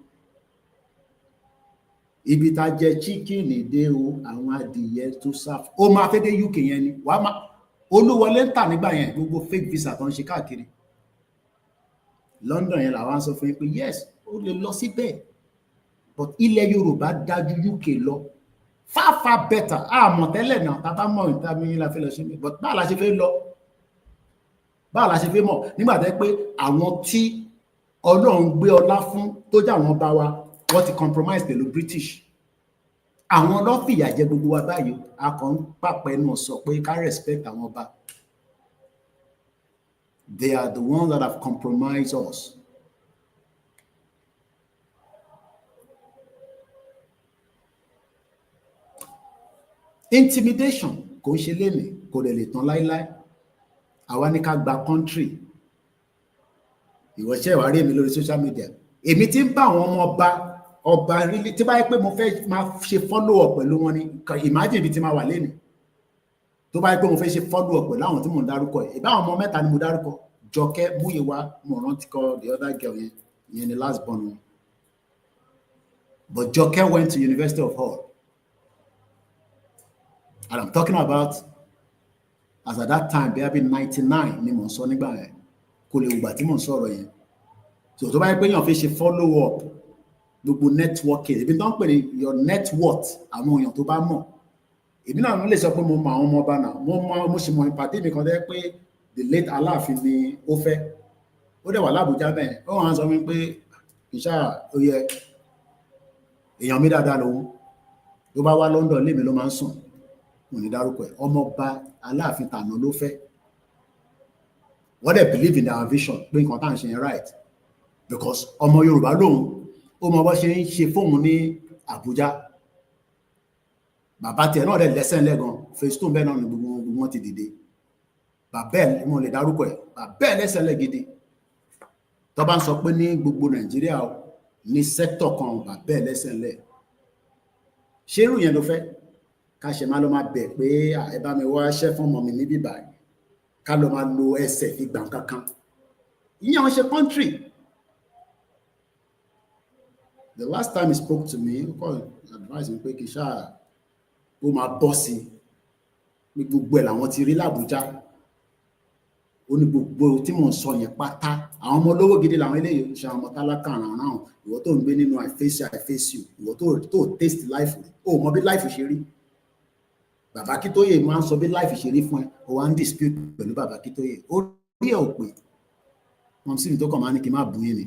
ibi tá jẹ chicken dé o àwọn adìyẹ tó sáf ó máa fẹ́ dé UK yẹn ni wàá máa olúwọlé ń tà nígbà yẹn gbogbo fake visa tó ń ṣe káàkiri London yẹn làwọn sọ fún yín pé yes ó lè lọ síbẹ̀ but ilẹ̀ Yorùbá dájú UK lọ far better àmọ́ tẹ́lẹ̀ náà tá a bá mọ̀ níta mi la fẹ́ lọ sí mi but báwo la ṣe fẹ́ lọ báwo la ṣe fẹ́ mọ̀ nígbà tẹ́ pé àwọn tí Ọlọ́run gbé ọlá fún tó jẹ́ àwọn ọba wa wọ́n ti compromise pẹ̀lú British àwọn ló fìyà jẹ gbogbo wa báyìí a kàn ń pàpẹ́ náà sọ pé ká respect àwọn ọba they are the ones that have compromised us. Intimidation kò ń ṣe lénìí kò lè tán láíláí àwa ní ká gba country ìwọ̀ṣẹ́ ìwà rí mi lórí social media èmi tí ń bá àwọn ọba rí tí bá yẹ pé mo fẹ́ máa ṣe follow up pẹ̀lú wọn ni imagine ibi tí máa wà lénìí tó bá yẹ pé mo fẹ́ ṣe follow up pẹ̀lú àwọn tí mò ń dárúkọ ẹ̀ ìbá àwọn ọmọ mẹ́ta ni mo dárúkọ Jọkẹ́ Múyìwá mo rántí kọ the other girl yẹn ni last born wọn but Jọkẹ́ went to University of Hull and I'm talking about as at that time bí 99 ni mo ń sọ nígbà yẹn kò lè wùgbà tí mo ń sọ̀rọ̀ yẹn so tó bá yẹ pé èèyàn fi ṣe follow up gbogbo networking ibi tó ń pè ní your net worth àwọn èèyàn tó bá mọ̀ èmi náà lè sọ pé mo mọ àwọn ọmọ ọba náà mo sì mọ ìpàdé mi kan tẹ́ pé the late Aláàfin ni ó fẹ́ ó dẹ̀ wà l'Àbújá bẹ́ẹ̀ ó wọ́n á sọ mi pé ìṣá ó yẹ èèyàn mi dáadáa lòun tó bá wá London lémi ló máa ń sùn mo ní dárúkọ ẹ̀ ọmọ ọba Aláàfin tàná ló fẹ́ wọ́n dẹ̀ believe in our vision pé nǹkan tá à ń ṣe yẹn right because ọmọ Yorùbá lòun ó mọ bó ṣe ń ṣe fóun ní Àbújá bàbá tiẹ̀ náà dẹ̀ lẹ́sẹ̀ lẹ́gan Feston bẹ́ẹ̀ náà ni gbogbo wọn ti dìde bàbá ẹ̀ mo lè dárúkọ ẹ̀ bàbá ẹ̀ lẹ́sẹ̀ lẹ́gidi tó bá ń sọ pé ní gbogbo Nàìjíríà ní sector kan bàbá ẹ̀ lẹ́sẹ̀ lẹ́ ṣé irú yẹn ló fẹ́ ká ṣe máa lọ máa bẹ̀ pé ẹ bá mi wá ṣẹ́ fún ọmọ mi níbí báyìí ká lọ máa lo ẹsẹ̀ fi gbà kankan ìyẹn àwọn ṣe country. The last time he spoke to me ó kọ́ advice mi pé kì í ṣáà ó máa bọ́ sí ní gbogbo ẹ̀ làwọn ti rí l'Àbújá ó ní gbogbo tí mò ń sọ yẹn pátá àwọn ọmọ olówó gidi làwọn eléyìí ṣe àwọn ọmọ tálákà àràràn ìwọ tó ń gbé nínú I face you ìwọ tó taste life ó mọ bí life ṣe rí bàbá Akíntóyè máa ń sọ bí life ṣe rí fún ẹ ó wá ń dispute pẹ̀lú bàbá Akíntóyè ó rí ẹ̀ ò pé wọn sì ní tó kàn máa ní kí n má bú yín ni.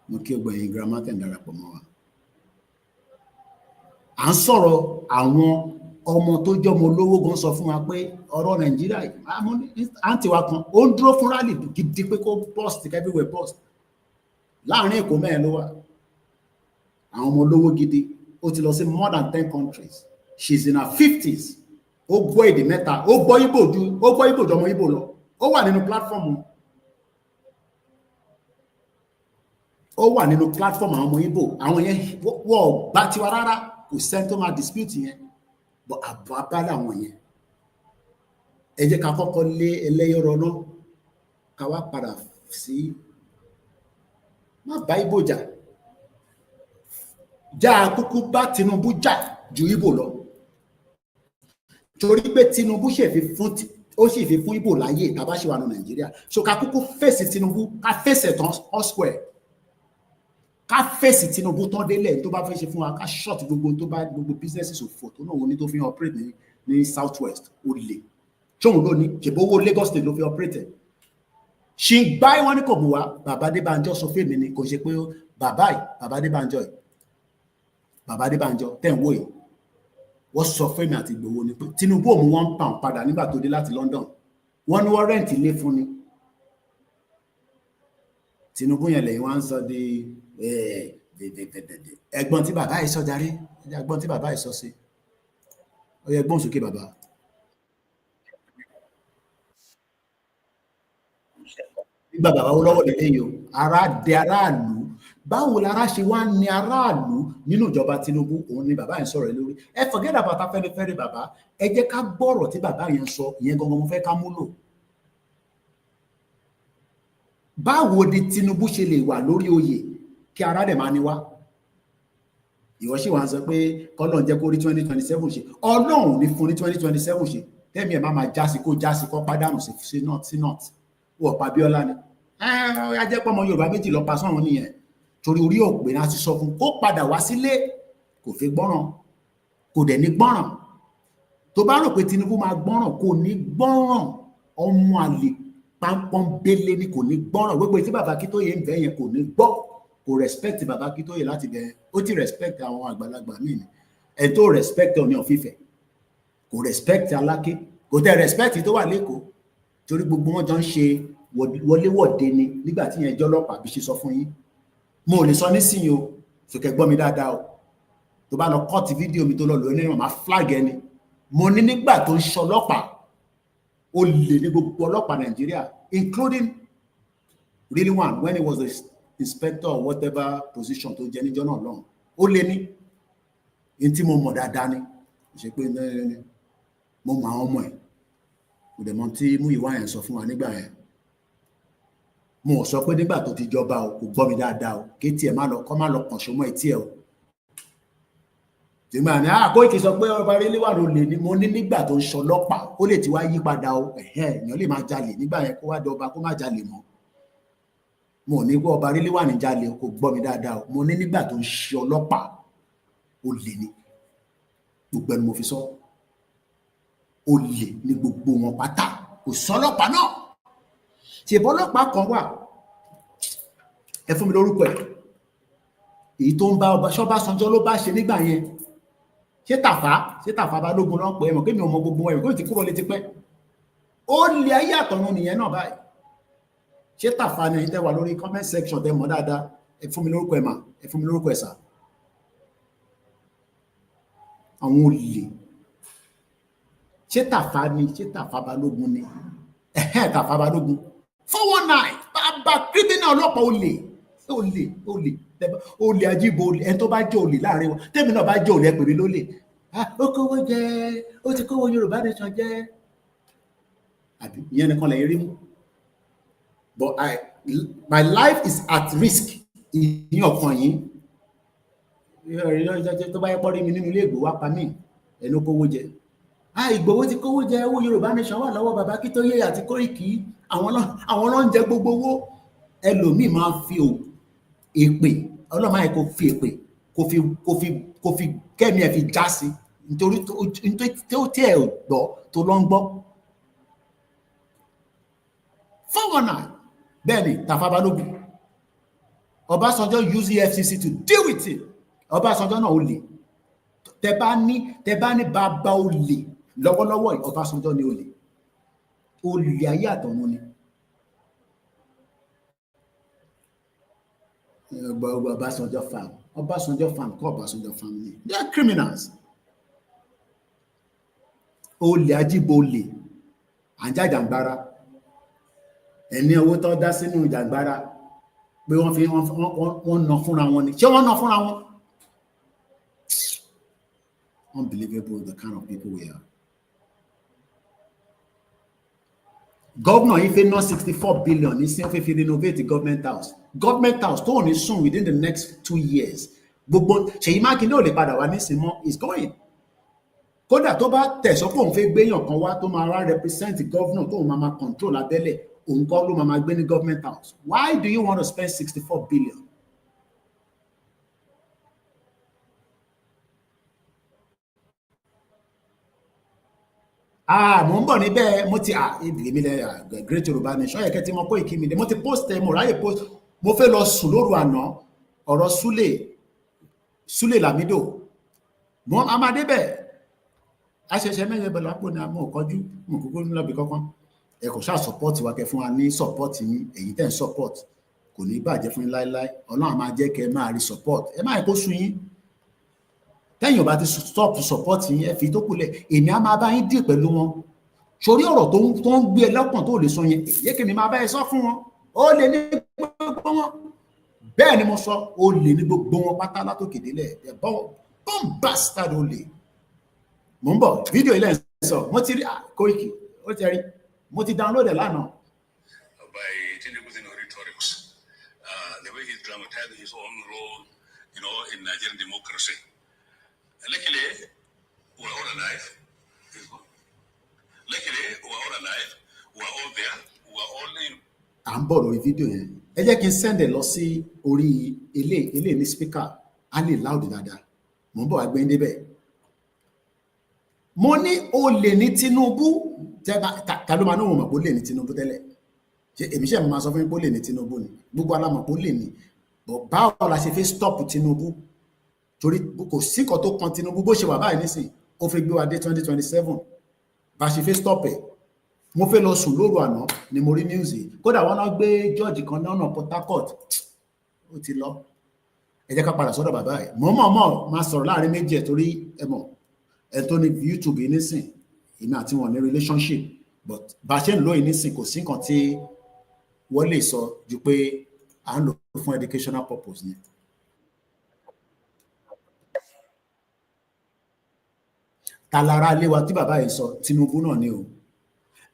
mo kí ọgbà yín girama tẹ̀ ń darapọ̀ mọ́ wa à ń sọ̀rọ̀ àwọn ọmọ tó jọmọ olówó gan sọ fún wa pé ọ̀rọ̀ Nàìjíríà àǹtí wa kan ó ń dúró fún rally gidi pé kó bust everywhere bust láàrin Èkó mẹ́rin ló wà àwọn ọmọ olówó gidi ó ti lọ sí more than 10 countries she's in her 50s ó gbọ́ èdè mẹ́ta ó gbọ́ Ìgbò jọmọ Ìgbò lọ ó wà nínú platform àwọn ọmọ Ìgbò àwọn yẹn wọ́n gbà tiwa rárá kò sẹ́ni tó máa dispute yẹn but àbọ̀ abálẹ̀ àwọn yẹn ẹ jẹ́ ká kọ́kọ́ lé ẹlẹ́yọrọ náà ká wá padà sí má bá Ìgbò jà kúkú bá Tinubu jà ju Ìgbò lọ torí pé Tinubu sì fi fún Ìgbò láyé tàbá ṣe wà ní Nàìjíríà so ká kúkú fèsì Tinubu ká fèsì tán all square ká fèsì Tinubu tán délẹ̀ tó bá fẹ́ ṣe fún wa ká short gbogbo businesses òfò tó náà wọ́n ní tó fi operate ní south west ó lè tóun ló ní ṣèbó owó Lagos state ló fi operate ṣì ń gbá wọn ní kò mú wa bàbá Adébánjọ sọ fún èmi ni kò ṣe pé bàbá Adébánjọ tẹ̀ ń wò yìí wọ́n sọ fún mi àti Ìgbòho ni pé Tinubu ò mú £1 padà nígbà tó dé láti London wọ́n ní wọ́n rẹ́ǹtì ilé fún ni Tinubu yẹn lẹ́yìn wá ń sọ di ẹ̀gbọ́n tí bàbá yìí sọ darí ẹ̀gbọ́n tí bàbá yìí sọ sí ó yẹ gbọ́n sókè bàbá. Nígbà bàbá wo lọ́wọ́ lẹ́lẹ́ yìí o ara dẹ aráàlú báwo lára ṣe wá ní aráàlú nínú ìjọba Tinubu òun ni bàbá yẹn sọ̀rọ̀ lórí ẹ forget about Afẹ́nifẹ́re bàbá ẹ jẹ́ ká gbọ́rọ̀ tí bàbá yẹn sọ ìyẹn gangan mo fẹ́ ká múlò. Báwo ni Tinubu ṣe lè wà lórí oyè kí ara dẹ̀ máa ní wá ìwọ ṣì wá ń sọ pé kọ́lọ́n jẹ́ kó rí 2027 ṣe Ọlọ́run ní fún ní 2027 ṣe tẹ́mi ẹ̀ máa jásí kó pàdánù sí north wọ̀ pa Abíọ́lá ni ajẹ́pọ̀ ọmọ Yorùbá méjì lọ pa sọ́run nìyẹn torí orí òpè náà ti sọ fún kó padà wá sílé kò fi gbọ́ràn kò dẹ̀ ní gbọ́ràn tó bá rò pé Tinubu máa gbọ́ràn kò ní gbọ́ràn ọmọ àlè pọ́nbélé ni kò ní gbọ́ràn gbogbo tí bàbá Akíntóyè ń bẹ̀ yẹn kò ní gbọ́ kò respect bàbá Akíntóyè láti bẹ̀ ó ti respect àwọn àgbàlagbà míì ni ẹ̀ tó respect Ọọ̀ni of Ifẹ̀ kò respect Aláké kò tẹ̀ respect tó wà lẹ́kọ̀ọ́ torí gbogbo wọn jọ ń ṣe wọléwọ̀de ni nígbà tí yẹn jẹ́ ọlọ́pàá bí ṣe sọ fún yín mo ò lè sọ nísìnyí o sókè gbọ́ mi dáadáa o tó bá lọ kọ́ọ̀tì fídíò mi tó lọ lórí náà máa flag ẹni mo ní nígbà tó ń ṣe ọlọ́pàá ó lè ní gbogbo ọlọ́pàá Nàìjíríà including really one when he was the inspector or whatever position tó jẹ́ níjọ́ náà lọ́hùn ó lè ní tí mo mọ̀ dáadáa ni ṣe pé mo mọ àwọn ọmọ ẹ̀ kò dẹ̀ mọ̀ tí Múyìwá yẹn sọ fún wa nígbà yẹn mo sọ pé nígbà tó ti jọba o kò gbọ́ mi dáadáa o kí tiẹ̀ má lọ kàn ṣọmọ́ etí ẹ̀ o tìgbà ní Koiki sọ pé ọba Rélíwà ló lè ní mo ní nígbà tó ń ṣọlọ́pàá ó lè ti wá yí padà o èèyàn lè máa jalè nígbà yẹn kó wá dọba kó má jalè mọ́ mo ní pé ọba Rélíwà ní jalè kò gbọ́ mi dáadáa o mo ní nígbà tó ń ṣe ọlọ́pàá ó lè ní gbogbo ẹni mo fi sọ ó lè ní gbogbo wọn pátá kò sọlọ́pàá náà ṣèbọ́ ọlọ́pàá kan wà ẹ fún mi lórúkọ ẹ̀ èyí tó ń bá Ọbásanjọ́ ló bá ṣe nígbà yẹn ṣé Tàfà Balógun náà pé ẹ̀mọ̀ kémi ọmọ gbogbo ẹ̀mọ̀ kó ti kúrò létí pẹ́ ó lè ayé àtọ̀run nìyẹn náà báyìí ṣé Tàfà ni ẹ̀yin tẹ́ wà lórí comment section tẹ́ mọ̀ dáadáa ẹ fún mi lórúkọ ẹ̀ mà ẹ fún mi lórúkọ ẹ̀ sà àwọn olè ṣé Tàfà Balógun ni Tàfà Balógun 419 bàbá kírímínà ọlọ́pàá olè ajíbo olè ẹni tó bá jẹ́ olè láàrin wọn tèmi náà bá jẹ́ olè ẹ pè mí lólè ó kówó jẹ ó ti kówó Yorùbá nation jẹ àbí ìyẹn nìkan lẹ́yìn rí mú but my life is at risk ìyẹn ọkàn yìí tó bá yẹ pọ́ rí mi nínú ilé Ìgbòho wá pa mí ẹnu kówó jẹ Ìgbòho ti kówó jẹ owó Yorùbá nation wà lọ́wọ́ bàbá Akíntóyè àti Koiki àwọn ló ń jẹ gbogbo owó ẹlòmíì máa fi èpè ọlọ́mọ yẹn kò fi èpè kò fi kẹ́mi ẹ̀ fi já sí nítorí tó tí ẹ̀ gbọ́ tó lọ ń gbọ́ 419 bẹ́ẹ̀ ni Tàfà Balógun Ọbásanjọ́ use EFCC to deal with it Ọbásanjọ́ náà ó lè tẹ bá ní bàbá ó lè lọ́wọ́lọ́wọ́ Ọbásanjọ́ ni ó lè ayé àtọ̀run ni Ọbásanjọ́ farm kọ́ Ọbásanjọ́ farm ni they are criminals olè ajíbo olè àjàjàngbara ẹni owó tó dá sínú jàngbara pé wọ́n ná fúnra wọn ni ṣé wọ́n ná fúnra wọn unbelievable the kind of people we are. Governor Ife ná 64 billion ní sí wọ́n fi renovate the government house tó ní soon within the next 2 years gbogbo Ṣèyí Mákindé ò lè padà wá nísìnyí mọ́ is going kódà tó bá tẹ̀sọ́ pé òun fẹ́ gbéyàn kan wá tó máa wá represent governor tó máa control abẹ́lẹ̀ òun kọ́ ló máa gbé ní government house why do you want to spend 64 billion? Mo ń bọ̀ níbẹ̀ mo ti èmi lẹ Great Yoruba Nation yẹ kẹ́ tí mo kó ìkíni dé mo ti post mo ráyè post mo fẹ́ lọ sùn lóru àná ọ̀rọ̀ Súlè Lamido mo a máa débẹ̀ àṣẹ̀ṣẹ̀ mẹ́rin bẹ̀rẹ̀ lápò ní amọ̀ kọjú mọ̀ kókó ní lọ́bì kankan ẹ kò ṣáà support wa kẹ fún wa ní support yín èyí tẹ̀ ń support kò ní bàjẹ́ fún yín láéláé ọlọ́run máa jẹ́ kẹ́ máa rí support ẹ máa kó sun yín tẹ́yìn ò bá ti stop support yín ẹ fi tó kulẹ̀ èmi á máa bá yín dì pẹ̀lú wọn sórí ọ̀rọ̀ tó ń gbé ẹ lọ́kàn tó lè sọ yẹn èyí kèmí máa bá ẹ sọ fún wọn ó lè ní gbogbo wọn bẹ́ẹ̀ ni mo sọ ó lè ní gbogbo wọn pátá látòkè délẹ̀ ẹ bọ́n bastard ó lè mo ń bọ̀ fídíò ilẹ̀ ń sọ mo ti rí Koiki ó ti rí mo ti download ẹ̀ lánàá. By Tinubu's rhetorics, the way he's dramatizing his own role, in Nigerian democracy. Luckily, we're all alive. Luckily, we're all alive. We're all there. We're all in. À ń bọ̀ lórí fídíò yẹn ẹ jẹ́ kí n sẹ́ndẹ̀ lọ sí orí ilé ní speaker á lè láòdì dáadáa mo ń bọ̀ wá gbé débẹ̀. Mo ní olè ní Tinubu ta ló máa náà mọ̀ pé olè ní Tinubu tẹ́lẹ̀ ṣe èmi ṣe máa sọ fún yín pé olè ní Tinubu ni gbogbo alámọ̀ pé olè ní báwo la ṣe fi stop Tinubu torí kò sí kan tó kan Tinubu bó ṣe wà báyìí nísìn ó fi gbé wa dé 2027 bá ṣe fi stop ẹ̀ mo fẹ́ lọ sùn lóru àná ni mo rí news kódà wọn náà gbé George kan náà Port Harcourt ó ti lọ ẹ jẹ́ ká padà sọ́dọ̀ bàbá ẹ̀ mọ̀ máa sọ̀rọ̀ láàrin méjì ẹ̀ torí ẹ mọ̀ ẹ tó ní YouTube yìí nísìn èmi àti wọn ní relationship but bá a ṣe ń lò yìí nísìn kò sí nǹkan tí wọ́n lè sọ ju pé à ń lò fún educational purpose ni. Tàlára ilé wa tí bàbá yìí sọ Tinubu náà ni o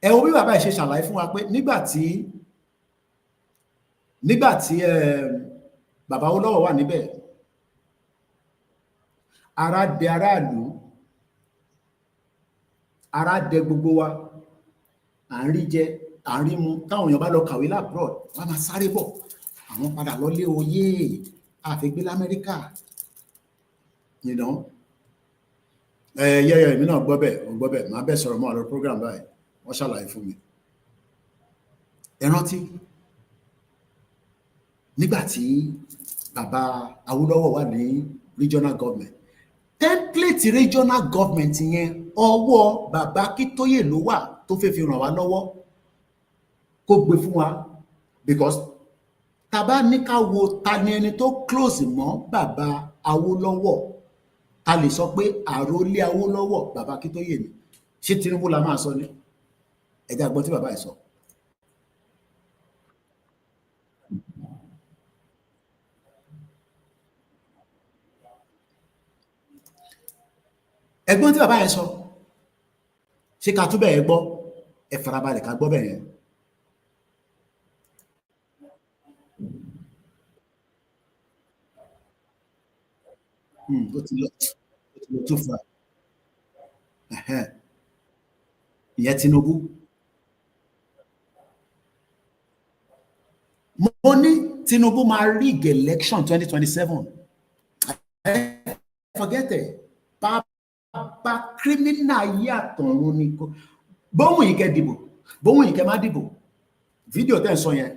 ẹ wo bí bàbá yìí ṣe ṣàlàyé fún wa pé nígbà tí bàbá Awólọ́wọ̀ wà níbẹ̀ ara dẹ aráàlú ara dẹ gbogbo wa à ń rí jẹ à ń rí mu táwọn èèyàn bá lọ kàwé labroad wọn máa sáré bọ̀ àwọn padà lọlé oyè àfẹgbé lamẹ́ríkà yẹyẹ èmi náà gbọ́ bẹ́ẹ̀ máa bẹ́ẹ̀ sọ̀rọ̀ mọ́ àlọ́ program báyìí wọ́n ṣàlàyé fún mi ẹ rántí nígbà tí bàbá Awólọ́wọ̀ wà ní regional government template regional government yẹn ọwọ́ bàbá Akíntóyè ló wà tó fẹ́ fi ràn wá lọ́wọ́ kó gbé fún wa because tàbá ní ká wo ta ni ẹni tó close mọ́ bàbá Awólọ́wọ̀ ta lè sọ pé àròlé Awólọ́wọ̀ bàbá Akíntóyè ni ṣé Tinubu la máa sọ ni ẹjá gbọ́ tí bàbá ẹ̀ sọ. ẹgbọ́n tí bàbá yẹn sọ ṣé ká túbẹ̀ ẹ gbọ́ ẹ farabalẹ̀ ká gbọ́ bẹ̀ yẹn. ó ti lọ too far ìyẹn Tinubu mo ní Tinubu máa rig election 2027 forget it bá criminal ayé àtọ̀run ni bóhùn yìí kẹ́ dìbò bóhùn yìí kẹ́ má dìbò fídíò tẹ́ ń sọ yẹn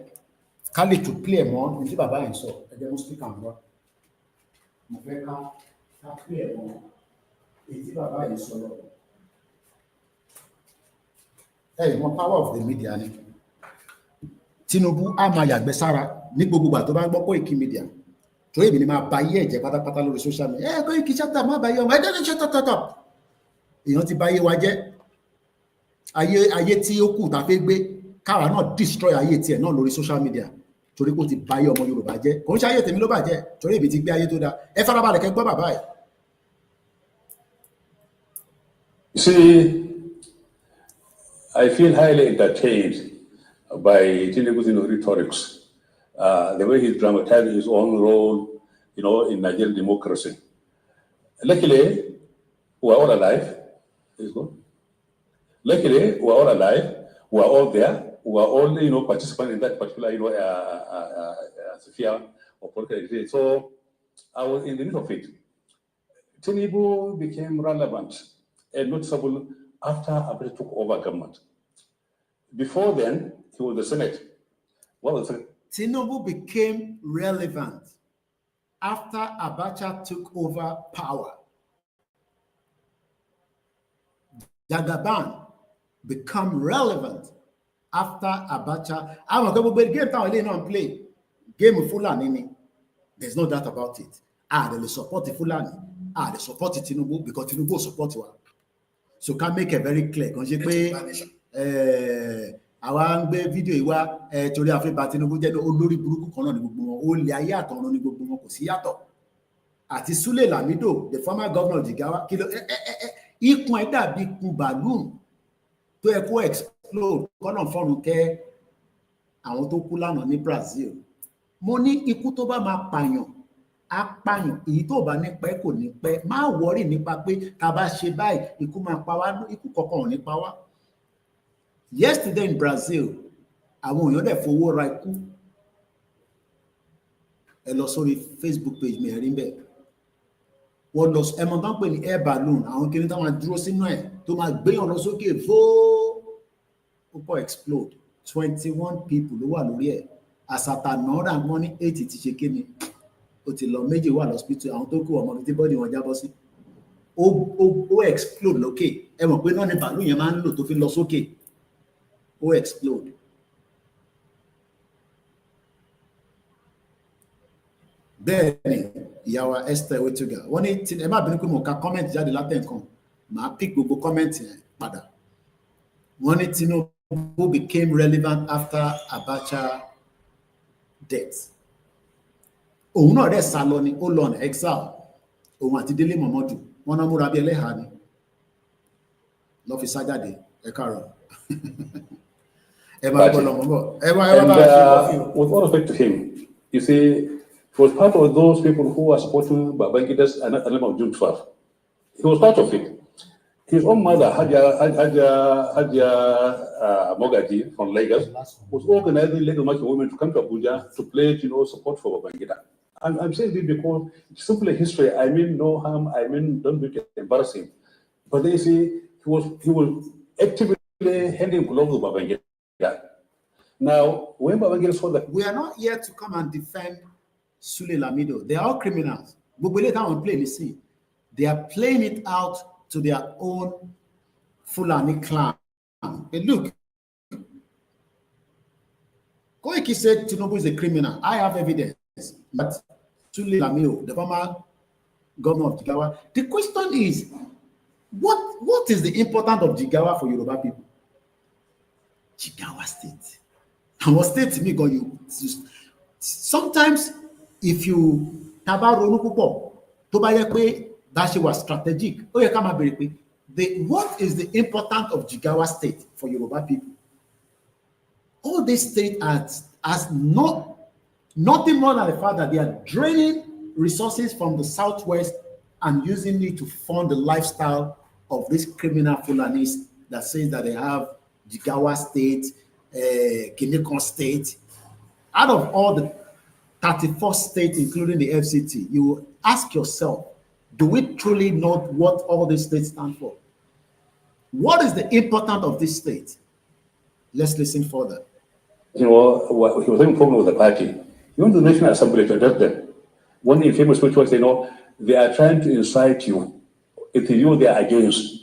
ká lè tún play mọ́ ní tí bàbá yẹn sọ ẹgbẹ́ mú speaker ń wá mo fẹ́ ká play mọ́ èyí tí bàbá yẹn sọ lọ mọ power of the media ni Tinubu á máa yàgbẹ́ sára ní gbogbo ìgbà tó bá ń gbọ́ Koiki Media torí èmi ni máa ba ayé ẹ̀jẹ̀ pátápátá lórí social media Koiki chapter má ba ayé ọmọ ẹ̀dẹ́ ṣẹ́tọ̀tọ̀tọ̀ èèyàn ti ba ayé wa jẹ́ ayé tí ó kù tá a fẹ́ gbé káwa náà destroy ayé tiẹ̀ náà lórí social media torí kó ti ba ayé ọmọ Yorùbá jẹ́ kò ń ṣe ayé tèmi ló bàjẹ́ torí èmi ti gbé ayé tó dáa ẹ farabalẹ̀ kẹ́ gbọ́ bàbá ẹ̀. See, I feel highly entertained by Tinubu's rhetorics. The way he's dramatizing his own role, in Nigerian democracy. Luckily, we're all alive. Luckily, we're all alive. We're all there. We're all, participants in that particular, sphere of political activity. So I was in the midst of it. Tinubu became relevant and noticeable after Abacha took over government. Before then, he was the Senate. What was the Senate? Tinubu became relevant after Abacha took over power. Jagaban become relevant after Abacha. I'm going to game town don't play. Game Fulani. There's no doubt about it. They support the Fulani. They support the Tinubu because Tinubu support you. So can make it very clear. Kan ṣe pé àwa ń gbé fídíò yìí wá torí a fẹ́ bà Tinubu jẹ́ olórí burúkú kan náà ní gbogbo wọn. Ó lé ayé àtọ̀run ní gbogbo wọn, kò sí yàtọ̀. Àti Sule Lamido, the former governor of Jigawa, ikùn ẹ̀ dàbí ikùn balloon tó yẹ kó explode kọ́nà fọ́run kẹ́ àwọn tó kú lánàá ní Brazil. Mo ní ikú tó bá máa pààyàn apààyàn, èyí tó bá ní pẹ́ kò ní pẹ́. Má wọ́rì nípa pé tá bá ṣe báyìí ikú máa pa wá, ikú kankan ò ní pa wá. Yesterday in Brazil, àwọn èèyàn dẹ̀ fowó ra ikú. Ẹ lọ sórí Facebook page mi ẹ̀rí bẹ́ẹ̀. Wọ́n lọ ẹmọ tán pè ní air balloon, àwọn kiri tó máa dúró sínú ẹ̀ tó máa gbéyàn lọ sókè fóó ó pọ̀ explode. 21 people ló wà lórí ẹ̀. Àsàtà náírà mọ́ ní 80 ti ṣe kíni. Ó ti lọ, méjì wà lọ́spítù, àwọn tó kù ọmọ tí bọ́dì wọn jábọ́ sí. Ó explode lókè. Ẹ mọ̀ pé náà ni balloon yẹn máa ń lò tó fi lọ sókè. Ó explode. Bẹ́ẹ̀ni ìyàwó Esther Wetuga wọ́n ní ẹ má bínú pé mo ka comment jáde látẹ̀kan, màá pick gbogbo comment yẹn padà. Wọ́n ní Tinubu became relevant after Abacha death. Òun náà dẹ̀ sá lọ ni, ó lọ ní exile. Òun àti Délé Mọ̀mọ́dù wọ́n náà múra bí ẹlẹ́hàá ni lọ́ fi sá jáde. Ẹ káàárọ̀. Ẹ máa gbọ́ lọ́mọ́ bọ̀. Ẹ máa bá a ṣe wọ́n fi. With all respect to him, you see, he was part of those people who were supporting Babangida's element of June 12. He was part of it. His own mother, Hadia Mogaji from Lagos, was organizing legal marching women to come to Abuja to pledge, support for Babangida. And I'm saying this because it's simply history. I mean no harm. I mean don't make it embarrassing. But they say he was actively handing gloves to Babangida. Now, when Babangida saw that, we are not here to come and defend Sule Lamido. They are all criminals. But we let them play. Listen, they are playing it out to their own Fulani clan. But look, Koiki said Tinubu is a criminal. I have evidence. But Sule Lamido, the former governor of Jigawa, the question is, what is the importance of Jigawa for Yoruba people? Jigawa state. Our state to me, God, sometimes if you taba ronu púpọ̀ tó bá yẹ pé that shit was strategic, ó yẹ ká máa bèrè pé what is the importance of Jigawa state for Yoruba people? All these states has nothing more than the fact that they are draining resources from the southwest and using it to fund the lifestyle of these criminal Fulanis that says that they have Jigawa state, Kinekon state. Out of all the 34 states, including the FCT, you will ask yourself, do we truly know what all these states stand for? What is the importance of this state? Let's listen further. he was having problem with the party. You went to the National Assembly to address them. One infamous speech was, they are trying to incite you. It is you they are against.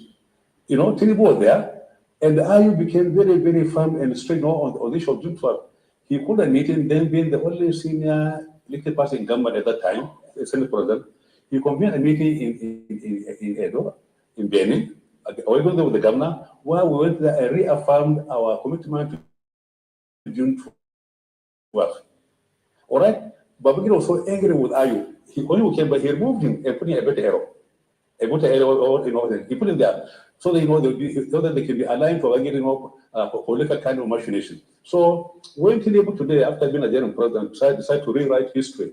Tinubu was there, and the IU became very, very firm and strict on the issue of June 12. He called a meeting, then being the only senior elected person in government at that time, the Senate President, he convened a meeting in Edo, in Benin, even though with the governor, where we went there and reaffirmed our commitment to June 12. All right? Babangida was so angry with IU. He only came, but he removed him and put in a better arrow. He put him there so that they can be aligned for getting political kind of machination. So when Tinubu today, after being a general president, decided to rewrite history,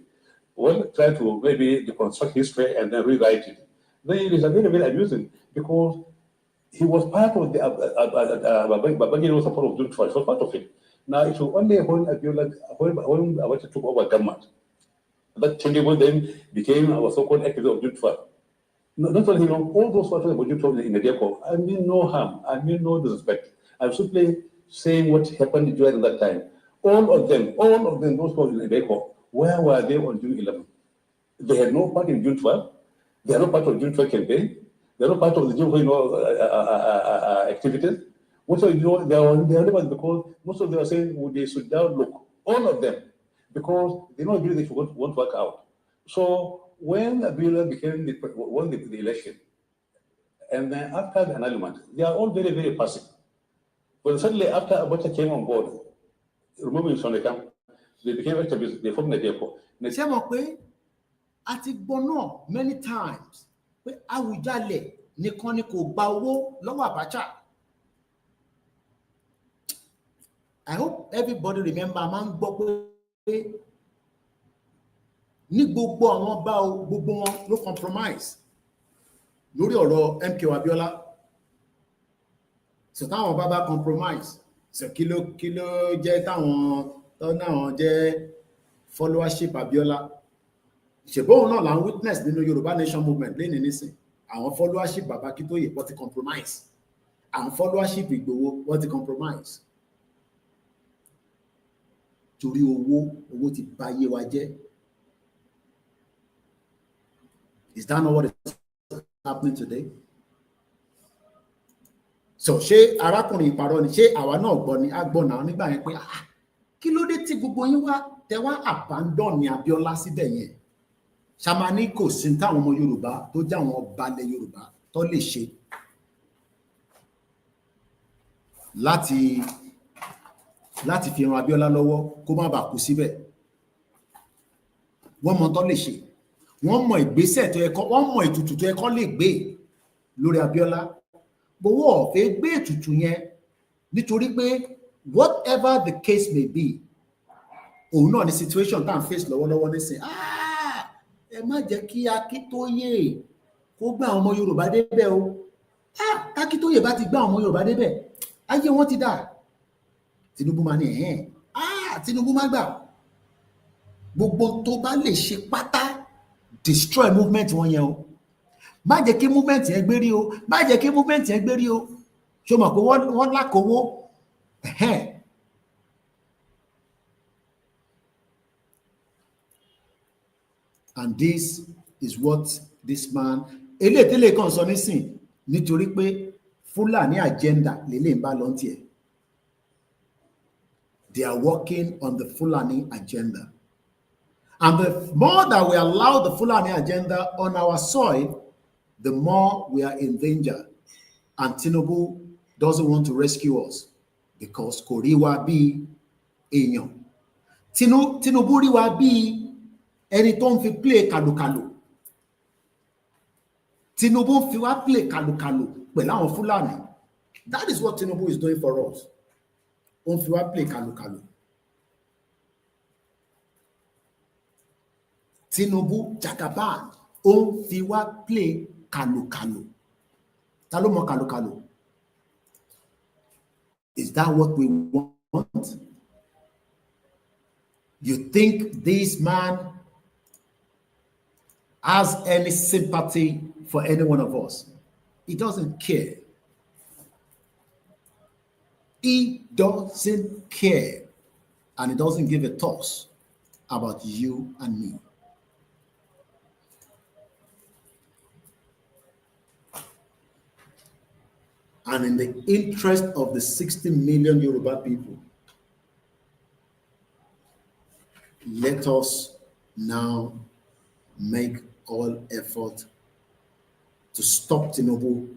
try to maybe deconstruct history and then rewrite it, then it is very, very amusing because he was part of the Babangida was a part of June 12, so part of it. Now it will only when Abacha took over government that Tinubu then became our so-called activist of June 12. Not only all those who are about June 12 in the deco, I mean no harm, I mean no disrespect. I'm simply saying what happened during that time. All of them, those who were in the deco, where were they on June 11? They had no part in June 12. They are not part of June 12 campaign. They're not part of the activities. Most of they are relevant because most of them are saying they should now look, all of them, because they don't agree they won't work out. So when Abiola won the election, and then after the annulment, they are all very, very passive. But suddenly after Abacha came on board, removing Sonekam, they became activists, they formed the depot. Ṣé mọ̀ pé a ti gbọ́ náà many times pé Awùjalẹ̀ nìkan ni kò gba owó lọ́wọ́ Abacha. I hope everybody remember máa ń gbọ́ pé ní gbogbo àwọn bá gbogbo wọn ló compromise lórí ọ̀rọ̀ MKO Abiola. So táwọn bá compromise, so kí ló jẹ́ táwọn jẹ́ followership Abiola. Ṣèbóhùn náà là ń witness nínú Yorùbá Nation movement lẹ́ni nísìn. Àwọn followership Bàbá Akíntóyè wọ́n ti compromise. Àwọn followership Ìgbòho wọ́n ti compromise. Torí owó ti bà ayé wa jẹ́. Is that not what is happening today? So ṣé arákùnrin ìparọ́ ni, ṣé àwa náà gbọ́ ni, a gbọ́ náà nígbà yẹn pé kí ló dé tí gbogbo yín tẹ wá abandon ní Abiola síbẹ̀ yẹn? Ṣàmání kò sí táwọn ọmọ Yorùbá tó jẹ́ àwọn balẹ̀ Yorùbá tó lè ṣe láti fi ran Abiola lọ́wọ́ kó má bàa kú síbẹ̀. Wọ́n mọ tó lè ṣe, wọ́n mọ ìgbésẹ̀ tó yẹ kó, wọ́n mọ ètùtù tó yẹ kó lè gbé lórí Abiola. Gbowó ọ̀fẹ́ gbé ètùtù yẹn nítorí pé whatever the case may be, òun náà ni situation tá à ń face lọ́wọ́lọ́wọ́ nísìn. Ẹ má jẹ́ kí Akíntóyè kó gbá àwọn ọmọ Yorùbá débẹ̀ o. Akíntóyè bá ti gbá àwọn ọmọ Yorùbá débẹ̀, ayé wọn ti dà. Tinubu máa ní Tinubu má gbà. Gbogbo tó bá lè ṣe pátá destroy movement wọn yẹn o. Má jẹ́ kí movement yẹn gbérí o. Má jẹ́ kí movement yẹn gbérí o. Ṣé o mọ̀ pé wọ́n lákòówó? And this is what this man eléyìí tẹ́lẹ̀ kan sọ nísìn nítorí pé Fúlàní agenda lélẹ̀ ń bá lọ tiẹ̀. They are working on the Fulani agenda. And the more that we allow the Fulani agenda on our soil, the more we are in danger. And Tinubu doesn't want to rescue us because kò rí wa bí èèyàn. Tinubu rí wa bí ẹni tó ń fi play kàlùkàlù. Tinubu ń fi wá play kàlùkàlù pẹ̀lú àwọn Fulani. That is what Tinubu is doing for us. Ó ń fi wá play kàlùkàlù. Tinubu Jagaban ó ń fi wá play kàlùkàlù. Ta ló mọ kàlùkàlù? Is that what we want? You think this man has any sympathy for any one of us? He doesn't care. He doesn't care. And he doesn't give a toss about you and me. And in the interest of the 60 million Yoruba people, let us now make all effort to stop Tinubu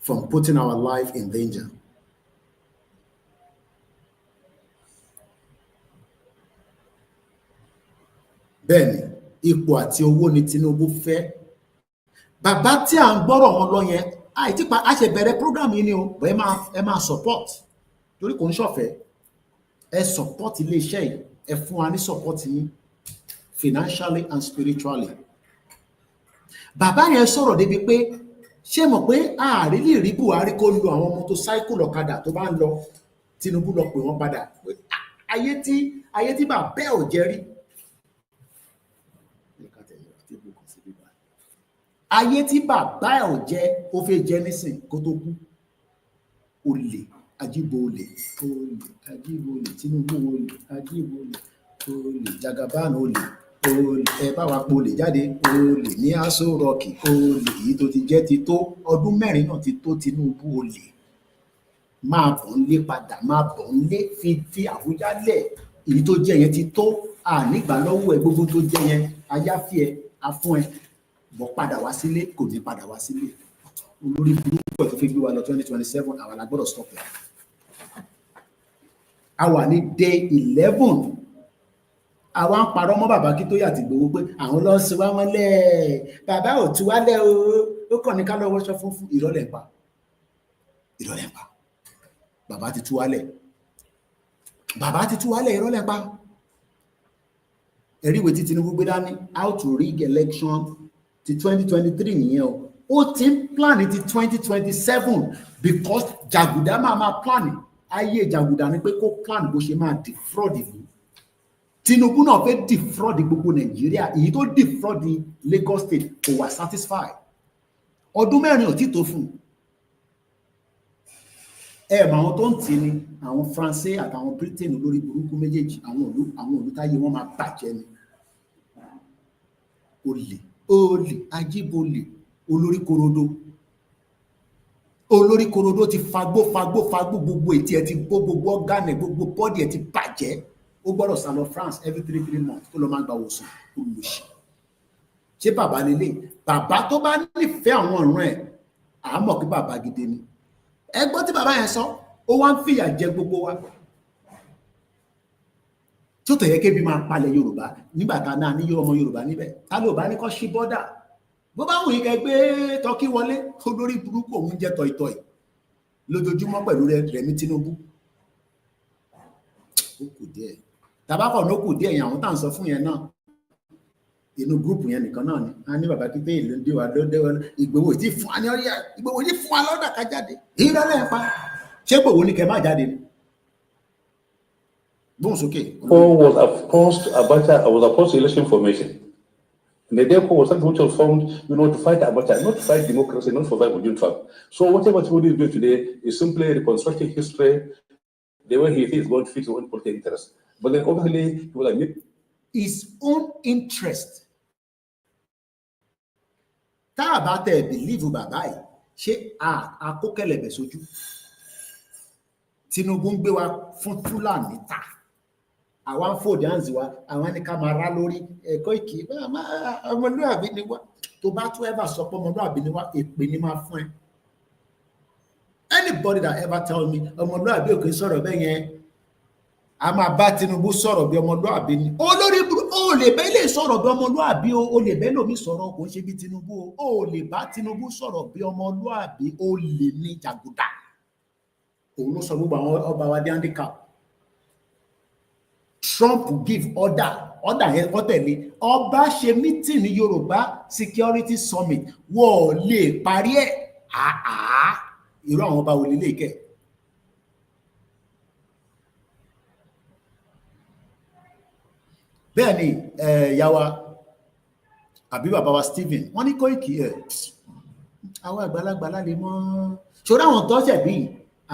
from putting our life in danger. Bẹ́ẹ̀ni, ipò àti owó ni Tinubu fẹ́. Bàbá tí à ń gbọ́rọ̀ wọn lọ yẹn, a ṣe bẹ̀rẹ̀ program yìí ni o, bọ̀ ẹ máa support torí kò ń ṣọ̀fẹ́. Ẹ support iléeṣẹ́ yìí, ẹ fún wa ní support yín financially and spiritually. Bàbá yẹn sọ̀rọ̀ débi pé ṣé mọ̀ pé ààrí lè rí Buhari kó lu àwọn motorcycle ọ̀kadà tó bá ń lọ, Tinubu lọ pè wọ́n padà. Ayé tí bàbá ẹ̀ ò jẹ́ rí. Ayé tí bàbá ẹ̀ ò jẹ́, ó fẹ́ jẹ́ nísìn kó tó kú. Olè, Ajíbólè, olè, Ajíbólè, Tinubu olè, Ajíbólè, olè, Jagaban olè. olè ẹ bá wa polè jáde olè ní aṣọ rọkì olè èyí tó ti jẹ́ ti tó ọdún mẹ́rin náà ti tó Tinubu olè máa bọ̀ ń lé padà máa bọ̀ ń lé fi Àbújá lẹ̀ èyí tó jẹ́ yẹn ti tó ànígbà lọ́wọ́ ẹ gbogbo tó jẹ́ yẹn ayáfi ẹ afún ẹ bọ̀ padà wá sílé kò ní padà wá sílé olórí burúkú ẹ̀ tó fi gbé wa lọ 2027 àwọn la gbọ́dọ̀ stop ẹ̀. A wà ní day 11 àwa ń parọ́ mọ́ bàbá kí tó yà ti gbowó pé àwọn lọ sí wa mọ́lẹ̀ bàbá ò tú wálẹ̀ o ó kàn ní ká lọ wọṣọ funfun ìrọ̀lẹ́ ń pa bàbá ti tú wálẹ̀ ìrọ̀lẹ́ ń pa ẹ̀rí ìwé tí Tinubu gbé dání how to rig election ti 2023 nìyẹn o ó ti ń plan ti 2027 because jàgùdá máa plan ayé jàgùdà ni pé kó plan bó ṣe máa defraud ìlú Tinubu náà fẹ́ defraud gbogbo Nàìjíríà èyí tó defraud Lagos State kò wà satisfied ọdún mẹ́rin ò tí tó fún mọ àwọn tó ń tì ní àwọn Faransé àtàwọn Britain lórí burúkú méjèèjì àwọn olùtáyé wọn máa bàjẹ́ ni olè ajíbolè olórí korodo ti fagbó gbogbo ètí ẹ ti gbó gbogbo ọgánẹ gbogbo bọ́dì ẹ ti bàjẹ́ ó gbọ́dọ̀ sá lọ France every 3 months kó lọ máa gba òsùn olùsì ṣé bàbá lélẹ̀ bàbá tó bá nífẹ̀ẹ́ àwọn ọ̀ràn ẹ̀ àmọ́ kí bàbá gidi ni ẹ gbọ́ tí bàbá yẹn sọ ó wá ń fìyà jẹ gbogbo wa tó tẹ̀yẹ kébi máa palẹ̀ Yorùbá nígbà tá náà ní ọmọ Yorùbá níbẹ̀ tá ló bá ní kọ́ sí bọ́dà bó bá wù yín kẹ́ gbé tọ́kí wọlé olórí burúkú òun jẹ́ tọ̀ìtọ̀ì lójoojúmọ́ pẹ̀lú Rẹ̀mí Tinubu ó kù díẹ̀ tabakọ̀ ló kù díẹ̀ yẹn àwọn tá à ń sọ fún yẹn náà inú gúrùpù yẹn nìkan náà ni a ní bàbá kíté ìlú ń dé wa Ìgbòho tí fún wa ní ọrí Ìgbòho ní fún wa lọ́dà ká jáde ìrọ̀lẹ́ ń pa ṣé Ìgbòho ní kẹ́ má jáde ni bóun sókè. Was opposed to election formation. And the therefore was something which was formed, to fight Abacha, not to fight democracy, not to fight Ujunfam. So whatever Tinubu is doing today is simply reconstructing history the way he thinks is going to fit his own political interest. But then obviously he will admit his own interest. Tá a bá tẹ believe bàbá yìí ṣé àkókẹ́lẹ̀bẹ̀ sójú Tinubu ń gbé wa fún Fúlàní ta àwa ń fòdì àǹzí wa àwọn ní ká máa rá lórí ẹ̀kọ́ ìkì ọmọlúwàbí ni wá tó bá tún ever sọ pé ọmọlúwàbí ni wá èpè ni máa fún ẹ anybody that ever tell me ọmọlúwàbí ò kì í sọ̀rọ̀ bẹ́ẹ̀ yẹn a máa bá Tinubu sọ̀rọ̀ bí ọmọlúwàbí ni olórí o lè bẹ́ẹ̀ lè sọ̀rọ̀ bí ọmọlúwàbí o lè bẹ́ẹ̀ lómi sọ̀rọ̀ kò ń ṣe bí Tinubu o lè bá Tinubu sọ̀rọ̀ bí ọmọlúwàbí o lè ní jàgùdà òun ló sọ gbogbo àwọn ọba wa dé handicap Trump give order yẹn kọ́ tẹ̀lé ọba ṣe meeting ní Yorùbá Security Summit wọ́n lè parí ẹ̀ irú àwọn ọba wo lè lè kẹ́ bẹ́ẹ̀ ni yàwá àbí bàbá wa Stephen wọ́n ní Koiki àwọn àgbàlagbà lálẹ́ mọ́ ṣòro àwọn tó ṣẹ̀ bí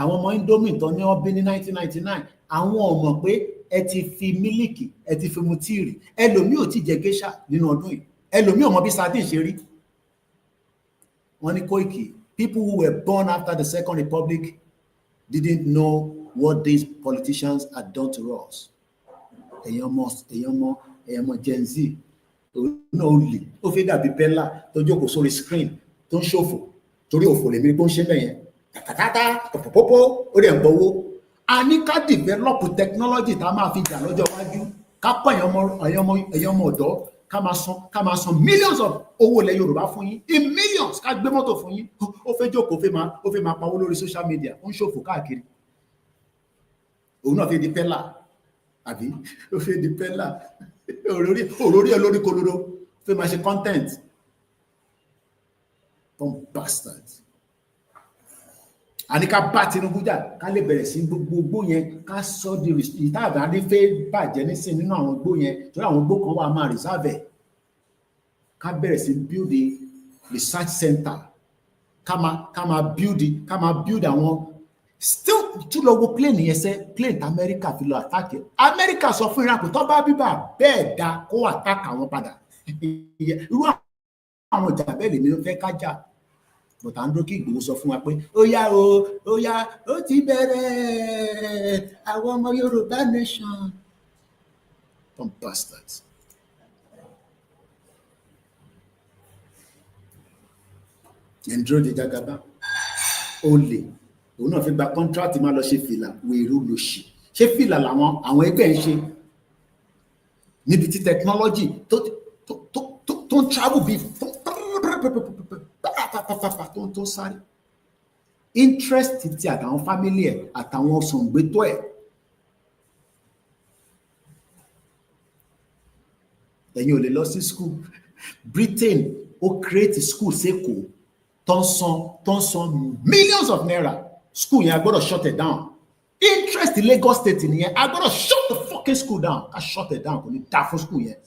àwọn ọmọ Indomie tán ní wọ́n bí ní 1999 àwọn ọmọ pé ẹ ti fi mílìkì ẹ ti fi mu tíìrì ẹlòmíì ò tí jẹ géṣà nínú ọdún yìí ẹlòmíì ò mọ bí sardine ṣe rí wọ́n ní Koiki people who were born after the Second Republic didn't know what these politicians had done to us èèyàn ọmọ Gen Z náà ó lè ó fẹ́ dàbí Bella tó jókòó sórí screen tó ń ṣòfò torí òfò lèmi tó ń ṣe bẹ́yẹn tàtàtà pọ̀pọ̀pọ̀ ó dẹ̀ ń gbowó a ní ká develop technology tá a máa fi jà lọ́jọ́ iwájú ká kọ́ ẹ̀yàn ọmọ ọ̀dọ́ ká máa san millions of owó ilẹ̀ Yorùbá fún yín in millions ká gbé mọ́tò fún yín ó fẹ́ jókòó ó fẹ́ máa pawó lórí social media ó ń ṣòfò káàkiri òun náà fi di pẹ́lá àbí ó fẹ́ di pẹ́lá òrórí ẹ̀ lórí koloro fẹ́ máa ṣe content dumb bastard àní ká bá Tinubu jà ká lè bẹ̀rẹ̀ sí gbogbo yẹn ká sọ di ìtààbà ní fẹ́ bàjẹ́ nísìn nínú àwọn gbó yẹn torí àwọn gbó kan wà máa reserve ẹ̀ ká bẹ̀rẹ̀ sí build a research center ká máa build àwọn still tún lọ wo plane yẹn sẹ́ plane tí America fi lọ attack ẹ̀ America sọ fún Iran pé tó bá bíbà bẹ́ẹ̀ dá kó attack àwọn padà irú àwọn ìjà bẹ́ẹ̀ lèmi ló fẹ́ kájà but Andrew kí Ìgbòho sọ fún wa pé ó yá ó ti bẹ̀rẹ̀ àwọn ọmọ Yorùbá nation some bastards. Ndro de Jagaba olè òun náà fi gba contract máa lọ ṣe fìlà wèrè olóṣì ṣé fìlà làwọn àwọn ẹgbẹ́ ń ṣe níbi tí technology tó ń travel bí tó ń sáré interest ti àtàwọn family ẹ̀ àtàwọn sọ̀ǹgbẹ́tọ̀ ẹ̀ ẹ̀yin ò lè lọ sí school Britain ó create school sẹ́kọ̀ọ́ tó ń san millions of naira school yẹn a gbọ́dọ̀ shut it down interest in Lagos state nìyẹn a gbọ́dọ̀ shut the fucking school down a shut it down kò ní dá fún school yẹn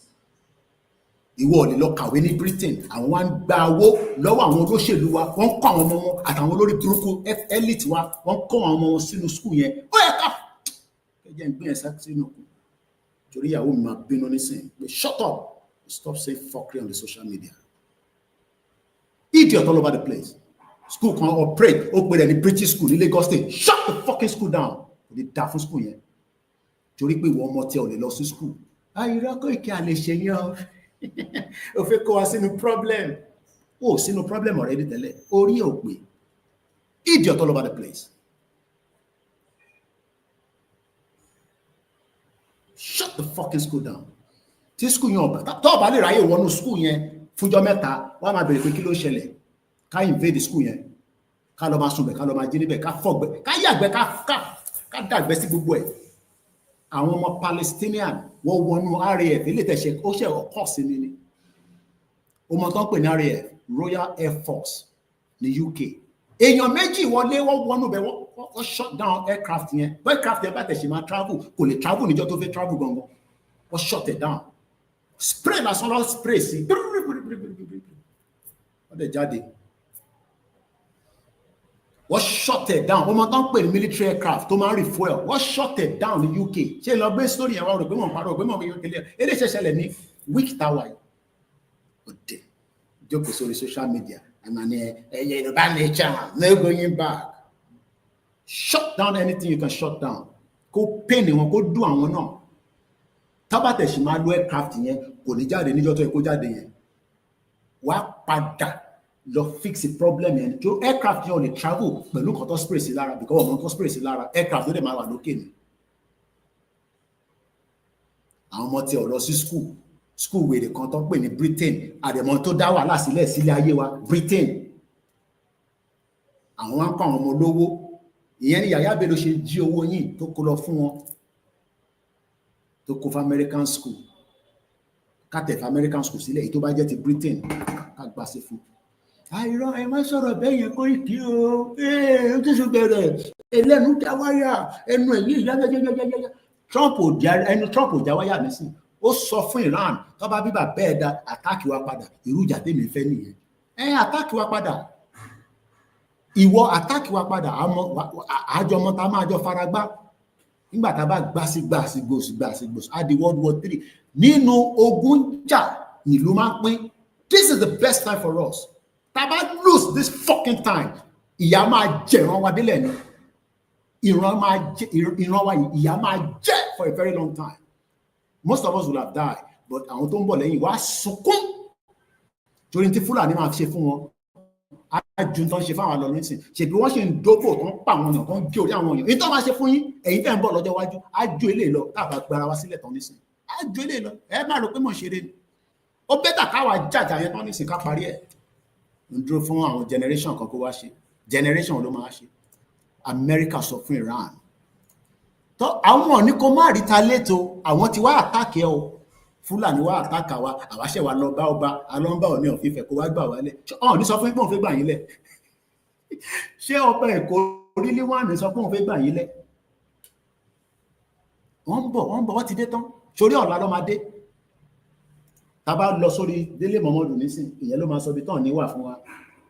ìwọ ò lè lọ kàwé ní Britain àwọn wá ń gba owó lọ́wọ́ àwọn olóṣèlú wa wọ́n ń kọ́ àwọn ọmọ wọn àtàwọn olórí burúkú elite wa wọ́n ń kọ́ àwọn ọmọ wọn sínú school yẹn ó yẹ ká ẹjẹ ń gbé ẹsẹ sínú kù torí ìyàwó mi máa bínú nísìnyí pé shut up stop saying fuckery on the social media. Idiot all over the place. School can operate. Open any British school in Lagos State. Shut the fucking school down. The daffo school yẹn. Torí pé wọ́n mọ̀ tí ò lè lọ sí school. Irọ́ Koiki a lè ṣe yẹn. Ó fẹ́ kó wa sínú problem. Ó sínú problem already tẹ́lẹ̀. Orí ò pé. Idiot all over the place. Shut the fucking school down. Tí school yẹn ọ̀bà. Tó ọ̀bà lè ráyè wọnú school yẹn. Fúnjọ́ mẹ́ta wọ́n máa bèrè pé kí ló ṣẹlẹ̀ ká invade school yẹn ká lọ máa sunbẹ̀ ká lọ máa jí níbẹ̀ ká fọ̀gbẹ́ ká yàgbẹ́ ká dàgbẹ́ sí gbogbo ẹ̀ àwọn ọmọ Palestinian wọ́n wọnú RAF ilé tẹ̀sẹ̀ ó ṣe ọkọ̀ sí ni ọmọ tó ń pè ní RAF Royal Air Force ní UK èèyàn méjì wọlé wọ́n wọnú bẹ̀ wọ́n shut down aircraft yẹn bọ́ aircraft yẹn bá tẹ̀sẹ̀ máa travel kò lè travel níjọ́ tó fẹ́ travel gangan wọ́n shut it down spray lásán lọ spray sí wọ́n dẹ̀ jáde wọ́n shut it down ọmọ tó ń pè ní military aircraft tó máa ń refuel wọ́n shut it down ní UK ṣé lọ gbé story yẹn wá rò pé wọ́n parọ́ pé wọ́n fi yóò kélé eré ṣẹṣẹlẹ̀ ní week tower yìí òde jókòó sórí social media ẹ̀mà ni ẹ̀yẹ Yorùbá nation no going back shut down anything you can shut down kó pain wọn kó dùn àwọn náà tábàtẹ̀ sì máa lo aircraft yẹn kò ní jáde níjọ́ tó yẹ kó jáde yẹn wá padà lọ fix the problem yẹn tó aircraft yẹn ò lè travel pẹ̀lú nǹkan tó spray sí lára because ọmọ tó spray sí lára aircraft ló dẹ̀ máa wà lókè ni àwọn ọmọ tí ò lọ sí school wèrè kan tó ń pè ní Britain àdèmọ tó dá wàhálà sílẹ̀ sílé ayé wa Britain àwọn wá ń kọ́ àwọn ọmọ olówó ìyẹn ni Yàyà Bello ṣe jí owó yìí tó kó lọ fún wọn tó kó fún American school ká tẹ̀ fún American school sílẹ̀ èyí tó bá jẹ́ ti Britain ká gbà sí fún àìrọ́ ẹ má sọ̀rọ̀ bẹ́ẹ̀ yẹn Koiki o ó ti sùn bẹ̀rẹ̀ ẹlẹ́nu já wáyà ẹnu ẹ̀yìn yáyáyáyáyá Trump ò já wáyà mí sí ó sọ fún Iran tó bá bíbà bẹ́ẹ̀ da àtáàkì wa padà irú ìjà tèmi fẹ́ nìyẹn àtáàkì wa padà ìwọ àtáàkì wa padà àjọmọ́ tá máa jọ faragbá nígbà tá a bá gbàsígbòsí á di World War III nínú ogun jà nílùú máa ń pín this is the best time for us tá a bá lose this fucking time ìyà máa jẹ ìran wa délẹ̀ ni ìran wa ìyà máa jẹ for a very long time most of us will have died but àwọn tó ń bọ̀ lẹ́yìn wá sunkún torí tí Fúlàní máa ṣe fún wọn ájú tó ń ṣe fáwọn àlọ́ nísìn ṣèbí wọ́n ṣe ń dógò tó ń pa àwọn èèyàn tó ń gé orí àwọn èèyàn èyí tó máa ṣe fún yín ẹ̀yin tẹ́ ń bọ̀ lọ́jọ́ iwájú ájú eléyìí lọ káàbà gbára wa sílẹ̀ tán nísìn ájú eléyìí lọ ẹ má rò pé mò ń ṣeré ni ó bẹ́tà káwa jàjà yẹn tán nísìn ká parí ẹ̀ ń dúró fún àwọn generation kan kó wá ṣe generation ló máa ṣe America sọ fún Iran tó àwọn ò ní kó má rí ta létò àwọn ti wá àtàkì ẹ o Fúlàní wá àtàkà wa àwáṣẹ wa lọ bá ọba alọ́nbà òní ọ̀fífẹ́ kó wá gbà wálẹ̀ ọ̀ ní sọ fún pé òun fẹ́ gbà yín lẹ̀ ṣé ọba Èkó orílẹ̀ wà ní sọ pé òun fẹ́ gbà yín lẹ̀ wọ́n ń bọ̀ wọ́n ti dé tán sórí ọ̀la ló máa dé tá a bá lọ sórí Délé Mọ̀mọ́dù nísìn ìyẹn ló máa sọ bí tán ní wà fún wa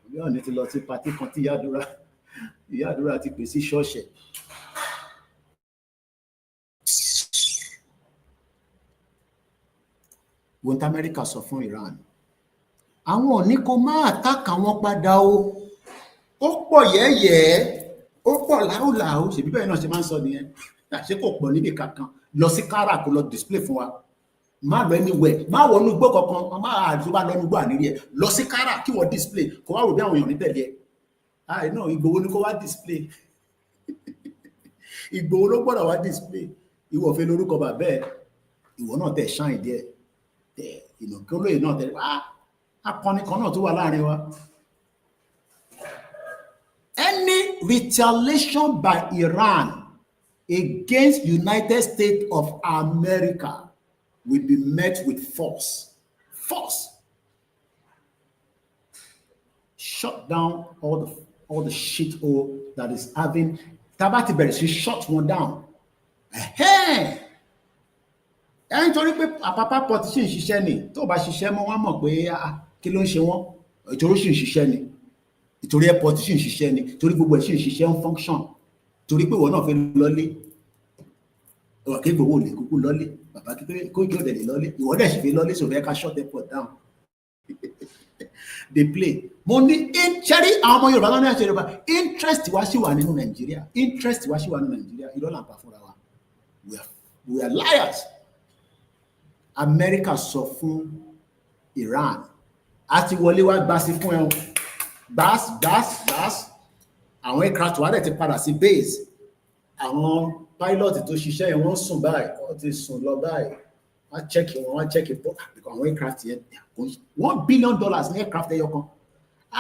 bí ọ̀ní ti lọ sí patí kan tí Yádúrà ìyá àdúrà ti pè sí ṣọ́ọ̀ṣẹ̀. Wọ́n tí Amẹ́ríkà sọ fún Iran, àwọn ò ní kó máa àtàkà wọn padà o, ó pọ̀ yẹ́yẹ́, ó pọ̀ láúláú, ṣèbí bẹ́ẹ̀ náà ṣe máa ń sọ nìyẹn, àṣé kò pọ̀ níbi kankan, lọ sí kára kó lọ display fún wa, má lọ anywhere, má wọnú igbó kankan, má àdúgbò bá lọ́nu igbó àníri ẹ̀, lọ sí kára kí wọ́n display, kó wá rò bí àwọn èèyàn ní tẹ̀lé ẹ̀, náà Ìgbòho ni kó wá display, Ìgbòho ló gbọ́dọ̀ wá display, ìwọ fẹ́ lórúkọ bàbá ẹ̀, ìwọ náà tẹ̀ ṣáìn díẹ̀, tẹ̀ ìnàkí olóyè náà tẹ̀ akọni kan náà tó wà láàrin wa. Any retaliation by Iran against United States of America will be met with force. Force. Shut down all the shithole that is having. Tabati bẹ̀rẹ̀ sí shut one down. Ẹni torí pé àpapá pọ̀ tí sì ń ṣiṣẹ́ ni, tó bá ṣiṣẹ́ mọ́ wọ́n mọ̀ pé kí ló ń ṣe wọ́n, ìtorí sì ń ṣiṣẹ́ ni, ìtorí airport sì ń ṣiṣẹ́ ni, torí gbogbo ẹ̀ sì ń ṣiṣẹ́ ń function, torí pé ìwọ náà fẹ́ lọ́lé, ọ̀rọ̀ kí gbogbo lè kúkú lọ́lé, bàbá kó jọ dẹ̀ lè lọ́lé, ìwọ dẹ̀ sì fi lọ́lé, so fẹ́ ká shut airport down. They play. Mo ní ṣẹ́rí àwọn ọmọ Yorùbá lọ́nà ẹ̀ṣẹ̀ Yorùbá, interest wa sì wà nínú Nàìjíríà, interest wa sì wà nínú Nàìjíríà, irọ́ là ń pa fúnra wa. We are liars. America sọ fún Iran, àti wọlé wá gbásí fún ẹ, gbás, àwọn aircraft wà dẹ̀ ti padà sí base, àwọn pilot tó ṣiṣẹ́ yẹn wọ́n sùn báyìí, wọ́n ti sùn lọ báyìí, wọ́n check because àwọn aircraft yẹn $1 billion ní aircraft ẹyọ kan,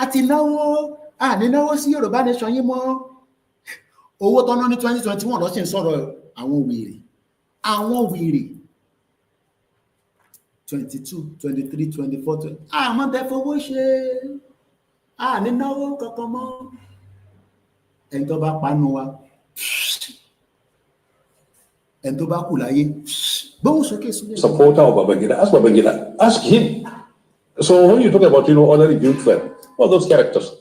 àti náwó sí Yorùbá nation yín mọ́, owó tọ́ná ní 2021 lọ́sìn sọ̀rọ̀ àwọn wèrè 22, 23, 24, àmọ́ bẹ fowó ṣe, ní náwó kankan mọ́, ẹni tó bá panu wa, ẹni tó bá kù láyé, gbóhùn sókè sílẹ̀. Supporter of Babangida, ask him. So when you talk about, honorary youth, all those characters,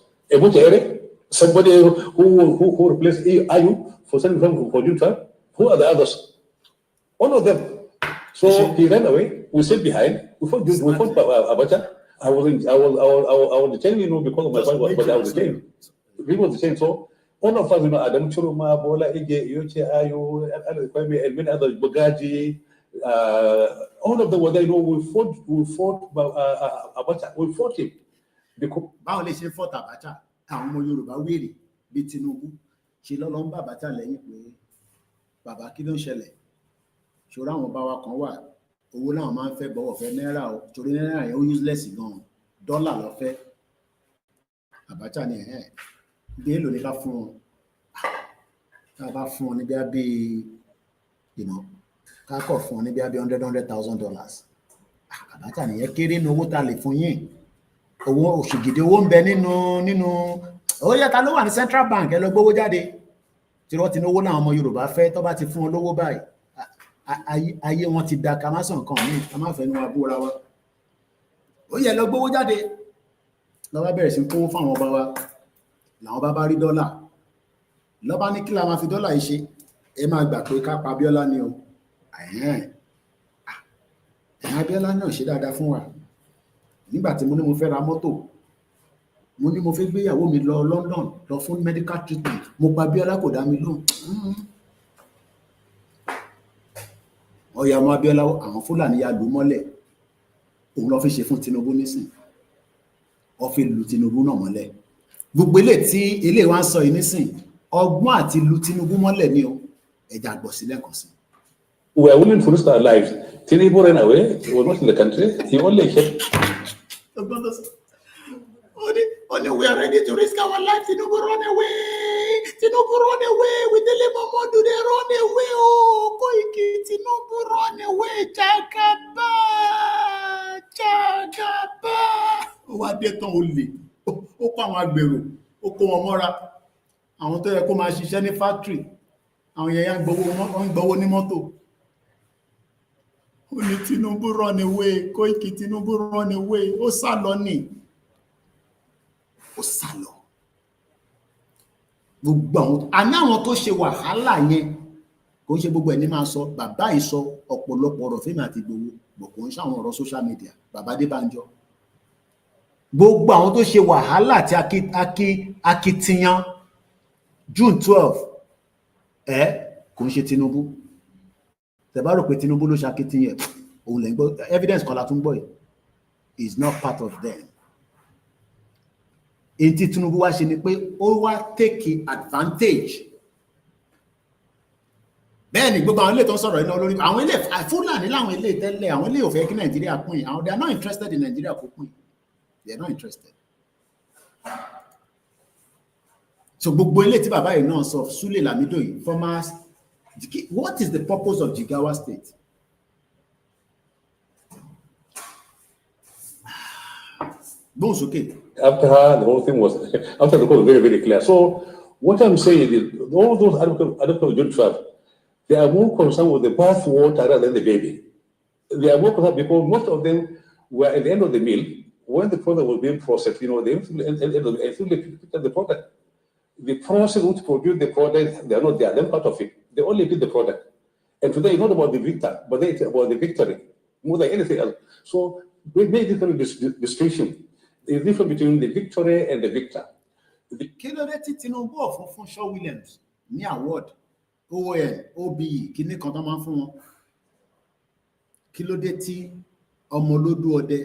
somebody who replaced Ayu for sending for youth, who are the others? All of them. So he ran away. We stayed behind. We fought Abacha. I was detained, because of my father, but I was detained. People were detained. So all of us, Adam Churuma, Bola, Ige, Yoche, Ayu, and many others, Bagaji, all of them were there. We fought Abacha. We fought him. Báwo lè ṣe fought Abacha? Àwọn ọmọ Yorùbá wèrè bíi Tinubu ṣe lọ́lọ́ ń bá Abacha lẹ́yìn pé bàbá kí ló ń ṣẹlẹ̀? Ṣòro àwọn bá wa kan wà, owó náà máa ń fẹ́ bọ̀wọ̀ fẹ́ náírà o, torí náírà yẹn ó useless gan, dọ́là lọ fẹ́. Abacha ni bí èlò ní ká fún wọn, ká bá fún wọn ní bí ká kọ̀ fún wọn ní bí $100,000. Abacha nìyẹn kéré ní owó tá lè fún yín, owó òṣìgìdì owó ń bẹ nínú owó yàtá ló wà ní Central Bank, ẹ lọ gbówó jáde, tí wọ́n ti ní owó náà ọmọ Yorùbá fẹ́, tó bá ti fún wọn lówó báyìí ayé wọn ti da, ká má sọ nǹkan míì, ká má fẹnu wa búra wa, ó yẹ lọ gbówó jáde, lọ́wọ́ bẹ̀rẹ̀ sí kówó fún àwọn ọba wa, làwọn bá rí dọ́là, lọ́ba ní kí la máa fi dọ́là yìí ṣe, ẹ máa gbà pé ká pa Abíọ́lá ni o, Abíọ́lá náà ṣe dáadáa fún wa, nígbà tí mo ní mo fẹ́ ra mọ́tò, mo ní mo fẹ́ gbéyàwó mi lọ London lọ fún medical treatment, mo pa Abíọ́lá kò dá mi lóhùn. Ọ̀yà ọmọ Abíọ́lá àwọn Fúlàní ya lù mọ́lẹ̀, òun lọ fi ṣe fún Tinubu nísìn, ó fi lu Tinubu náà mọ́lẹ̀. Gbogbo ilé wa ń sọ yìí nísìn, ọgbọ́n àti lu Tinubu mọ́lẹ̀ ni o, ẹja gbọ̀ sílẹ̀ kan sí. We are willing to risk our lives. Tinubu ran away. He was not in the country. He only kept. Only we are ready to risk our life. Tinubu run away. Tinubu run away. We tell him, Mama, do they run away? Oh, Koiki, Tinubu run away. Jagaba. Ó wá dé tán ó lè. Ó kó àwọn agbèrò. Ó kó wọn mọ́ra. Àwọn tó yẹ kó máa ṣiṣẹ́ ní factory. Àwọn yẹn ń gbowó ní mọ́tò. Ó ní Tinubu run away. Koiki, Tinubu run away. Ó sá lọ ní. Ó sá lọ. gbogbo àwọn àní àwọn tó ṣe wàhálà yẹn kò ń ṣe gbogbo ẹ̀ ní máa sọ bàbá yìí sọ ọ̀pọ̀lọpọ̀ ọ̀rọ̀ fẹ́mi àti Ìgbòho bọ̀ kò ń ṣàwọn ọ̀rọ̀ social media bàbá Adébánjọ gbogbo àwọn tó ṣe wàhálà àti akitiyan June 12 kò ń ṣe Tinubu tẹ́ bá rò pé Tinubu ló ṣe akitiyan òun lè ń gbọ́ evidence kan la tún gbọ́ yìí is not part of them. Èyí tí Tinubu wá ṣe ni pé ó wá take advantage. Bẹ́ẹ̀ ni gbogbo àwọn ilé tó ń sọ̀rọ̀ iná olórí àwọn ilé Fúlàní láwọn ilé tẹ́lẹ̀ àwọn ilé ò fẹ́ kí Nàìjíríà pín àwọn they are not interested in Nigeria kó pín they are not interested. So gbogbo ilé tí bàbá yìí náà sọ Sule Lamido yìí former what is the purpose of Jigawa State? After her, the whole thing was, after the call was very, very clear. So what I'm saying is, all those advocates of June 12, they are more concerned with the bath water rather than the baby. They are more concerned because most of them were at the end of the meal, when the product was being processed, you know, they picked up the product. The process which produced the product, they are not there, they're part of it. They only did the product. And today it's not about the victor, but it's about the victory, more than anything else. So we make this kind of distinction. The difference between the victory and the victor. Kí ló dé tí Tinubu ọ̀fun fún Shaw Williams ní award ON OBE kíní kan tó máa ń fún wọn? Kí ló dé tí ọmọlódú ọdẹ?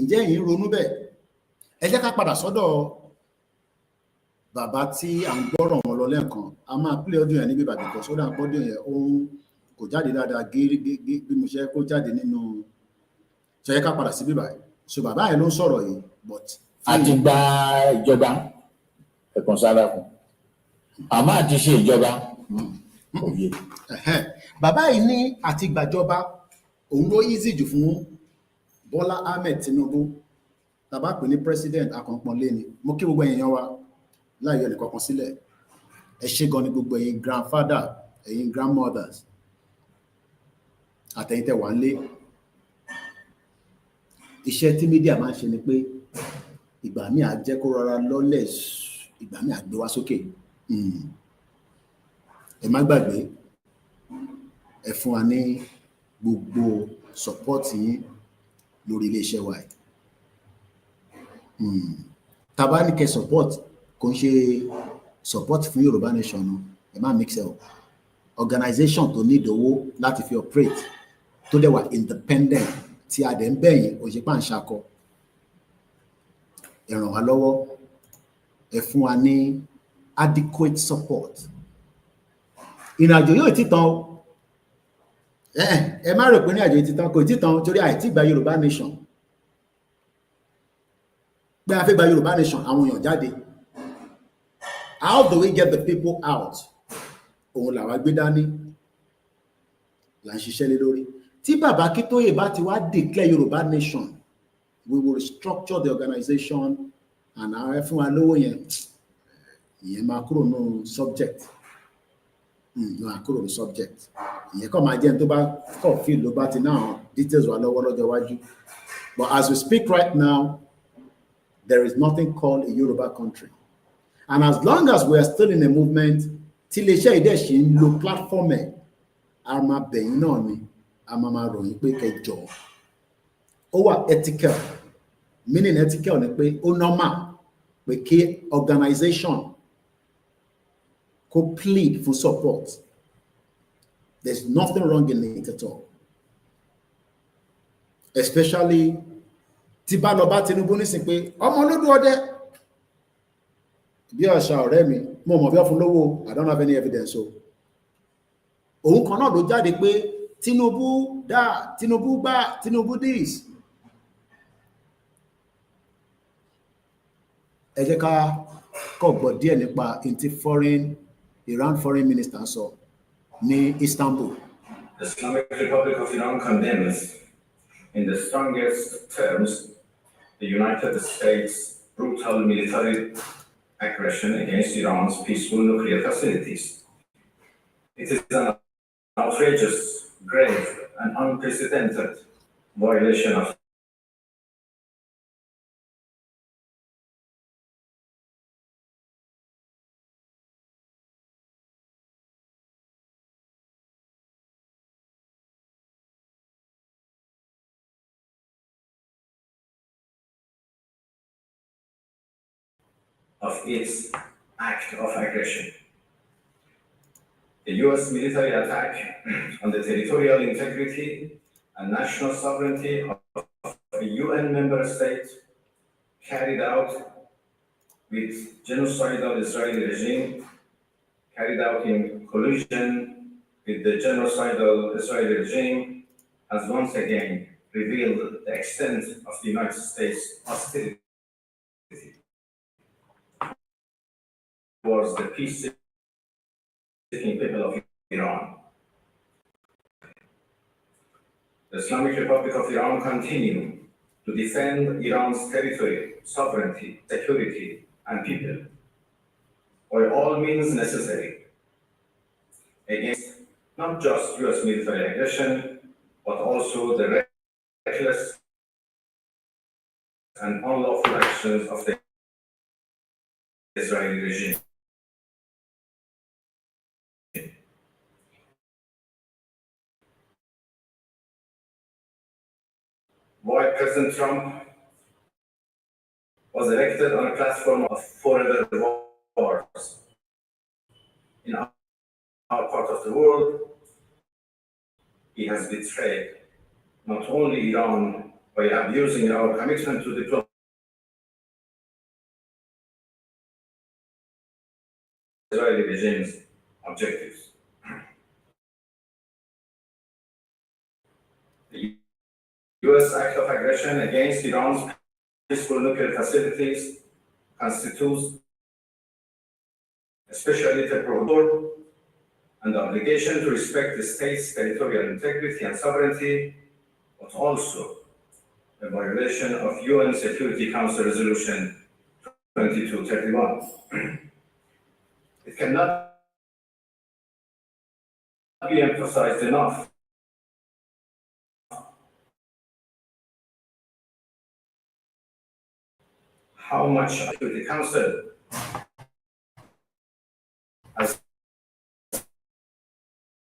Ǹjẹ́ ẹ̀yin ronú bẹ́ẹ̀? Ẹ jẹ́ ká padà sọ́dọ̀ bàbá tí à ń gbọ́rọ̀ wọn lọ lẹ́ẹ̀kan. A máa play ọdún yẹn níbi bàbá kan sódà gbọ́dọ̀ yẹn òun kò jáde dáadáa bí mo ṣe kó jáde nínú ṣe ká padà sí bíbá yìí. So bàbá yẹn ló ń sọ̀rọ̀ yìí but àti gba ìjọba ẹ̀kan sára fún àmọ́ àti ṣe ìjọba òye. Bàbá yìí ní àti gbàjọba òun ló easy jù fún Bọ́lá Ahmed Tinubu tàbá pè ní president akànpọ̀nlé ni mo kí gbogbo èèyàn wa láyọ̀ nìkan kan sílẹ̀ ẹ ṣé gan ni gbogbo ẹ̀yin grandfather ẹ̀yin grandmothers àtẹ̀yin tẹ́ wà ń lé. Iṣẹ́ tí mídíà máa ń ṣe ni pé ìgbà míì á jẹ́ kó rọra lọ́lẹ̀ ìgbà míì á gbé wá sókè. Ẹ má gbàgbé ẹ fún wa ní gbogbo support yín lórí iléeṣẹ́ wa yìí. Tá bá ní kẹ́ support kò ń ṣe support fún Yorùbá Nation ẹ má mix ẹ o. Organization tó ní ìdówó láti fi operate tó dẹ̀ wà independent tí a dẹ̀ ń bẹ̀yìn òṣèpá ń ṣakọ ẹ ràn wá lọ́wọ́ ẹ fún wa ní adequate support. Ìrìnàjò yóò ti tán o ẹ má rò pé ní àjò ti tán kò ti tán torí àìtí gba Yorùbá Nation pé a fẹ́ gba Yorùbá Nation àwọn èèyàn jáde. How do we get the people out? Òun làwa gbé dání là ń ṣiṣẹ́ lé lórí. Tí bàbá Akíntóyè bá ti wá declare Yorùbá Nation, we will restructure the organization and àwọn fún wa lówó yẹn ìyẹn máa kúrò ní subject máa kúrò ní subject ìyẹn kọ́ máa jẹ́ tó bá kọ̀ fíìl ló bá ti náà details wà lọ́wọ́ lọ́jọ́ iwájú. But as we speak right now, there is nothing called a Yoruba country. And as long as we are still in a movement, tí iléeṣẹ́ ìdẹ̀ ṣì ń lo platform ẹ̀ a máa bẹ̀yìn náà ni a máa ròyìn pé kẹjọ ó wà ethical meaning ethical ni pé ó normal pé kí organization kó plead for support. There's nothing wrong in it at all, especially tí bá lọ bá Tinubu nísìn pé ọmọ olódù ọdẹ bí àṣà ọ̀rẹ́ mi mo mọ̀ bí wọ́n fún lówó I don't have any evidence o òun kan náà ló jáde pé Tinubu dá Tinubu gbá Tinubu this. Ẹ jẹ́ ká kọ́gbọ́ díẹ̀ nípa tí Iran foreign minister sọ ní Istanbul. The Islamic Republic of Iran condemns in the strongest terms the United States' brutal military aggression against Iran's peaceful nuclear facilities. It is an outrageous, grave, and unprecedented violation of of its act of aggression. The US military attack on the territorial integrity and national sovereignty of a UN member state carried out with genocidal Israeli regime, carried out in collusion with the genocidal Israeli regime, has once again revealed the extent of the United States hostility towards the peace-seeking people of Iran. The Islamic Republic of Iran continues to defend Iran's territory, sovereignty, security, and people by all means necessary against not just US military aggression, but also the reckless and unlawful actions of the Israeli regime. While President Trump was elected on a platform of forever wars in our part of the world, he has betrayed not only Iran by abusing our commitment to diplomacy, Israeli regime's objectives. The US act of aggression against Iran's peaceful nuclear facilities constitutes a speciality protocol and the obligation to respect the state's territorial integrity and sovereignty, but also a violation of UN Security Council Resolution 2231. It cannot be emphasized enough how much the Council has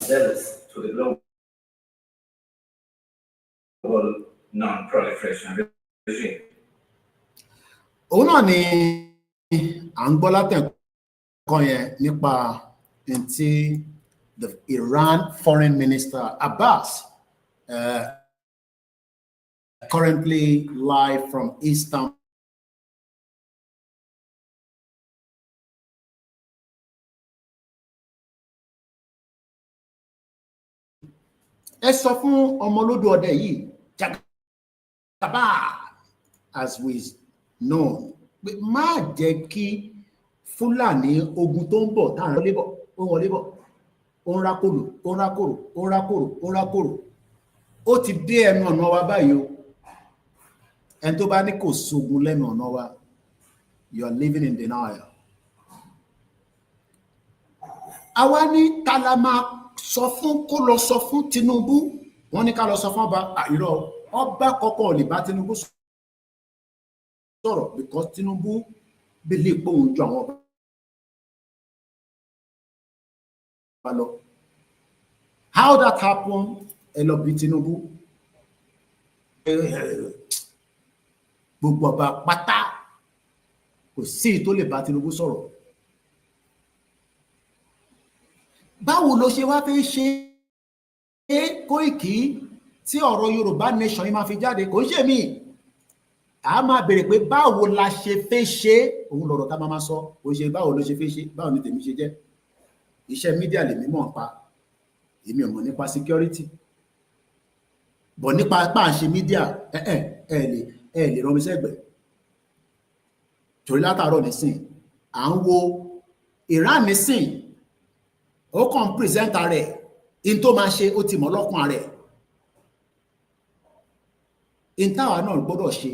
dealt to the global non-proliferation regime. Òun náà ni à ń gbọ́ látẹ̀kọ́ yẹn nípa tí the Iran Foreign Minister Abbas, currently live from Istanbul. Ẹ sọ fún ọmọlódò ọdẹ yìí, Jagaba, as we know, pé má jẹ́ kí Fúlàní ogun tó ń bọ̀ táwọn wọlé bọ̀, ó wọlé bọ̀, ó ń rákòrò, ó ń rákòrò, ó ń rákòrò, ó ń rákòrò. Ó ti dé ẹnu ọ̀nà wa báyìí o. Ẹni tó bá ní kò sógun lẹ́nu ọ̀nà wa, you are living in denial. Àwa ní ta la máa sọ fún kó lọ sọ fún Tinubu, wọ́n ní ká lọ sọ fún ọba àìrọ̀ ọba kọ́kọ́ lè bá Tinubu sọ̀rọ̀ because Tinubu believe pé òun ju àwọn ọba lọ. How that happen? Ẹ lọ bí Tinubu. Gbogbo ọba pátá kò sí tó lè bá Tinubu sọ̀rọ̀. Báwo ló ṣe wá fẹ́ ṣe Koiki tí ọ̀rọ̀ Yorùbá nation yìí máa fi jáde? Kò ń ṣe mí. A máa bèèrè pé báwo la ṣe fẹ́ ṣe, òun lọ̀rọ̀ tá máa sọ. Kò ṣe báwo ló ṣe fẹ́ ṣe, báwo ni tèmi ṣe jẹ́. Iṣẹ́ mídíà lèmi mọ̀ pa, èmi ò mọ̀ nípa security. Bọ̀ nípa pà ń ṣe mídíà, ẹ lè rán mi sẹ́gbẹ̀ẹ́. Torí látàárọ̀ nísìn, à ń wo Iran nísìn, ó kàn present rẹ̀, in tó máa ṣe ó ti mọ̀ lọ́kàn rẹ̀. In táwa náà gbọ́dọ̀ ṣe,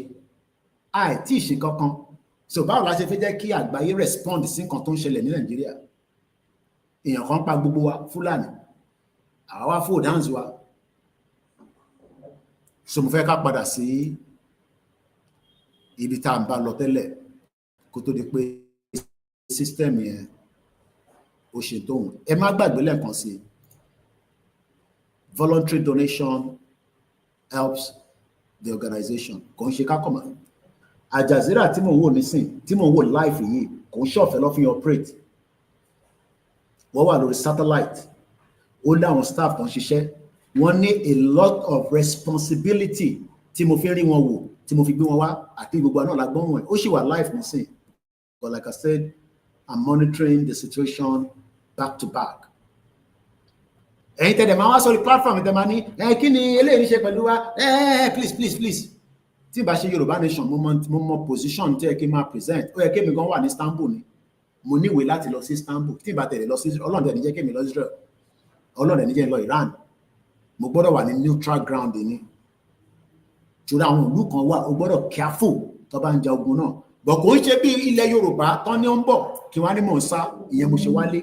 àìtí ìṣe kankan. So báwo la ṣe fẹ́ jẹ́ kí àgbáyé respond sí nǹkan tó ń ṣẹlẹ̀ ní Nàìjíríà? Èèyàn kan pa gbogbo wa, Fúlàní, àwa wá fò dáǹsì wa. So mo fẹ́ ká padà sí ibi tá à ń bá lọ tẹ́lẹ̀ kó tó di pé system yẹn ó ṣe tóun. Ẹ má gbàgbé lẹ́ẹ̀kan sí, voluntary donation helps the organization. Kò ń ṣe ká kọ̀ mọ́. Al Jazeera tí mò ń wò nísìn, tí mò ń wò live yìí, kò ń ṣọ̀fẹ́ lọ́ fi operate wọ́n wà lórí satellite ó láwọn staff tó ń ṣiṣẹ́ wọ́n ní a lot of responsibility tí mo fi rí wọn wò tí mo fi gbé wọn wá àti gbogbo àná làgbọ́n wọn ó sì wà live nísìn but like I said I'm monitoring the situation back to back. Ẹ̀yin tẹ̀lé máa wá sórí platform tẹ̀ máa ní kí ni eléyìí ṣe pẹ̀lú wa please tí bá ṣe Yorùbá nation mo mọ position tí ẹ kí n máa present ó yẹ kí èmi gan wà ní Istanbul ni mo níwèé láti lọ sí Istanbul tí bá tẹ̀lé lọ sí Ọlọ́run tẹ̀ ní jẹ́ kí èmi lọ Israel Ọlọ́run tẹ̀ ní jẹ́ lọ Iran mo gbọ́dọ̀ wà ní neutral ground ni torí àwọn ìlú kan wà ó gbọ́dọ̀ careful tó bá ń ja ogun náà bọ̀ kò ń ṣe bí ilẹ̀ Yorùbá tán ní ó ń bọ̀ kí wọ́n á ní mò ń sá ìyẹn mo ṣe wálé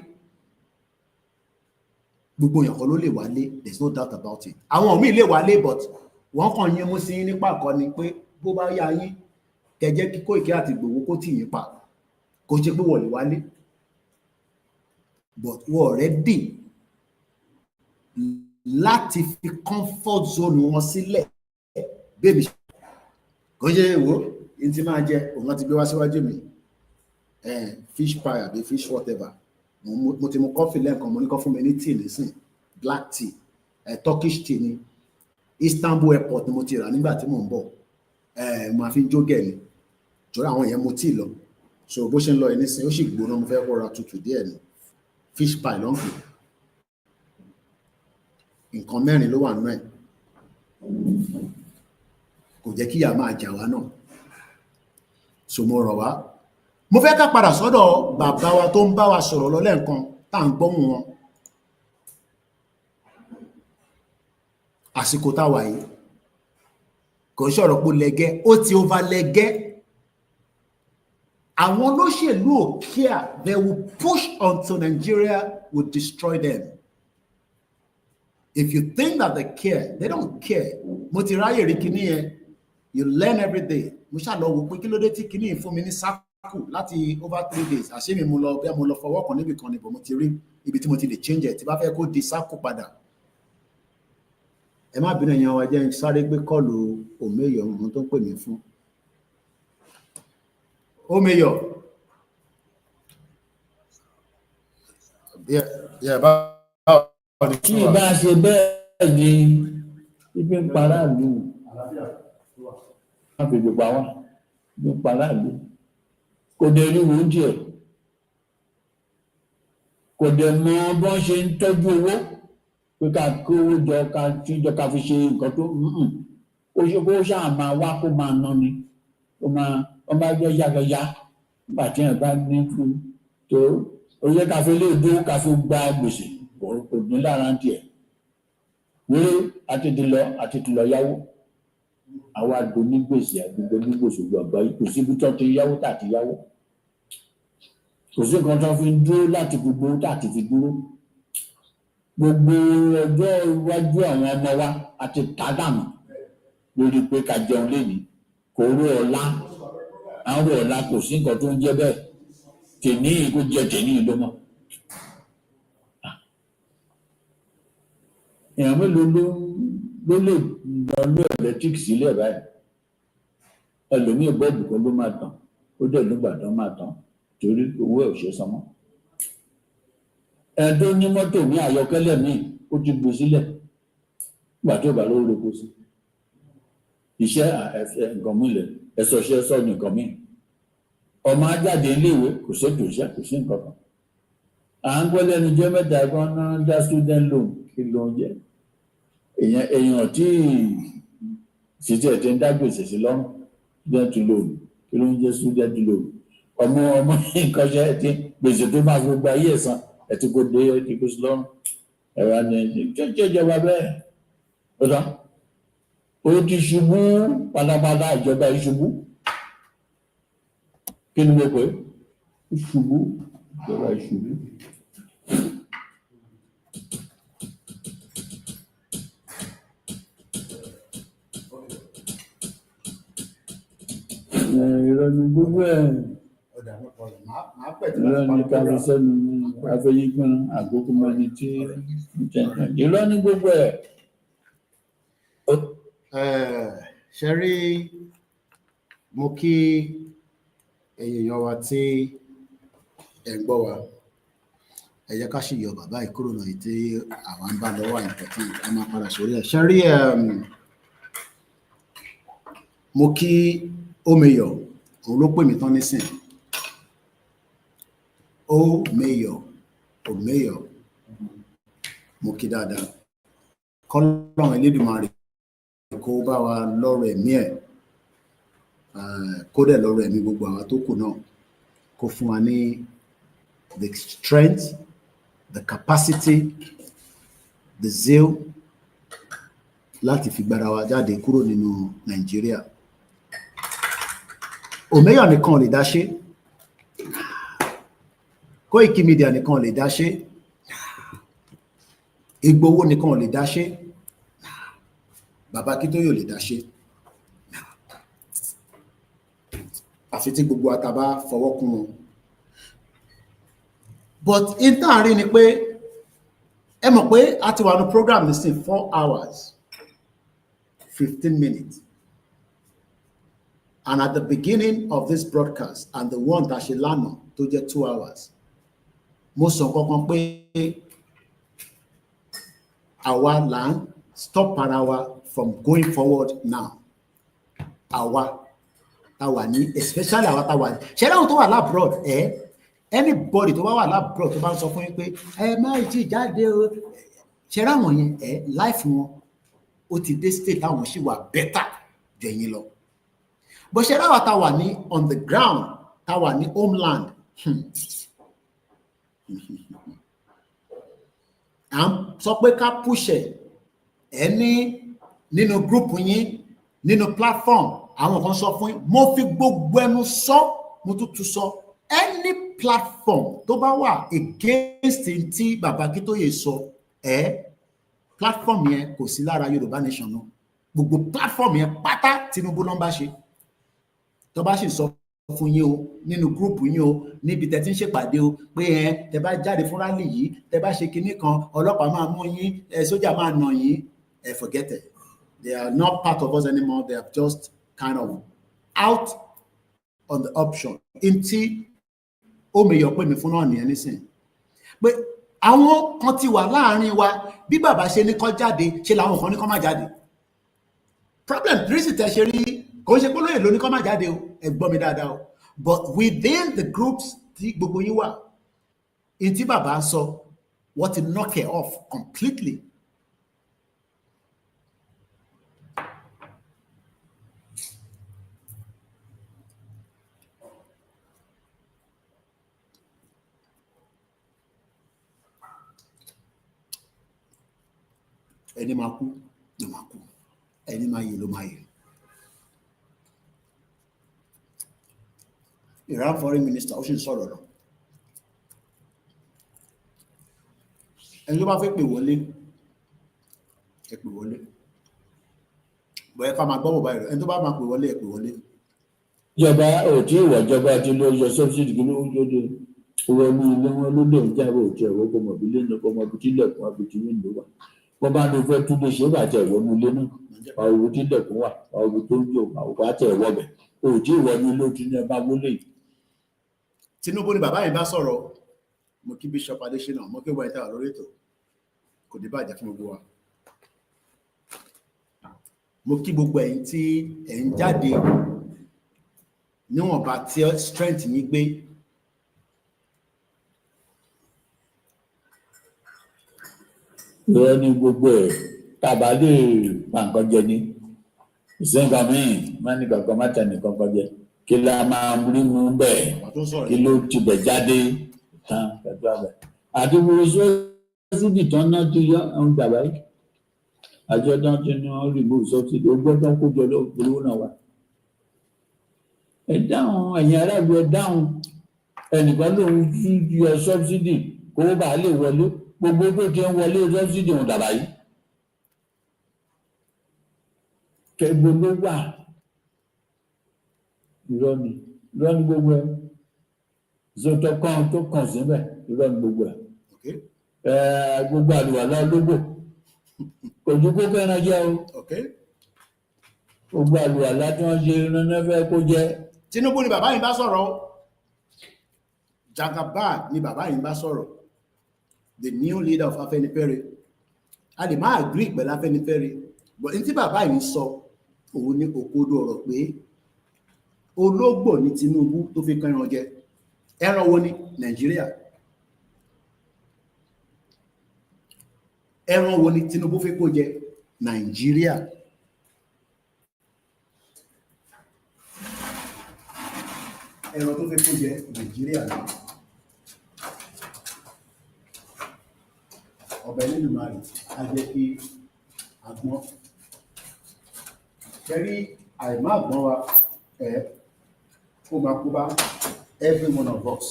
gbogbo èèyàn kan ló lè wálé there is no doubt about it àwọn míì lè wálé but wọ́n kàn yín mú sí nípa àkọ́ni pé bó bá yá yín kẹjẹ́ kí Kóìkí àti Ìgbòho kó tì yín pa kò ṣe pé wọ́n lè wálé but wọ́n ready láti fi comfort zone wọn sílẹ̀ bébì kò ṣe èwo ní ti máa jẹ òun ti gbé wá síwájú mi fish pie àbí fish whatever mo ti mu coffee lẹ́ẹ̀kan mo ní kó fún mi ní tea nísìn black tea Turkish tea ni Istanbul airport ni mo ti rà nígbà tí mò ń bọ̀ mo fi ń jógẹ̀ ni torí àwọn yẹn mo tea lọ so bó ṣe ń lọ yìí nísìn ó sì gbóná mo fẹ́ kó ra tutù díẹ̀ ni fish pie ló ń pè nǹkan mẹ́rin ló wà nínú ẹ̀ kò jẹ́ kí ìyà máa jà wá náà so mo rọ̀ wá mo fẹ́ ká padà sọ́dọ̀ bàbá wa tó ń bá wa sọ̀rọ̀ lọ lẹ́ẹ̀kan tá à ń gbọ́hùn wọn àsìkò táwa yìí kò sọ̀rọ̀ pé lẹ́gẹ́ ó ti over lẹ́gẹ́ àwọn olóṣèlú ò care they will push until Nigeria will destroy them if you think that they care they don't care mo ti ráyè rí kíní yẹn you learn every day mo ṣàlọ́ wò pé kí ló dé tí kíní yìí fún mi ní sáàkù láti over 3 days àṣé mi mo lọ bí mo lọ fọwọ́ kan níbi kan níbo mo ti rí ibi tí mo ti lè change ẹ̀ tí bá fẹ́ kó di sáàkù padà ẹ má bínú ẹ̀yàn wa jẹ́ sáré gbé kọ́ọ̀lù Omeyo ohun tó ń pè mí fún Omeyo tí ìbá ṣe bẹ́ẹ̀ ni ibi ń para ìlú wọn fi gbogbo àwọn ibi ń para ìlú kò dẹ̀ rí oúnjẹ kò dẹ̀ mọ bọ́n ṣe ń tọ́jú owó pé ká kówó jọ ká tíjọ ká fi ṣe nǹkan tó ó ṣe kó ṣáà máa wá kó máa ná ni ó máa jẹ́ yágayá nígbà tí ẹ̀ bá ní fún tó ó yẹ ká fi lè dúró ká fi gba gbèsè kò ní lára ń tiẹ̀ wéré àti ti lọ yáwó àwa àgbo ní gbèsè àgbègbè ní gbèsè gbọ̀ngbọ̀n yìí kò síbi tó ti yáwó tàti yáwó kò sí nǹkan tó fi ń dúró láti gbogbo tàti fi dúró gbogbo ọjọ́ iwájú àwọn ọmọ wa àti tádàmù lórí pé ká jẹun lénìí kò rú ọ̀la àwọn ọ̀la kò sí nǹkan tó ń jẹ́ bẹ́ẹ̀ tèmi kò jẹ tèmi ló mọ̀. èèyàn mélòó ló lè lọ lé ẹ̀lẹ́tíríkì sílẹ̀ báyìí ẹlòmíì bọ́ọ̀bù kan ló máa tàn ó dẹ̀ nígbà tó máa tàn torí owó ẹ̀ ò ṣe san mọ́. ẹni tó ní mọ́tò ní àyọkẹ́lẹ́ míì ó ti gbé sílẹ̀ nígbà tó bá lówó lóko sí iṣẹ́ nǹkan míì lẹ̀ ẹ̀sọ̀ ṣe sọ nǹkan míì ọmọ ajáde iléèwé kò ṣètò iṣẹ́ kò sí nǹkan kan à ń gbọ́ lẹ́nu jẹ́ mẹ́ta kan náà dá student loan kí ló ń jẹ́ èèyàn tí ṣètò ẹ̀ tí ń dá gbèsè sí lọ́rùn student loan kí ló ń jẹ́ student loan ọmọ nǹkan ṣe ti gbèsè tó máa fi gba ayé ẹ̀sán ẹ̀ tí kò dé ẹ̀ tí kò sí lọ́rùn ẹ̀rọ ni ìjọba bẹ́ẹ̀ ó tán ó ti ṣubú pátápátá ìjọba ìṣubú kí ni mo pè é ìṣubú ìjọba ìṣubú. Irọ́ ni gbogbo ẹ̀ irọ́ ni káfí sẹ́nu afẹ́yígbọ́n àgbókò mọ́ni tí irọ́ ni gbogbo ẹ̀. ṣe rí mo kí èèyàn wa tí ẹ̀ ń gbọ́ wa ẹ jẹ́ ká sì yọ bàbá yìí kúrò náà tí àwọn ń bá lọ́wọ́ important a máa padà sórí ẹ̀ ṣe rí mo kí Omeyo òun ló pè mí tán nísìn Omeyo mo kí dáadáa kọ́lọ́run Elédùmarè kó bá wa lọ́rọ̀ ẹ̀mí ẹ̀ kó dẹ̀ lọ́rọ̀ ẹ̀mí gbogbo àwọn tó kù náà kó fún wa ní the strength, the capacity, the zeal láti fi gbára wa jáde kúrò nínú Nàìjíríà. Omeyo nìkan ò lè dá ṣe, Koiki Media nìkan ò lè dá ṣe, Igboho nìkan ò lè dá ṣe, Bàbá Akíntóyè ò lè dá ṣe. Àfi tí gbogbo àtàbá fọwọ́ kún wọn. But in táàrin ni pé ẹ mọ̀ pé a ti wà ní program nísìn 4 hours 15 minutes and at the beginning of this broadcast and the one that ṣe lánàá tó jẹ́ 2 hours mo sọ kankan pé àwa là ń stop ara wa from going forward now. Àwa táwa ní especially àwa táwa ní ṣe láwọn tó wà labroad anybody tó bá wà labroad tó bá ń sọ fún yín pé ẹ má jí jáde o ṣe láwọn yẹn life wọn ó ti dé state táwọn ṣì wà better jù ẹ̀yin lọ bó ṣe láwa táwa ní on the ground táwa ní homeland à ń sọ pé ká push ẹ ní nínú group yín nínú platform àwọn kan sọ fún yín mo fi gbogbo ẹnu sọ mo tún sọ any platform tó bá wà against tí Bàbá Akíntóyè sọ platform yẹn kò sí lára Yorùbá nation náà gbogbo platform yẹn pátá Tinubu ló ń bá ṣe tó bá sì sọ fún yín o nínú group yín o níbi tẹ́ ti ń ṣèpàdé o pé tẹ́ bá jáde fún rally yìí tẹ́ bá ṣe kinní kan ọlọ́pàá máa mú yín sójà máa nà yín forget it. They are not part of us anymore. They are just kind of out on the option. Inti Omeyo pè mí fún náà nìyẹn nísìn. Pé àwọn kan ti wà láàrin wa bí bàbá ṣe ní kó jáde ṣe làwọn kan ní kó má jáde. Problem reason tẹ́ ṣe rí kò ṣe pé lóye ló ní kó má jáde o ẹ gbọ́ mi dáadáa o. But within the groups tí gbogbo yín wà inti bàbá sọ wọ́n ti knock it off completely. Ẹni máa kú ló máa kú, ẹni máa yè ló máa yè. Iran foreign minister ó sì ń sọ̀rọ̀ lọ. Ẹni tó bá fẹ́ pè wọlé ẹ pè wọlé. Bóyá ká máa gbọ́ bọ̀ báyìí rẹ̀ ẹni tó bá máa pè wọlé ẹ pè wọlé. Ìjọba ò tí ìwà ìjọba ti lọ yọ subsidy kí ló ń lóde owó ní ilé wọn ló lè ń jáwé òtí ẹ̀rọ kọmọ bí lẹ́nu kọmọ bí tí lẹ̀kùn àbìtí wíńdò wà. Wọ́n bá ní fẹ́ tún lè ṣe bàtẹ̀ ìwọ́nú ilé náà àwọn tí lẹ̀kùn wà àwọn tó ń jò àwọn bàtẹ̀ ìwọ́bẹ̀ òtí ìwọ́nú ilé tí ní ẹ bá wọlé. Tinubu ni bàbá yìí bá sọ̀rọ̀ mo kí Bishop Adesina mo kí wọ́n ìta lórí ètò kò ní bàjẹ́ fún gbogbo wa. Mo kí gbogbo ẹ̀yin tí ẹ̀ ń jáde níwọ̀nba tí strength yín gbé. Ìrọ̀ ní gbogbo ẹ̀ tàbá lè pa nǹkan jẹ ní ìsẹ́ǹkà míì má ní kankan má tẹ̀ nìkan kan jẹ kí la máa rí mú bẹ́ẹ̀ kí ló ti bẹ̀ jáde tán pẹ̀lú àbẹ̀. Àti wo sọ́sídì tán náà ti yọ àwọn gbàgbá yìí àjọ tán ti ní wọn rí bó sọ́sídì ó gbọ́dọ̀ kó jọ lówó náà wá. Ẹ dáhùn ẹ̀yin aráàlú ẹ dáhùn ẹnìkan lòun yọ sọ́sídì kó bàa lè wọlé gbogbo tó ti ń wọlé sọ́sídì ọ̀hún dàbà yìí. Kẹgbẹ́ ló wà irọ́ ni gbogbo ẹ̀ zọtọ̀ kan tó kàn síbẹ̀ irọ́ ni gbogbo ẹ̀. Gbogbo àlùwàlá ológbò ojú kó fẹ́ràn jẹ́ o gbogbo àlùwàlá tí wọ́n ṣe iná fẹ́ kó jẹ́. Tinubu ni bàbá yìí bá sọ̀rọ̀ Jagaban ni bàbá yìí bá sọ̀rọ̀, the new leader of Afenifere. A lè má agree pẹ̀lú Afenifere, but n tí bàbá yìí sọ òun ní òkodo ọ̀rọ̀ pé ológbò ní Tinubu tó fi kan ẹran jẹ. Ẹran wo ni? Nàìjíríà. Ẹran wo ni Tinubu fi kó jẹ? Nàìjíríà. Ẹran tó fi kó jẹ Nàìjíríà ni. Ọba Elédùmarè á jẹ́ kí agbọ́n. Kẹ́rí àìmá àgbọ́n wa ó máa kó bá every one of us.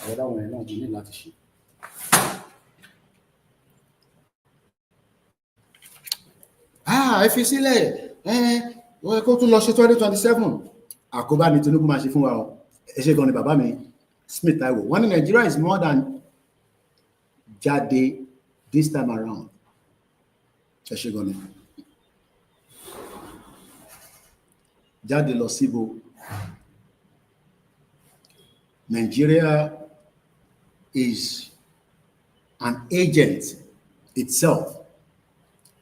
Àwọn dáwọn ẹ̀ náà ní láti ṣe. Ẹ fi sílẹ̀ kó tún lọ ṣe 2027. Àkóbá ni Tinubu máa ṣe fún wa o. Ẹ ṣe gan ni bàbá mi Smith Taiwo. Wọ́n ní Nigeria is more than Jade this time around. Ẹ ṣe gan ni. Jade lọ síbo. Nigeria is an agent itself.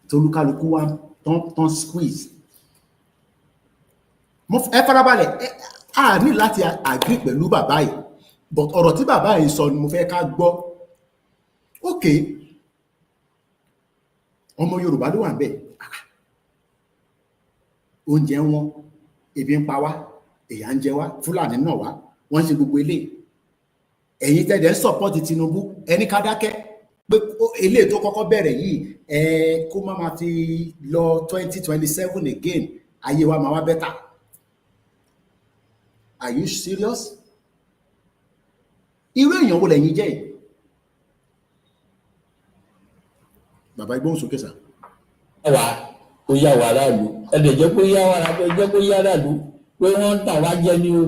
Tolukaluku wa ton squeeze. Mo ẹ farabalẹ̀ a ní láti agree pẹ̀lú bàbá yìí, but ọ̀rọ̀ tí bàbá yìí sọ ni mo fẹ́ ká gbọ́. Okay, ọmọ Yorùbá ló wà ńbẹ̀. Oúnjẹ wọn, ebi ń pa wá, èyà ń jẹ wá, Fúlàní náà wá, wọ́n ṣe gbogbo eléyìí. Ẹ̀yin tẹ́lẹ̀ ń support Tinubu, ẹni ká dákẹ́ pé eléyìí tó kọ́kọ́ bẹ̀rẹ̀ yìí kó má máa fi lọ 2027 again, ayé wa máa wá better. Are you serious? Irú èèyàn wo lẹ̀yin jẹ́ yìí? Bàbá ìgbóhùn sókè sà. Wà ó yá wa aráàlú, ẹ̀dẹ̀ jẹ́ kó yá wa aráàlú, jẹ́ kó yá aráàlú pé wọ́n ń tà wá jẹ ní o.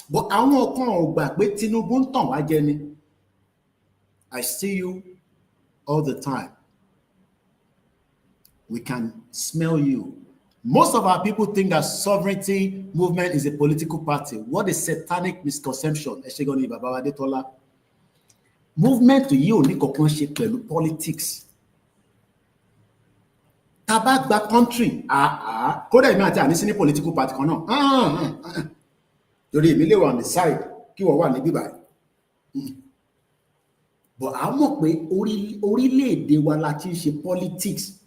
But àwọn kan ò gbà pé Tinubu ń tàn wá jẹ ni. I see you all the time. We can smell you. Most of our people think that sovereignty movement is a political party. What a satanic misconception. Ẹ ṣé gan ni bàbá wa Adétọ́lá. Movement yìí ò ní kankan ṣe pẹ̀lú politics. Tá bá gba country, kódà èmi àti àní sí ní political party kan náà. Torí èmi lè wà on the side kí wọ́n wà níbí báyìí. But a mọ̀ pé orílẹ̀-èdè wa la ti ń ṣe politics.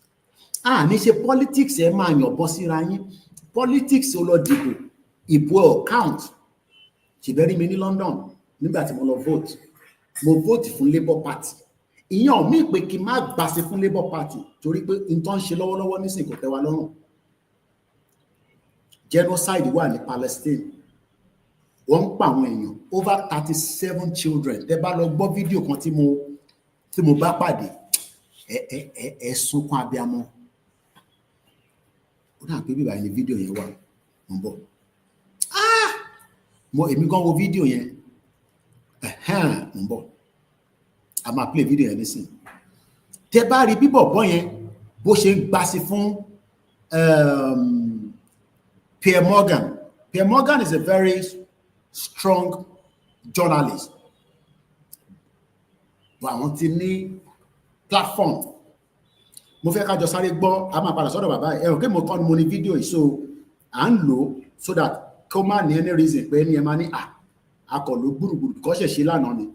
Ní ṣe politics ẹ máa yàn bọ́ síra yín. Politics ó lọ dìbò, ìbò ẹ̀ count. Ṣèbẹ́rí mi ní London nígbà tí mo lọ vote. Mo vote fún Labour Party. Ìyẹn mi pé kí n má gbàṣẹ fún Labour Party torí pé n tó ń ṣe lọ́wọ́lọ́wọ́ nísìnyí kò tẹ́ wa lọ́rùn. Genocide wà ní Palestine. Wọ́n ń pa àwọn èèyàn over 37 children. Tẹ́ bá lọ gbọ́ fídíò kan tí mo bá pàdé ẹ sunkún abiyamọ. Ó dà pé bíbá ní fídíò yẹn wà ń bọ̀. Èmi gan wo fídíò yẹn ń bọ̀. A máa play fídíò yẹn nísìn. Tẹ́ bá rí bíbọ̀ bọ́ yẹn bó ṣe ń gbàsí fún Pierre Morgan. Pierre Morgan is a very strong journalist. But àwọn ti ní platform. Mo fẹ́ ká jọ sáré gbọ́, a máa padà sọ́dọ̀ bàbá ẹ̀. Ẹ̀rọ kí mo kọ́ ni mo ní fídíò yìí, so à ń lò so that kó má ní any reason pé ní ẹ máa ní akọ̀lù gbùrùgbùrù kọ́ ṣẹ̀ṣẹ̀ lánàá ni.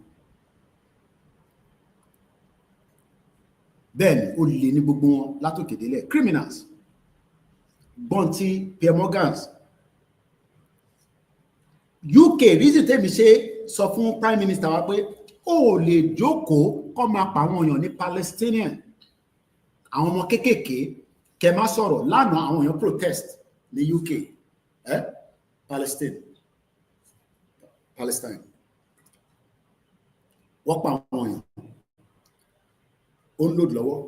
Bẹ́ẹ̀ni, ó lè ní gbogbo wọn látòkè délẹ̀. Criminals. Gbọ́n tí Pierre Morgans. UK reason tèmi ṣe sọ fún Prime Minister wa pé ó lè jókòó kó máa pa àwọn èèyàn ní Palestinian. Àwọn ọmọ kéékèèké kẹ má sọ̀rọ̀ lánàá àwọn èèyàn protest ní UK. Palestine. Wọ́n pa àwọn èèyàn. Ó ń lòdì lọ́wọ́.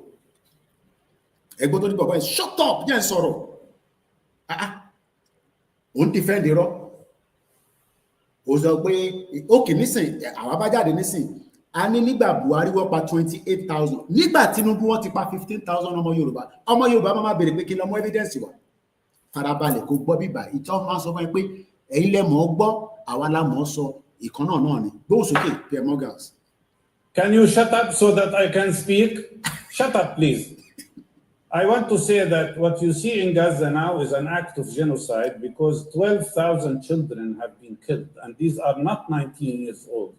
Ẹgbẹ́ tó ní bàbá yìí, shut up, jẹ́ ń sọ̀rọ̀. Ó ń defend irọ́. Ó sọ pé ókè nísìn, àwọn bá jáde nísìn, a ní nígbà Buhari wọ́n pa 28,000. Nígbà Tinubu wọ́n ti pa 15,000 ọmọ Yorùbá. Ọmọ Yorùbá máa béèrè pé kí lọ́mọ evidence wà. farabalẹ̀ kó gbọ́ bíbà ìtọ́ máa sọ fún ẹ pé ẹ̀yin lẹ mọ̀ ọ́ gbọ́ àwa la mọ̀ ọ́ sọ ìkan náà ni gbóhùn sókè Pierre Morgans. Can you shut up so that I can speak? Shut up, please. I want to say that what you see in Gaza now is an act of genocide because 12,000 children have been killed. And these are not 19 years old.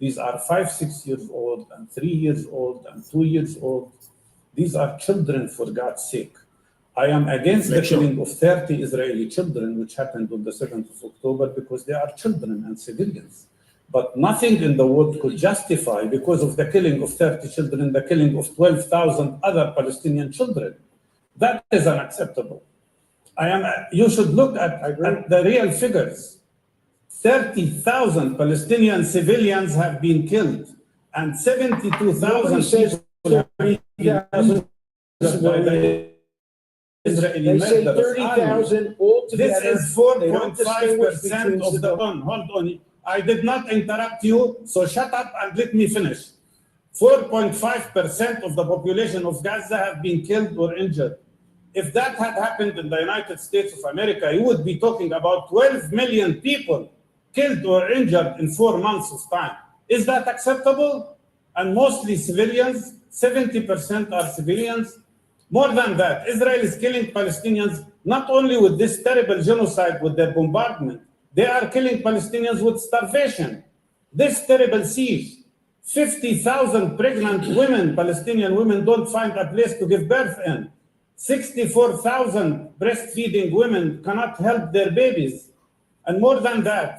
These are 5, 6 years old, and 3 years old, and 2 years old. These are children, for God's sake. I am against the killing of 30 Israeli children, which happened on the 7th of October, because they are children and civilians. But nothing in the world could justify, because of the killing of 30 children, the killing of 12,000 other Palestinian children. That is unacceptable. You should look at the real figures. 30,000 Palestinian civilians have been killed, and 72,000 people have been killed by the Israeli murderers. 30,000 altogether. This is 4.5% of the hold on. I did not interrupt you, so shut up and let me finish. 4.5% of the population of Gaza have been killed or injured. If that had happened in the United States of America, you would be talking about 12 million people killed or injured in 4 months of time. Is that acceptable? And mostly civilians, 70% are civilians. More than that, Israel is killing Palestinians not only with this terrible genocide, with their bombardment, they are killing Palestinians with starvation. This terrible siege, 50,000 pregnant women, Palestinian women, don't find a place to give birth in. 64,000 breastfeeding women cannot help their babies. And more than that,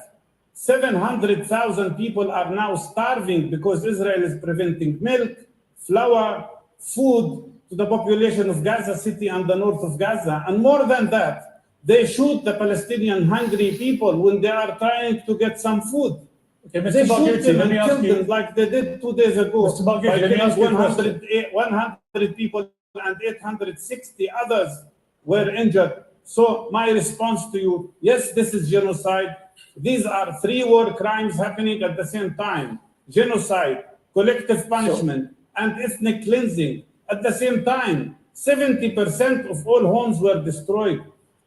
700,000 people are now starving because Israel is preventing milk, flour, food to the population of Gaza City and the north of Gaza. And more than that, they shoot the Palestinian hungry people when they are trying to get some food. Okay, Mr. Bagherti, let me ask you, like they did 2 days ago. Mr. Bagherti, let me ask you a question. 100 people and 860 others were injured. So my response to you, yes, this is genocide. These are 3 war crimes happening at the same time. Genocide, collective punishment, and ethnic cleansing. At the same time, 70% of all homes were destroyed.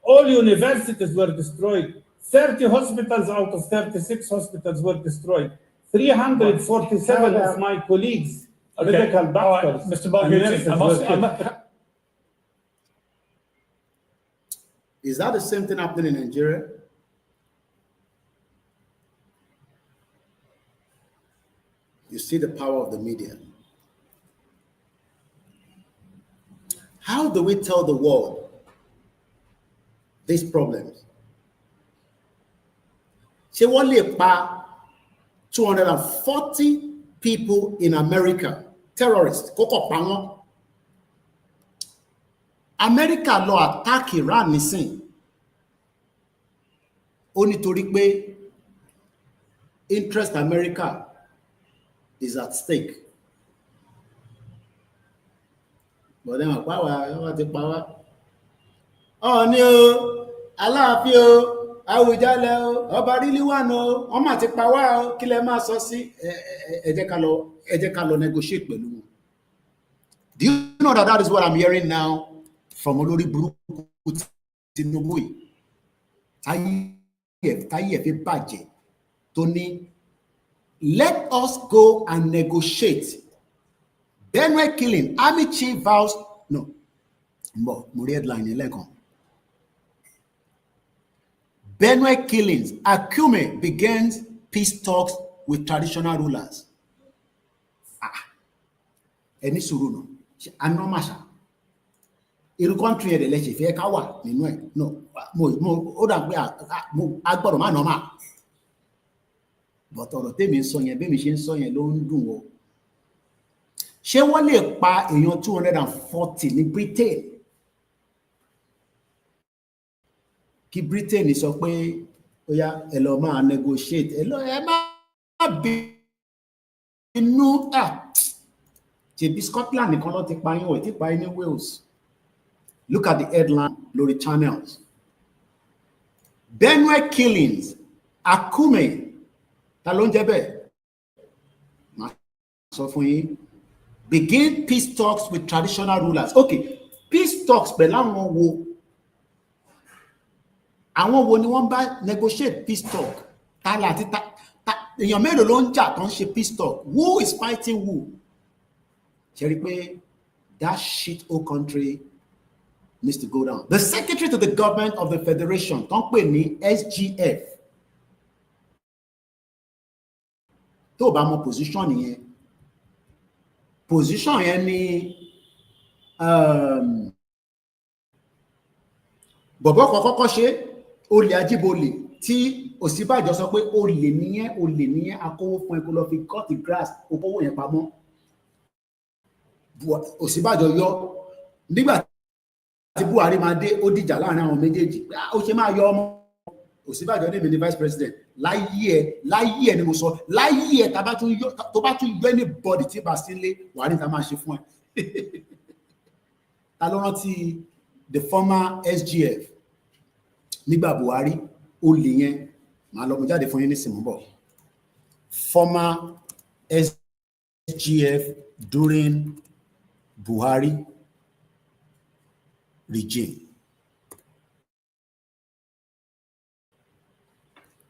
All universities were destroyed. 30 hospitals out of 36 hospitals were destroyed. 347 of my colleagues, medical doctors, Mr. Bagherti, Is that the same thing happening in Nigeria? You see the power of the media. How do we tell the world these problems? Ṣé wọ́n lè pa 240 people in America, terrorists, kókò pa wọ́n? America lọ attack Iran nísìn. Ó nítorí pé interest America is at stake. But then wọ́n ti pa wá. Ọ̀ọ̀ni o, Aláàfin o, Àwùjalẹ̀ o, Ọba Rilwan o, wọ́n mà ti pa wá o, kí lẹ máa sọ sí? Ẹ jẹ́ ká lọ negotiate pẹ̀lú wọn. Do you know that is what I'm hearing now from olórí burúkú Tinubu yìí? Táyé ẹ̀ fi bàjẹ́ tó ní, let us go and negotiate. Benue killing, army chief vows, no, mo rí headline elekan. Benue killings, Akume begins peace talks with traditional rulers. Ẹni sùúrù nù, anọ́màṣà. Irú country ẹ̀dẹ̀ lẹ́ṣẹ̀ fẹ́ ká wà nínú ẹ̀. No, ó dà pé agbọ́dọ̀ má nọ́mà. But ọ̀rọ̀ tèmi ń sọ yẹn, bẹ́ẹ̀ mi ṣe ń sọ yẹn ló ń dùn o. Ṣé wọ́n lè pa èèyàn 240 ní Britain? Kí Britain sọ pé ó yá ẹ lọ máa negotiate, ẹ má bínú. Ṣebí Scotland nìkan ló ti pa yín, ó ti pa yín ní Wales. Look at the headline lórí channels. Benue killings, Akume, ta ló ń jẹ́ bẹ́ẹ̀? Màá sọ fún yín. Begin peace talks with traditional rulers. Okay, peace talks pẹ̀lú àwọn wo? àwọn wo ni wọ́n bá negotiate peace talk? Èèyàn mélòó ló ń jà tó ń ṣe peace talk? Who is fighting who? Ṣé rí pé that shit whole country needs to go down. The secretary to the government of the federation tó ń pè ní SGF, tó bá mọ position yẹn ni bọ̀bọ̀ kan kọ́kọ́ ṣe olè ajíbolè tí Ọ̀ṣínbàjò sọ pé olè nìyẹn akówó fún ẹ kó lọ fi cut the grass okòwò yẹn pamọ́. Ọ̀ṣínbàjò yọ nígbà tí Buhari máa dé, ó dìjà láàrin àwọn méjèèjì, ó ṣe máa yọ ọmọ. Ọ̀ṣínbàjò ní mi ní vice president láyé ẹ ni mo sọ, láyé ẹ tó bá tún yọ anybody tí bá sí lé wà ní ta máa ṣe fún ẹ. Ta ló rántí the former SGF nígbà Buhari? Olè yẹn màá lọ mú jáde fún yín ní sìnmọ́. Former SGF during Buhari regime.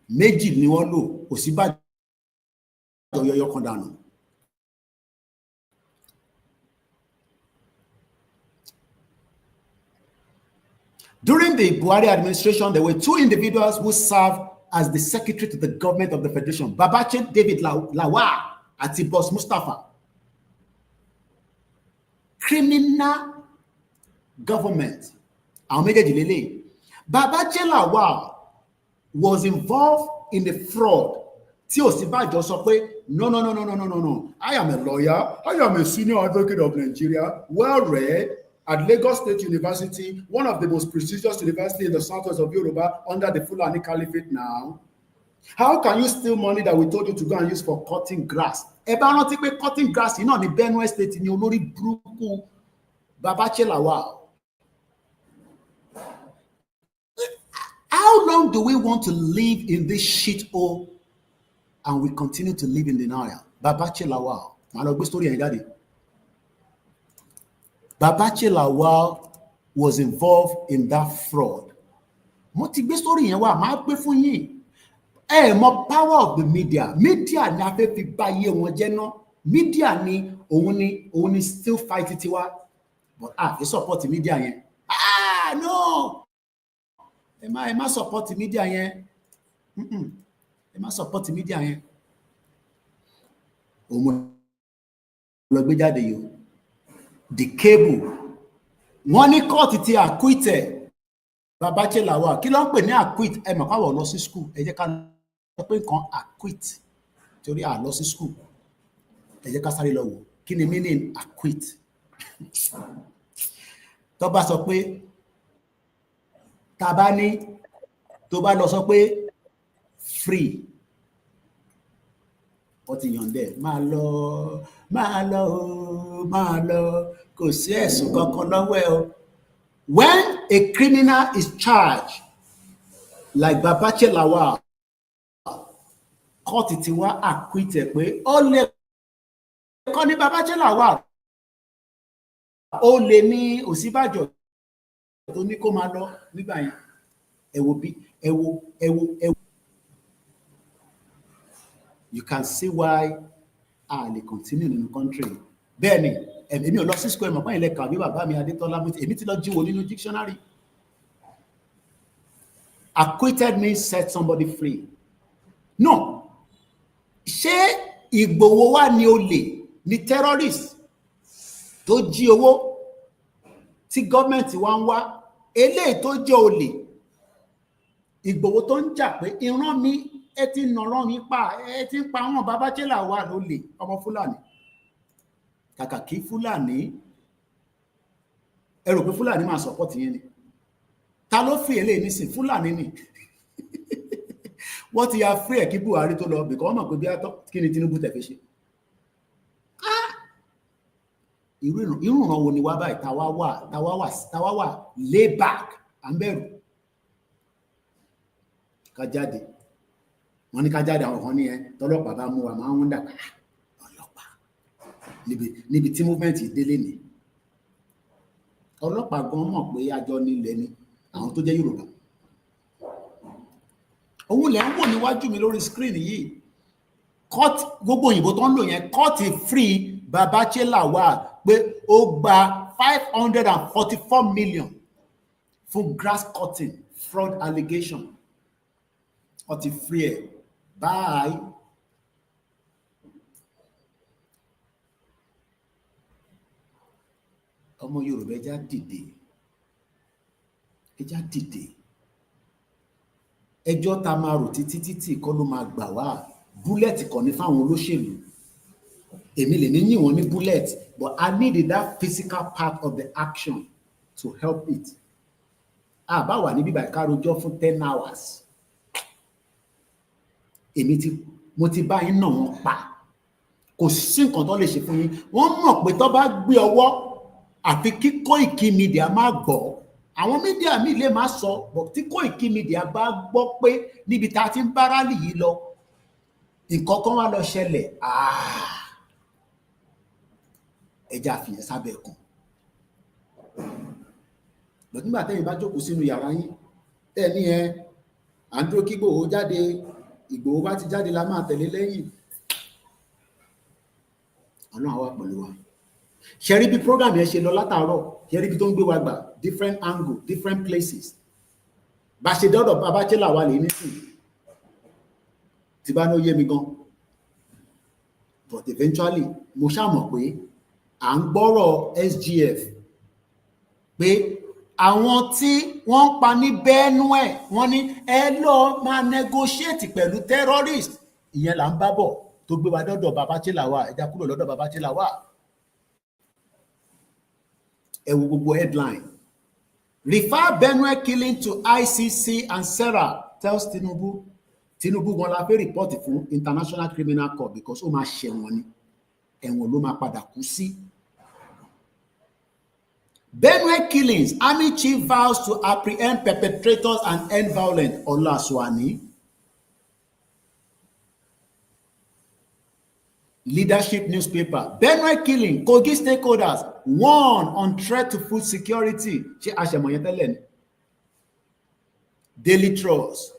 Méjì ni wọ́n lò, Ọ̀ṣínbàjò yọyọ kan dànù. During the Buhari administration, there were two individuals who served as the secretary to the government of the federation, Babache David Lawal àti Boss Mustapha. Criminal government. Àwọn méjèèjì lélẹ̀. Babache Lawal was involved in the fraud. Tí Ọ̀ṣínbàjò sọ pé no. I am a lawyer. I am a senior advocate of Nigeria, well read at Lagos State University, one of the most prestigious universities in the southwest of Yoruba under the Fulani Caliphate now. How can you steal money that we told you to go and use for cutting grass? Ẹ bá rántí pé cutting grass yìí náà ní Benue State ní olórí burúkú Babache Lawal. How long do we want to live in this shithole and we continue to live in denial? Babache Lawal. Màá lọ gbé story yẹn jáde. Babache Lawal was involved in that fraud. Mo ti gbé story yẹn wá, màá gbé fún yín. Mo power of the media. Media ni a fẹ́ fi bá yé wọn jẹ́ ná. Media ni òun ni still fight tiwa. But fi support media yẹn. No. Ẹ má support media yẹn. Ẹ má support media yẹn. Òun lọ gbé jáde yìí. The cable. Wọ́n ní court ti acquitted Babache Lawal. Kí ló ń pè ní acquit? Ẹ mọ̀ káwọ̀ lọ sí school. Ẹ jẹ́ ká sọ pé nǹkan acquit. Torí lọ sí school. Ẹ jẹ́ ká sáré lọ wò. Kí ni meaning acquit? Tó bá sọ pé tàbá ní tó bá lọ sọ pé free. Ó ti yànde. Máa lọ. Kò sí ẹ̀sùn kankan lọ́wọ́ ẹ o. When a criminal is charged, like Babache Lawal, court ti wá acquitted pé ó lè kọ́ ní Babache Lawal. Ó lè ní Ọ̀ṣínbàjò tó ní kó máa lọ nígbà yẹn. Ẹ wo. You can see why they continue in the country. Bẹ́ẹ̀ni, èmi ò lọ sí school mọ̀ pé ilẹ̀ kàwé bàbá mi Adétọ́lá, èmi ti lọ jíwò nínú dictionary. Acquitted means set somebody free. No. Ṣé Ìgbòho wà ní olè ní terrorist tó jí owó tí gọ́ọ̀mẹ̀ntì wá ń wá? Eléyìí tó jẹ́ olè. Ìgbòho tó ń jà pé ìran mi ẹ ti nàrán mi pa, ẹ ti ń pa wọn. Babache Lawal lólè ọmọ Fúlàní. Kàkà kí Fúlàní, ẹ rò pé Fúlàní máa support yẹn ni? Ta ló fi eléyìí nísìn? Fúlàní ni. Wọ́n ti ya free ẹ̀ kí Buhari tó lọ bìkọ́ wọ́n mọ̀ pé bí kí ni Tinubu tẹ̀ fi ṣe. Irú ìran wo ni wá báyìí? Táwa wà lay back à ń bẹ̀rù. Ká jáde. Wọ́n ní ká jáde, àwọn kan ní tọ́lọ́pàá bá mú wa máa ń dàgbà. Níbi tí movement délé ni. Ọlọ́pàá gan mọ̀ pé àjọ nílẹ̀ ni àwọn tó jẹ́ Yorùbá. òun lẹ̀ ń wò níwájú mi lórí screen yìí. Court gbogbo òyìnbó tó ń lò yẹn, court free Babache Lawal pé ó gba 544 million fún grass cutting fraud allegation. Court free ẹ̀. Bye. Ọmọ Yorùbá ẹja dìde. Ẹja dìde. Ẹjọ́ ta máa rò títí kọ́ ló máa gbà wá. Bullet kọ́ ní fáwọn olóṣèlú. Èmi lè ní yìn wọ́n ní bullet, but I need that physical part of the action to help it. Bá wà níbí báyìí ká rojọ́ fún 10 hours. Mo ti bá yín náà wọ́n pa. Kò sí nǹkan tó lè ṣe fún yín. Wọ́n mọ̀ pé tó bá gbé ọwọ́ àfi kí Koiki Media máa gbọ́. Àwọn mídíà míì lè máa sọ, but tí Koiki Media bá gbọ́ pé níbi tá a ti ń bá rálì yìí lọ, nǹkan kan wá lọ ṣẹlẹ̀. Ẹja àfihàn sábẹ́ kan. Lọ nígbà tẹ́yìn bá jókòó sínú yàrá yín, tẹ́ ní à ń dúró kí Ìgbòho jáde, Ìgbòho bá ti jáde la máa tẹ̀lé lẹ́yìn. Ọlọ́run á wà pẹ̀lú wa. Ṣé rí bí program yẹn ṣe lọ látàárọ̀, ṣé rí bí tó ń gbé wa gbà, different angle, different places. Bá ṣe dọ́dọ̀ Babache Lawal lè nísìnyí. Tí bá ní ó yé mi gan. But eventually, mo ṣàmọ̀ pé à ń gbọ́rọ̀ SGF pé àwọn tí wọ́n ń pa ní Benue wọ́n ní ẹ lọ máa negotiate pẹ̀lú terrorist. Ìyẹn là ń bá bọ̀ tó gbé wa dọ́dọ̀ Babache Lawal, ẹja kúrò lọ́dọ̀ Babache Lawal. Ẹ wo gbogbo headline. Refer Benue killing to ICC and Sarah tells Tinubu. Tinubu gan la fẹ́ report fún International Criminal Court because ó máa ṣẹ̀wọ̀n ni. Ẹ̀wọ̀n ló máa padà kú sí. Benue killings, Army chief vows to apprehend perpetrators and end violence. Olaswani. Leadership newspaper. Benue killing, Kogi stakeholders warn on threat to food security. Ṣé àṣẹmọ̀ yẹn tẹ́lẹ̀ ni? Daily Trust.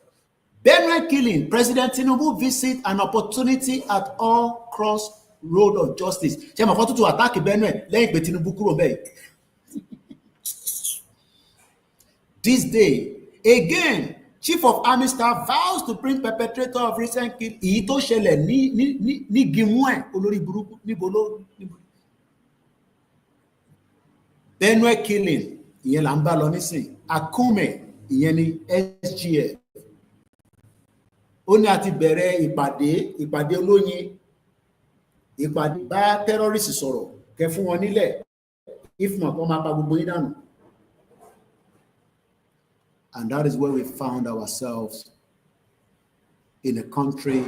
Benue killing, President Tinubu visit an opportunity at all crossroad of justice. Ṣé mọ̀ kọ́ tuntun attack Benue lẹ́yìn pé Tinubu kúrò bẹ́ẹ̀? This day, again, Chief of Army Staff vows to bring perpetrator of recent kill. Èyí tó ṣẹlẹ̀ ní Gimwe olórí burúkú níbo ló. Benue killing, ìyẹn là ń bá lọ nísìn. Akume, ìyẹn ni SGF. Ó ní àti bẹ̀rẹ̀ ìpàdé olóyin, ìpàdé bá terrorist sọ̀rọ̀, kẹ fún wọn nílẹ̀, if not, wọ́n máa pa gbogbo yín dànù. And that is where we found ourselves in a country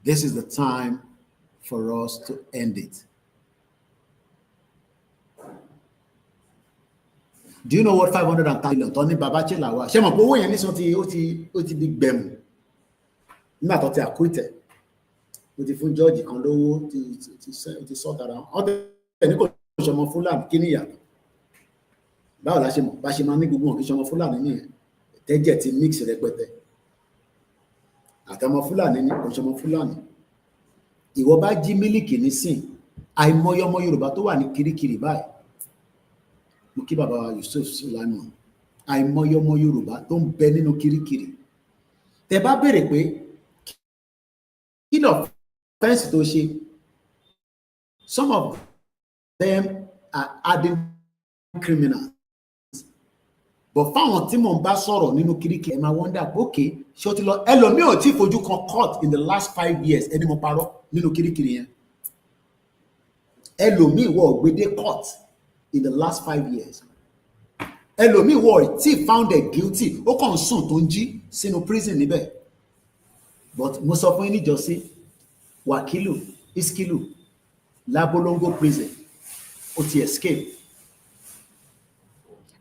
this is the time for us to end it. Do you know what 530 million tó ní Babache Lawal? Ṣé mọ̀ pé owó yẹn ní sọ ó ti di gbẹ̀mù nígbà tó ti acquitted. Ó ti fún George kan lówó ti sọ tara wọn tẹ̀ ní kò ṣọmọ Fúlàní kí ni ìyàtọ̀? Báwo la ṣe mọ̀ bá ṣe máa ní gbogbo wọn kí ṣọmọ Fúlàní nìyẹn tẹ́jẹ̀ ti mix rẹpẹtẹ àtọmọ Fúlàní ní kò ṣọmọ Fúlàní. Ìwọ bá jí mílíkì nísìn àìmọye ọmọ Yorùbá tó wà ní Kirikiri báyìí. Mo kí bàbá wa Yusuf Sulaiman, àìmọye ọmọ Yorùbá tó ń bẹ nínú Kirikiri. Tẹ́ bá béèrè pé kí ló fẹ́ǹsì tó ṣe, some of them are hardened criminals. But fáwọn tí mò ń bá sọ̀rọ̀ nínú Kirikiri ẹ máa wonder okay ṣé ó ti lọ ẹlòmíì ò tí fojú kan court in the last 5 years ẹni mo parọ́ nínú Kirikiri yẹn. Ẹlòmíì wọ gbédé court in the last 5 years. Ẹlòmíì wọ tí found guilty ó kàn sùn tó ń jí sínú prison níbẹ̀. But mo sọ fún yín níjọ́sí Wakilu Iskilu Labolongo prison ó ti escape.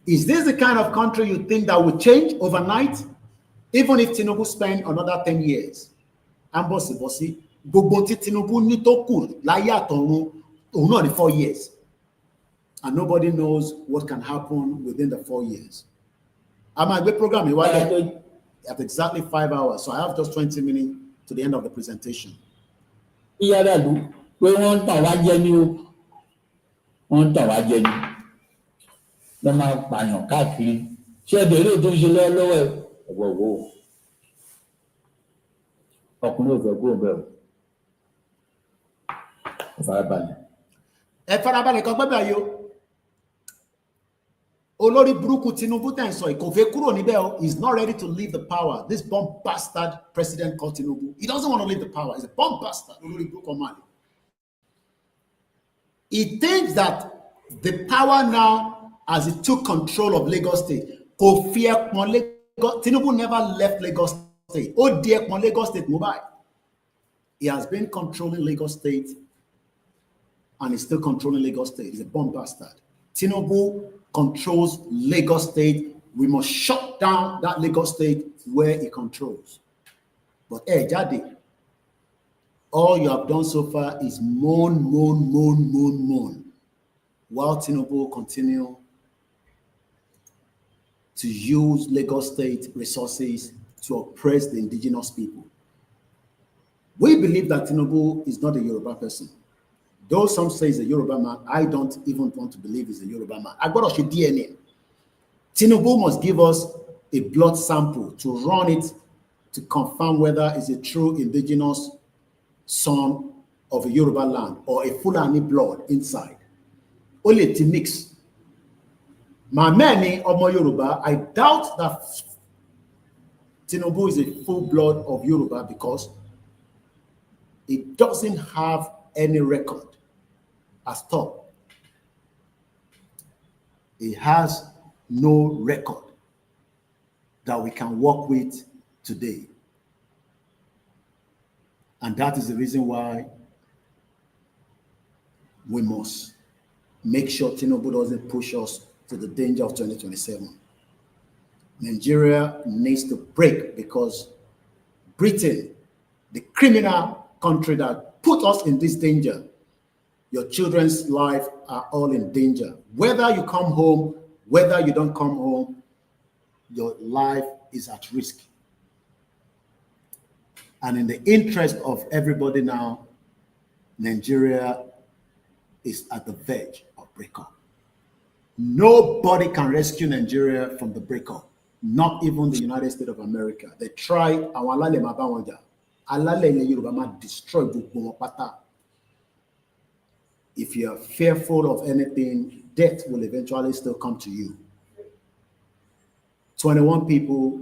Is this the kind of country you think that will change overnight? Even if Tinubu spend another 10 years. Ambosibosi, gbogbo tí Tinubu ní tó kù láyé àtọ̀run òun náà ní 4 years. and nobody knows what can happen within the 4 years. I'm a great program at exactly 5 hours, so I have just 20 minutes to the end of the presentation. Ìyá dàlú pé wọ́n ń tàn wá jẹ ní o, wọ́n ń tàn wá jẹ ní. Wọ́n máa pààyàn káàkiri. Ṣé ẹ̀dẹ̀ eré tó ń ṣe lọ́wọ́ ẹ̀? Ọ̀wọ̀ ọkùnrin ò fẹ́ kúrò bẹ́ẹ̀ o. Ẹ farabalẹ̀. Ẹ farabalẹ̀ kan gbẹ́bẹ̀ ayé o. Olórí burúkú Tinubu tẹ̀ ń sọ kò fẹ́ kúrò níbẹ̀ o. He's not ready to leave the power. This bomb bastard president called Tinubu. He doesn't want to leave the power. He's a bomb bastard. Olórí burúkú man. He thinks that the power now, as he took control of Lagos State, Tinubu never left Lagos State. Oh dear, Lagos State mobile. He has been controlling Lagos State and he's still controlling Lagos State. He's a bomb bastard. Tinubu controls Lagos State. We must shut down that Lagos State where he controls. But hey, Jade, all you have done so far is moan, while Tinubu continue to use Lagos State resources to oppress the indigenous people. We believe that Tinubu is not a Yoruba person. Though some say he's a Yoruba man, I don't even want to believe he's a Yoruba man. I got to show DNA. Tinubu must give us a blood sample to run it to confirm whether it's a true indigenous son of a Yoruba land or a Fulani blood inside. Only to mix. My many of my Yoruba, I doubt that Tinubu is a full blood of Yoruba because it doesn't have any record as top. It has no record that we can work with today. And that is the reason why we must make sure Tinubu doesn't push us to the danger of 2027. Nigeria needs to break because Britain, the criminal country that put us in this danger, your children's life are all in danger. Whether you come home, whether you don't come home, your life is at risk. And in the interest of everybody now, Nigeria is at the verge of breakup. Nobody can rescue Nigeria from the breakup, not even the United States of America. They tried, destroy. If you are fearful of anything, death will eventually still come to you. 21 people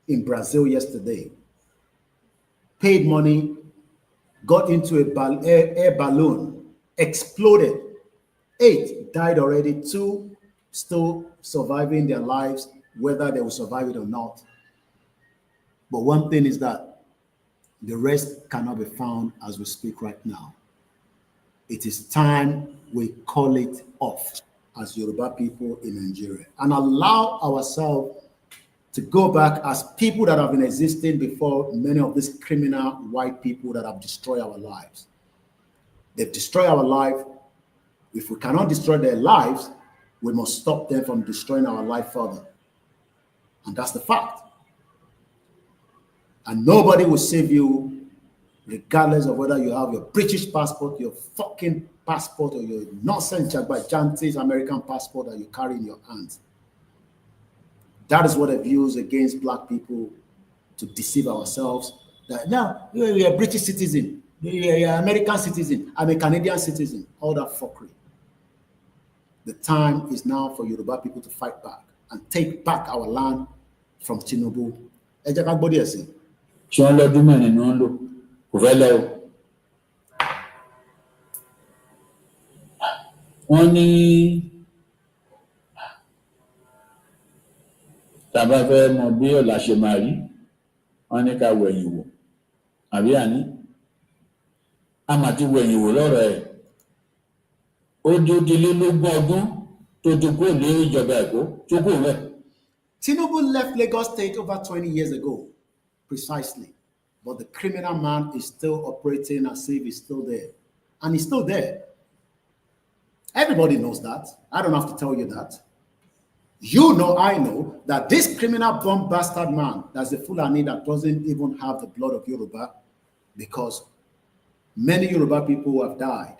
in Brazil yesterday paid money, got into a air balloon, exploded. 8 died already, 2 still surviving their lives, whether they will survive it or not. But one thing is that the rest cannot be found as we speak right now. It is time we call it off as Yoruba people in Nigeria and allow ourselves to go back as people that have been existing before many of these criminal white people that have destroyed our lives. They've destroyed our life. If we cannot destroy their lives, we must stop them from destroying our life further. And that's the fact. And nobody will save you, regardless of whether you have your British passport, your fucking passport, or your nonsense Jantis American passport that you carry in your hands. That is what they've used against black people to deceive ourselves. That now you're a British citizen, you're an American citizen, I'm a Canadian citizen. All that fuckery. The time is now for Yoruba people to fight back and take back our land from Tinubu. Wọ́n ní tàbá fẹ́ mọ bí ọ̀la ṣe máa rí, wọ́n ní ká wẹ̀yìn wò àbí àní a máa ti wẹ̀yìn wò lọ́rọ̀ ẹ̀. Ó dílé lógún ọdún tó ti kúrò ní ìjọba Èkó tó kúrò rẹ̀. Tinubu left Lagos State over 20 years ago, precisely. But the criminal man is still operating as if he's still there. And he's still there. Everybody knows that. I don't have to tell you that. You know, I know that this criminal bomb bastard man, that's the Fulani that doesn't even have the blood of Yoruba, because many Yoruba people have died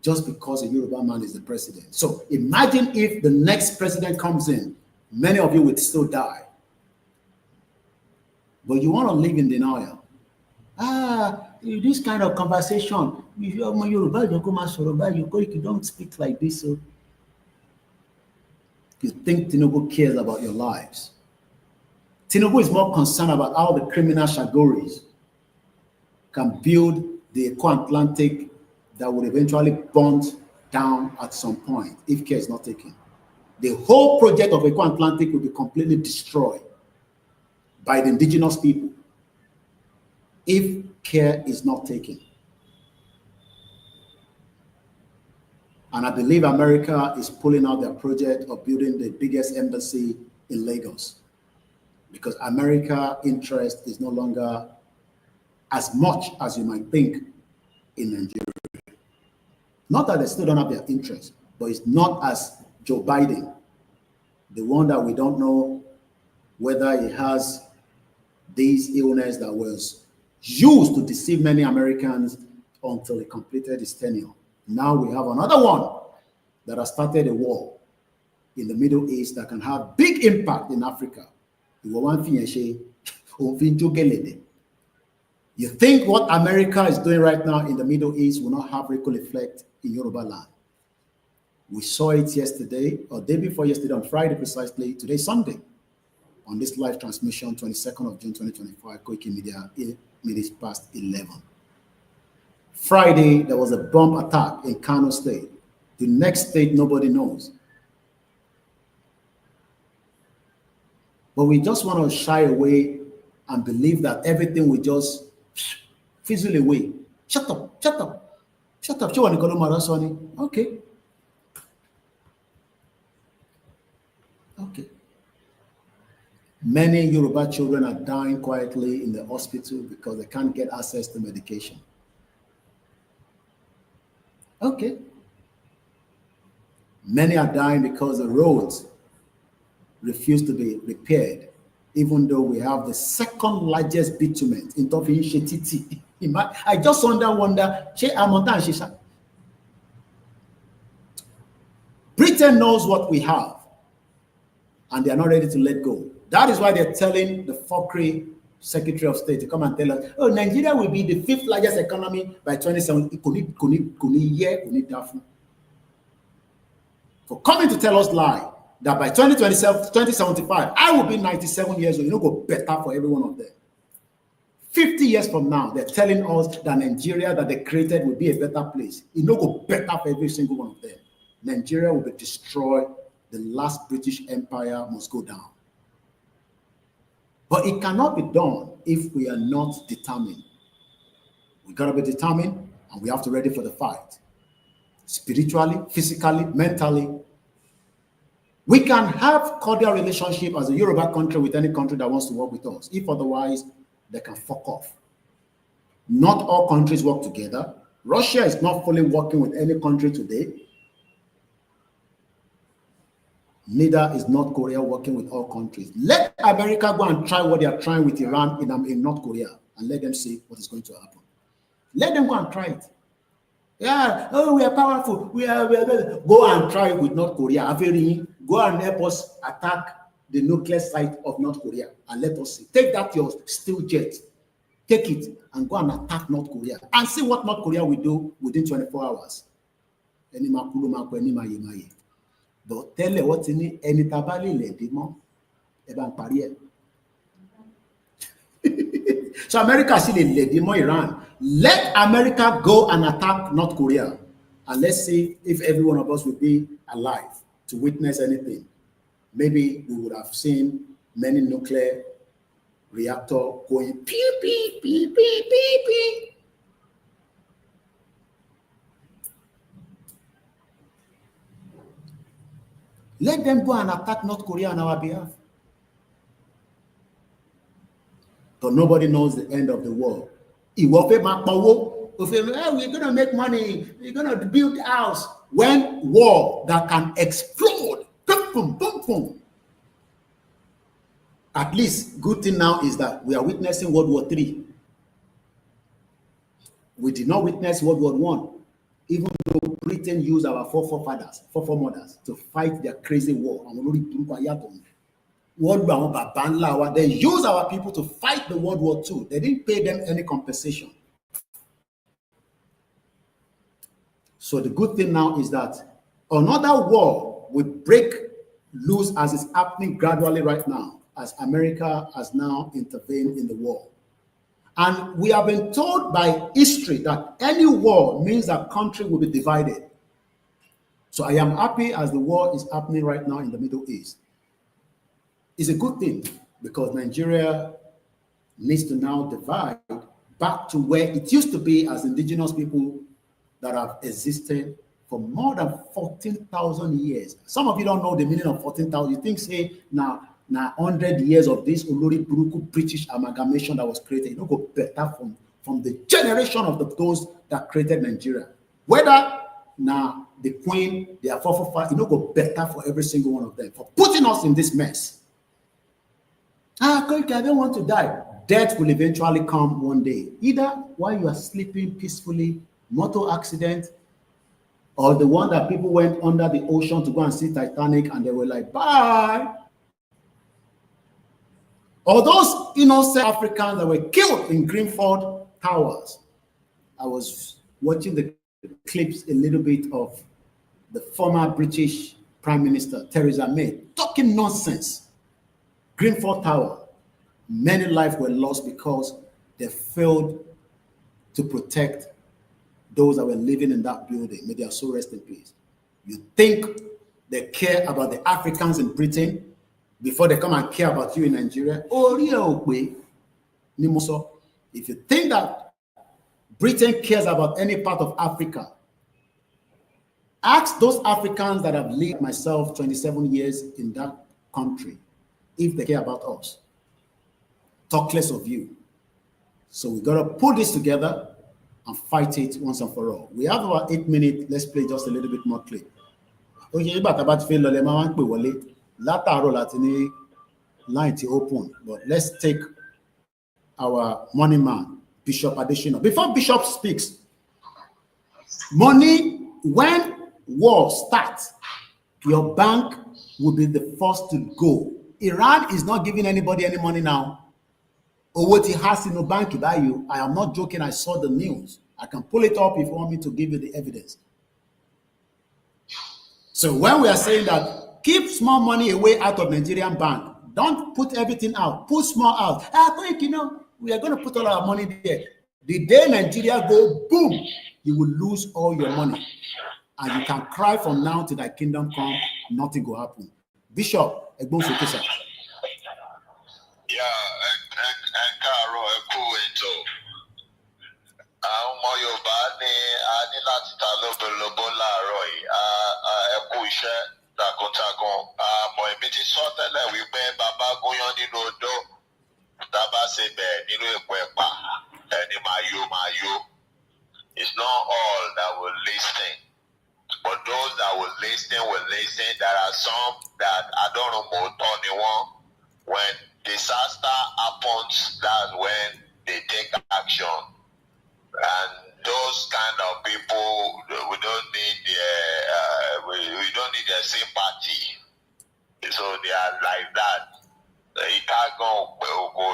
just because a Yoruba man is the president. So imagine if the next president comes in, many of you would still die. But you want to live in denial. This kind of conversation, if you're Yoruba, you don't speak like this. So you think Tinubu cares about your lives. Tinubu is more concerned about how the criminal Shagoris can build the Eco-Atlantic that will eventually burn down at some point if care is not taken. The whole project of Eco-Atlantic will be completely destroyed by the indigenous people if care is not taken. And I believe America is pulling out their project of building the biggest embassy in Lagos, because America's interest is no longer as much as you might think in Nigeria. Not that they still don't have their interest, but it's not as Joe Biden, the one that we don't know whether he has this illness that was used to deceive many Americans until he completed his tenure. Now we have another one that has started a war in the Middle East that can have big impact in Africa. You think what America is doing right now in the Middle East will not have ripple effect in Yorubaland? We saw it yesterday, or day before yesterday, on Friday precisely, today Sunday, on this live transmission, 22nd of June 2025, Koiki Media, 8 minutes past 11. Friday, there was a bomb attack in Kano State. The next state, nobody knows. But we just want to shy away and believe that everything will just fizzle away. Shut up, shut up, shut up. Okay. Okay. Many Yoruba children are dying quietly in the hospital because they can't get access to medication. Okay. Many are dying because the roads refuse to be repaired, even though we have the second largest bitumen in Titi. I just wonder, Britain knows what we have, and they are not ready to let go. That is why they're telling the fuckery Secretary of State to come and tell us, oh, Nigeria will be the 5th largest economy by 2070. For coming to tell us lie that by 2075, I will be 97 years old. You know, go better for every one of them. 50 years from now, they're telling us that Nigeria that they created will be a better place. You know, go better for every single one of them. Nigeria will be destroyed. The last British Empire must go down. But it cannot be done if we are not determined. We gotta be determined, and we have to be ready for the fight. Spiritually, physically, mentally. We can have cordial relationship as a Yoruba country with any country that wants to work with us. If otherwise, they can fuck off. Not all countries work together. Russia is not fully working with any country today. Neither is North Korea working with all countries. Let America go and try what they are trying with Iran in North Korea, and let them see what is going to happen. Let them go and try it. Yeah, oh, we are powerful. We are go and try it with North Korea. Go and help us attack the nuclear site of North Korea, and let us see. Take that your steel jet, take it and go and attack North Korea, and see what North Korea will do within 24 hours. But tell you what in any tabali ledimo eban pariye. So America still ledimo Iran. Let America go and attack North Korea, and let's see if every one of us will be alive to witness anything. Maybe we would have seen many nuclear reactor going pew pew pew pew pew pew. Let them go and attack North Korea on our behalf. But nobody knows the end of the war. We're going to make money. We're going to build a house. when war that can explode, boom, boom, boom, boom. At least, good thing now is that we are witnessing World War III. We did not witness World War I, even though Britain used our forefathers to fight their crazy war. They used our people to fight the World War II. They didn't pay them any compensation. So the good thing now is that another war will break loose as it's happening gradually right now, as America has now intervened in the war. And we have been told by history that any war means a country will be divided. So I am happy as the war is happening right now in the Middle East. It's a good thing because Nigeria needs to now divide back to where it used to be as indigenous people that have existed for more than 14,000 years. Some of you don't know the meaning of 14,000. You think, say, now 100 years of this Olori Buruku British amalgamation that was created, you know, go better from the generation of those that created Nigeria. Whether now the Queen, their forefathers, you know, go better for every single one of them for putting us in this mess. I don't want to die. Death will eventually come one day, either while you are sleeping peacefully, motor accident, or the one that people went under the ocean to go and see Titanic and they were like, bye. Or those innocent Africans that were killed in Greenford Towers. I was watching the clips a little bit of the former British Prime Minister, Theresa May, talking nonsense. Greenford Tower, many lives were lost because they failed to protect those that were living in that building. May their soul rest in peace. You think they care about the Africans in Britain before they come and care about you in Nigeria? If you think that Britain cares about any part of Africa, ask those Africans that have lived, myself, 27 years in that country, if they care about us. Talk less of you. So we got to put this together and fight it once and for all. We have about 8 minutes. Let's play just a little bit more clip. Okay, but line to open, but let's take our money man, Bishop Adesina. Before Bishop speaks, money, when war starts, your bank will be the first to go. Iran is not giving anybody any money now. Or what he has in the bank by you. I am not joking. I saw the news. I can pull it up if you want me to give you the evidence. So when we are saying that keep small money away out of Nigerian bank, don't put everything out. Put small out. I think, you know, we are going to put all our money there. The day Nigeria go boom, you will lose all your money. And you can cry from now till thy kingdom come, nothing will happen. Bishop, káàárọ̀ ẹ kú ètò àwọn ọmọ Yorùbá ní a ní láti ta lóbólóbó láàárọ̀ yìí ẹ kú iṣẹ́ takuntakun àmọ́ èmi ti sọ tẹ́lẹ̀ wípé bàbá gúnyán nínú odó tábà ṣe bẹ́ẹ̀ nínú èpo ẹ̀pà ẹni máa yó. It's not all that will listen, but those that will listen. There are some that adorunmọ̀ọ́tọ́ ni wọ́n. When disaster happens, that's when they take action. And those kind of people, we don't need their sympathy. So they are like that. It can't go.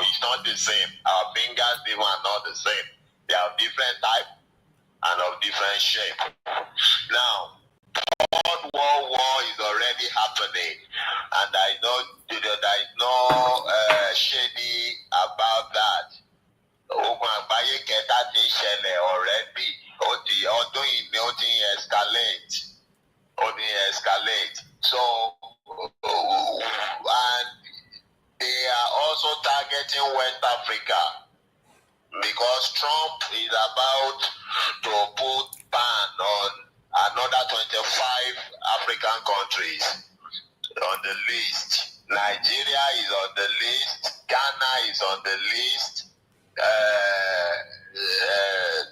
It's not the same. Our fingers, they are not the same. They are different type and of different shape. Now, World War is already happening, and I know there is no shady about that. Ogun àgbáyé kẹta ti ṣẹlẹ̀ already. Ọdún yìí ni ó ti escalate. So, and they are also targeting West Africa because Trump is about to put ban on another 25 African countries on the list. Nigeria is on the list. Ghana is on the list.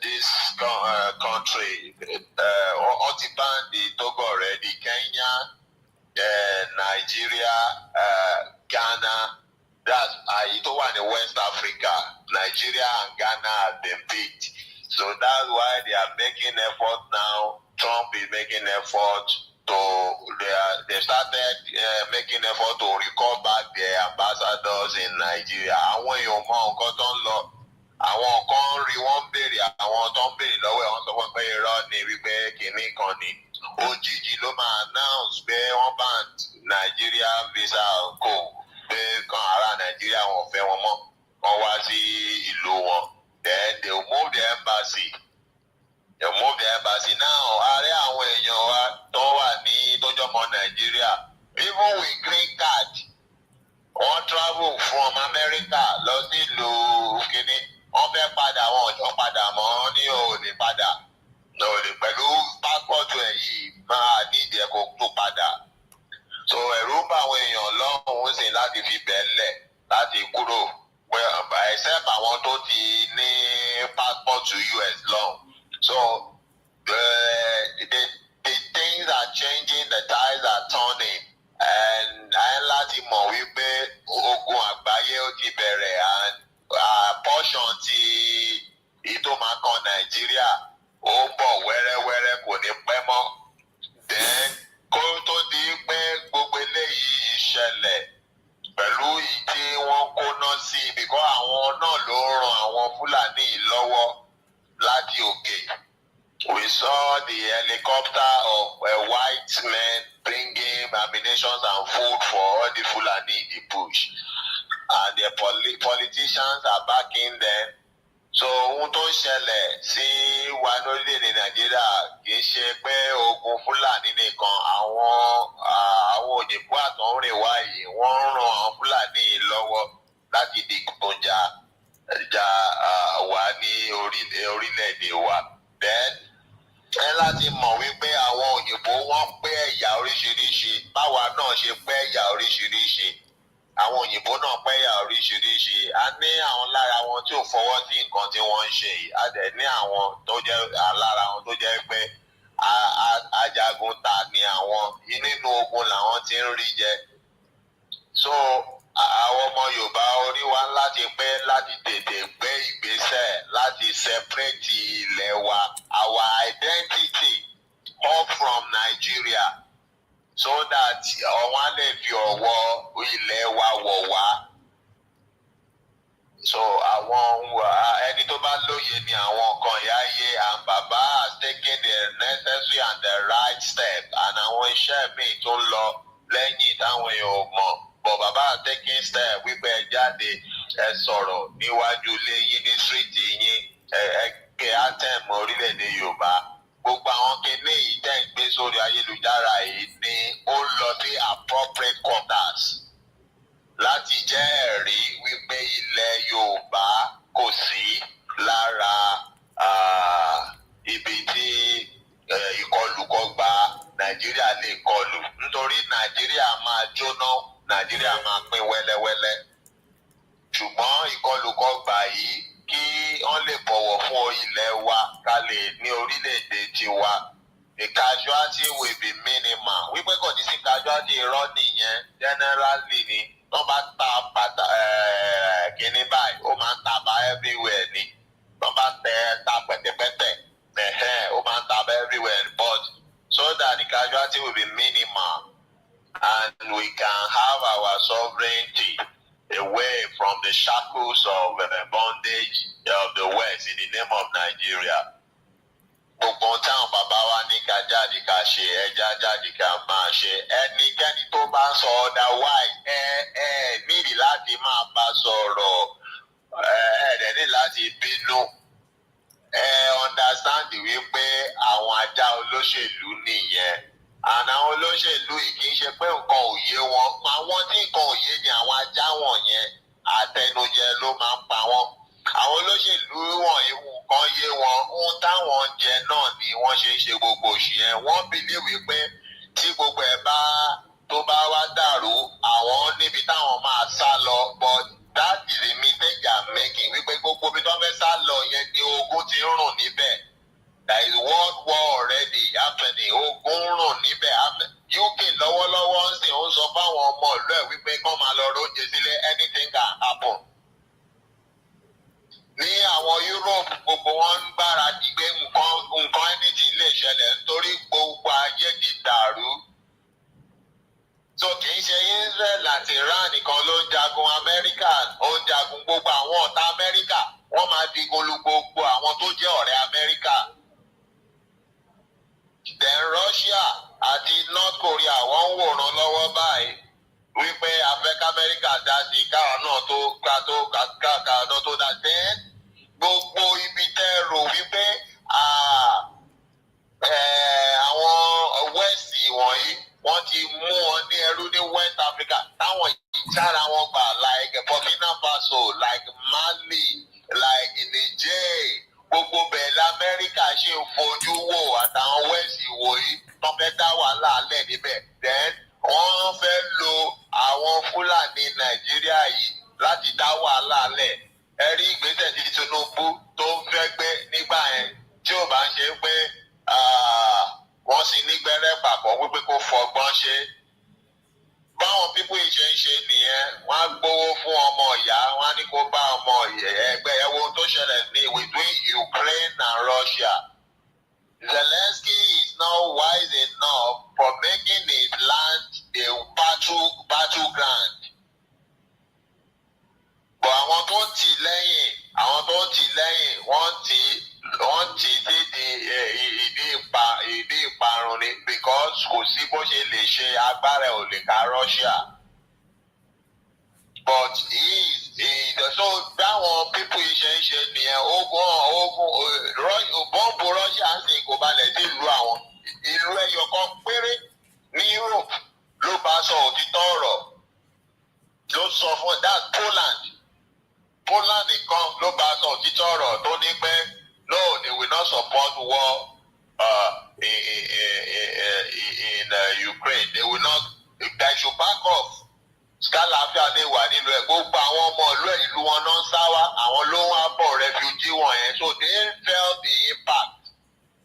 This country, Otibandi to Nigeria, Ghana, that's in West Africa. Nigeria and Ghana have been picked. So that's why they are making effort now. Trump is making effort to, they started making effort to recall back their ambassadors in Nigeria. Àwọn èèyàn mọ nǹkan tó ń lọ. Àwọn kan rí wọ́n béèrè, àwọn tó ń béèrè lọ́wọ́ ẹ̀ wọ́n sọ pé irọ́ ni wípé kìíní kan ni. Òjijì ló máa announce pé wọ́n ban Nigeria visa kò pé kan ará Nigeria wọn fẹ́ wọn mọ́. Wọ́n wá sí ìlú wọn. Then they will move the embassy. They will move the embassy. Now, ààrẹ àwọn èèyàn wa tó wà ní tójọ́mọ Nigeria, even with green card, wọ́n travel from America lọ sí ìlú kìíní. Wọ́n fẹ́ padà, wọn ò jọ padà mọ́ ní òòlè padà. Òòlè pẹ̀lú pásítọ̀tù ẹ̀ yìí máa nídìí ẹ̀ kó tó padà. So ẹ̀rù bá àwọn èèyàn lọ́hùn-ún sì láti fi bẹ̀ẹ́lẹ̀ láti kúrò. Well, except àwọn tó ti ní passport to US long. So the things are changing, the tides are turning, and láti mọ̀ wípé ogun àgbáyé ó ti bẹ̀rẹ̀, and portion ti ìtòmákan Nàìjíríà ó bọ̀ wẹ́rẹ́wẹ́rẹ́ kò ní pẹ́ mọ́. Then kó tó di pé gbogbo eléyìí ṣẹlẹ̀ pẹ̀lú ìyí tí wọ́n kóná sí bìkọ́ àwọn náà ló ran àwọn Fúlàní lọ́wọ́ láti òkè. We saw the helicopter of white men bringing ammunition and food for all the Fulani in the bush, and the politicians are backing them. So ohun tó ń ṣẹlẹ̀ sí wa lórílẹ̀-èdè Nàìjíríà kì í ṣe pé ogun Fúlàní nìkan. Àwọn òyìnbó àtọ̀húnrìn wá yìí wọ́n ń ran àwọn Fúlàní lọ́wọ́ láti dìgbòjà wà ní orílẹ̀-èdè wa. Then ẹ láti mọ̀ wípé àwọn òyìnbó wọ́n pé ẹ̀yà oríṣiríṣi, báwa náà ṣe pé ẹ̀yà oríṣiríṣi. Àwọn òyìnbó náà pé ẹ̀yà oríṣiríṣi. A ní àwọn lára wọn tí ò fọwọ́ sí nǹkan tí wọ́n ń ṣe yìí. A dẹ̀ ní àwọn tó jẹ́ lára wọn tó jẹ́ pé ajagun ta ni àwọn, nínú ogun làwọn ti ń rí jẹ. So àwọn ọmọ Yorùbá orí wa láti pé láti tètè gbé ìgbésẹ̀ láti separate ilẹ̀ wa, our identity up from Nigeria, so that wọ́n lè fi ọwọ́ ilẹ̀ wa wọ̀ wá. So àwọn ẹni tó bá lóye ni àwọn kan yáyé, and bàbá has taken the necessary and the right step, and àwọn iṣẹ́ míì tó ń lọ lẹ́yìn táwọn èèyàn ò mọ̀. But bàbá taking step wípé ẹ jáde ẹ sọ̀rọ̀ níwájú ilé yín ní street yín, ẹ anthem orílẹ̀-èdè Yorùbá. Gbogbo àwọn kinní yìí tẹ́ ń gbé sórí ayélujára yìí ni ó lọ sí appropriate quarters láti jẹ́ ẹ̀rí wípé ilẹ̀ Yorùbá kò sí lára ibi tí ìkọlùkọgbà Nàìjíríà lè kọlù. Nítorí Nàìjíríà máa jóná, Nàìjíríà máa pín wẹ́lẹ́wẹ́lẹ́. Ṣùgbọ́n ìkọlùkọgbà yìí kí wọ́n lè bọ̀wọ̀ fún ilẹ̀ wa ká lè ní orílẹ̀-èdè tiwa. The casualty will be minimal. Wípé kò ní sí casualty irọ́ nìyẹn, generally ni. Wọ́n bá ta bàtà kíní báyìí, ó máa ń tàbá everywhere ni. Wọ́n bá ta pẹ̀tẹ̀pẹ̀tẹ̀, ó máa ń tàbá everywhere. But so that the casualty will be minimal, and we can have our sovereignty away from the shackles of bondage of the West in the name of Nigeria. Gbogbo táwọn bàbá wa ní ká jáde ká ṣe, ẹja jáde ká máa ṣe. Ẹnikẹ́ni tó bá sọ otherwise, nídìí láti máa bá sọ̀rọ̀, ẹ̀ẹ́dẹ̀ ní láti bínú. Understand wípé àwọn ajá olóṣèlú nìyẹn. And àwọn olóṣèlú yìí kì í ṣe pé nǹkan ò yé wọn. Àwọn tí nǹkan ò yé ni àwọn ajá wọ̀nyẹn, àtẹnujẹ ló máa ń pa wọ́n. Àwọn olóṣèlú wọ̀nyí nǹkan yé wọn, ohun táwọn jẹ náà ni wọ́n ṣe ń ṣe gbogbo òṣìyẹn. Wọ́n believe wípé tí gbogbo ẹ̀ tó bá wá dàrú, àwọn níbi táwọn máa sá lọ. But that is a mistake they are making. Wípé gbogbo ibi tó fẹ́ sá lọ yẹn ni ogun ti ń rùn níbẹ̀. There is world war already happening. Ogun rùn níbẹ̀. UK lọ́wọ́lọ́wọ́ ń sìn ó sọ fáwọn ọmọ ìlú ẹ̀ wípé kán máa lọ róúnjẹ sílé anything can happen. Ní àwọn Europe gbogbo wọn ń gbáradì pé nǹkan anything lè ṣẹlẹ̀ nítorí gbogbo ayé ti dàrú. So kì í ṣe Israel àti Iran nìkan ló ń jagun Amẹ́ríkà, ó ń jagun gbogbo àwọn ọ̀tá Amẹ́ríkà, wọ́n máa digun lu gbogbo àwọn tó jẹ́ ọ̀rẹ́ Amẹ́ríkà. Then Russia àti North Korea wọ́n ń wòran lọ́wọ́ báyìí wípé Africa America dá sí káwọn náà tó dá sí gbogbo ibi tẹ́ rò wípé àwọn West wọ̀nyí wọ́n ti mú wọn ní ẹrú ní West Africa táwọn ìjára wọn gbà like Burkina Faso, like Mali, like Niger. Gbogbo bẹ́ẹ̀ l'Amẹ́ríkà ṣe ń fojú wò àtàwọn West wọ̀nyí tó fẹ́ dá wàhálà alẹ́ níbẹ̀. Then wọ́n fẹ́ lo àwọn Fúlàní Nàìjíríà yìí láti dá wàhálà alẹ́. Ẹ rí ìgbésẹ̀ tí Tinubu tó fẹ́ gbé nígbà yẹn tí ò bá ń ṣe pé wọ́n sì nígbẹ́rẹ́ papọ̀ wípé kó fọgbọ́n ṣe. Báwọn pípò yìí ṣe ń ṣe nìyẹn, wọ́n á gbowó fún ọmọ ìyá, wọ́n á ní kó bá ọmọ ẹgbẹ́ ẹwọ tó ṣẹlẹ̀ ní between Ukraine and Russia. Zelensky is now wise enough for making his land a battleground. But àwọn tó ń tì lẹ́yìn, wọ́n tì sí ìdí ìparun ni because kò sí bó ṣe lè ṣe agbára ò lè ká Russia. But so báwọn people yìí ṣe ń ṣe nìyẹn bọ́ǹbù Russia ń sìn kò balẹ̀ sí ìlú àwọn. Ìlú ẹyọ kan péré ní Europe ló bá sọ òtítọ́ ọ̀rọ̀ ló sọ fún that Poland nìkan ló bá sọ òtítọ́ ọ̀rọ̀ tó ní pé no, they will not support war in Ukraine. They will not. They should back off. Scalafia lè wà nínú ẹ̀. Gbogbo àwọn ọmọ ìlú wọn náà ń sáwá. Àwọn ló ń wá bọ̀ refugee wọ̀nyẹn. So they felt the impact.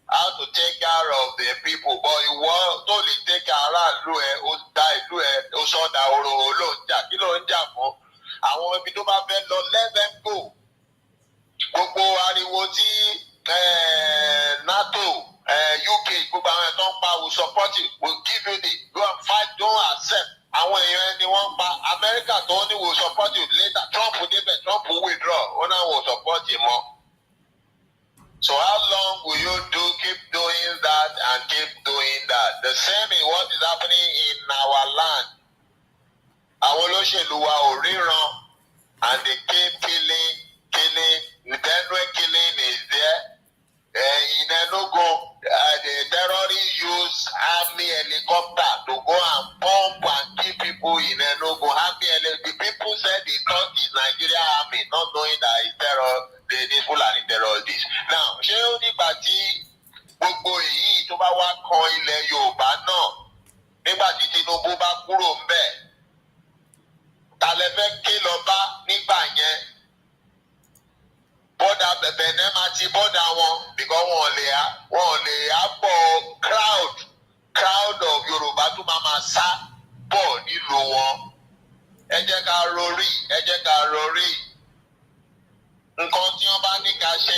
How to take care of the people. But ìwọ tó lè take care aráàlú ẹ̀, ó dá ìlú ẹ̀, ó sọ̀dà oró ló ń jà. Kí ló ń jà fún? Àwọn ibi tó bá fẹ́ lọ let them go. Gbogbo ariwo tí NATO, UK, gbogbo àwọn ẹ̀tọ́ ń pa will support you, will give you the go and fight, don't accept. Àwọn èèyàn ẹni wọ́n ń pa America tó ní will support you later. Trump débẹ̀, Trump withdraw, ó náà will support you mọ́. So how long will you keep doing that and keep doing that? The same is what is happening in our land. Àwọn olóṣèlú wa ò ríran and they keep killing. Benue killing is there. In Enugu, the terrorists use army helicopter to go and bomb and kill people in Enugu. The people said they thought it's Nigeria army, not knowing that it's terror. They Fulani terrorists. Now, ṣé ó nígbà tí gbogbo èyí tó bá wá kan ilẹ̀ Yorùbá náà nígbà tí Tinubu bá kúrò ń bẹ̀? Ta lẹ fẹ́ ké lọ bá nígbà yẹn? Bọ́dà Benin máa ti bọ́dà wọn because wọn lè àpọ̀ crowd of Yorùbá tó máa sá bọ̀ nílùú wọn. Ẹ jẹ́ ká rorí. Nǹkan tí wọ́n bá ní ká ṣe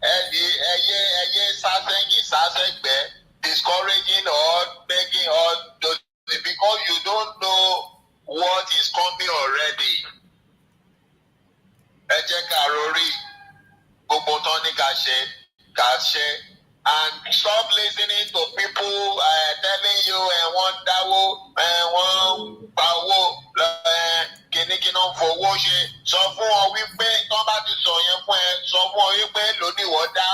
ẹyẹ sásẹ́gbẹ́ discouraging or begging or because you don't know what is coming already. Ẹ jẹ́ ká rorí gbogbo tán ní ká ṣe and stop listening to people telling you wọ́n dáwó wọ́n pa owó kìnnìkìnnà fowó ṣe. Sọ fún wọn wípé tán bá ti sọ yẹn fún ẹ sọ fún wọn wípé lónìí wọ́n dá.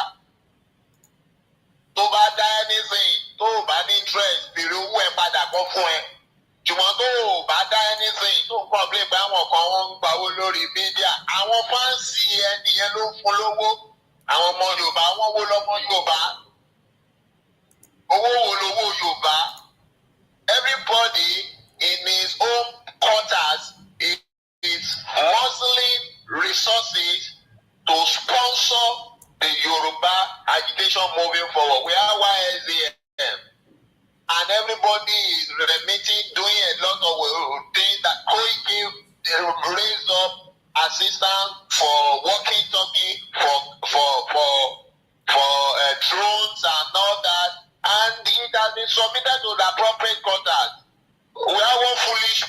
Tó bá dá anything tó o bá ní interest bèrè owó ẹ padà kọ́ fún ẹ. Ṣùgbọ́n tó o bá dá anything tó ń complain pé àwọn kan wọ́n ń gbawó lórí mídíà, àwọn fáǹsì ẹni yẹn ló ń fún lówó. Àwọn ọmọ Yorùbá wọ́n wó lọ́mọ Yorùbá. Owó wo lówó Yorùbá? Everybody in his own quarters is muscling resources to sponsor the Yoruba agitation moving forward. We are YSDM. And everybody is remitting, doing a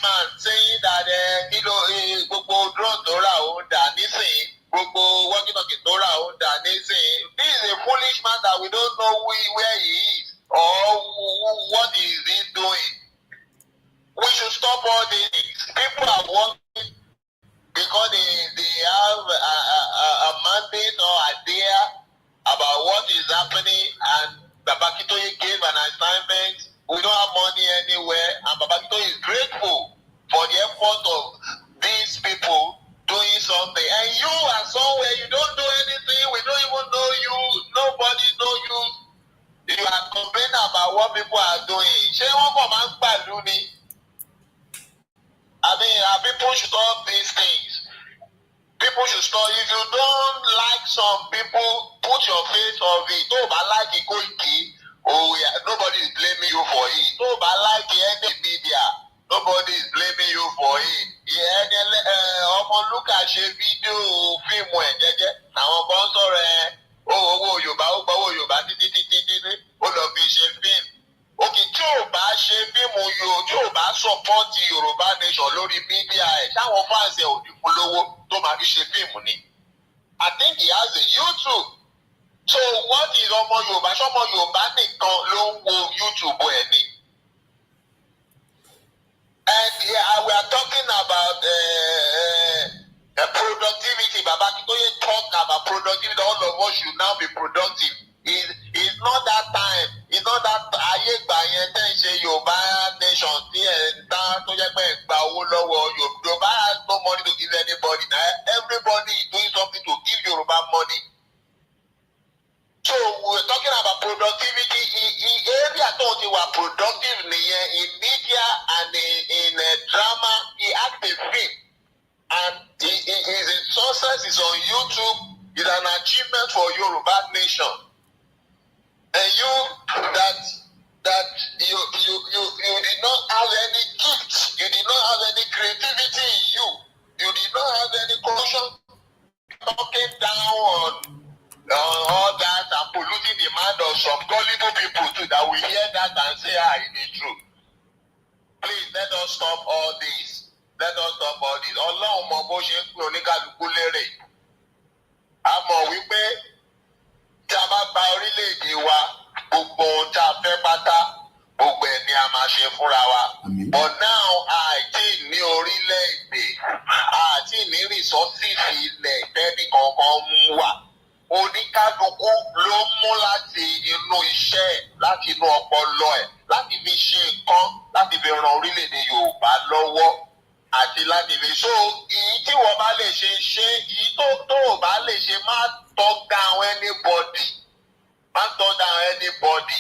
man saying that gbogbo drug tó rà ó dà nísìnyí, gbogbo walkie-talkie tó rà ó dà nísìnyí. This is a foolish man that we don't know where he is or what is he doing. We should stop all these. People are working because they have a mandate or idea about what is happening, and Babakitoye gave an assignment. We don't have money anywhere, and Babakitoye is grateful for the effort of these people doing something. And you are somewhere, you don't do anything, we don't even know you, nobody know you. You are complaining about what people are doing. I mean, people should stop these things. People should stop. If you don't like some people, put your face on it. Don't like it, go oh yeah, nobody is blaming you for it. Don't like any media. Nobody is blaming you for it. Look at ṣe fídíò fíìmù ẹ̀ jẹ́jẹ́. Àwọn kan sọ̀rọ̀ owó Yorùbá títí ó lọ fi ṣe fíìmù. Òkè tí ò bá ṣe fíìmù tí ò bá sọpọ́ọ̀tì Yorùbá nation lórí mídíà ẹ̀ ṣáwọn fáǹsì ẹ̀ ò ní fún lówó tó máa fi ṣe fíìmù ni. I think he has a YouTube. So what is ọmọ Yorùbá? Ṣọmọ Yorùbá nìkan ló ń wo YouTube ẹ̀ ni. And we are talking about productivity. Babakitoye talked about productivity. All of us should now be productive. It's not that time. It's not that ayé gbà yẹn tẹ́ ń ṣe Yorùbá nation tí ẹ̀ ń tán tó jẹ́ pé ẹ̀ gba owó lọ́wọ́ Yorùbá has no money to give anybody. Now everybody is doing something to give Yorùbá money. So we're talking about productivity. In area tó ti wà productive nìyẹn in media and in drama. He act a film and his success is on YouTube. It's an achievement for Yoruba nation. And you that you did not have any gift, you did not have any creativity in you, you did not have any caution, talking down on all that and polluting the mind of some gullible people too that will hear that and say, it is true. Please let us stop all this. Let us stop all this. Ọlọ́run mọ bó ṣe ń pín oníkálukú lérè. A mọ̀ wípé tí a bá gba orílẹ̀-èdè wa, gbogbo ohun tí a fẹ́ pátá, gbogbo ẹ̀ ni a máa ṣe fúnra wa. But now, àìtí ní orílẹ̀-èdè, àti ní resources ilẹ̀ tẹ́nì kankan mú wà. Oníkálukú ló mú láti inú iṣẹ́, láti inú ọpọlọ ẹ̀, láti fi ṣe nǹkan, láti fi ran orílẹ̀-èdè Yorùbá lọ́wọ́, àti láti fi so èyí tí wọ́n bá lè ṣe ṣe, èyí tó o bá lè ṣe má talk down anybody, má talk down anybody.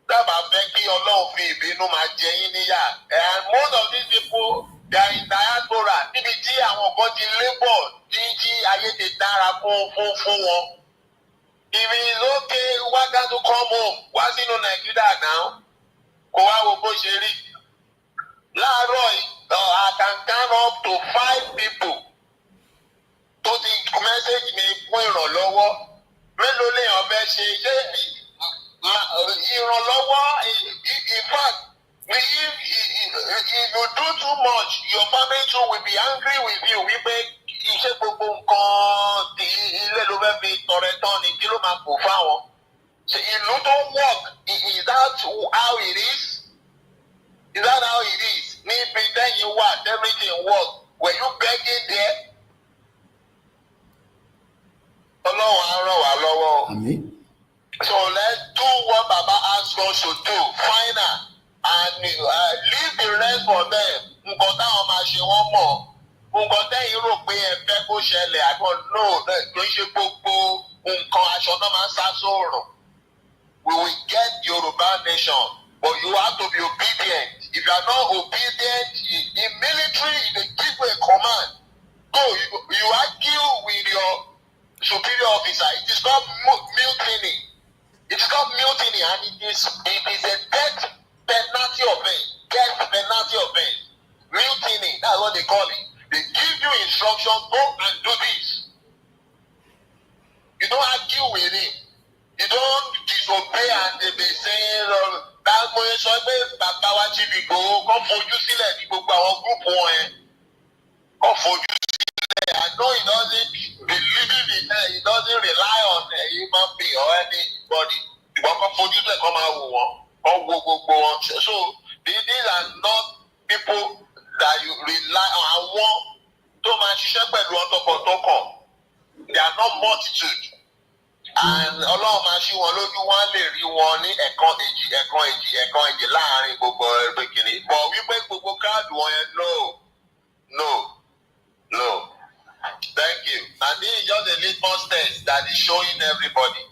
Dábàá fẹ́ kí Ọlọ́run fi ìbínú máa jẹ yín níyà. And most of these people, they are in diaspora, níbi tí àwọn kan ti labour tí ayé ti dára fún wọn. If it is okay, why can't you come home? Wá sínú Nàìjíríà now? Kò wá wo bó ṣe rí. Láàárọ̀ yìí, I can count up to 5 people tó ti message mi fún ìrànlọ́wọ́. Mélòó lèèyàn fẹ́ ṣe ìrànlọ́wọ́? In fact, if you do too much, your family too will be angry with you. Wípé iṣẹ́ gbogbo nǹkan tí ilé ló fẹ́ fi tọrẹ tán ni kí ló máa kó fáwọn. Ṣé ìlú tó work, is that how it is? Is that how it is? Níbi tẹ́yìn wà, everything work. Were you begging there? Ọlọ́run á ràn wá lọ́wọ́. So let's do what Baba asked us to do. Final. And leave the rest for them. Nǹkan táwọn máa ṣe wọ́n mọ̀. Nǹkan tẹ́yìn rò pé ẹ fẹ́ kó ṣẹlẹ̀ àgbọn no, kò ń ṣe gbogbo nǹkan aṣọ náà máa ń sá sóòrùn. We will get Yoruba nation, but you have to be obedient. If you are not obedient, in military, they give you a command. Go, you argue with your superior officer. It is not mutiny. It is not mutiny, and it is a death penalty offense. Death penalty offense. Mutiny, that's what they call it. They give you instruction, go and do this. You don't argue with him. You don't disobey and they be saying, that's why sọ pé bàbá wa ti fi gbòó kọ́ fojú sílẹ̀ ní gbogbo àwọn group wọn yẹn kọ́ fojú sílẹ̀. I know he doesn't believe in it, he doesn't rely on a human being or anybody. Ìgbọ́n kọ́ fojú sílẹ̀ kọ́ máa wò wọ́n, kọ́ wo gbogbo wọn. So these are not people that you rely on. Àwọn tó máa ṣiṣẹ́ pẹ̀lú ọ̀tọ̀kọ̀tọ̀kọ̀, they are not multitude. And Ọlọ́run máa ṣí wọn lójú, wọn lè rí wọn ní ẹ̀kan èjì láàrin gbogbo ẹgbẹ́ kìíní. But wípé gbogbo káàdì wọn yẹn no. Thank you. And this is just a litmus test that is showing everybody.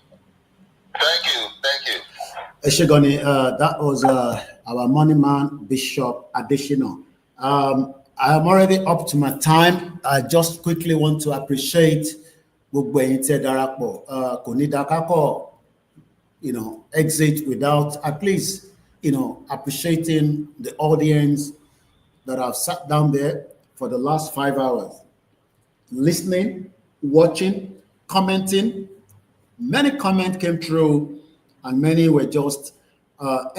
Thank you. Eshegoni, that was our money man, Bishop Adeshino. I'm already up to my time. I just quickly want to appreciate exit without at least, appreciating the audience that have sat down there for the last 5 hours, listening, watching, commenting. Many comments came through and many were just, so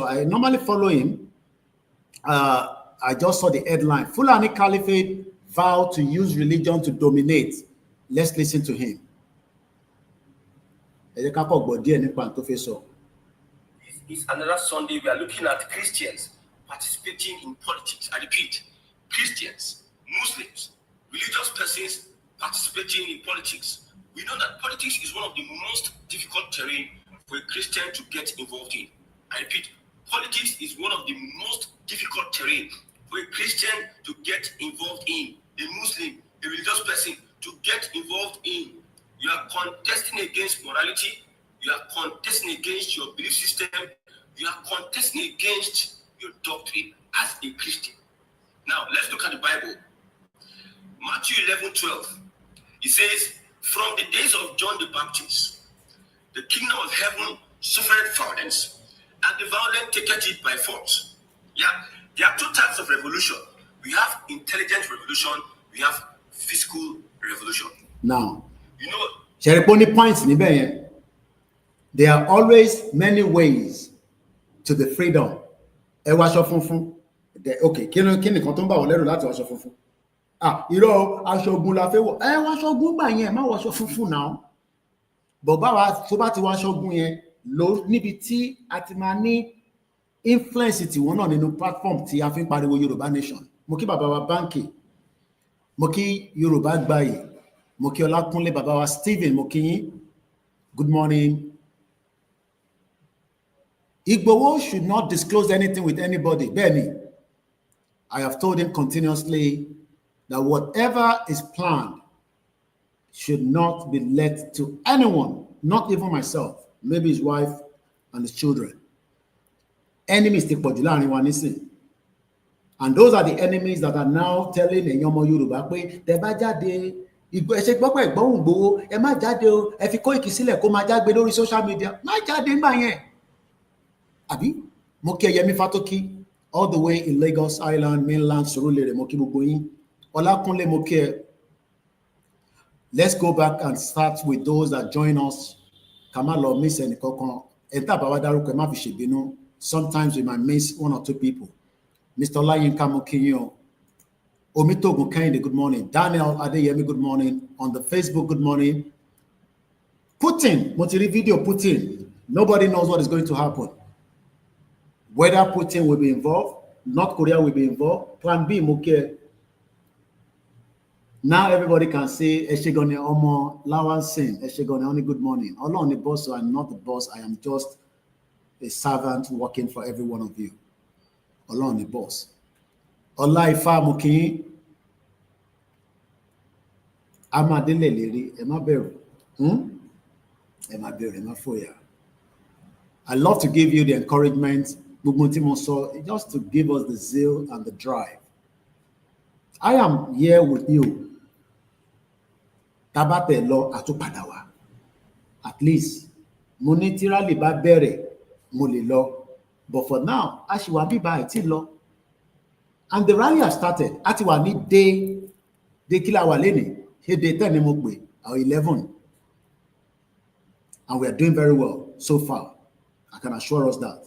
I normally follow him. I just saw the headline, Fulani Caliphate vow to use religion to dominate. Let's listen to him. It's another Sunday. We are looking at Christians participating in politics. I repeat, Christians, Muslims, religious persons participating in politics. We know that politics is one of the most difficult terrain for a Christian to get involved in. I repeat, politics is one of the most difficult terrain for a Christian to get involved in, a Muslim, a religious person to get involved in. You are contesting against morality, you are contesting against your belief system, you are contesting against your doctrine as a Christian. Now, let's look at the Bible. Matthew 11:12. It says, from the days of John the Baptist, the kingdom of heaven suffered violence, and the violent taketh it by force. Yeah, there are two types of revolution. We have intelligent revolution, we have physical revolution. Now, Sheriponi points, there are always many ways to the freedom. Okay, kini kan tó ń bá wọn lẹ́rù láti wọṣọ funfun. Irọ́ aṣọ ogun la fẹ́ wọ̀. Wọṣọ ogun gbà yẹn, má wọṣọ funfun náà. Bọ̀ báwa tó bá ti wọṣọ ogun yẹn lọ níbi tí a ti máa ní influence tiwọn náà nínú platform tí a fi ń pariwo Yorùbá nation. Mo kí bàbá wa Bánkì, mo kí Yorùbá Gbayì, mo kí Ọlákúnlé, bàbá wa Stephen, mo kí yín. Good morning. Igboho should not disclose anything with anybody. Benny, I have told him continuously that whatever is planned should not be let to anyone, not even myself, maybe his wife and his children. Enemies take Podulani Wanisi. And those are the enemies that are now telling Enyomo Yoruba, "Te ba jade, Igbo ese gbogbo egbon Igboho, e ma jade o, e fi Koiki sílẹ̀ kó ma jagbe lórí social media." Ma jade ngba yẹn. Abi, mo kí Yemi Fatoki, all the way in Lagos Island, mainland, Surulere, mo kí gbogbo yín. Olakunle mo kí ẹ. Let's go back and start with those that join us. Kamalo miss any kokon. Eta baba daruko ma fi ṣèbínú. Sometimes we might miss one or two people. Mr. Olayinka mo kí yín o. Omitogun Kehinde, good morning. Daniel Adeyemi, good morning. On the Facebook, good morning. Putin, mo ti rí video Putin. Nobody knows what is going to happen. Whether Putin will be involved, North Korea will be involved, Plan B, Muke. Now everybody can say, Eshegone Omo, Lawan Sin, Eshegone only good morning. Allah on the boss, so I'm not the boss, I am just a servant working for every one of you. Allah on the boss. Allah Ifa Muki, Amadele Liri, Emma Beru. Emma Beru, Emma Foya. I love to give you the encouragement, just to give us the zeal and the drive. I am here with you. Tabate lo atupadawa. At least, monetarily ba bere lo. But for now, Ashiwabi ba iti lo. And the rally has started. Atiwa ni day kila waleni. He day 10 or 11. And we are doing very well so far. I can assure us that.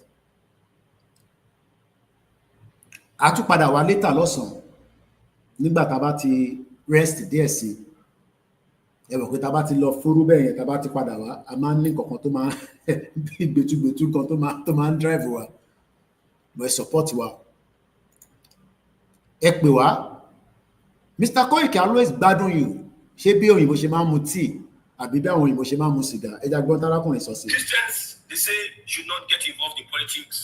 a tún padà wá later lọ́sàn-án nígbà tá a bá ti rest díẹ̀ sí ẹ mọ̀ pé tá a bá ti lọ fúrú bẹ́ẹ̀ yẹn tá a bá ti padà wá a máa ń ní nǹkan tó máa bí gbẹtugbẹtu kan tó máa ń drive wa mo ẹ support wa ẹ pè wá Mr. Koiki always gbádùn yìí ṣé bí òyìnbó ṣe máa ń mu tíì àbí bí àwọn òyìnbó ṣe máa ń mu sìgá ẹja gbọ́n tárákùnrin sọ sí. Christians, they say should not get involved in politics.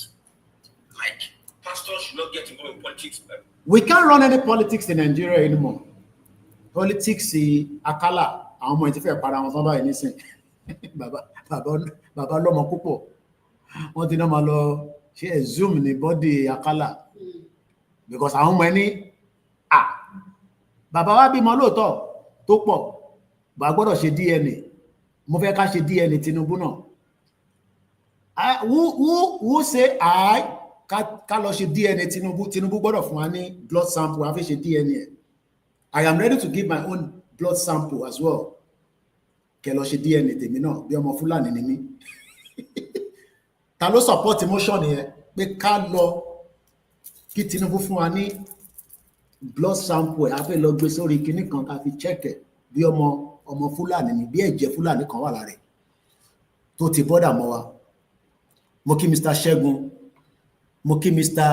Like pastors should not get involved in politics. We can't run any politics in Nigeria anymore. Politics akala àwọn ọmọ ìtìfẹ́ para wọn sábà yìí nísìn bàbá lọ́mọ púpọ̀ wọ́n ti náà máa lọ ṣe zoom ní bọ́dì akala because àwọn ọmọ ẹni bàbá wa bímọ lóòótọ́ tó pọ̀ bá gbọ́dọ̀ ṣe DNA mo fẹ́ ká ṣe DNA Tinubu náà who say ká lọ ṣe DNA Tinubu gbọ́dọ̀ fún wa ní blood sample a fẹ́ ṣe DNA I am ready to give my own blood sample as well kẹ lọ ṣe DNA tèmi náà bí ọmọ Fúlàní ni mí ta ló support motion yẹn pé ká lọ kí Tinubu fún wa ní blood sample a fẹ́ lọ gbé sórí kinní kan ká fi check ẹ bí ọmọ Fúlàní ni bí ẹ̀jẹ̀ Fúlàní kan wà lára rẹ̀ tó ti bọ́dà mọ́ wa mo kí Mr. Ṣẹ́gun mo kí Mr.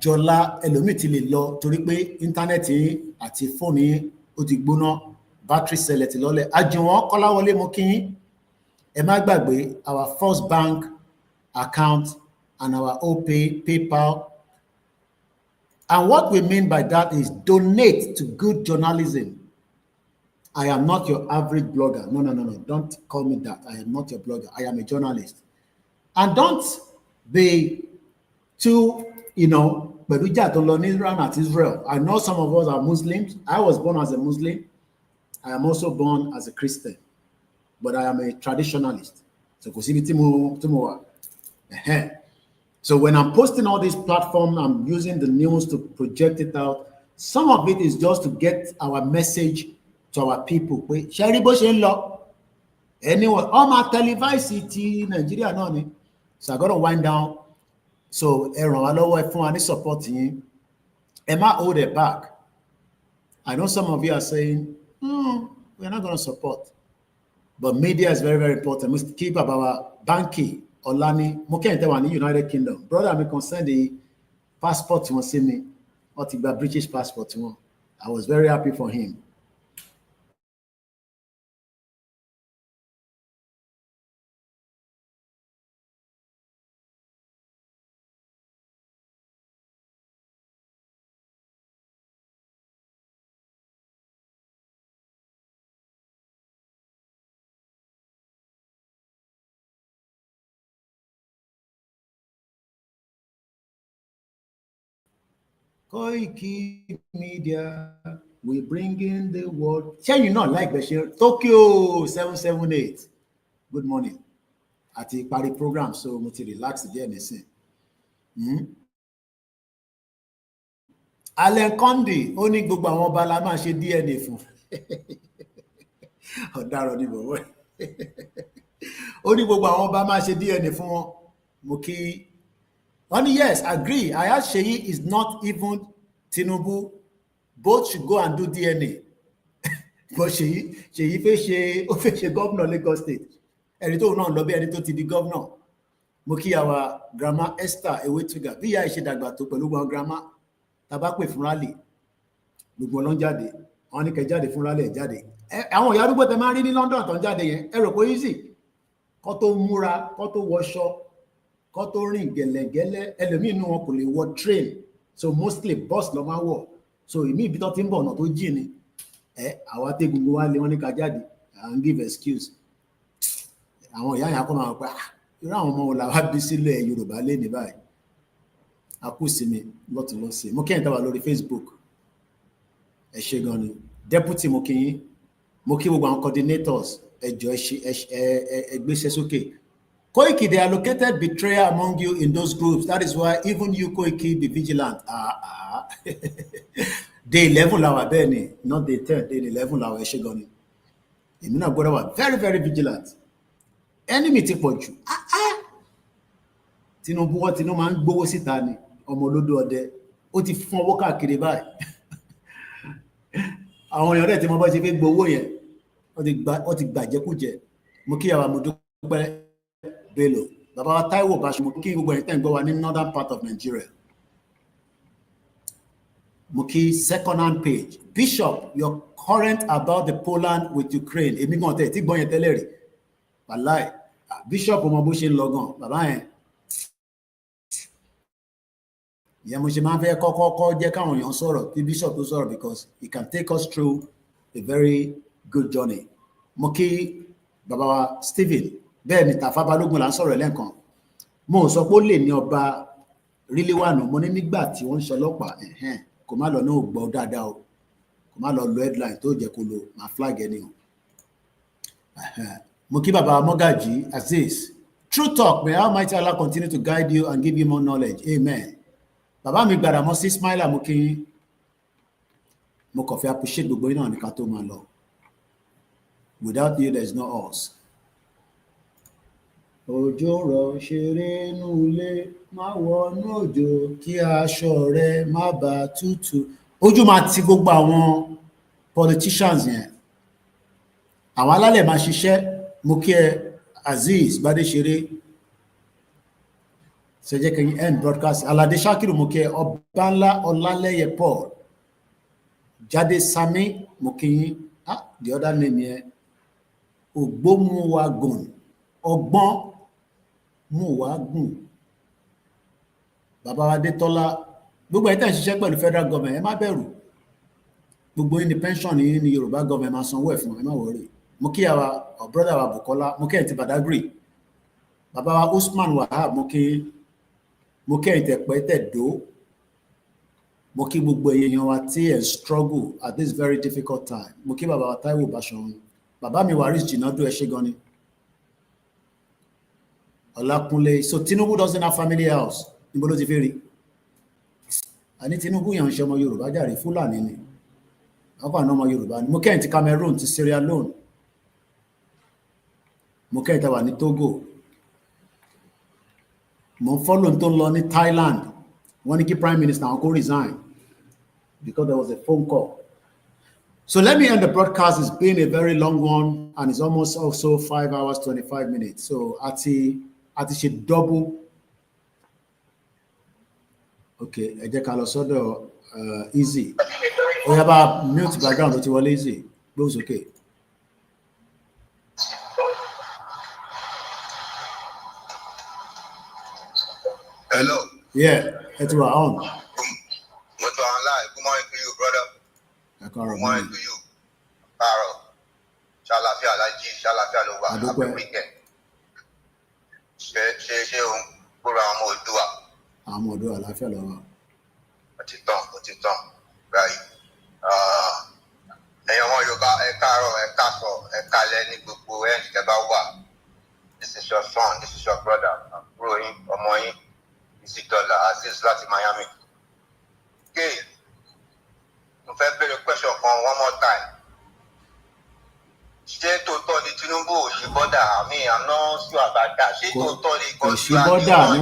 Jọlá ẹlòmíì ti lè lọ torí pé íńtánẹ́ẹ̀tì àti fóònù yín ó ti gbóná battery cell ti lọ́lẹ̀ Àjùwọ̀n Kọ́láwọlé mo kí yín ẹ má gbàgbé our First Bank account and our OPay PayPal and what we mean by that is donate to good journalism. I am not your average blogger. No, don't call me that. I am not your blogger. I am a journalist. And don't be too, Beluja to learn Iran at Israel. I know some of us are Muslims. I was born as a Muslim. I am also born as a Christian. But I am a traditionalist. So when I'm posting all these platforms, I'm using the news to project it out. Some of it is just to get our message to our people. Anyway, all my televised in Nigeria, no. So I got to wind down. So if any support you, am I hold it back? I know some of you are saying, we're not going to support. But media is very, very important. We must keep up our banking. Olani, in the United Kingdom. Brother, I concerned the passport to see me, or the British passport. I was very happy for him. Koiki Media, we bring in the world. Shall you not like Bashir? Tokyo 778. Good morning. At the party program, so much relax again. Alan Conde, only gbogbo àwọn ọba la máa ṣe DNA fún. Ọ̀daràn ni bọ̀wọ̀. Ó ní gbogbo àwọn ọba máa ṣe DNA fún wọn. Mo kí. Only yes, agree. I asked Sheyi is not even Tinubu. Both should go and do DNA. But Sheyi fẹ́ ṣe governor Lagos State. Ẹni tó náà lọ bí ẹni tó ti di governor. Mo kí our grandma Esther Ewetwiga. Bí ìyá ìṣe dàgbà tó pẹ̀lú wọn grandma. Tàbá pè fún rally. Gbogbo ló ń jáde. Wọ́n ní kẹ́ jáde fún rally ẹ̀ jáde. Àwọn ìyá arúgbó tẹ máa ń rí ní London tó ń jáde yẹn. Ẹ rò pé easy. Kó tó múra, kó tó wọṣọ. Kó tó rìn gẹ̀lẹ́gẹ̀lẹ́ ẹlòmíì inú wọn kò lè wọ train so mostly bus ló máa wọ̀ so ìmí ibi tó ti ń bọ̀ ọ̀nà tó jìn ni àwa tẹ gbogbo wa lé wọn ní ká jáde and give excuse àwọn ìyá yẹn kọ́ máa pa irú àwọn ọmọ làwa bí sílẹ̀ Yorùbá lé ní báyìí a kù sí mi lọ́tún lọ́sẹ̀ mo kẹ́yìn táwa lórí Facebook ẹ ṣé gan ni deputy mo kí yín mo kí gbogbo àwọn coordinators ẹjọ ẹ gbéṣẹ́ sókè. Koiki, they allocated betrayal among you in those groups. That is why even you, Koiki, be vigilant. Day 11 hour, Benny, not day 10, day 11 hour, Eshegoni. You know, God, very, very vigilant. Enemy ti pọ̀ jù. Tinubu what Tinubu man gbowó síta ni ọmọ olódò ọdẹ ó ti fún owó káàkiri báyìí àwọn èèyàn rẹ̀ tí mo bá ṣe fẹ́ gbowó yẹn ó ti gbàjẹkújẹ mo kí àwa mo dúpẹ́ Bello bàbá wa Táíwò Báṣọ mo kí gbogbo ẹ̀yin tẹ́ ń gbọ́ wa ní northern part of Nigeria mo kí second hand page Bishop your current about the Poland with Ukraine èmi gan tẹ̀ tí gbọ́ yẹn tẹ́lẹ̀ rí wàláì Bishop ọmọ bó ṣe ń lọ gan bàbá yẹn ìyẹn mo ṣe máa ń fẹ́ kọ́kọ́ jẹ́ káwọn èèyàn sọ̀rọ̀ kí Bishop tó sọ̀rọ̀ because he can take us through a very good journey mo kí bàbá wa Stephen bẹ́ẹ̀ ni Tàfà Balógun là ń sọ̀rọ̀ lẹ́ẹ̀kan mo sọ pé ó lè ní ọba ríléwànù mo ní nígbà tí wọ́n ń ṣọlọ́pàá kò má lọ ní ògbọ́ dáadáa o kò má lọ lo headline tó jẹ́ kó lo máa flag ẹni o mo kí bàbá Mọ́gàjí Azeez true talk may Almighty Allah continue to guide you and give you more knowledge amen bàbá mi gbàdà mọ́ sí Smiler mo kí mo kàn fẹ́ appreciate gbogbo iná ní ká tó máa lọ without you there is no us. Òjò rọ̀ ṣeré nú ilé má wọnú òjò kí aṣọ rẹ má bàa tútù ojú máa ti gbogbo àwọn politicians yẹn àwọn alálẹ̀ máa ṣiṣẹ́ mo kí ẹ Azeez Gbádéṣeré ṣẹjẹ́ kẹyìn end broadcast Aládé Ṣákìrù mo kí ẹ Ọbánlá Ọlálẹ́yẹ Paul Jáde Sami mo kí yín the other name yẹn Ògbómùwàgùn ọgbọ́n Mùwàgùn bàbá wa Adétọ́lá gbogbo ẹ̀ tẹ́ ń ṣiṣẹ́ pẹ̀lú federal government ẹ má bẹ̀rù gbogbo yín ni pension yín ni Yorùbá government máa sanwó ẹ̀ fún ẹ má wọrí mo kí àwa brother wa Bùkọ́lá mo kí ẹ̀ ti Badagry bàbá wa Usman Wahab mo kí ẹ̀ tẹ̀pẹ́ tẹ̀dó mo kí gbogbo èèyàn wa tí ẹ̀ struggle at this very difficult time mo kí bàbá wa Táíwò Báṣọ̀run bàbá mi Waris Jinadu ẹ ṣé gan ni Ọlákúnlé so Tinubu doesn't have family house níbo ló ti fẹ́ rí àní Tinubu yàn ń ṣe ọmọ Yorùbá jàre Fúlàní ni ọkọ̀ àná ọmọ Yorùbá ni mo kẹ́yìn ti Cameroon ti Sierra Leone mo kẹ́yìn ti wà ní Togo mo ń fọ́lọ̀ tó ń lọ ní Thailand wọ́n ní kí Prime Minister àwọn kó resign because there was a phone call. So let me end the broadcast. It's been a very long one and it's almost also 5 hours 25 minutes. So àti ṣe double. Okay, ẹ jẹ́ ká lọ sọ́dọ̀ Easy. We have a mute background tó ti wọlé Easy. Goes okay. Hello. Yeah, ẹ ti wà on. What's on live? Good morning to you, brother. Good morning to you. Paro. Ṣàlàfíà lájí, ṣàlàfíà ló wà. Happy weekend. Ṣé òun gbọ́dọ̀ àwọn ọmọ Oòduà. Àwọn ọmọ Oòduà láfíà lọ wà. Ó ti tán. Right. Ẹ̀yin ọmọ Yorùbá ẹ káàárọ̀, ẹ káàsọ̀, ẹ kálẹ́ ní gbogbo ẹ̀ ń tẹ́ bá wà. This is your son, this is your brother. Àbúrò yín, ọmọ yín. $60 Azeez láti Miami. Okay. Mo fẹ́ bẹ̀rẹ̀ question kan one more time. Ṣé tòótọ́ ni Tinubu ò ṣe bọ́dà? I'm not sure about that. Ṣé tòótọ́ ni kò ṣe bọ́dà ni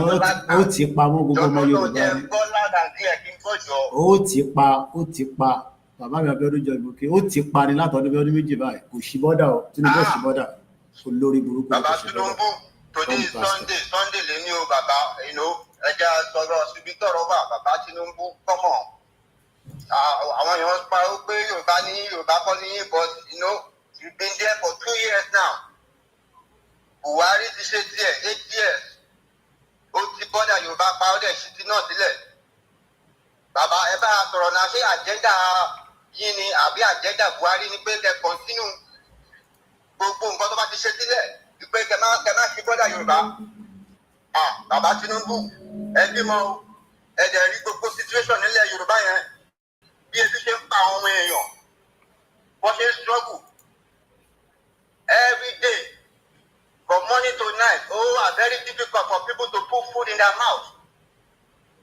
ó ti pa mọ́ gbogbo ọmọ Yorùbá ni. Ó ti pa bàbá mi Abíọ́dún jọ ìgbòkè ó ti pa ni látọdún bí ọdún méjì báyìí kò ṣe bọ́dà o Tinubu ò ṣe bọ́dà olórí burúkú kò ṣe bọ́dà. Bàbá Tinubu today Sunday lè ní o bàbá ẹja sọ̀rọ̀ síbi tọ̀rọ̀ wà bàbá Tinubu kọ́mọ̀. Àwọn èèyàn parọ́ pé Yorùbá kọ́ ní but you've been there for 2 years now. Buhari ti ṣe díẹ̀ 8 years. Ó ti bọ́dà Yorùbá pa ó dẹ̀ ṣì ti náà sílẹ̀. Bàbá ẹ bá a sọ̀rọ̀ náà ṣé àjẹ́ndà yín ni àbí àjẹ́ndà Buhari ni pé kẹ́ kọ́ntínú gbogbo nǹkan tó bá ti ṣe sílẹ̀ wípé kẹ́ má ṣe bọ́dà Yorùbá. Bàbá Tinubu ẹ bímọ ẹ dẹ̀ rí gbogbo situation nílẹ̀ Yorùbá yẹn bí ebi ṣe ń pa àwọn ọmọ èèyàn wọ́n ṣe ń struggle every day from morning to night are very difficult for people to put food in their mouth.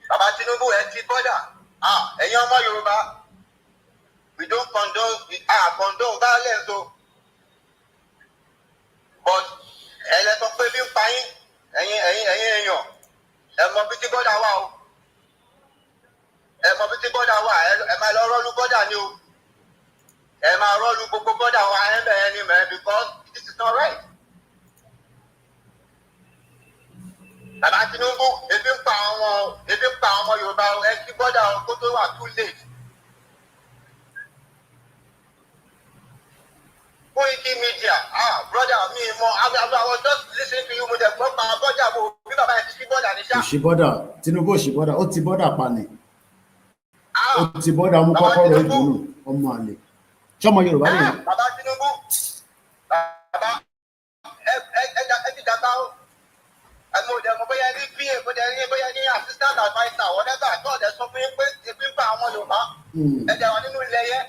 Bàbá Tinubu ẹ ti bọ́dà ẹ̀yin ọmọ Yorùbá we don't condone violence o but ẹlẹ́tọ̀ pé bí ń pa yín ẹ̀yin èèyàn ẹ mọ bí tí bọ́dà wà o ẹ mọ bí tí bọ́dà wà ẹ máa lọ rọ́ọ̀lù bọ́dà ni o ẹ máa rọ́ọ̀lù gbogbo bọ́dà wà ẹ bẹ̀rẹ̀ ni mẹ́ because this is not right. Bàbá Tinubu ebi ń pa àwọn ọmọ Yorùbá ẹ kí bọ́dà kó tó wà too late. Koiki Media, brother, me more. I was just listening to you with the brother. Bí bàbá yẹn ti ṣí bọ́dà ní ṣá. Òṣì bọ́dà Tinubu òṣì bọ́dà ó ti bọ́dà pa ni. Ó ti bọ́dà mú kọ́kọ́rọ́ ìdùnnú ọmọ àlè. Ṣọ́mọ Yorùbá nìyẹn. Bàbá Tinubu, bàbá ẹ ti dàgbà o. Mo dẹ̀ mọ̀ bóyá ní PA, bóyá ní assistant adviser, whatever, tó ọ̀dẹ̀ sọ fún yín pé ebi ń pa àwọn Yorùbá. Ẹ jẹ́ wà nínú ilẹ̀ yẹn.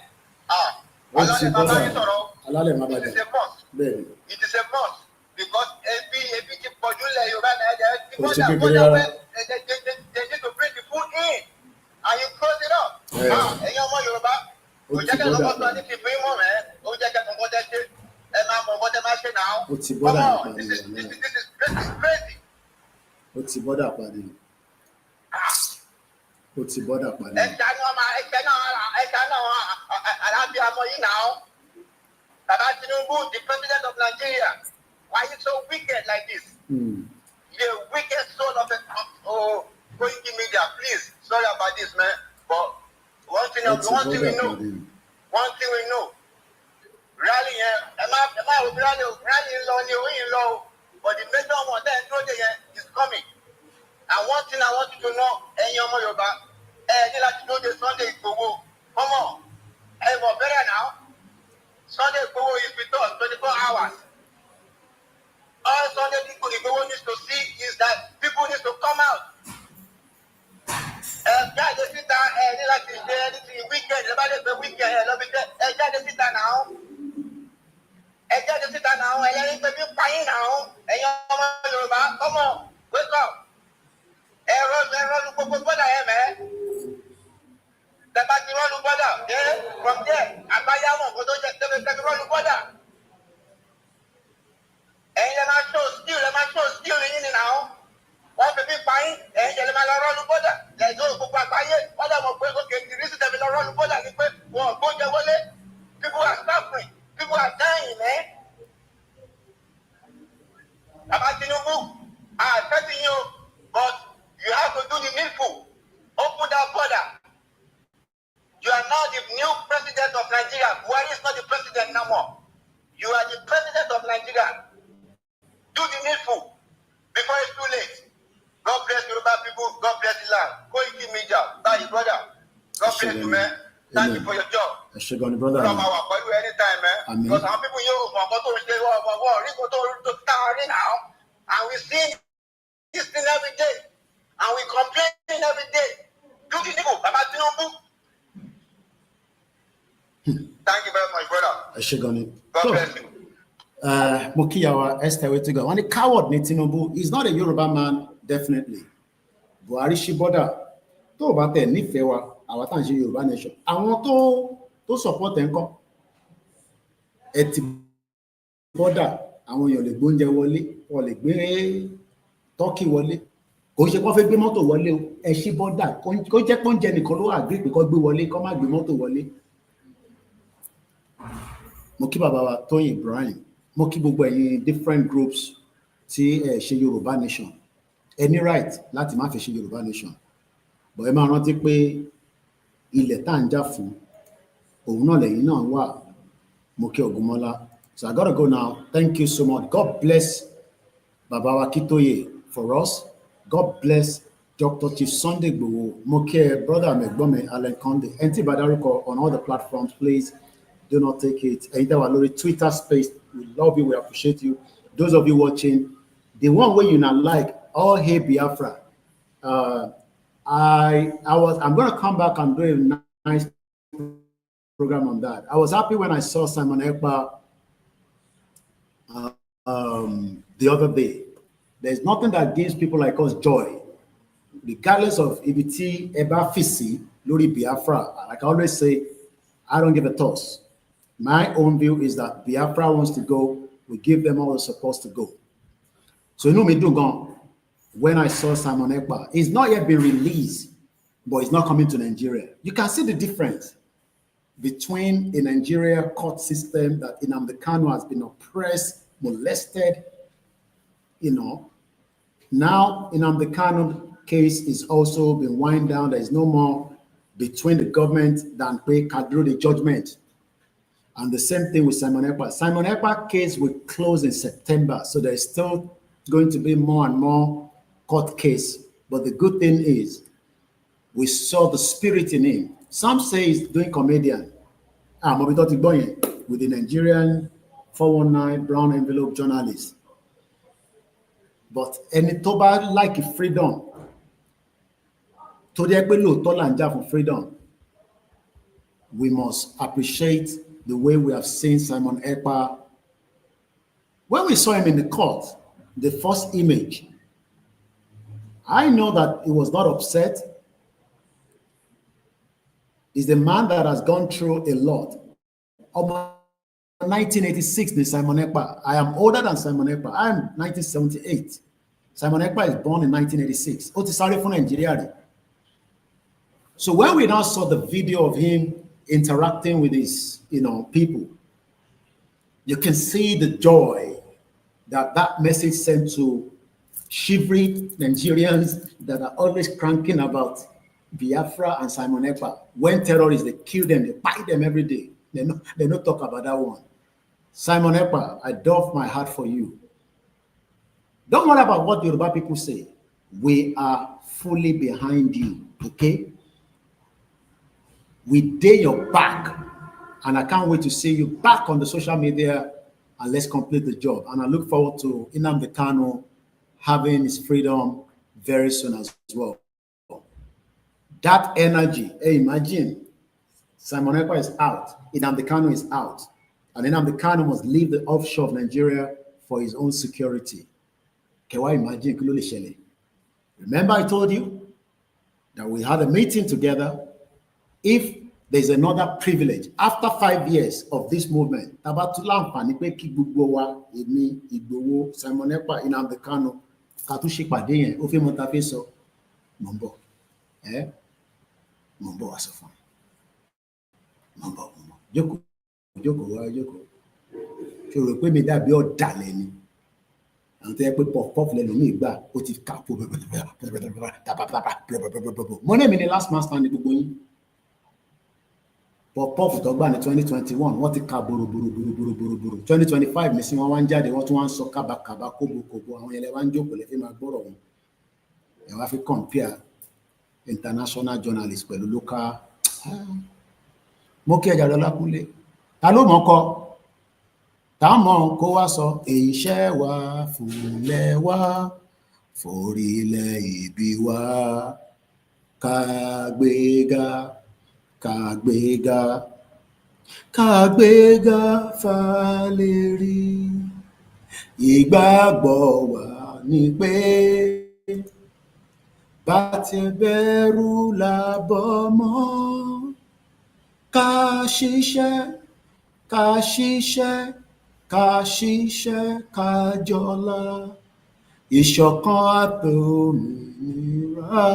Ó ti bọ́dà alálẹ̀ má bàjẹ́. Bẹ́ẹ̀ni. It is a must because ebi ti pọ̀jù lẹ̀ Yorùbá náà ẹ̀jẹ̀ ti Ó ti bọ́dà kékeré rárá. they need to bring the food in and you close it up. Ẹ̀yin ọmọ Yorùbá, kò jẹ́ kẹ́ lọ́kọ́ sọ ní ti fi mọ̀ mẹ́, ó jẹ́ kẹ́ mọ̀ bọ́dẹ́ ṣe, ẹ máa mọ̀ bọ́dẹ́ máa ṣe náà. Ó ti bọ́dà Come on, this is crazy. Ó ti bọ́dà padì. Ó ti bọ́dà padì. Ẹ̀ṣẹ̀ náà alábíàmọ yìí náà. Baba Tinubu, the president of Nigeria, why are you so wicked like this? You're a wicked soul of Koiki Media. Please, sorry about this, man. But one thing we know, rally low, but the major one there is coming. And one thing I want you to know, Yoruba, you like to know the Sunday Igboho. Come on, I'm better now. Sunday Igboho is with us 24 hours. All Sunday Igboho needs to see is that people need to come out. Guys, they sit down and they like to say anything weekend. The weekend, guys, they sit down now. Guys, they sit down now. And they be fine now. And you're come on, wake up. From there, and you might show still in now. What the big fine, and you might run border. There's no book by it. What I'm going to visit them in a run border. People are suffering, people are dying, man. About Tinubu, I'm telling you, but you have to do the needful. Open that border. You are now the new president of Nigeria. Buhari is not the president no more. You are the president of Nigeria. Do the needful before it's too late. God bless Yoruba people. God bless the land. Koiki Media. Thank you, brother. God bless you, man. Thank you for your job. Brother. From our for you anytime, man. Because some people now, and we see this thing every day, and we complain every day. Do the needful, Baba Tinubu. Thank you very much, brother. God bless you. Mokiyawa Esther Wetiga. When a coward ni Tinubu, he's not a Yoruba man, definitely. Buhari ṣí bọ́dà tó bá tẹ̀ nífẹ̀ẹ́ wa àwa tá à ń ṣe Yorùbá nation. Àwọn tó support ẹ̀ ń kọ́. Ẹ ti bọ́dà àwọn èèyàn lè gbóúnjẹ wọlé, wọ́n lè gbé tọ́kì wọlé. Kò ṣe kó fẹ́ gbé mọ́tò wọlé o. Ẹ ṣí bọ́dà kó jẹ́ pé oúnjẹ nìkan ló agree pé kó gbé wọlé kó má gbé mọ́tò wọlé. Mo kí bàbá wa Tóyìn Ibrahim. Mo kí gbogbo ẹ̀yin different groups tí ẹ ṣe Yorùbá nation. Any right láti má fi ṣe Yorùbá nation. But ẹ máa rántí pé ilẹ̀ tá à ń jà fún òun náà lẹ́yìn náà wà. Mo kí Ògúnmọ́lá. So I gotta go now. Thank you so much. God bless Baba wa Kitoye for us. God bless Dr. Chief Sunday Igboho. Mo kí brother Megbome Allen Conde. Enti Badariko on all the platforms, please. Do not take it. Either Lori Twitter space, we love you, we appreciate you. Those of you watching, the one way you not like, all hey Biafra. I'm gonna come back and do a nice program on that. I was happy when I saw Simon Ekpa the other day. There's nothing that gives people like us joy, regardless of EBT, Eba Fisi, Lori Biafra. Like I always say, I don't give a toss. My own view is that Biafra wants to go, we give them all the support to go. So you know me do gone when I saw Simon Ekpa. It's not yet been released but it's not coming to Nigeria. You can see the difference between a Nigeria court system that Nnamdi Kanu has been oppressed, molested, Now Nnamdi Kanu case is also been wind down. There is no more between the government than pay Kadru the judgment. And the same thing with Simon Ekpa. Simon Ekpa case will close in September, so there is still going to be more and more court case. But the good thing is, we saw the spirit in him. Some say he's doing comedian. With the Nigerian 419 brown envelope journalist. But any toba like freedom, for freedom, we must appreciate the way we have seen Simon Ekpa. When we saw him in the court, the first image, I know that he was not upset. He's the man that has gone through a lot. 1986, the Simon Ekpa. I am older than Simon Ekpa. I am 1978. Simon Ekpa is born in 1986. So when we now saw the video of him interacting with his, people, you can see the joy that message sent to shivery Nigerians that are always cranking about Biafra and Simon Ekpa. When terrorists, they kill them, they bite them every day. They don't talk about that one. Simon Ekpa, I doff my heart for you. Don't worry about what Yoruba people say. We are fully behind you, okay? We dare your back, and I can't wait to see you back on the social media, and let's complete the job. And I look forward to Nnamdi Kanu having his freedom very soon as well. That energy, hey, imagine Simon Ekpa is out, Nnamdi Kanu is out, and Nnamdi Kanu must leave the offshore of Nigeria for his own security. Can I imagine? Remember I told you that we had a meeting together. If there's another privilege after 5 years of this movement, Simon Ekpa, Nnamdi Kanu, Katushikpade, Ofe Montafeso, Mombo, Mombo Asofan, Mombo, Joko, Joko. So we put me that be all darling. And they put pop me back, put it cap. Money in the last man standing going. Pop talk about in 2021. What the cap buru. 2025 missing one jade, what one so kaba kobo. And when one joke will let borrow. You have to compare international journalists with local. Mokia Jadola Kule. Hello, Moko. Táwọn kó wá sọ iṣẹ́ wa fúnlẹ̀ wa forílẹ̀ ìbí wa kàgbéga fàlérí. Ìgbàgbọ́ wa ni pé bá ti bẹ̀rù làbọ̀ mọ́ ká ṣiṣẹ́ kájọlá ìṣọ̀kan àtòmìnira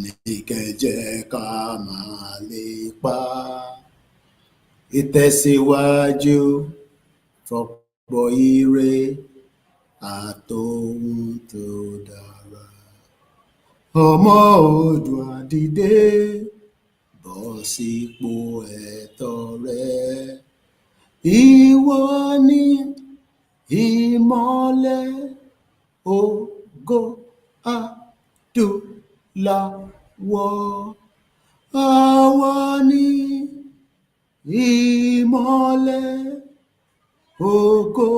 ní kẹjẹ ká máa lépa ìtẹ̀síwájú fọ̀pọ̀ ire àtòhun tó dára. Ọmọ Oòduà dìde bọ́ sípò ẹ̀tọ́ rẹ. Ìwọ ni ìmọ́lẹ̀ ògo adúláwọ̀. Àwa ni ìmọ́lẹ̀ ògo